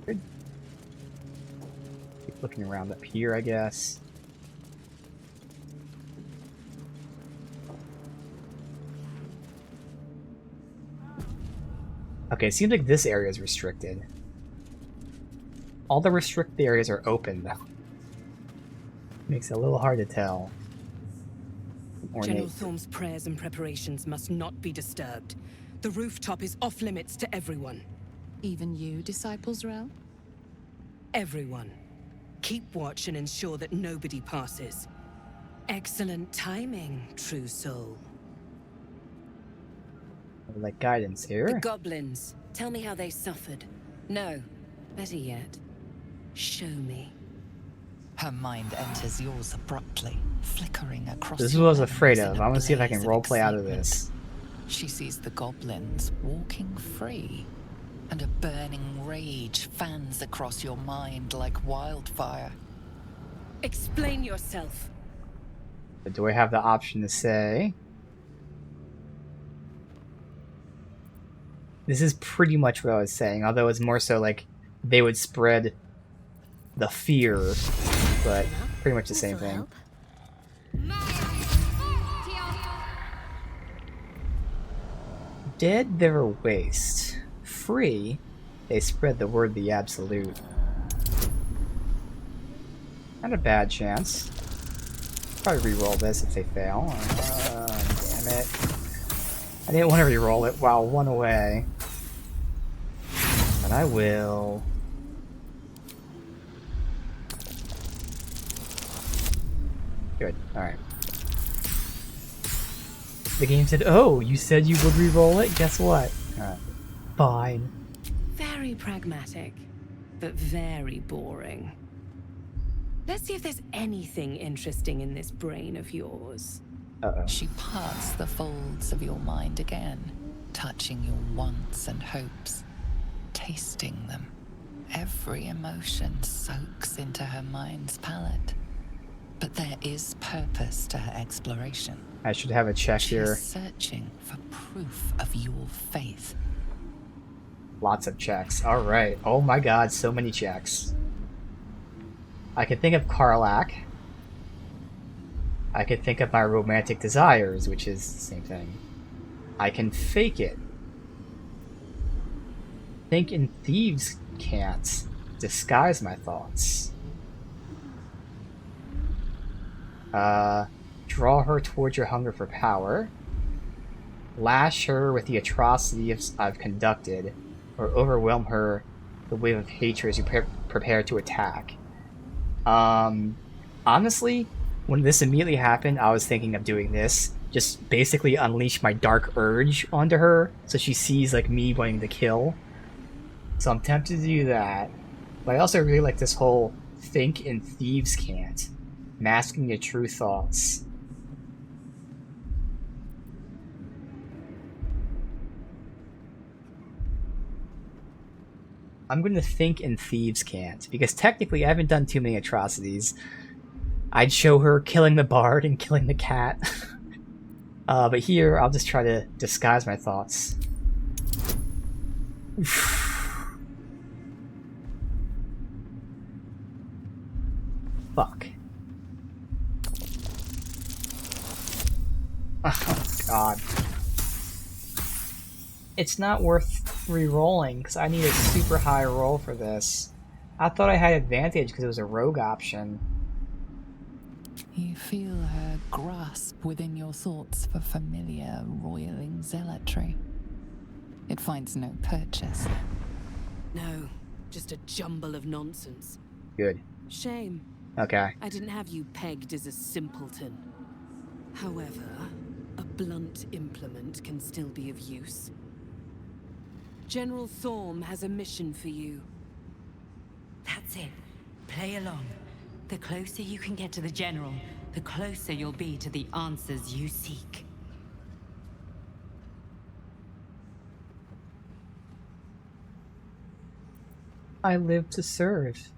[SPEAKER 1] Good. Keep looking around up here, I guess. Okay, it seems like this area is restricted. All the restricted areas are open, though. Makes it a little hard to tell.
[SPEAKER 19] General Thorm's prayers and preparations must not be disturbed. The rooftop is off limits to everyone.
[SPEAKER 5] Even you, Disciple Zrel?
[SPEAKER 19] Everyone. Keep watch and ensure that nobody passes. Excellent timing, true soul.
[SPEAKER 1] Like guidance here.
[SPEAKER 19] The goblins. Tell me how they suffered. No, better yet, show me.
[SPEAKER 5] Her mind enters yours abruptly, flickering across.
[SPEAKER 1] This is what I was afraid of. I want to see if I can roleplay out of this.
[SPEAKER 5] She sees the goblins walking free, and a burning rage fans across your mind like wildfire.
[SPEAKER 19] Explain yourself.
[SPEAKER 1] But do I have the option to say? This is pretty much what I was saying, although it's more so like they would spread the fear, but pretty much the same thing. Dead, they're a waste. Free, they spread the word the absolute. Not a bad chance. Probably reroll this if they fail. Damn it. I didn't want to reroll it. Wow, one away. But I will. Good, alright. The game said, oh, you said you would re-roll it? Guess what? Alright. Fine.
[SPEAKER 19] Very pragmatic, but very boring. Let's see if there's anything interesting in this brain of yours.
[SPEAKER 1] Uh-oh.
[SPEAKER 5] She parts the folds of your mind again, touching your wants and hopes, tasting them. Every emotion soaks into her mind's palette. But there is purpose to her exploration.
[SPEAKER 1] I should have a check here.
[SPEAKER 5] She's searching for proof of your faith.
[SPEAKER 1] Lots of checks. Alright. Oh my god, so many checks. I could think of Karlach. I could think of my romantic desires, which is the same thing. I can fake it. Think in thieves can't. Disguise my thoughts. Draw her towards your hunger for power. Lash her with the atrocities I've conducted, or overwhelm her with the wave of hatred as you prepare to attack. Honestly, when this immediately happened, I was thinking of doing this. Just basically unleash my dark urge onto her, so she sees like me wanting to kill. So I'm tempted to do that. But I also really like this whole think and thieves can't. Masking your true thoughts. I'm going to think and thieves can't, because technically I haven't done too many atrocities. I'd show her killing the bard and killing the cat. But here, I'll just try to disguise my thoughts. Fuck. Oh god. It's not worth re-rolling, because I need a super high roll for this. I thought I had advantage because it was a rogue option.
[SPEAKER 5] You feel her grasp within your thoughts for familiar, roiling zealotry. It finds no purchase.
[SPEAKER 19] No, just a jumble of nonsense.
[SPEAKER 1] Good.
[SPEAKER 19] Shame.
[SPEAKER 1] Okay.
[SPEAKER 19] I didn't have you pegged as a simpleton. However, a blunt implement can still be of use. General Thorm has a mission for you.
[SPEAKER 8] That's it. Play along. The closer you can get to the General, the closer you'll be to the answers you seek.
[SPEAKER 1] I live to serve.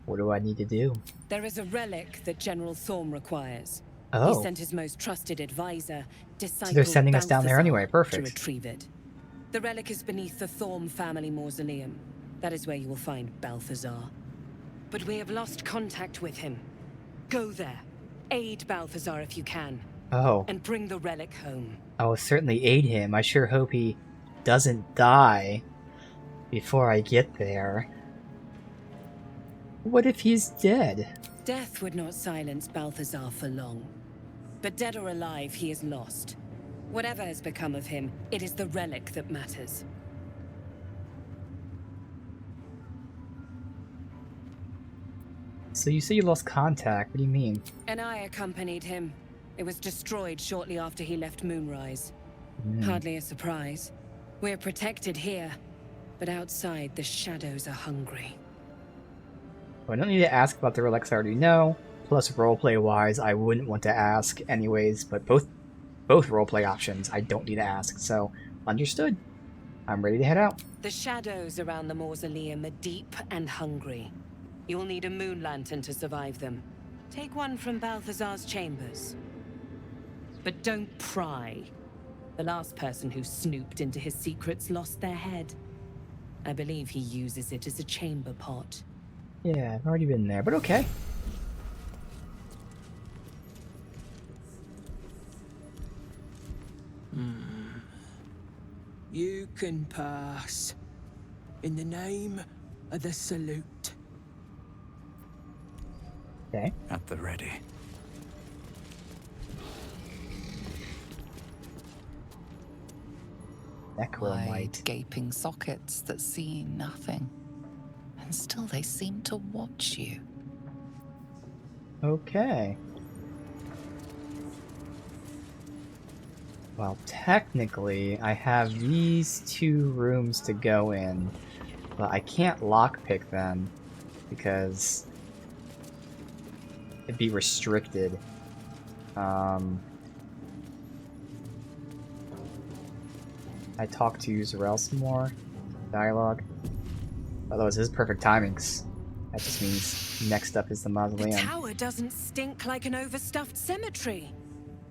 [SPEAKER 1] What do I need to do?
[SPEAKER 19] There is a relic that General Thorm requires.
[SPEAKER 1] Oh.
[SPEAKER 19] He sent his most trusted advisor, disciple
[SPEAKER 1] So they're sending us down there
[SPEAKER 19] Balthazar,
[SPEAKER 1] anyway, perfect.
[SPEAKER 19] to retrieve it. The relic is beneath the Thorm family mausoleum. That is where you will find Balthazar. But we have lost contact with him. Go there. Aid Balthazar if you can.
[SPEAKER 1] Oh.
[SPEAKER 19] And bring the relic home.
[SPEAKER 1] I will certainly aid him. I sure hope he doesn't die before I get there. What if he's dead?
[SPEAKER 19] Death would not silence Balthazar for long. But dead or alive, he is lost. Whatever has become of him, it is the relic that matters.
[SPEAKER 1] So you say you lost contact. What do you mean?
[SPEAKER 19] And I accompanied him. It was destroyed shortly after he left Moonrise. Hardly a surprise. We're protected here, but outside the shadows are hungry.
[SPEAKER 1] Well, I don't need to ask about the relics I already know. Plus, roleplay-wise, I wouldn't want to ask anyways, but both roleplay options I don't need to ask, so understood. I'm ready to head out.
[SPEAKER 19] The shadows around the mausoleum are deep and hungry. You'll need a moon lantern to survive them. Take one from Balthazar's chambers. But don't pry. The last person who snooped into his secrets lost their head. I believe he uses it as a chamber pot.
[SPEAKER 1] Yeah, I've already been there, but okay.
[SPEAKER 4] You can pass. In the name of the salute.
[SPEAKER 1] Okay.
[SPEAKER 3] At the ready.
[SPEAKER 5] Wide, gaping sockets that see nothing. And still they seem to watch you.
[SPEAKER 1] Okay. Well, technically, I have these 2 rooms to go in, but I can't lockpick them because it'd be restricted. I talk to Zarel some more. Dialogue. Otherwise, this is perfect timings. That just means next up is the
[SPEAKER 19] The
[SPEAKER 1] mausoleum.
[SPEAKER 19] tower doesn't stink like an overstuffed cemetery.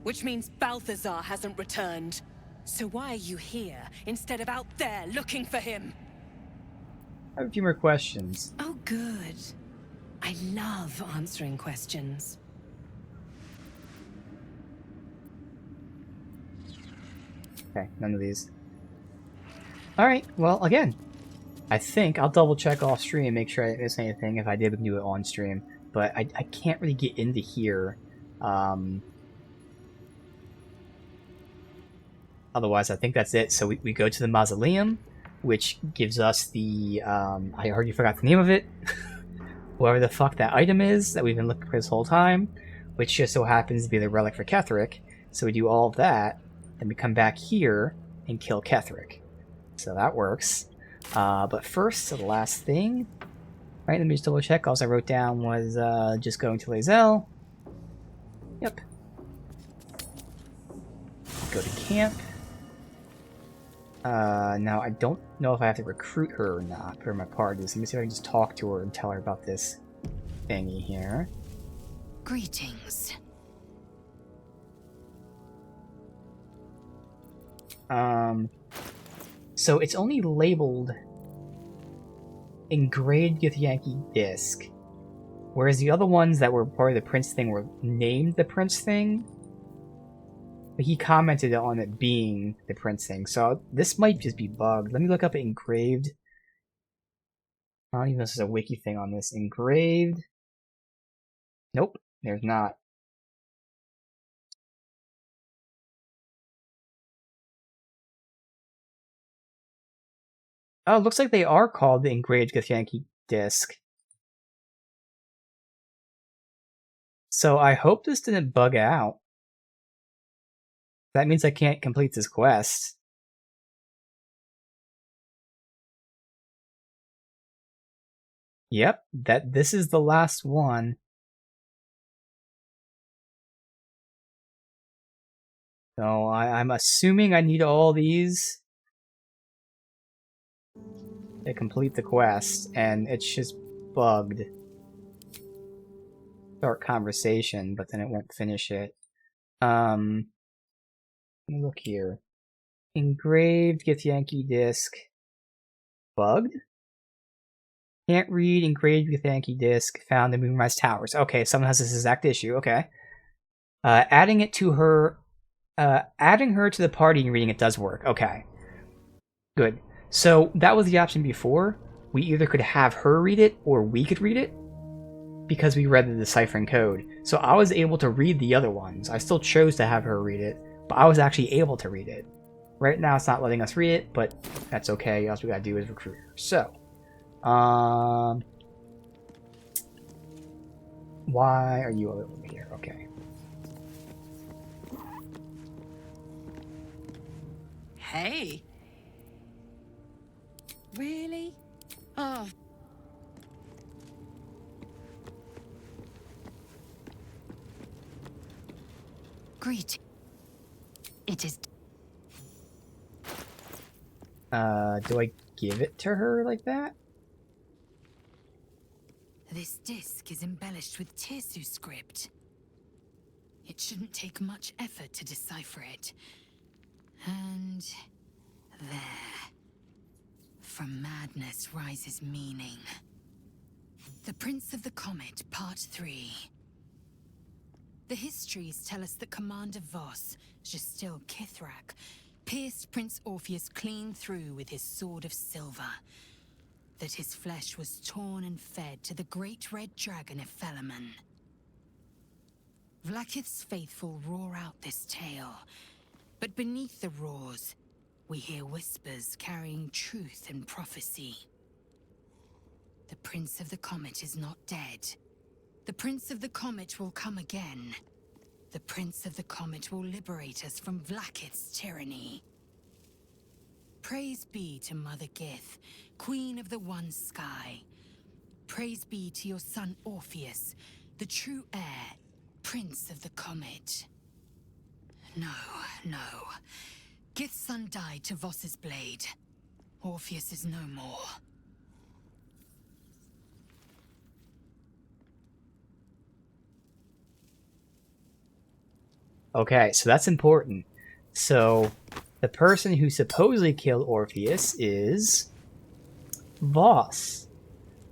[SPEAKER 19] Which means Balthazar hasn't returned. So why are you here instead of out there looking for him?
[SPEAKER 1] I have a few more questions.
[SPEAKER 19] Oh, good. I love answering questions.
[SPEAKER 1] Okay, none of these. Alright, well, again, I think I'll double check off stream, make sure I didn't miss anything. If I did, we can do it on stream. But I can't really get into here. Otherwise, I think that's it. So we go to the mausoleum, which gives us the, I already forgot the name of it. Whatever the fuck that item is that we've been looking for this whole time, which just so happens to be the relic for Ketheric. So we do all of that, then we come back here and kill Ketheric. So that works. But first, the last thing. Right, let me just double check. All I wrote down was just going to Lae'zel. Yep. Go to camp. Now, I don't know if I have to recruit her or not. Put her in my parties. Let me see if I can just talk to her and tell her about this thingy here.
[SPEAKER 8] Greetings.
[SPEAKER 1] So it's only labeled engraved Githyanki disc, whereas the other ones that were part of the Prince thing were named the Prince thing. But he commented on it being the Prince thing, so this might just be bugged. Let me look up engraved. I don't even know if there's a wiki thing on this. Engraved. Nope, there's not. Oh, it looks like they are called the engraved Githyanki disc. So I hope this didn't bug out. That means I can't complete this quest. Yep, this is the last one. So I'm assuming I need all these to complete the quest, and it's just bugged. Start conversation, but then it won't finish it. Let me look here. Engraved Githyanki disc. Bugged? Can't read engraved Githyanki disc found in Moonrise Towers. Okay, someone has this exact issue. Okay. Adding her to the party and reading it does work. Okay. Good. So that was the option before. We either could have her read it or we could read it because we read the deciphering code. So I was able to read the other ones. I still chose to have her read it, but I was actually able to read it. Right now it's not letting us read it, but that's okay. All we gotta do is recruit her. So, why are you over here? Okay.
[SPEAKER 15] Hey. Really? Oh.
[SPEAKER 8] Greet. It is.
[SPEAKER 1] Do I give it to her like that?
[SPEAKER 8] This disc is embellished with Tirsu script. It shouldn't take much effort to decipher it. And there. From madness rises meaning. The Prince of the Comet, Part 3. The histories tell us that Commander Voss, Gestil Kithrak, pierced Prince Orpheus clean through with his sword of silver. That his flesh was torn and fed to the great red dragon Ephelaman. Vlaakith's faithful roar out this tale, but beneath the roars, we hear whispers carrying truth and prophecy. The Prince of the Comet is not dead. The Prince of the Comet will come again. The Prince of the Comet will liberate us from Vlaakith's tyranny. Praise be to Mother Gith, Queen of the One Sky. Praise be to your son Orpheus, the true heir, Prince of the Comet. No, no. Gith's son died to Voss's blade. Orpheus is no more.
[SPEAKER 1] Okay, so that's important. So, the person who supposedly killed Orpheus is Voss.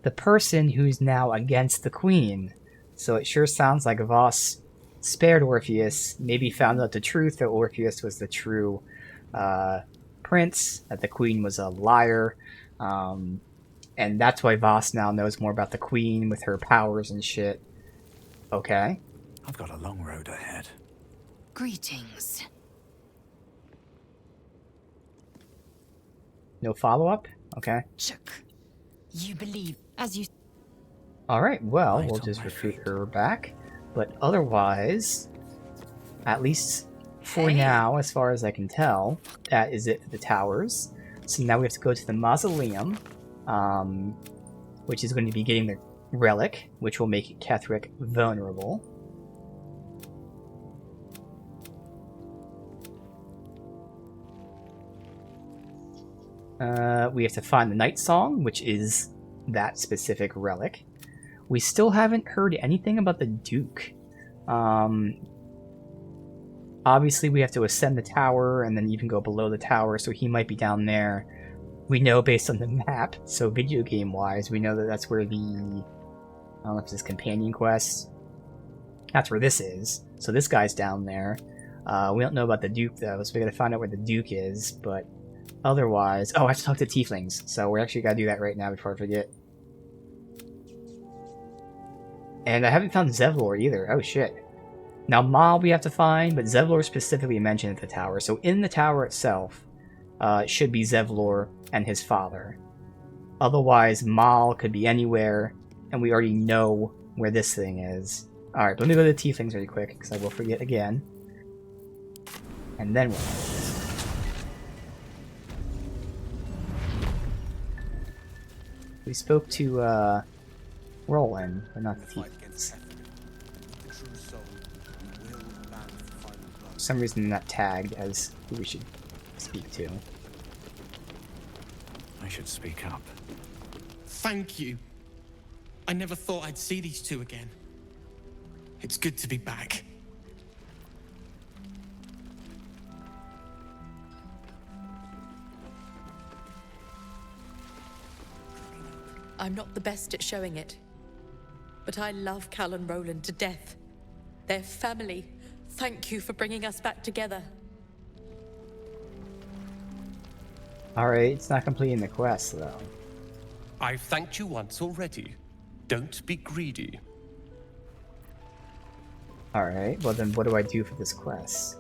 [SPEAKER 1] The person who's now against the Queen. So it sure sounds like Voss spared Orpheus, maybe found out the truth that Orpheus was the true prince, that the Queen was a liar, and that's why Voss now knows more about the Queen with her powers and shit. Okay.
[SPEAKER 3] I've got a long road ahead.
[SPEAKER 8] Greetings.
[SPEAKER 1] No follow-up? Okay.
[SPEAKER 8] Chuck, you believe, as you...
[SPEAKER 1] Alright, well, we'll just recruit her back. But otherwise, at least for now, as far as I can tell, that is it for the towers. So now we have to go to the mausoleum, which is going to be getting the relic, which will make Ketheric vulnerable. We have to find the Night Song, which is that specific relic. We still haven't heard anything about the Duke. Obviously, we have to ascend the tower and then even go below the tower, so he might be down there. We know based on the map, so video game-wise, we know that that's where the... I don't know if this is companion quest. That's where this is. So this guy's down there. We don't know about the Duke, though, so we gotta find out where the Duke is, but... Otherwise... Oh, I have to talk to Tieflings, so we actually gotta do that right now before I forget. And I haven't found Zevlor either. Oh, shit. Now, Mal we have to find, but Zevlor is specifically mentioned at the tower. So in the tower itself, it should be Zevlor and his father. Otherwise, Mal could be anywhere, and we already know where this thing is. Alright, let me go to the Tieflings really quick, because I will forget again. And then what? We spoke to, Roland, but not the Tieflings. For some reason not tagged as who we should speak to.
[SPEAKER 3] I should speak up.
[SPEAKER 9] Thank you. I never thought I'd see these two again. It's good to be back.
[SPEAKER 21] I'm not the best at showing it, but I love Cal and Roland to death. They're family. Thank you for bringing us back together.
[SPEAKER 1] Alright, it's not completing the quest, though.
[SPEAKER 17] I've thanked you once already. Don't be greedy.
[SPEAKER 1] Alright, well then what do I do for this quest?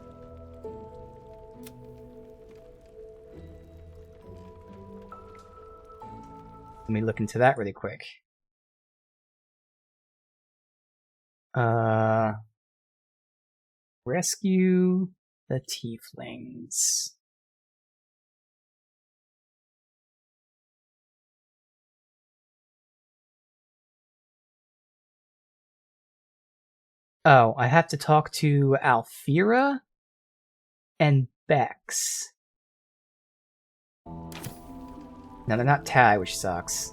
[SPEAKER 1] Let me look into that really quick. Rescue the Tieflings. Oh, I have to talk to Alfira and Bex. Now they're not tagged, which sucks.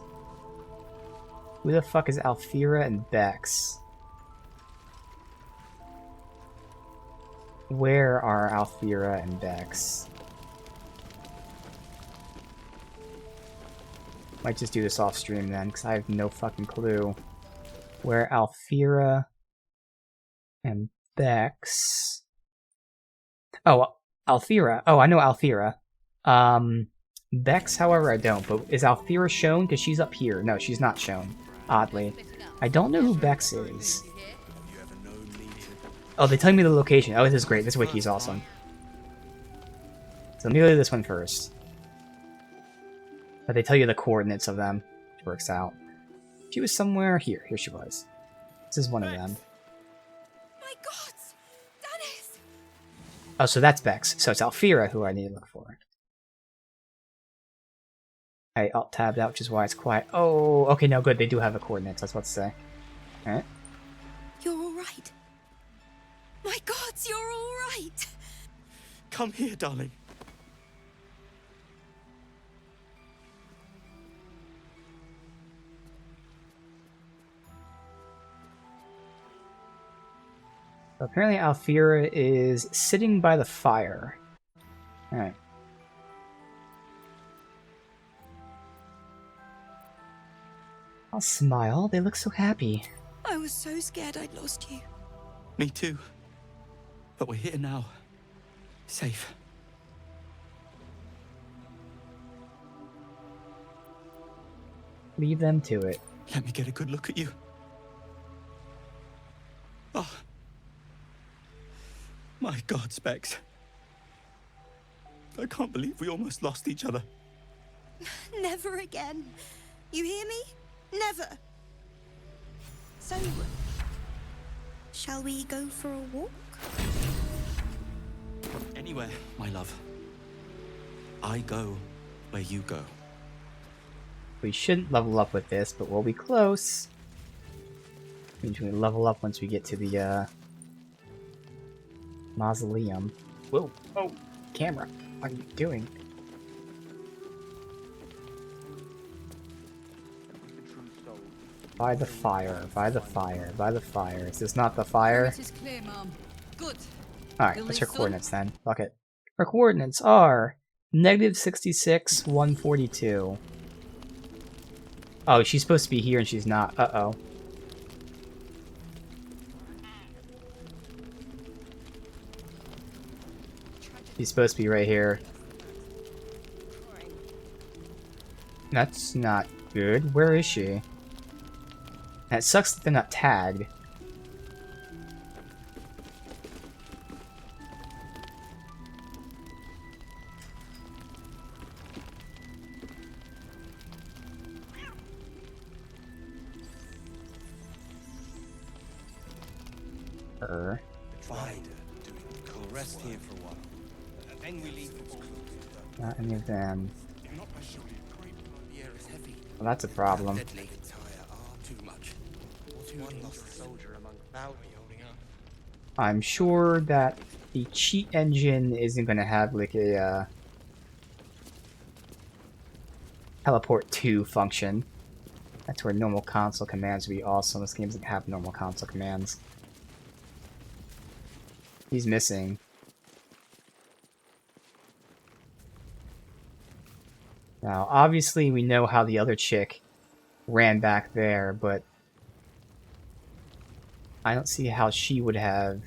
[SPEAKER 1] Who the fuck is Alfira and Bex? Where are Alfira and Bex? Might just do this off stream then, because I have no fucking clue. Where Alfira and Bex... Oh, Alfira. Oh, I know Alfira. Bex, however, I don't. But is Alfira shown? Because she's up here. No, she's not shown. Oddly. I don't know who Bex is. Oh, they tell me the location. Oh, this is great. This wiki is awesome. So let me do this one first. But they tell you the coordinates of them. Which works out. She was somewhere here. Here she was. This is one of them.
[SPEAKER 18] My God! Dennis!
[SPEAKER 1] Oh, so that's Bex. So it's Alfira who I need to look for. I alt-tabbed out, which is why it's quiet. Oh, okay, no, good. They do have the coordinates. That's what to say. Alright.
[SPEAKER 18] You're alright. My God, you're alright!
[SPEAKER 16] Come here, darling.
[SPEAKER 1] Apparently Alfira is sitting by the fire. Alright. I'll smile. They look so happy.
[SPEAKER 18] I was so scared I'd lost you.
[SPEAKER 16] Me too. But we're here now. Safe.
[SPEAKER 1] Leave them to it.
[SPEAKER 16] Let me get a good look at you. Oh. My God, Specs. I can't believe we almost lost each other.
[SPEAKER 18] Never again. You hear me? Never. So, shall we go for a walk?
[SPEAKER 16] Anywhere, my love. I go where you go.
[SPEAKER 1] We shouldn't level up with this, but we'll be close. Means we level up once we get to the mausoleum. Whoa! Oh, camera! What are you doing? By the fire! By the fire! By the fire! Is this not the fire?
[SPEAKER 12] It is clear, Mom. Good.
[SPEAKER 1] Alright, what's her coordinates then? Fuck it. Her coordinates are -66, 142. Oh, she's supposed to be here and she's not. Uh-oh. She's supposed to be right here. That's not good. Where is she? That sucks that they're not tagged.
[SPEAKER 3] Fine. We'll rest here for a while. Then we leave.
[SPEAKER 1] Not any of them.
[SPEAKER 3] The air is heavy.
[SPEAKER 1] Well, that's a problem.
[SPEAKER 3] Deadly. Too much. One lost soldier among Baldur holding up.
[SPEAKER 1] I'm sure that the cheat engine isn't going to have like a teleport to function. That's where normal console commands would be awesome. This game doesn't have normal console commands. He's missing. Now, obviously, we know how the other chick ran back there, but I don't see how she would have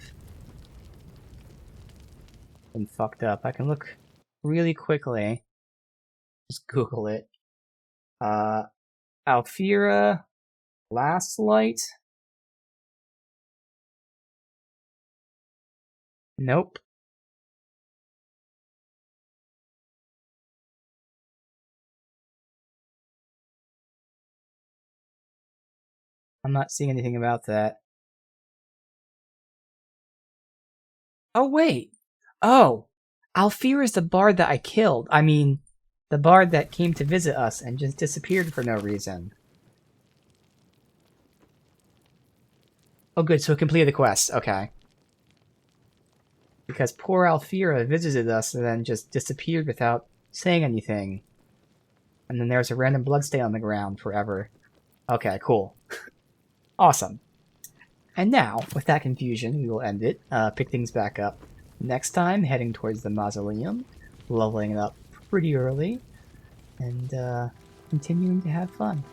[SPEAKER 1] been fucked up. I can look really quickly. Just Google it. Alfira Last Light? Nope. I'm not seeing anything about that. Oh, wait! Oh! Alfira is the bard that I killed. I mean, the bard that came to visit us and just disappeared for no reason. Oh good, so it completed the quest. Okay. Because poor Alfira visited us and then just disappeared without saying anything. And then there's a random bloodstain on the ground forever. Okay, cool. Awesome. And now, with that confusion, we will end it. Pick things back up next time, heading towards the mausoleum, leveling it up pretty early, and continuing to have fun.